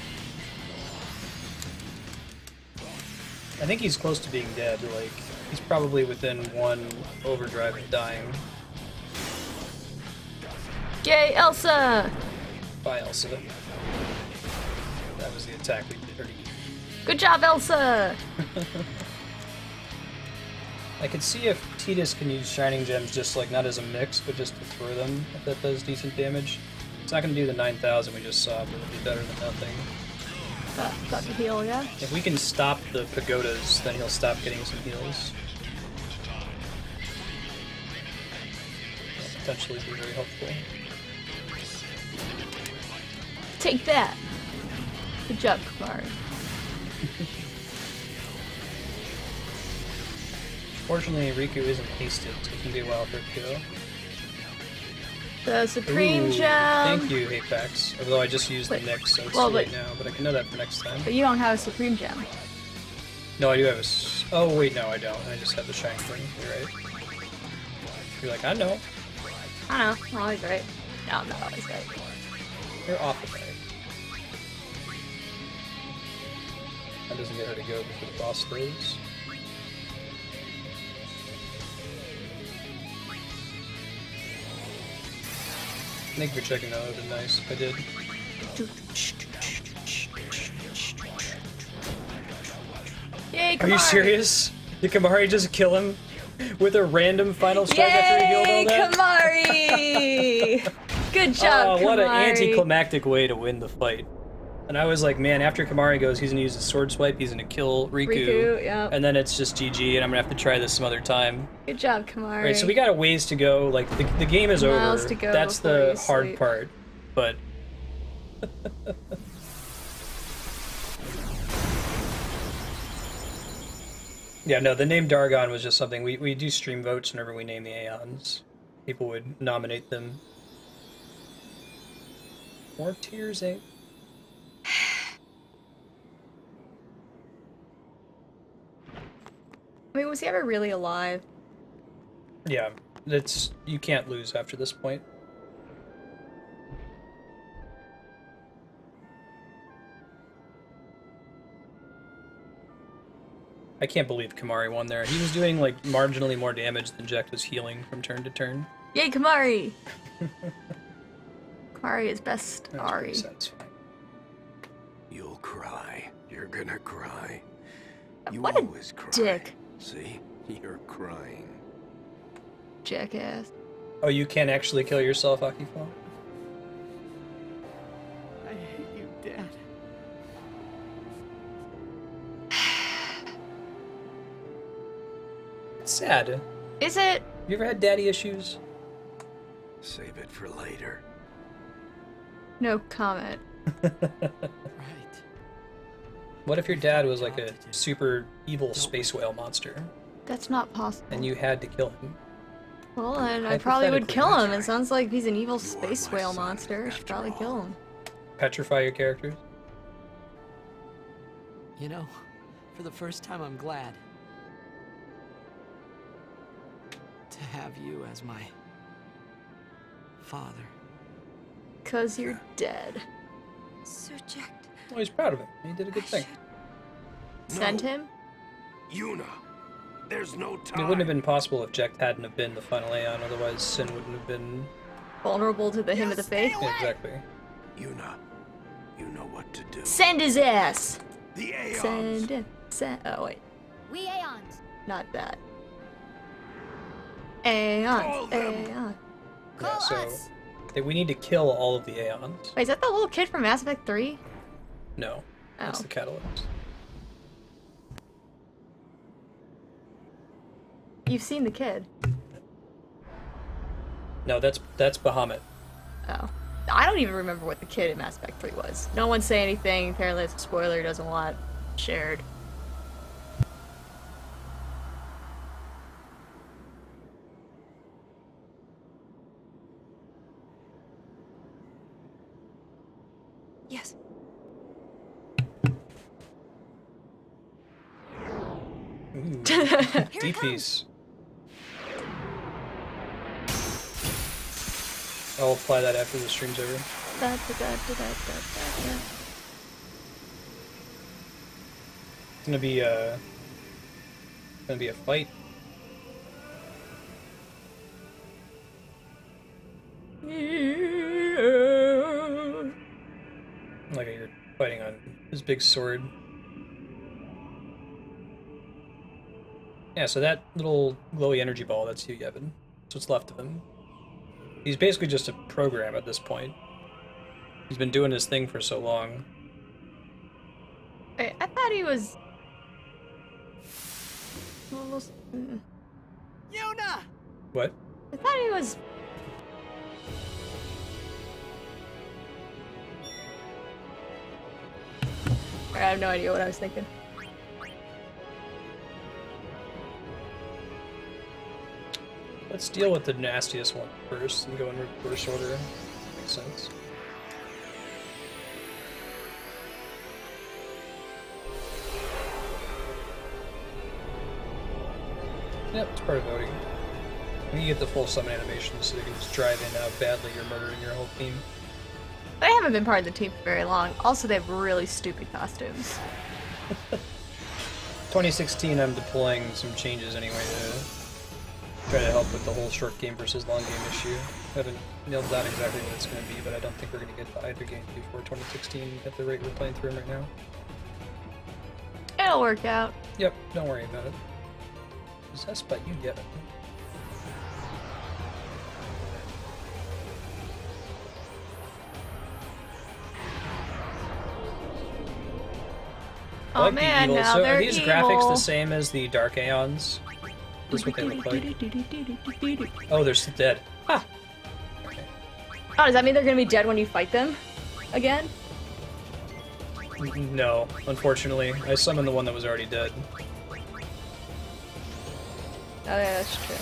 S1: I think he's close to being dead. Like, he's probably within 1 overdrive of dying.
S17: Yay, Elsa!
S1: Bye, Elsa. That was the attack we did already.
S17: Good job, Elsa!
S1: I could see if Tidus can use Shining Gems just like, not as a mix, but just to throw them, if that does decent damage. It's not going to do the 9,000 we just saw, but it'll be better than nothing.
S17: Got the heal, yeah?
S1: If we can stop the pagodas, then he'll stop getting some heals. That'll potentially be very helpful.
S17: Take that! Good job, Kumar.
S1: Fortunately, Riku isn't hasted, so it can be a while for it to go.
S17: The Supreme Gem!
S1: Thank you, Apex. Although I just used the mix, so it's too late now, but I can know that for next time.
S17: But you don't have a Supreme Gem.
S1: No, I do have a... Oh, wait, no, I don't. I just have the Shining thing. You're right. You're like, I know.
S17: I know. I'm always right. No, I'm not always right.
S1: You're awful right. That doesn't get her to go before the boss throws. Thank you for checking that. That would have been nice if I did.
S17: Yay, Kamari.
S1: Are you serious? Did Kamari just kill him with a random final strike after he healed all
S17: Yay,
S1: that?
S17: Kamari! Good job,
S1: Oh, what an
S17: Kamari.
S1: anticlimactic way to win the fight. And I was like, man, after Kamari goes, he's gonna use his sword swipe, he's gonna kill Riku,
S17: yep.
S1: and then it's just GG, and I'm gonna have to try this some other time.
S17: Good job, Kamari.
S1: Alright, so we got a ways to go, like, the game is
S17: Miles
S1: over.
S17: to go
S1: That's
S17: before
S1: the
S17: you
S1: hard
S17: sleep.
S1: part, but... Yeah, no, the name Dargon was just something, we do stream votes whenever we name the Aeons. People would nominate them. More tears, eh?
S17: I mean, was he ever really alive?
S1: Yeah, it's you can't lose after this point. I can't believe Kamari won there. He was doing like marginally more damage than Jecht was healing from turn to turn.
S17: Yay, Kamari! Kamari is best
S1: That was
S17: Ari.
S1: pretty satisfying.
S16: You'll cry. You're gonna cry. You
S17: What a
S16: always cry.
S17: dick.
S16: See? You're crying.
S17: Jackass.
S1: Oh, you can't actually kill yourself, Akifo?
S7: I hate you, Dad.
S1: It's sad.
S17: Is it?
S1: You ever had daddy issues?
S16: Save it for later.
S17: No comment.
S1: What if your dad was like a super evil space whale monster,
S17: That's not possible.
S1: and you had to kill him?
S17: Well, then I probably would kill
S1: Hypothetically.
S17: him. It sounds like he's an evil space whale monster. I should probably kill him.
S1: Petrify your characters?
S7: You know, for the first time, I'm glad to have you as my father.
S17: 'Cause you're dead.
S11: Sir Jecht.
S1: Well, he's proud of him. He did a good thing.
S17: Send him?
S16: Yuna, there's no
S1: It
S16: time.
S1: wouldn't have been possible if Jecht hadn't have been the final Aeon, otherwise Sin wouldn't have been...
S17: Vulnerable to the hymn of the faith?
S1: Yeah, exactly.
S16: Yuna, you know what to do.
S17: Send his ass!
S16: The Aeons.
S17: Send him. Oh, wait.
S11: We Aeons.
S17: Not that. Aeon.
S16: Call them.
S17: Aeon.
S1: Yeah, so we need to kill all of the Aeons.
S17: Wait, is that the little kid from Mass Effect 3?
S1: No, that's
S17: Oh.
S1: the Catalyst.
S17: You've seen the kid.
S1: No, that's Bahamut.
S17: Oh. I don't even remember what the kid in Mass Effect 3 was. No one say anything. Apparently it's a spoiler. He doesn't want shared.
S14: Yes.
S1: Ooh, deep piece. I'll apply that after the stream's over.
S17: Da, da, da, da, da, da, da.
S1: It's gonna be a fight. Like you're fighting on his big sword. Yeah, so that little glowy energy ball, that's you, Yevon. That's what's left of him. He's basically just a program at this point. He's been doing his thing for so long.
S17: Wait, I thought he was... almost...
S7: Yuna!
S1: What?
S17: I thought he was... I have no idea what I was thinking.
S1: Let's deal with the nastiest one first and go in reverse order. Makes sense. Yep, it's part of voting. You get the full summon animation so they can just drive in how badly you're murdering your whole team.
S17: They haven't been part of the team for very long. Also, they have really stupid costumes.
S1: 2016, I'm deploying some changes anyway try to help with the whole short game versus long game issue. I haven't nailed down exactly what it's going to be, but I don't think we're going to get to either game before 2016 at the rate we're playing through them right now.
S17: It'll work out.
S1: Yep, don't worry about it. Possessed by you, Yevon.
S17: Oh
S1: like
S17: man,
S1: the evil.
S17: now
S1: So
S17: they're
S1: are these
S17: evil.
S1: graphics the same as the Dark Aeons? This is what they look like. Oh, they're still dead. Ha!
S17: Oh, does that mean they're gonna be dead when you fight them again?
S1: No, unfortunately. I summoned the one that was already dead.
S17: Oh yeah, that's true.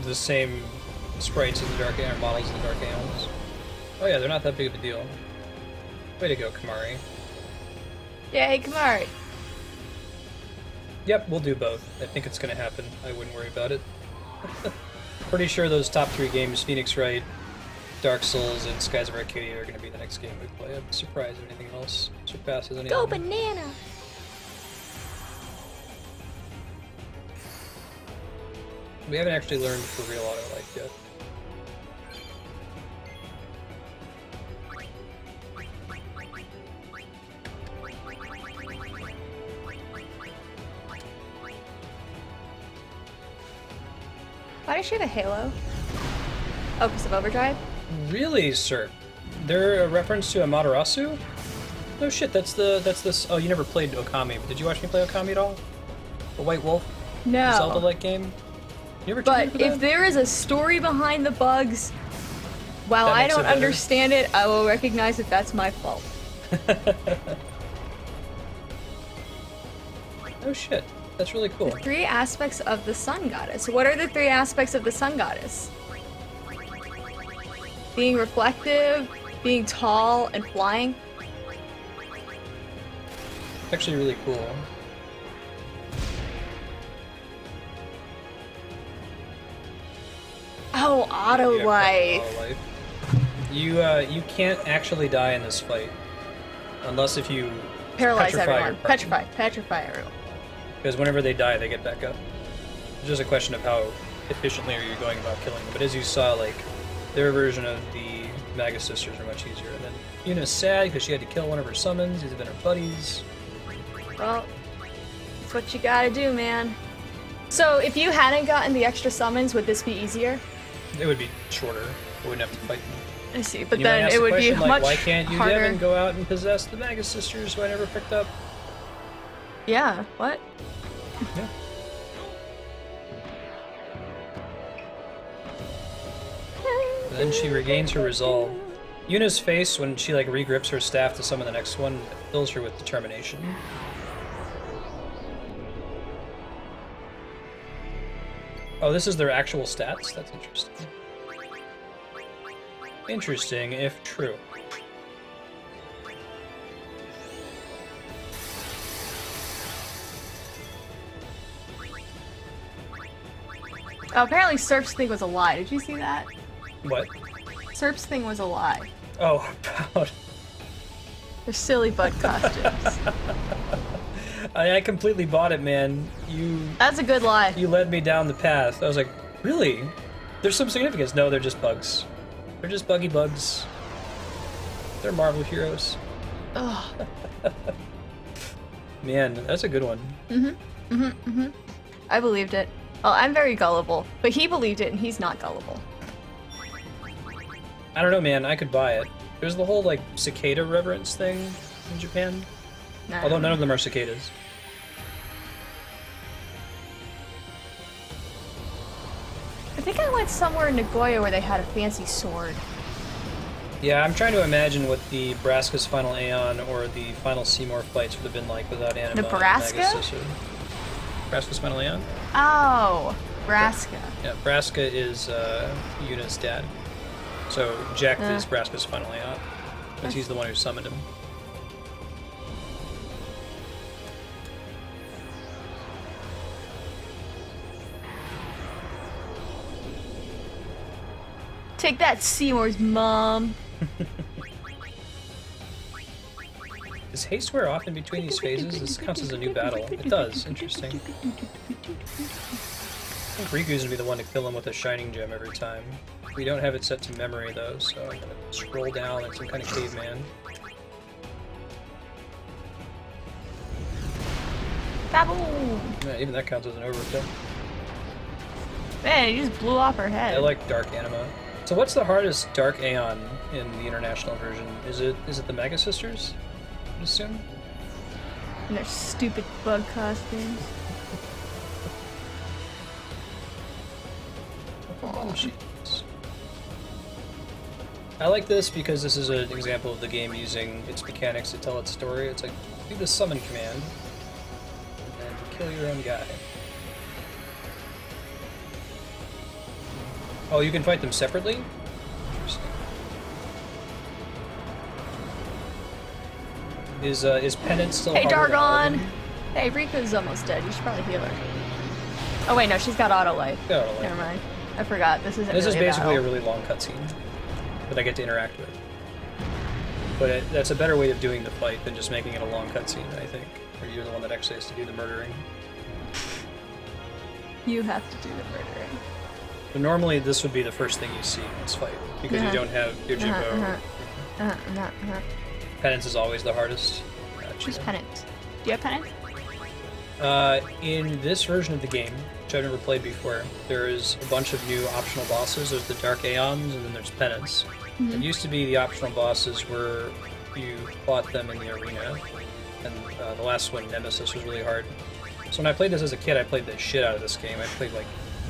S1: The same sprites as the Dark Aeon, models of the Dark Aeons. Oh yeah, they're not that big of a deal. Way to go, Kamari.
S17: Yay, Kamari.
S1: Yep, we'll do both. I think it's gonna happen. I wouldn't worry about it. Pretty sure those top 3 games, Phoenix Wright, Dark Souls, and Skies of Arcadia, are gonna be the next game we play. I'd be surprised if anything else surpasses any
S17: Go
S1: of them.
S17: banana!
S1: We haven't actually learned for real auto-life yet.
S17: Why does she have a halo? Oh, because of Overdrive?
S1: Really, sir? They're a reference to Amaterasu? No shit, that's this. Oh, you never played Okami, but did you watch me play Okami at all? The White Wolf?
S17: No.
S1: Zelda-like game? You ever
S17: But
S1: for
S17: if
S1: that?
S17: there is a story behind the bugs, while
S1: That
S17: I
S1: makes it
S17: don't
S1: better?
S17: understand it, I will recognize that that's my fault.
S1: Oh shit, that's really cool.
S17: The 3 aspects of the sun goddess. What are the 3 aspects of the sun goddess? Being reflective, being tall, and flying.
S1: It's actually really cool.
S17: Oh, auto
S1: Yeah,
S17: life.
S1: auto-life. You can't actually die in this fight. Unless if you
S17: Paralyze
S1: petrify
S17: everyone.
S1: your partner.
S17: Petrify everyone.
S1: Because whenever they die, they get back up. It's just a question of how efficiently are you going about killing them. But as you saw, like, their version of the Magus Sisters are much easier. And then Yuna's sad because she had to kill one of her summons. These have been her buddies.
S17: Well, that's what you gotta do, man. So, if you hadn't gotten the extra summons, would this be easier?
S1: It would be shorter. We wouldn't have to fight them.
S17: I see, but
S1: And you might
S17: then
S1: ask
S17: it
S1: the
S17: would be
S1: question, like,
S17: much
S1: why can't you,
S17: harder.
S1: Yevon, go out and possess the Magus Sisters who I never picked up?
S17: Yeah, what?
S1: Yeah. Then she regains her resolve. Yuna's face, when she like regrips her staff to summon the next one, fills her with determination. Oh, this is their actual stats? That's interesting. Interesting, if true.
S17: Oh, apparently Serp's thing was a lie. Did you see that?
S1: What?
S17: Serp's thing was a lie.
S1: Oh, about...
S17: They're silly bud costumes.
S1: I completely bought it, man.
S17: That's a good lie.
S1: You led me down the path. I was like, really? There's some significance. No, they're just bugs. They're just buggy bugs. They're Marvel heroes.
S17: Ugh.
S1: Man, that's a good one.
S17: I believed it. Well, I'm very gullible, but he believed it and he's not gullible.
S1: I don't know, man. I could buy it. There's the whole, like, cicada reverence thing in Japan.
S17: Nah.
S1: Although none of them are cicadas.
S17: I think I went somewhere in Nagoya where they had a fancy sword.
S1: Yeah, I'm trying to imagine what the Braska's final Aeon or the final Seymour fights would have been like without Anima.
S17: Nebraska?
S1: Braska's final Aeon?
S17: Oh, Braska.
S1: Yeah, Braska is Yuna's dad. So Jecht is Braska's final Aeon. Because he's the one who summoned him.
S17: Take that, Seymour's mom.
S1: Does haste wear off in between these phases? This counts as a new battle. It does. Interesting. I think Riku's gonna be the one to kill him with a shining gem every time. We don't have it set to memory though, so I'm gonna scroll down like some kind of caveman.
S17: Baboom!
S1: Yeah, even that counts as an overkill.
S17: Man, he just blew off her head.
S1: I like Dark Anima. So what's the hardest Dark Aeon in the international version? Is it the Mega Sisters? I assume?
S17: And their stupid bug costumes.
S1: Oh, jeez. I like this because this is an example of the game using its mechanics to tell its story. It's like, do the summon command, and then kill your own guy. Oh, you can fight them separately? Interesting. Is Penance still
S17: Hey,
S1: harder than all of
S17: Dargon!
S1: them?
S17: Hey, Riku's almost dead. You should probably heal her. Oh wait, no, she's got auto life.
S1: Got auto life.
S17: Never mind. I forgot. This isn't
S1: This
S17: really
S1: is basically a
S17: battle.
S1: really long cutscene that I get to interact with. But that's a better way of doing the fight than just making it a long cutscene, I think. Where you're the one that actually has to do the murdering.
S17: You have to do the murdering.
S1: But normally this would be the first thing you see in this fight, because you don't have your Jimbo. Penance is always the hardest.
S17: Who's Penance? Do you have Penance?
S1: In this version of the game, which I've never played before, there is a bunch of new optional bosses. There's the Dark Aeons, and then there's Penance.
S17: Mhm.
S1: It used to be the optional bosses where you fought them in the arena, and the last one, Nemesis, was really hard. So when I played this as a kid, I played the shit out of this game. I played like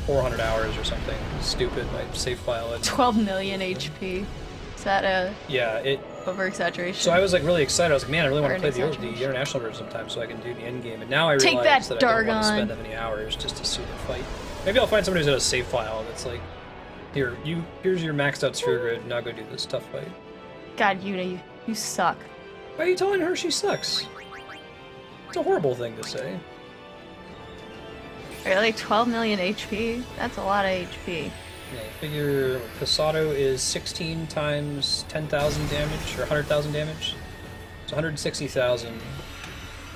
S1: 400 hours or something. Stupid. My save file.
S17: 12 million HP. Is that a over-exaggeration?
S1: So I was like really excited. I was like, man, I really want
S17: Or
S1: to
S17: an
S1: play the
S17: exaggeration.
S1: international version sometime so I can do the end game. And now I
S17: Take
S1: realize
S17: that,
S1: that I don't want to
S17: Dargon.
S1: spend that many hours just to see the fight. Maybe I'll find somebody who's got a save file that's like, here's your maxed out sphere grid. Now go do this tough fight.
S17: God, Yuna, you suck.
S1: Why are you telling her she sucks? It's a horrible thing to say.
S17: Really? 12 million HP? That's a lot of HP.
S1: Yeah, you figure Passato is 16 times 10,000 damage, or 100,000 damage. It's 160,000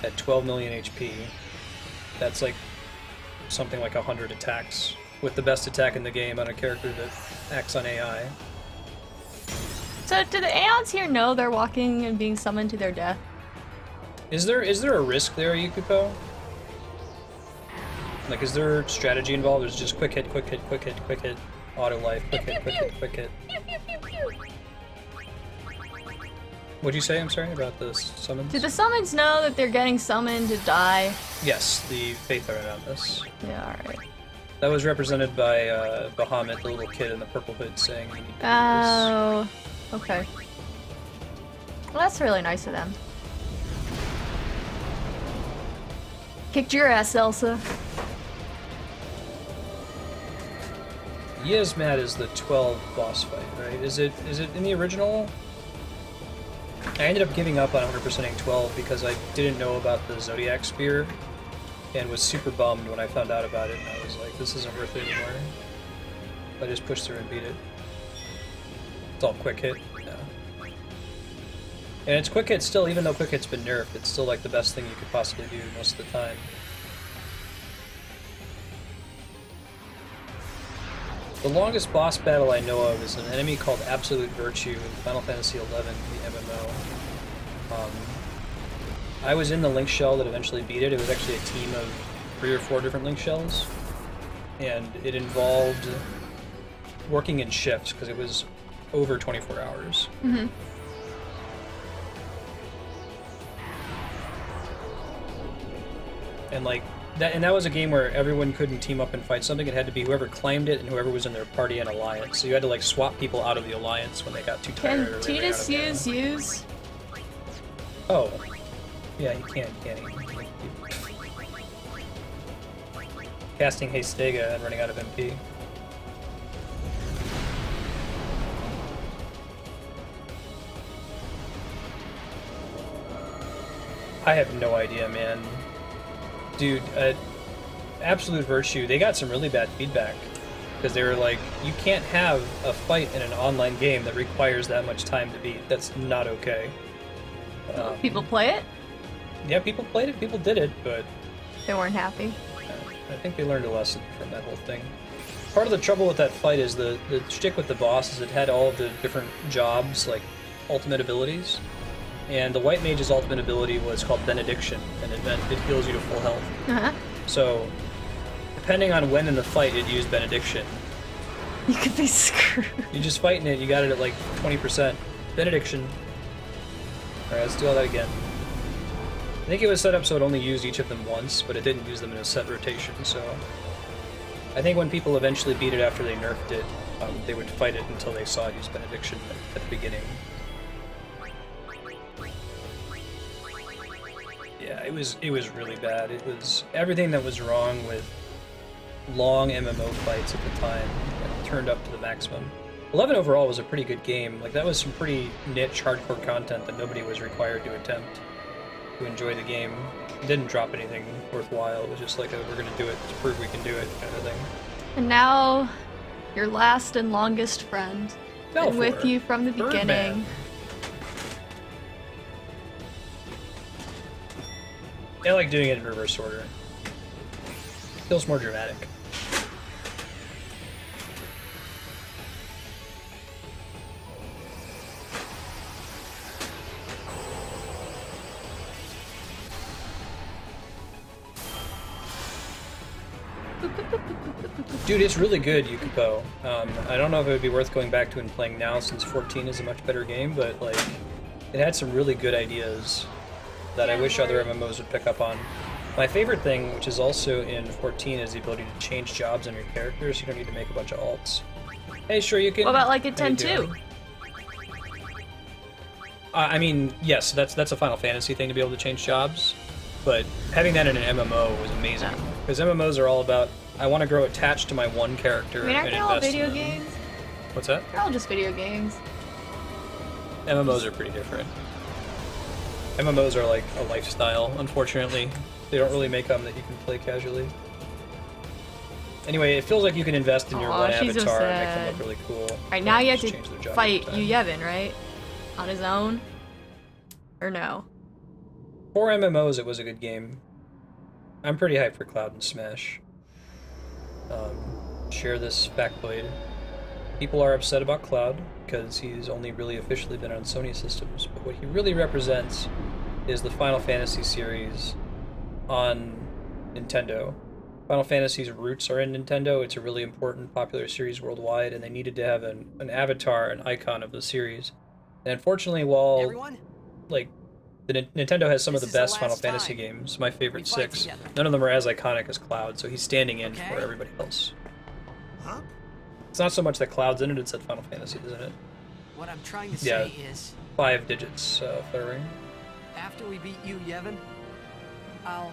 S1: at 12 million HP. That's like something like 100 attacks, with the best attack in the game on a character that acts on AI.
S17: So do the Aeons here know they're walking and being summoned to their death?
S1: Is there a risk there, Yukiko? Like, is there strategy involved? Or is it just quick hit, quick hit, quick hit, quick hit, auto life, quick hit, quick hit, quick hit? What'd you say, I'm sorry, about the summons?
S17: Do the summons know that they're getting summoned to die?
S1: Yes, the Faith are in on this.
S17: Yeah, alright.
S1: That was represented by Bahamut, the little kid in the purple hood, saying, "We need to do
S17: Oh, okay. Well, that's really nice of them. Kicked your ass, Elsa.
S1: Yezmat is the 12 boss fight, right? Is it in the original? I ended up giving up on 100%ing 12 because I didn't know about the Zodiac Spear and was super bummed when I found out about it, and I was like, this isn't worth it anymore. I just pushed through and beat it. It's all quick hit. Yeah. And it's quick hit still, even though quick hit's been nerfed, it's still like the best thing you could possibly do most of the time. The longest boss battle I know of is an enemy called Absolute Virtue in Final Fantasy XI, the MMO. I was in the Link Shell that eventually beat it. It was actually a team of 3 or 4 different Link Shells, and it involved working in shifts because it was over 24 hours.
S17: Mm-hmm.
S1: And like that was a game where everyone couldn't team up and fight something. It had to be whoever claimed it and whoever was in their party and alliance. So you had to like swap people out of the alliance when they got too tired.
S17: Can
S1: or ran out
S17: Tidus
S1: of mana.
S17: use?
S1: Oh, yeah, he can't he? Casting Hastega and running out of MP. I have no idea, man. Dude, Absolute Virtue, they got some really bad feedback because they were like, you can't have a fight in an online game that requires that much time to beat. That's not okay.
S17: People play it?
S1: Yeah, people played it, people did it, but
S17: They weren't happy.
S1: I think they learned a lesson from that whole thing. Part of the trouble with that fight is the shtick with the boss is it had all of the different jobs, like ultimate abilities. And the White Mage's ultimate ability was called Benediction, and it meant it heals you to full health.
S17: Uh-huh.
S1: So, depending on when in the fight it used Benediction,
S17: you could be screwed.
S1: You just fighting it, you got it at like 20%. Benediction. Alright, let's do all that again. I think it was set up so it only used each of them once, but it didn't use them in a set rotation, so... I think when people eventually beat it after they nerfed it, they would fight it until they saw it use Benediction at the beginning. Yeah, it was really bad. It was everything that was wrong with long MMO fights at the time, turned up to the maximum. 11 overall was a pretty good game. Like, that was some pretty niche, hardcore content that nobody was required to attempt to enjoy the game. It didn't drop anything worthwhile. It was just like we're gonna do it to prove we can do it kind of thing.
S17: And now, your last and longest friend. Been with you from the beginning.
S1: I like doing it in reverse order. Feels more dramatic. Dude, it's really good, Yukiko. I don't know if it would be worth going back to and playing now since 14 is a much better game, but like, it had some really good ideas that I wish other MMOs would pick up on. My favorite thing, which is also in 14, is the ability to change jobs on your characters. You don't need to make a bunch of alts. Hey, sure you can.
S17: What about like a 10-2?
S1: I mean, yes, that's a Final Fantasy thing to be able to change jobs, but having that in an MMO was amazing. Because MMOs are all about, I want to grow attached to my one character.
S17: I mean, aren't
S1: and
S17: they all
S1: invest
S17: video
S1: in them.
S17: games?
S1: What's that?
S17: They're all just video games.
S1: MMOs are pretty different. MMOs are like a lifestyle, unfortunately. They don't really make them that you can play casually. Anyway, it feels like you can invest in your one avatar and make them look really cool.
S17: Alright, now you have
S1: change their
S17: to
S1: job
S17: fight
S1: every time.
S17: Yevon, right? On his own? Or no?
S1: For MMOs, it was a good game. I'm pretty hyped for Cloud and Smash. Share this factoid. People are upset about Cloud because he's only really officially been on Sony systems, but what he really represents is the Final Fantasy series on Nintendo. Final Fantasy's roots are in Nintendo. It's a really important, popular series worldwide, and they needed to have an avatar, an icon of the series. And unfortunately, while like Nintendo has some of the best Final Fantasy games, my favorite 6, none of them are as iconic as Cloud, so he's standing in for everybody else.
S9: Huh?
S1: It's not so much that Cloud's in it, it's that Final Fantasy, isn't it?
S7: What I'm trying to
S1: Yeah,
S7: say is,
S1: 5 digits, fluttering.
S7: after we beat you, Yevon, I'll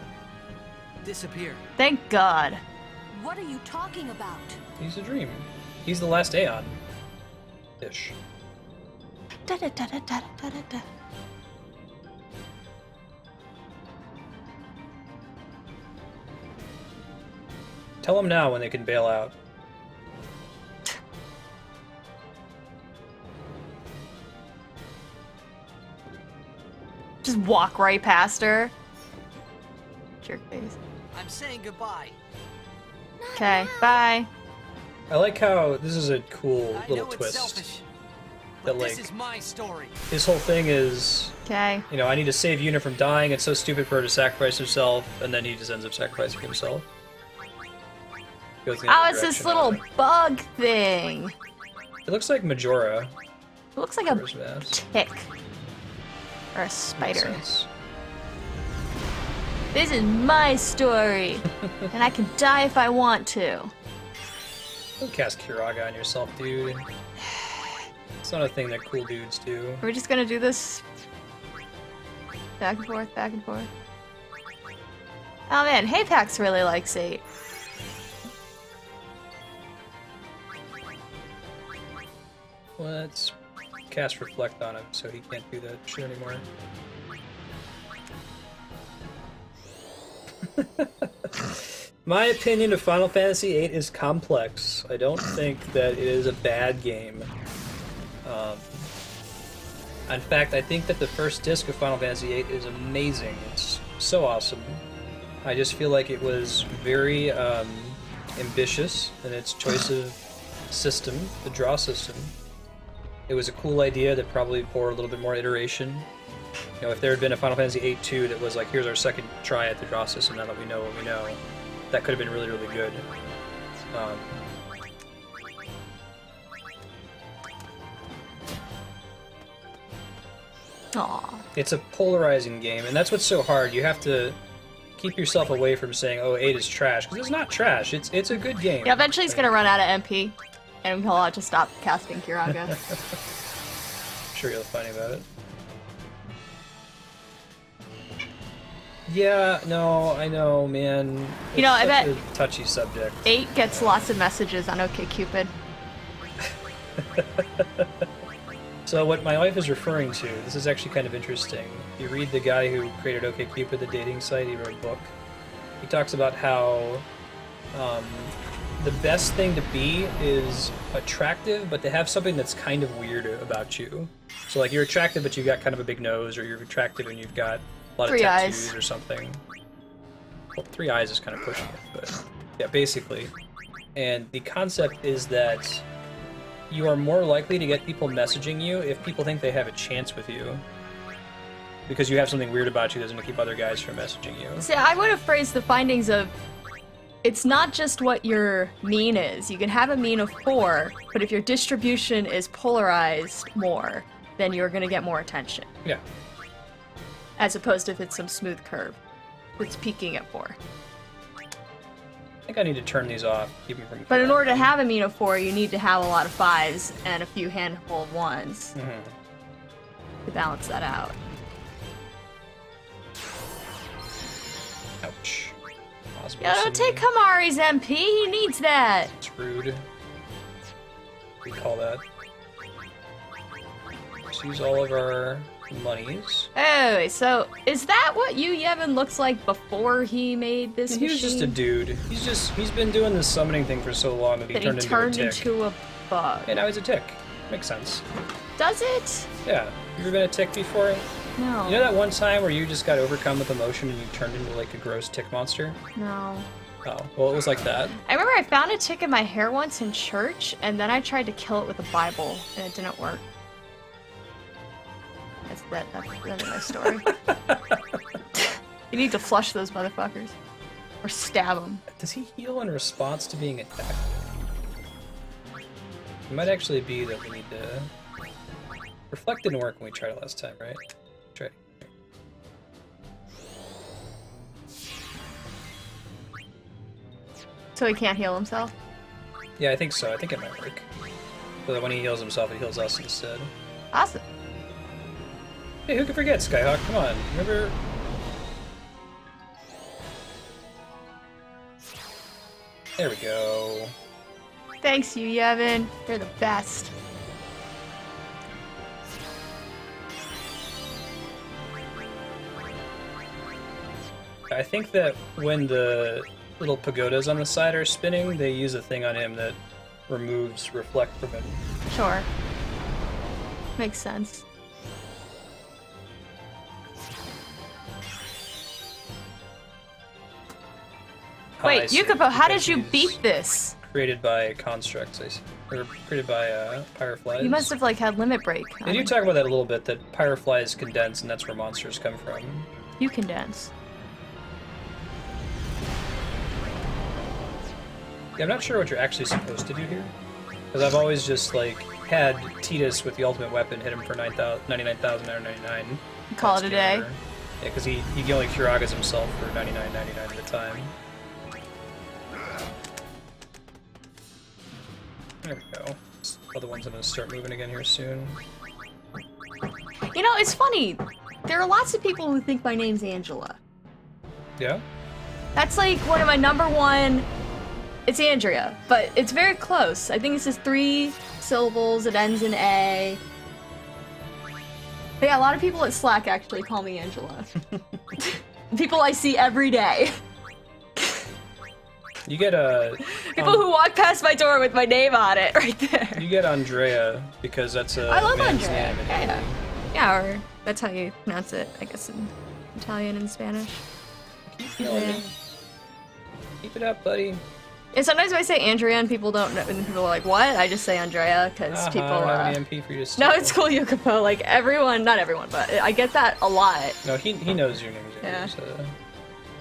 S7: disappear.
S17: Thank God.
S14: What are you talking about?
S1: He's a dream. He's the last Aeon. Ish.
S17: Da-da-da-da-da-da-da.
S1: Tell them now when they can bail out.
S17: Just walk right past her. Jerk face.
S7: I'm saying goodbye.
S17: Okay, bye.
S1: I like how this is a cool little
S7: It's
S1: twist.
S7: selfish,
S1: That
S7: but
S1: like
S7: this is my story.
S1: his whole thing is,
S17: Okay.
S1: you know, I need to save Yuna from dying. It's so stupid for her to sacrifice herself, and then he just ends up sacrificing himself. Goes the
S17: Oh,
S1: other
S17: it's this
S1: direction.
S17: little bug thing.
S1: It looks like Majora.
S17: It looks like a
S1: Majora's Mask.
S17: tick. Or a
S1: Makes
S17: spider.
S1: sense.
S17: This is my story. And I can die if I want to.
S1: Don't cast Kiraga on yourself, dude. It's not a thing that cool dudes do.
S17: We're just gonna do this back and forth, back and forth. Oh man, Haypax really likes 8.
S1: Let's cast Reflect on him so he can't do that shit anymore. My opinion of Final Fantasy VIII is complex. I don't think that it is a bad game. In fact, I think that the first disc of Final Fantasy VIII is amazing. It's so awesome. I just feel like it was very ambitious in its choice of system, the draw system. It was a cool idea that probably bore a little bit more iteration. You know, if there had been a Final Fantasy VIII 2 that was like, here's our second try at the draw system now that we know what we know, that could have been really, really good.
S17: Aww.
S1: It's a polarizing game, and that's what's so hard. You have to keep yourself away from saying, oh, 8 is trash, because it's not trash. It's a good game.
S17: Yeah, eventually he's gonna run out of MP, and he'll have to stop casting Kiraga.
S1: I'm sure you'll find about it. Yeah, no, I know, man.
S17: You know, I
S1: It's
S17: bet
S1: such a touchy subject.
S17: 8 gets lots of messages on OkCupid.
S1: So what my wife is referring to, this is actually kind of interesting. You read the guy who created OkCupid, the dating site, he wrote a book. He talks about how the best thing to be is attractive, but to have something that's kind of weird about you. So like you're attractive, but you've got kind of a big nose, or you're attractive and you've got a lot of
S17: 3
S1: tattoos
S17: eyes.
S1: or something. Well, 3 eyes is kind of pushing it, but yeah, basically. And the concept is that you are more likely to get people messaging you if people think they have a chance with you. Because you have something weird about you that doesn't keep other guys from messaging you.
S17: See, I would have phrased the findings of, it's not just what your mean is. You can have a mean of 4, but if your distribution is polarized more, then you're gonna get more attention.
S1: Yeah.
S17: As opposed to if it's some smooth curve. It's peaking at 4.
S1: I think I need to turn these off, keep them from...
S17: But in order to have a mean of 4, you need to have a lot of 5s and a few handful of 1s to balance that out.
S1: Ouch.
S17: Yeah, don't take Kamari's MP, he needs that!
S1: It's rude. We call that. Let's use all of our monies.
S17: Oh, so is that what Yevon looks like before he made this
S1: He was
S17: machine?
S1: just a dude. He's been doing this summoning thing for so long that he turned into a tick.
S17: into a bug.
S1: Yeah, now he's a tick. Makes sense.
S17: Does it?
S1: Yeah. You ever been a tick before?
S17: No.
S1: You know that one time where you just got overcome with emotion and you turned into like a gross tick monster?
S17: No.
S1: Oh, well, it was like that.
S17: I remember I found a tick in my hair once in church, and then I tried to kill it with a Bible, and it didn't work. That's the end of my story. You need to flush those motherfuckers. Or stab them.
S1: Does he heal in response to being attacked? It might actually be that we need to... Reflect didn't work when we tried it last time, right? Try it.
S17: So he can't heal himself?
S1: Yeah, I think so. I think it might work. So that when he heals himself, he heals us instead.
S17: Awesome.
S1: Hey, who can forget Skyhawk? Come on. Remember... There we go.
S17: Thanks, you, Yevon. You're the best.
S1: I think that when the little pagodas on the side are spinning, they use a thing on him that removes reflect from him.
S17: Sure. Makes sense. Wait, Yukapo, how did you beat this?
S1: Created by constructs, or created by pyroflies.
S17: You must have like had limit break.
S1: Did you talk about that a little bit? That pyroflies condense, and that's where monsters come from.
S17: You can dance.
S1: Yeah, I'm not sure what you're actually supposed to do here, because I've always just like had Tidus with the ultimate weapon hit him for 99,999.
S17: Call it a day.
S1: Yeah, because he only Kiragas himself for 99.99 at a time. There we go. Other one's gonna start moving again here soon.
S17: You know, it's funny. There are lots of people who think my name's Angela.
S1: Yeah?
S17: That's like one of my #1. It's Andrea, but it's very close. I think it's just 3 syllables. It ends in A. But yeah, a lot of people at Slack actually call me Angela. People I see every day.
S1: You get a...
S17: People who walk past my door with my name on it right there.
S1: You get Andrea, because that's a
S17: I love
S1: man's
S17: Andrea.
S1: name.
S17: Yeah, or that's how you pronounce it, I guess, in Italian and Spanish.
S1: Keep going. Keep it up, buddy.
S17: And sometimes I say Andrea and people don't know, and people are like, what? I just say Andrea, because people,
S1: I don't have an MP for you to
S17: no,
S1: steal.
S17: it's cool, Yukapo. Like, everyone, not everyone, but I get that a lot.
S1: No, he knows your name.
S17: Yeah.
S1: So.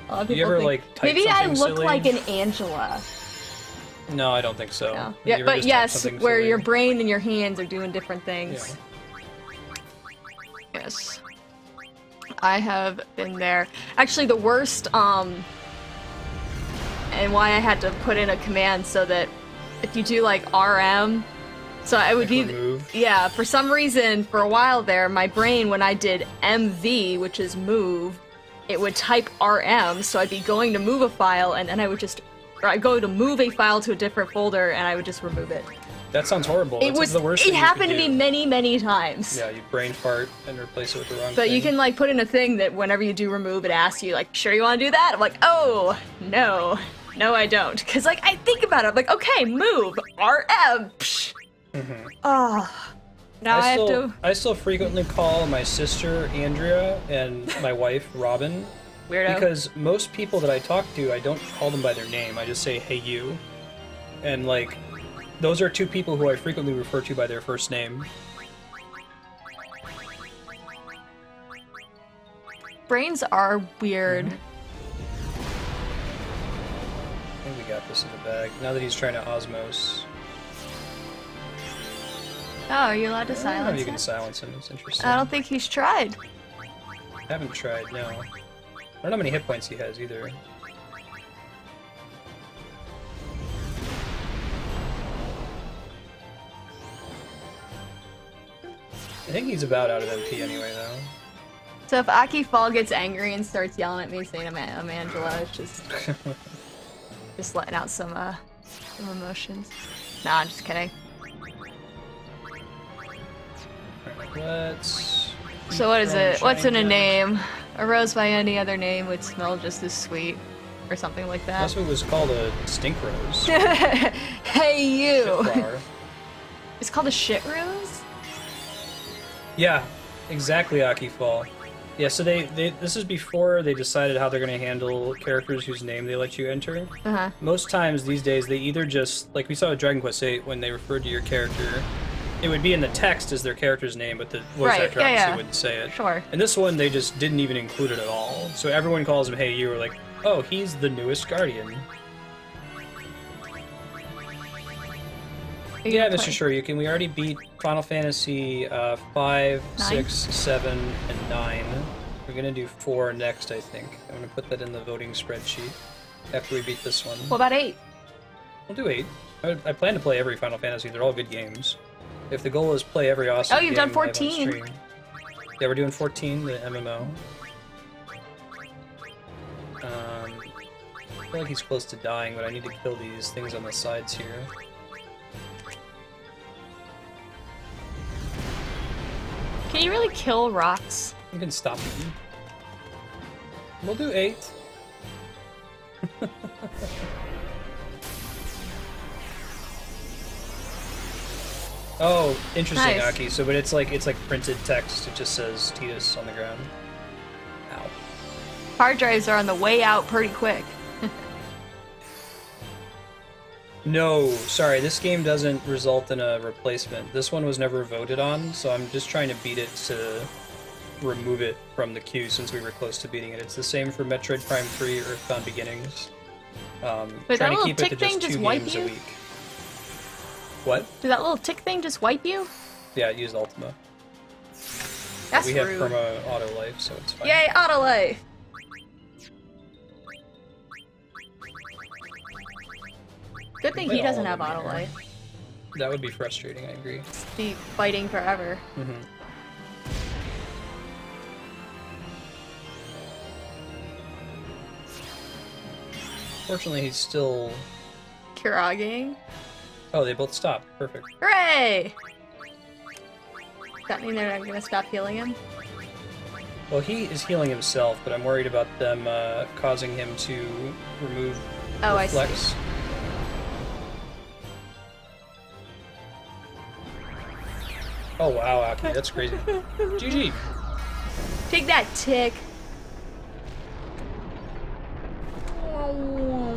S17: A lot of
S1: Do you
S17: people
S1: ever,
S17: think,
S1: like, type
S17: maybe I
S1: something
S17: look
S1: silly?
S17: like an Angela.
S1: No, I don't think so.
S17: No.
S1: You
S17: Yeah,
S1: ever
S17: but
S1: just type
S17: yes,
S1: something
S17: where
S1: silly?
S17: your brain and your hands are doing different things.
S1: Yeah.
S17: Yes. I have been there. Actually, the worst, and why I had to put in a command so that if you do, like, RM, so I would be...
S1: remove?
S17: Yeah, for some reason, for a while there, my brain, when I did MV, which is move, it would type RM, so I'd be going to move a file, and then I would just... Or I'd go to move a file to a different folder, and I would just remove it.
S1: That sounds horrible.
S17: It was.
S1: the worst
S17: It
S1: thing you
S17: happened
S1: could
S17: to me
S1: do.
S17: many, many times.
S1: Yeah, you brain fart and replace it with the wrong
S17: But
S1: thing.
S17: you can like put in a thing that whenever you do remove, it asks you like, "Sure you want to do that?" I'm like, "Oh no, no I don't," because like I think about it. I'm like, "Okay, move RM." Oh, now I have to.
S1: I still frequently call my sister Andrea and my wife Robin.
S17: Weirdo.
S1: Because most people that I talk to, I don't call them by their name. I just say, "Hey you," and like, those are two people who I frequently refer to by their first name.
S17: Brains are weird.
S1: I think we got this in the bag. Now that he's trying to osmos.
S17: Oh, are you allowed to
S1: I don't know
S17: silence
S1: if you can
S17: him?
S1: silence him. It's interesting.
S17: I don't think he's tried.
S1: I haven't tried, no. I don't know how many hit points he has either. I think he's about out of MP anyway, though.
S17: So if Aki Fall gets angry and starts yelling at me saying I'm Angela, it's just letting out some emotions. Nah, I'm just kidding.
S1: Let's...
S17: So what is it? What's in a name? A rose by any other name would smell just as sweet, or something like that.
S1: That's what it was called, a stink rose.
S17: Hey you!
S1: Shit flower.
S17: It's called a shit rose?
S1: Yeah, exactly, Aki Fall. Yeah, so they this is before they decided how they're going to handle characters whose name they let you enter.
S17: Uh-huh.
S1: Most times these days, they either just, like we saw with Dragon Quest VIII, when they referred to your character, it would be in the text as their character's name, but the voice actor obviously wouldn't say it.
S17: Sure.
S1: And this one, they just didn't even include it at all. So everyone calls him Hey You, or like, oh, he's the newest Guardian. Yeah, Mr. Shoryuken, we already beat Final Fantasy 5, 6, 7, and 9. We're gonna do 4 next, I think. I'm gonna put that in the voting spreadsheet after we beat this one.
S17: What about 8?
S1: We'll do 8. I plan to play every Final Fantasy. They're all good games. If the goal is play every awesome
S17: Oh, you've
S1: game
S17: done 14.
S1: live on stream. Yeah, we're doing 14, the MMO. I feel like he's close to dying, but I need to kill these things on the sides here.
S17: Can you really kill rocks?
S1: You can stop them. We'll do 8. Oh, interesting,
S17: Nice.
S1: Aki. So, but it's like printed text. It just says Titus on the ground. Ow.
S17: Hard drives are on the way out pretty quick.
S1: No, sorry, this game doesn't result in a replacement. This one was never voted on, so I'm just trying to beat it to remove it from the queue since we were close to beating it. It's the same for Metroid Prime 3 Earthbound Beginnings.
S17: But
S1: trying
S17: that
S1: to
S17: little
S1: keep it to
S17: tick thing
S1: just
S17: just
S1: 2
S17: wipe
S1: games
S17: you?
S1: a week. What?
S17: Did that little tick thing just wipe you?
S1: Yeah, it used Ultima.
S17: That's
S1: we have
S17: rude.
S1: perma auto life, so it's fine.
S17: Yay, auto life! Good thing he doesn't have auto life.
S1: That would be frustrating, I agree.
S17: Be fighting forever.
S1: Mm-hmm. Fortunately, he's still...
S17: Kirageing?
S1: Oh, they both stopped. Perfect.
S17: Hooray! Does that mean they're not gonna stop healing him?
S1: Well, he is healing himself, but I'm worried about them causing him to remove
S17: Oh, I see.
S1: Reflex. Oh wow, Aki, that's crazy. GG.
S17: Take that, tick.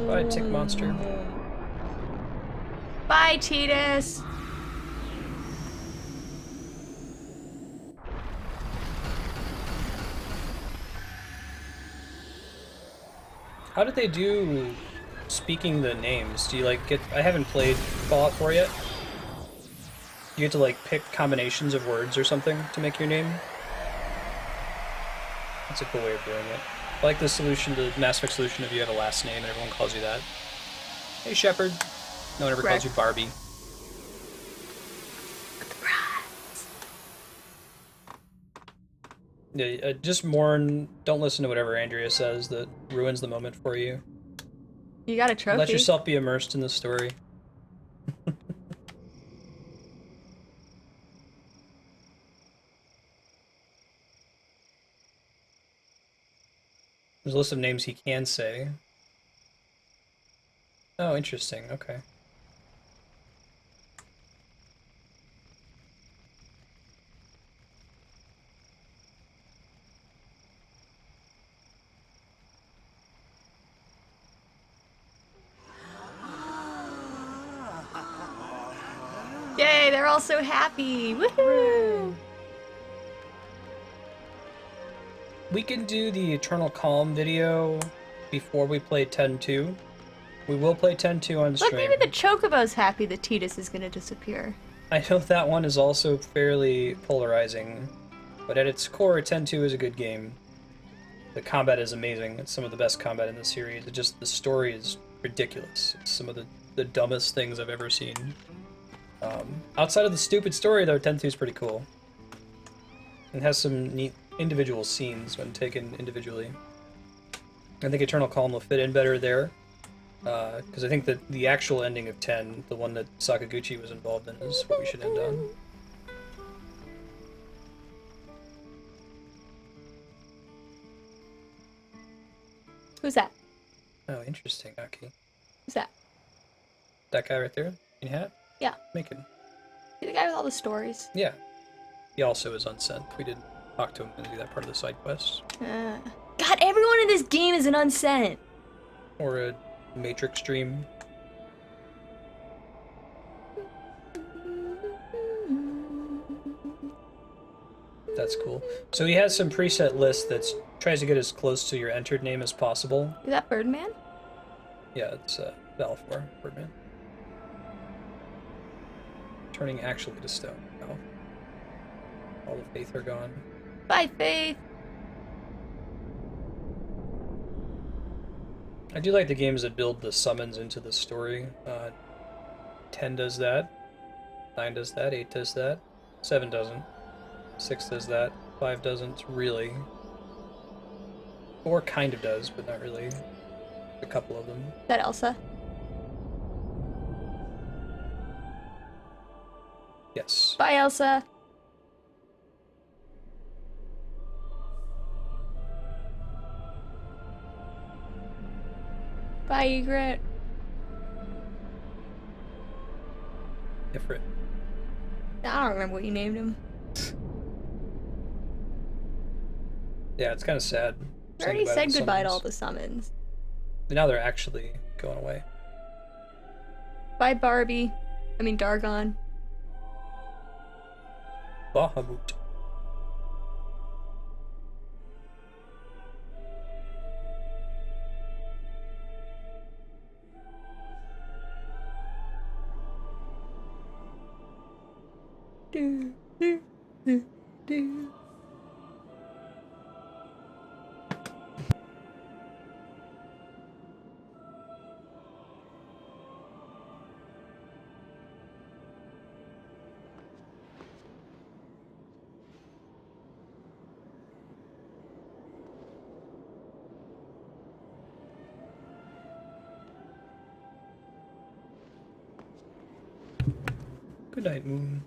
S1: Bye, tick monster.
S17: Bye, Titus.
S1: How did they do speaking the names? Do you like get? I haven't played Fallout 4 yet. You get to like pick combinations of words or something to make your name. That's a cool way of doing it. I like the solution, the Mass Effect solution, if you have a last name and everyone calls you that. Hey, Shepard. No one ever calls you Barbie. Yeah, just mourn. Don't listen to whatever Andrea says that ruins the moment for you.
S17: You got a trophy.
S1: Let yourself be immersed in the story. There's a list of names he can say. Oh, interesting. Okay.
S17: Yay, they're all so happy. Woohoo!
S1: We can do the Eternal Calm video before we play 10-2. We will play 10-2 on stream.
S17: Look, even the Chocobo's happy that Titus is gonna disappear.
S1: I know that one is also fairly polarizing, but at its core, 10-2 is a good game. The combat is amazing. It's some of the best combat in the series. It just, the story is ridiculous. It's some of the dumbest things I've ever seen. Outside of the stupid story, though, 10-2 is pretty cool. And has some neat individual scenes when taken individually. I think Eternal Calm will fit in better there. Because I think that the actual ending of 10, the one that Sakaguchi was involved in, is what we should end on.
S17: Who's that?
S1: Oh, interesting, Aki.
S17: Who's that?
S1: That guy right there? In hat?
S17: Yeah.
S1: Macon.
S17: See the guy with all the stories?
S1: Yeah. He also is unsent. We didn't talk to him and do that part of the side quest.
S17: God, everyone in this game is an unsent.
S1: Or a Matrix dream. That's cool. So he has some preset list that tries to get as close to your entered name as possible.
S17: Is that Birdman?
S1: Yeah, it's Balfour, Birdman. Turning actually to stone. Oh. All the faith are gone.
S17: Bye, Faith.
S1: I do like the games that build the summons into the story. 10 does that. 9 does that. 8 does that. 7 doesn't. 6 does that. 5 doesn't really. 4 kind of does, but not really. A couple of them.
S17: Is that Elsa?
S1: Yes.
S17: Bye, Elsa. Bye, Egret.
S1: Ifrit.
S17: I don't remember what you named him.
S1: Yeah, it's kind of sad.
S17: I already said goodbye to all the summons.
S1: Now they're actually going away.
S17: Bye, Barbie. I mean, Dargon.
S1: Bahamut.
S17: Do, do, do, do.
S1: Good night, Moon.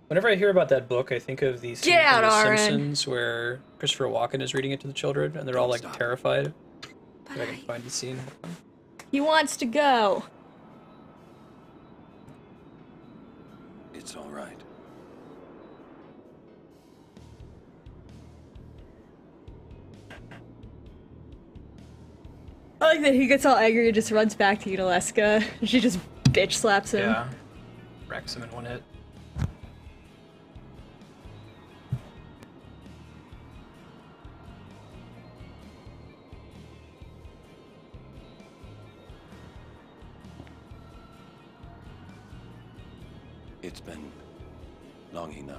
S1: Whenever I hear about that book, I think of the scene
S17: Get out,
S1: from The
S17: Aaron.
S1: Simpsons where Christopher Walken is reading it to the children, and they're all like terrified. If I can find the scene.
S17: He wants to go.
S4: It's all right.
S17: I like that he gets all angry and just runs back to Unaleska. She just bitch slaps him.
S1: Yeah. Wrecks him in one hit.
S4: It's been long enough.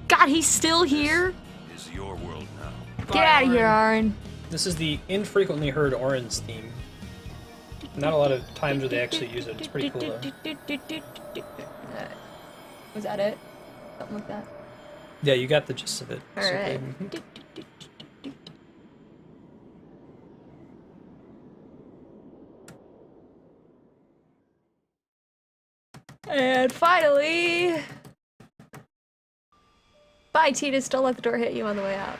S17: God, he's still here?
S4: Is your world now.
S17: Get out of here, Aaron.
S1: This is the infrequently heard Orin's theme. Not a lot of times where they actually use it. It's pretty cool though.
S17: Was that it? Something like that.
S1: Yeah, you got the gist of it.
S17: Alright. And finally... Bye, Titus. Don't let the door hit you on the way out.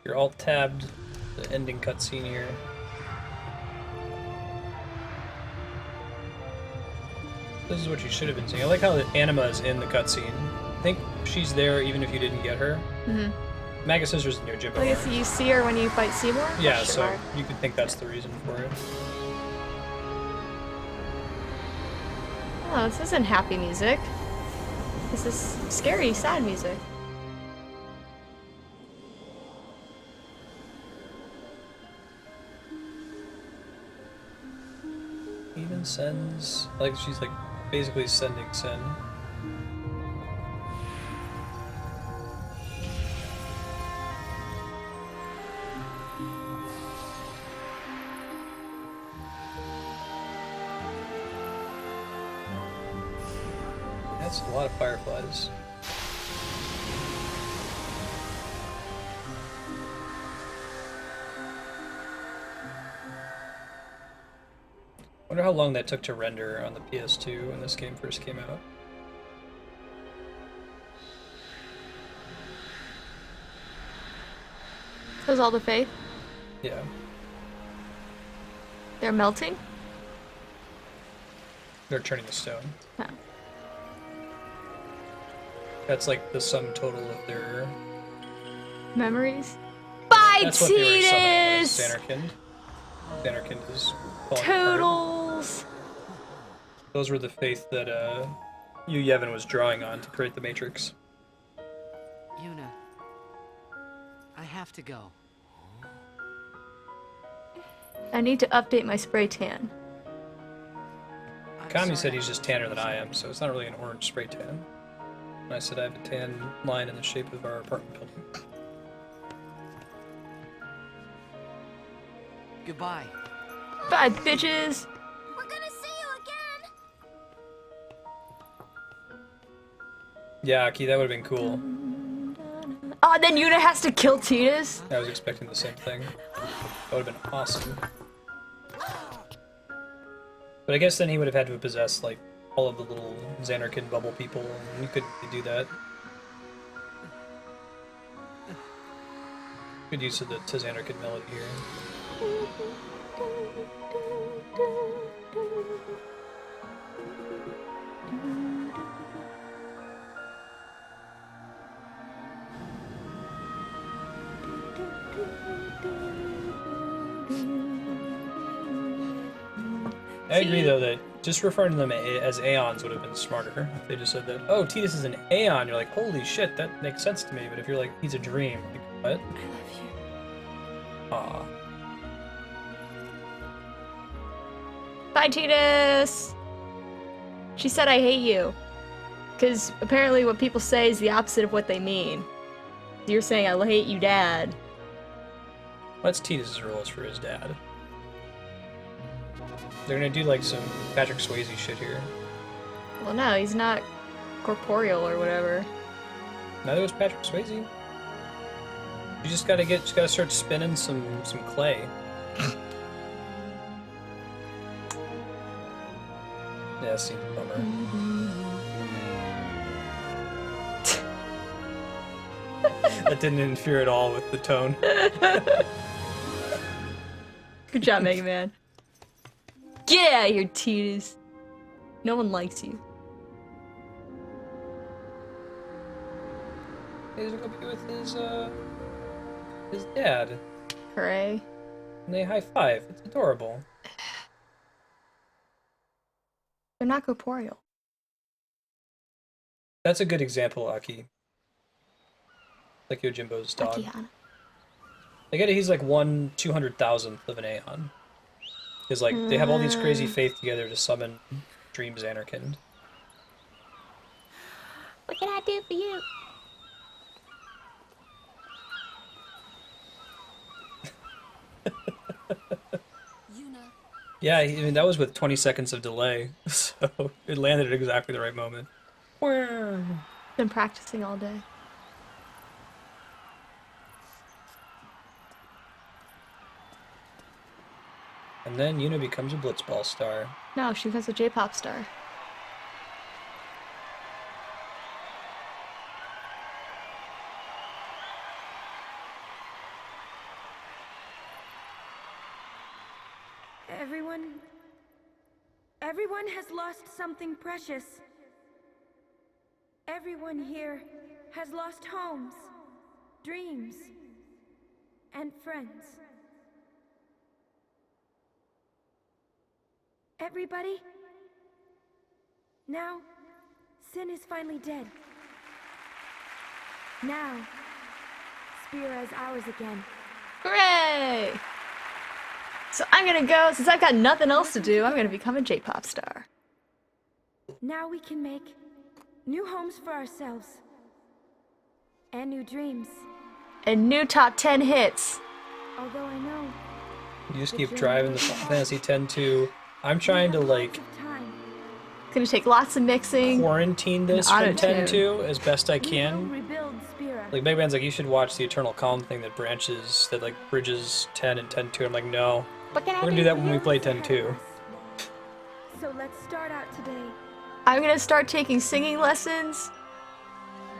S1: You're alt-tabbed the ending cutscene here. This is what you should have been seeing. I like how the Anima is in the cutscene. I think she's there even if you didn't get her.
S17: Mm-hmm.
S1: Magus Scissors in your Jimbo.
S17: I guess you see her when you fight Seymour?
S1: Yeah,
S17: Sure.
S1: so you could think that's the reason for it.
S17: Oh, this isn't happy music. This is scary, sad music.
S1: Even sends, like she's like basically sending Sin. That's a lot of fireflies. Wonder how long that took to render on the PS2 when this game first came out.
S17: So is all the faith?
S1: Yeah.
S17: They're melting?
S1: They're turning to stone.
S17: Oh.
S1: That's like the sum total of their...
S17: Memories? Bye,
S1: That's what they were summoning was
S17: Titus!
S1: Xanarkand. Xanarkand is falling apart.
S17: Toodles!
S1: Those were the faith that Yevon was drawing on to create the Matrix.
S7: Yuna, I have to go.
S17: I need to update my spray tan.
S1: Kami said he's just tanner than I am, so it's not really an orange spray tan. And I said I have a tan line in the shape of our apartment building.
S7: Goodbye.
S17: Bye, bitches!
S11: We're gonna see you again!
S1: Yeah, Aki, that would have been cool.
S17: Oh, then Yuna has to kill Titus?
S1: I was expecting the same thing. That would have been awesome. But I guess then he would have had to have possessed, like, all of the little Xanarkand bubble people, and you couldn't really do that. Good use of the Xanarkand melody here. I agree, though, that just referring to them as Aeons would have been smarter. If they just said that, oh, Titus is an Aeon, you're like, holy shit, that makes sense to me. But if you're like, he's a dream, like, what?
S10: I love you.
S1: Aw.
S17: Bye, Titus! She said I hate you. Because apparently what people say is the opposite of what they mean. You're saying I hate you, Dad.
S1: What's Titus's rules for his dad? They're gonna do like some Patrick Swayze shit here.
S17: Well, no, he's not corporeal or whatever.
S1: Neither was Patrick Swayze. You just gotta start spinning some clay. Yeah, seems a bummer. That didn't interfere at all with the tone.
S17: Good job, Mega Man. Get out of here, Tidus. No one likes you.
S1: He's gonna be with his dad.
S17: Hooray.
S1: And they high five. It's adorable.
S17: They're not corporeal.
S1: That's a good example, Aki. Like Yojimbo's dog.
S17: Akihana.
S1: I get it, he's like 1/200,000th of an Aeon. Because like they have all these crazy faith together to summon Dreams Anarchin.
S17: What can I do for you?
S1: Yeah, I mean, that was with 20 seconds of delay, so it landed at exactly the right moment.
S17: Been practicing all day.
S1: And then Yuna becomes a Blitzball star.
S17: No, she becomes a J-pop star.
S10: Everyone has lost something precious. Everyone here has lost homes, dreams, and friends. Everybody? Now, Sin is finally dead. Now, Spira is ours again.
S17: Hooray! So I'm gonna go, since I've got nothing else to do, I'm gonna become a J-pop star.
S10: Now we can make new homes for ourselves. And new dreams.
S17: And new top 10 hits.
S10: Although I know...
S1: You just keep driving the Final Fantasy X-2. I'm trying to, like...
S17: It's gonna take lots of mixing.
S1: Quarantine this from X-2 as best I can. Like, Mega Man's like, you should watch the Eternal Calm thing that branches, that, like, bridges 10 and X-2. I'm like, no. We're gonna do that when we play X-2.
S10: So let's start out today.
S17: I'm gonna start taking singing lessons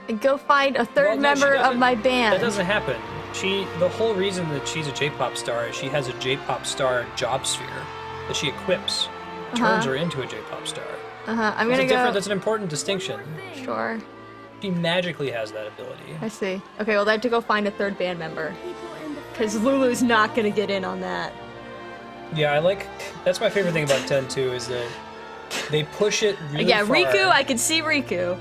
S17: and go find a third member of my band.
S1: That doesn't happen. The whole reason that she's a J-pop star is she has a J-pop star job sphere that she equips, turns her into a J-pop star.
S17: I'm gonna go...
S1: That's an important distinction.
S17: Sure.
S1: She magically has that ability.
S17: I see. Okay, well I have to go find a third band member. Because Lulu's not gonna get in on that.
S1: Yeah, that's my favorite thing about X-2 is that they push it really far.
S17: Riku, I can see Riku.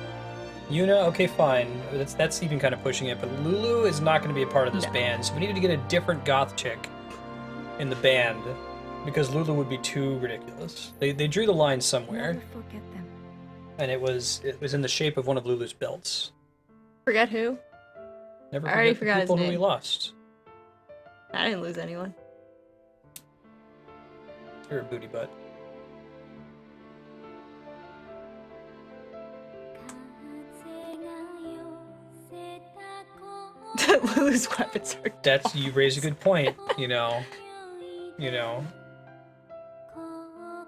S1: Yuna, okay, fine. That's even kind of pushing it, but Lulu is not going to be a part of this band, so we needed to get a different goth chick in the band, because Lulu would be too ridiculous. They drew the line somewhere,
S10: Never forget them.
S1: and it was in the shape of one of Lulu's belts.
S17: Forget who?
S1: Never
S17: I already forgot
S1: the people
S17: his
S1: who
S17: name.
S1: we lost.
S17: I didn't lose anyone.
S1: You're a booty butt.
S17: Lulu's weapons are
S1: You raise a good point, you know.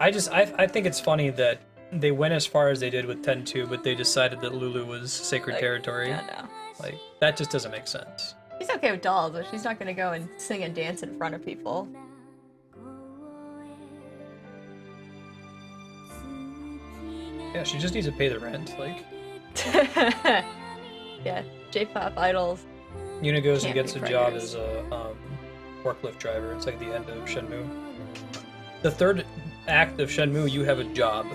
S1: I think it's funny that they went as far as they did with X-2, but they decided that Lulu was sacred territory.
S17: Yeah, no.
S1: Like, that just doesn't make sense.
S17: She's okay with dolls, but she's not gonna go and sing and dance in front of people.
S1: Yeah, she just needs to pay the rent, like.
S17: Yeah, J-pop idols.
S1: Yuna goes and
S17: Can't
S1: gets
S17: be
S1: a job
S17: predators.
S1: as a forklift driver. It's like the end of Shenmue. The third act of Shenmue, you have a job.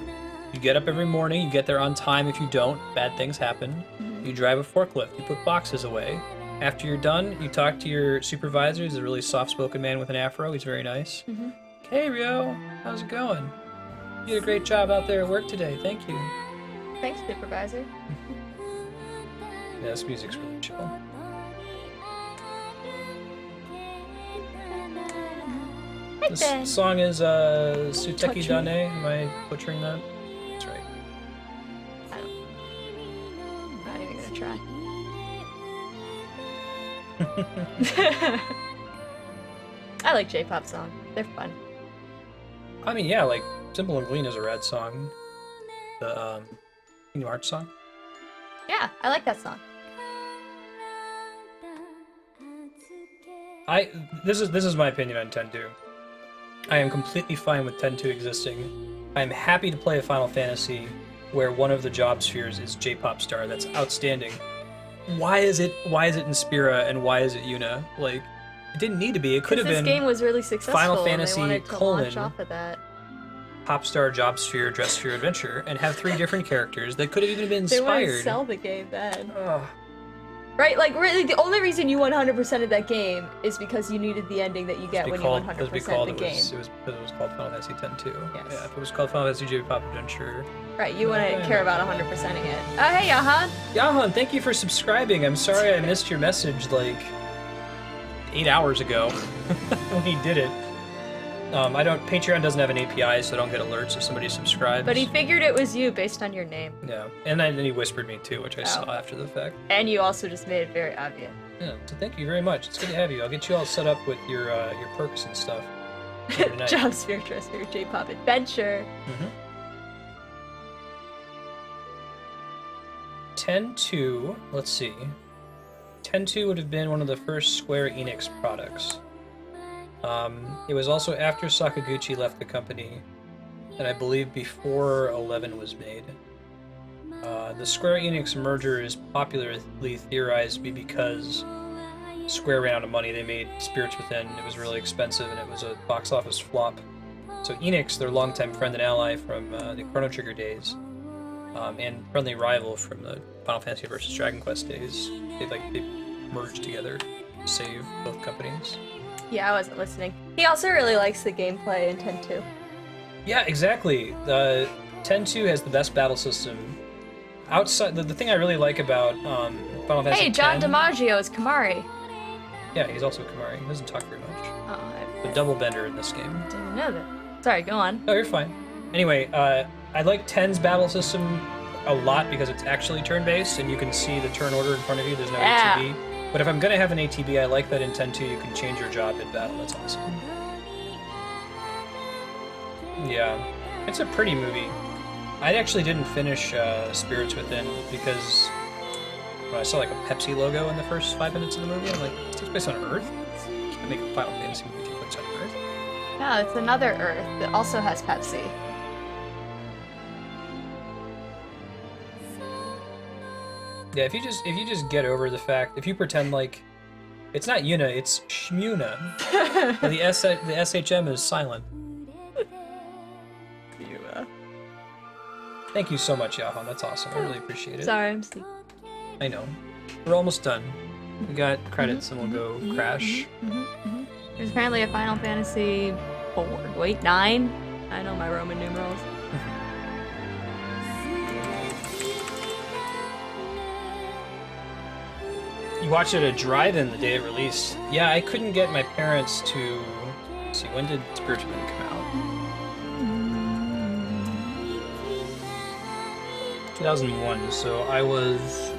S1: You get up every morning, you get there on time. If you don't, bad things happen. You drive a forklift, you put boxes away. After you're done, you talk to your supervisor. He's a really soft-spoken man with an afro. He's very nice. Hey, Ryo, how's it going? You did a great job out there at work today. Thank you.
S17: Thanks, supervisor.
S1: Yeah, this music's really chill. This song is Suteki Dane. Am I butchering that? That's right.
S17: I'm not even gonna try. I like J-pop songs. They're fun.
S1: I mean, yeah, like Simple and Clean is a rad song. the Kingdom Hearts song.
S17: Yeah, I like that song.
S1: This is my opinion on 10-2. I am completely fine with 10-2 existing. I am happy to play a Final Fantasy where one of the job spheres is J-pop star. That's outstanding. Why is it in Spira and why is it Yuna? Like, it didn't need to be. It could have been.
S17: This game was really successful.
S1: Final Fantasy
S17: and they wanted to launch off of that.
S1: Pop star, job sphere, dress sphere, adventure, and have 3 different characters that could have even been inspired.
S17: They wanted to sell the game then. Right, like really, the only reason you 100%ed that game is because you needed the ending that you get when you 100% the game.
S1: It was because it was called Final Fantasy X-2. Yes. Yeah, if it was called Final Fantasy J-pop Adventure.
S17: Right, you wouldn't care about 100%ing it. Oh, hey, Yevon.
S1: Yevon, thank you for subscribing. I'm sorry I missed your message like 8 hours ago when he did it. Patreon doesn't have an API, so I don't get alerts if somebody subscribes.
S17: But he figured it was you based on your name.
S1: Yeah, and then he whispered me too, which I saw after the fact.
S17: And you also just made it very obvious.
S1: Yeah, so thank you very much. It's good to have you. I'll get you all set up with your perks and stuff.
S17: Job sphere, dress sphere, J-pop adventure.
S1: 10-2, let's see. 10-2 would have been one of the first Square Enix products. It was also after Sakaguchi left the company, and I believe before 11 was made. The Square Enix merger is popularly theorized to be because Square ran out of money. They made Spirits Within. It was really expensive, and it was a box office flop. So Enix, their longtime friend and ally from the Chrono Trigger days, and friendly rival from the Final Fantasy vs. Dragon Quest days, they merged together to save both companies.
S17: Yeah, I wasn't listening. He also really likes the gameplay in 10-2.
S1: Yeah, exactly. 10-2 has the best battle system. Outside, the thing I really like about Final Fantasy
S17: Hey, John DiMaggio is Kamari.
S1: Yeah, he's also Kamari. He doesn't talk very much.
S17: Oh,
S1: The double bender in this game.
S17: Didn't know that. Sorry, go on.
S1: No, you're fine. Anyway, I like 10's battle system a lot because it's actually turn-based, and you can see the turn order in front of you. There's no ATB. But if I'm gonna have an ATB, I like that in 10-2 you can change your job mid-battle. That's awesome. Yeah, it's a pretty movie. I actually didn't finish Spirits Within because when I saw like a Pepsi logo in the first 5 minutes of the movie, I'm like, it takes place on Earth? I make a Final Fantasy movie take place on Earth?
S17: No, it's another Earth that also has Pepsi.
S1: Yeah, if you just get over the fact, if you pretend like it's not Yuna, it's Shmuna. The SHM is silent. Thank you so much, Yevon. That's awesome. I really appreciate it.
S17: Sorry, I'm sleeping.
S1: I know. We're almost done. We got credits and we'll go crash.
S17: There's apparently a Final Fantasy 4. Wait, 9? I know my Roman numerals.
S1: You watched it at a drive-in the day it released. Yeah, I couldn't get my parents to... Let's see, when did Spirits Within come out? 2001, so I was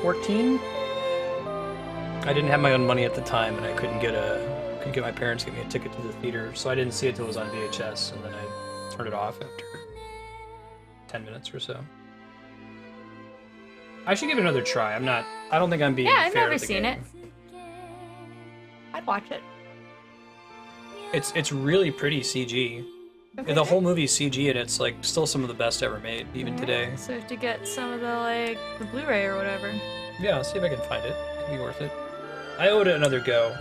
S1: 14. I didn't have my own money at the time, and I couldn't get my parents to get me a ticket to the theater, so I didn't see it till it was on VHS, and then I turned it off after 10 minutes or so. I should give it another try. I don't think I'm being fair.
S17: Yeah, I've never
S1: to the
S17: seen
S1: game.
S17: it. I'd watch it.
S1: It's really pretty CG.
S17: Okay.
S1: The whole movie's CG, and it's like still some of the best ever made, even today.
S17: So I have to get some of the the Blu-ray or whatever.
S1: Yeah, I'll see if I can find it. It'd be worth it. I owe it another go.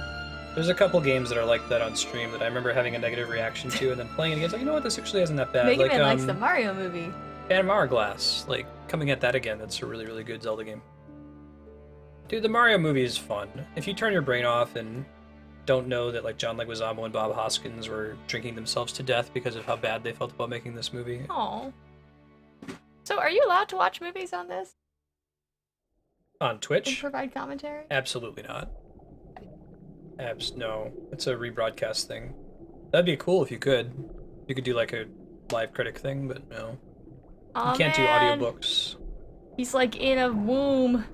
S1: There's a couple games that are like that on stream that I remember having a negative reaction to, and then playing it again, it's like, you know what, this actually isn't that bad.
S17: Mega
S1: like,
S17: Man likes the Mario movie.
S1: Phantom Hourglass, like, coming at that again, that's a really, really good Zelda game. Dude, the Mario movie is fun. If you turn your brain off and don't know that, like, John Leguizamo and Bob Hoskins were drinking themselves to death because of how bad they felt about making this movie.
S17: Oh. So are you allowed to watch movies on this?
S1: On Twitch?
S17: And provide commentary?
S1: Absolutely not. No. It's a rebroadcast thing. That'd be cool if you could. You could do, like, a live critic thing, but no.
S17: Oh,
S1: you can't do audiobooks.
S17: He's, like, in a womb.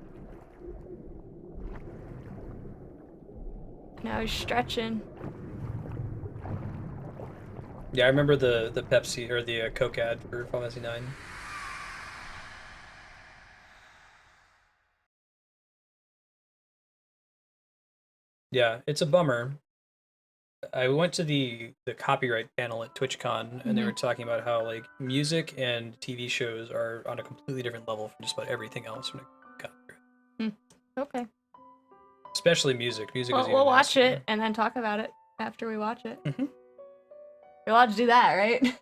S17: Now he's stretching.
S1: Yeah, I remember the Pepsi or the Coke ad for Final Fantasy 9. Yeah, it's a bummer. I went to the copyright panel at TwitchCon, and they were talking about how like music and TV shows are on a completely different level from just about everything else when it comes to copyright.
S17: Okay.
S1: Especially music. Music is
S17: Well,
S1: even
S17: we'll watch
S1: nastier.
S17: it and then talk about it after we watch it. You're allowed to do that, right?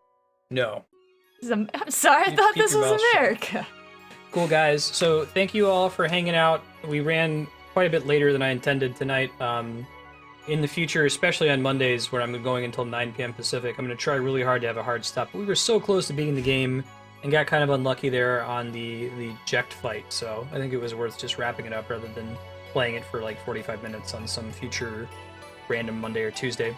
S1: No.
S17: I'm sorry, I thought
S1: keep
S17: this
S1: your
S17: was
S1: mouth shut.
S17: America.
S1: Cool, guys. So thank you all for hanging out. We ran quite a bit later than I intended tonight. In the future, especially on Mondays where I'm going until 9 p.m. Pacific, I'm going to try really hard to have a hard stop. But we were so close to beating the game and got kind of unlucky there on the Jecht fight. So I think it was worth just wrapping it up rather than playing it for like 45 minutes on some future random Monday or Tuesday.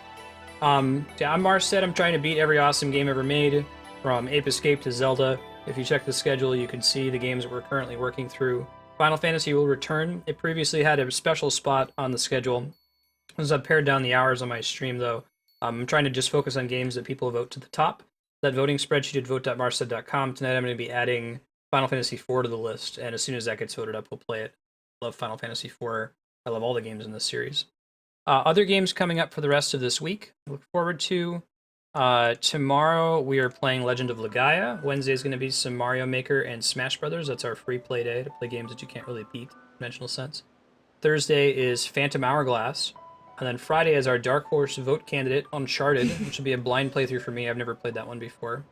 S1: I'm Marstead. I'm trying to beat every awesome game ever made, from Ape Escape to Zelda. If you check the schedule, you can see the games that we're currently working through. Final Fantasy will return. It previously had a special spot on the schedule. As I've pared down the hours on my stream, though, I'm trying to just focus on games that people vote to the top. That voting spreadsheet at vote.marstead.com. Tonight I'm going to be adding Final Fantasy IV to the list, and as soon as that gets voted up, we'll play it. I love Final Fantasy IV. I love all the games in this series. Other games coming up for the rest of this week. Look forward to. Tomorrow we are playing Legend of Legaia. Wednesday is going to be some Mario Maker and Smash Brothers. That's our free play day to play games that you can't really beat in a conventional sense. Thursday is Phantom Hourglass. And then Friday is our Dark Horse vote candidate, Uncharted, which will be a blind playthrough for me. I've never played that one before.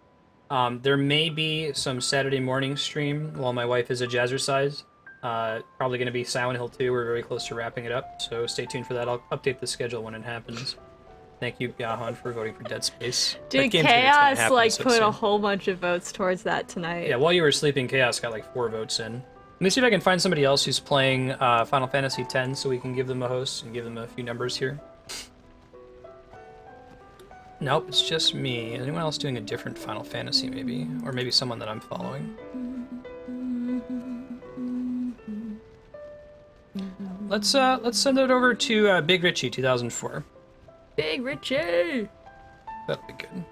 S1: There may be some Saturday morning stream while my wife is a jazzercise. Probably going to be Silent Hill 2. We're very close to wrapping it up, so stay tuned for that. I'll update the schedule when it happens. Thank you, Yevon, for voting for Dead Space.
S17: Dude, Chaos put a whole bunch of votes towards that tonight.
S1: Yeah, while you were sleeping, Chaos got like 4 votes in. Let me see if I can find somebody else who's playing Final Fantasy X so we can give them a host and give them a few numbers here. Nope, it's just me. Is anyone else doing a different Final Fantasy, maybe? Or maybe someone that I'm following? Let's send it over to Big Richie 2004.
S17: Big Richie!
S1: That'll be good.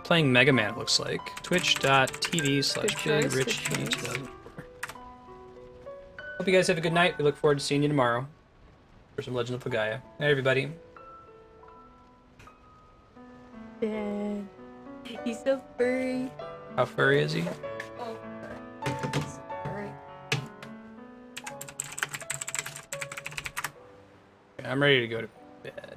S1: Playing Mega Man, it looks like. Twitch.tv/BigRichie2004. Hope you guys have a good night. We look forward to seeing you tomorrow for some Legend of Legaia. Night, everybody.
S17: Dad. He's so furry.
S1: How furry is he?
S17: Oh, he's furry.
S1: I'm ready to go to bed.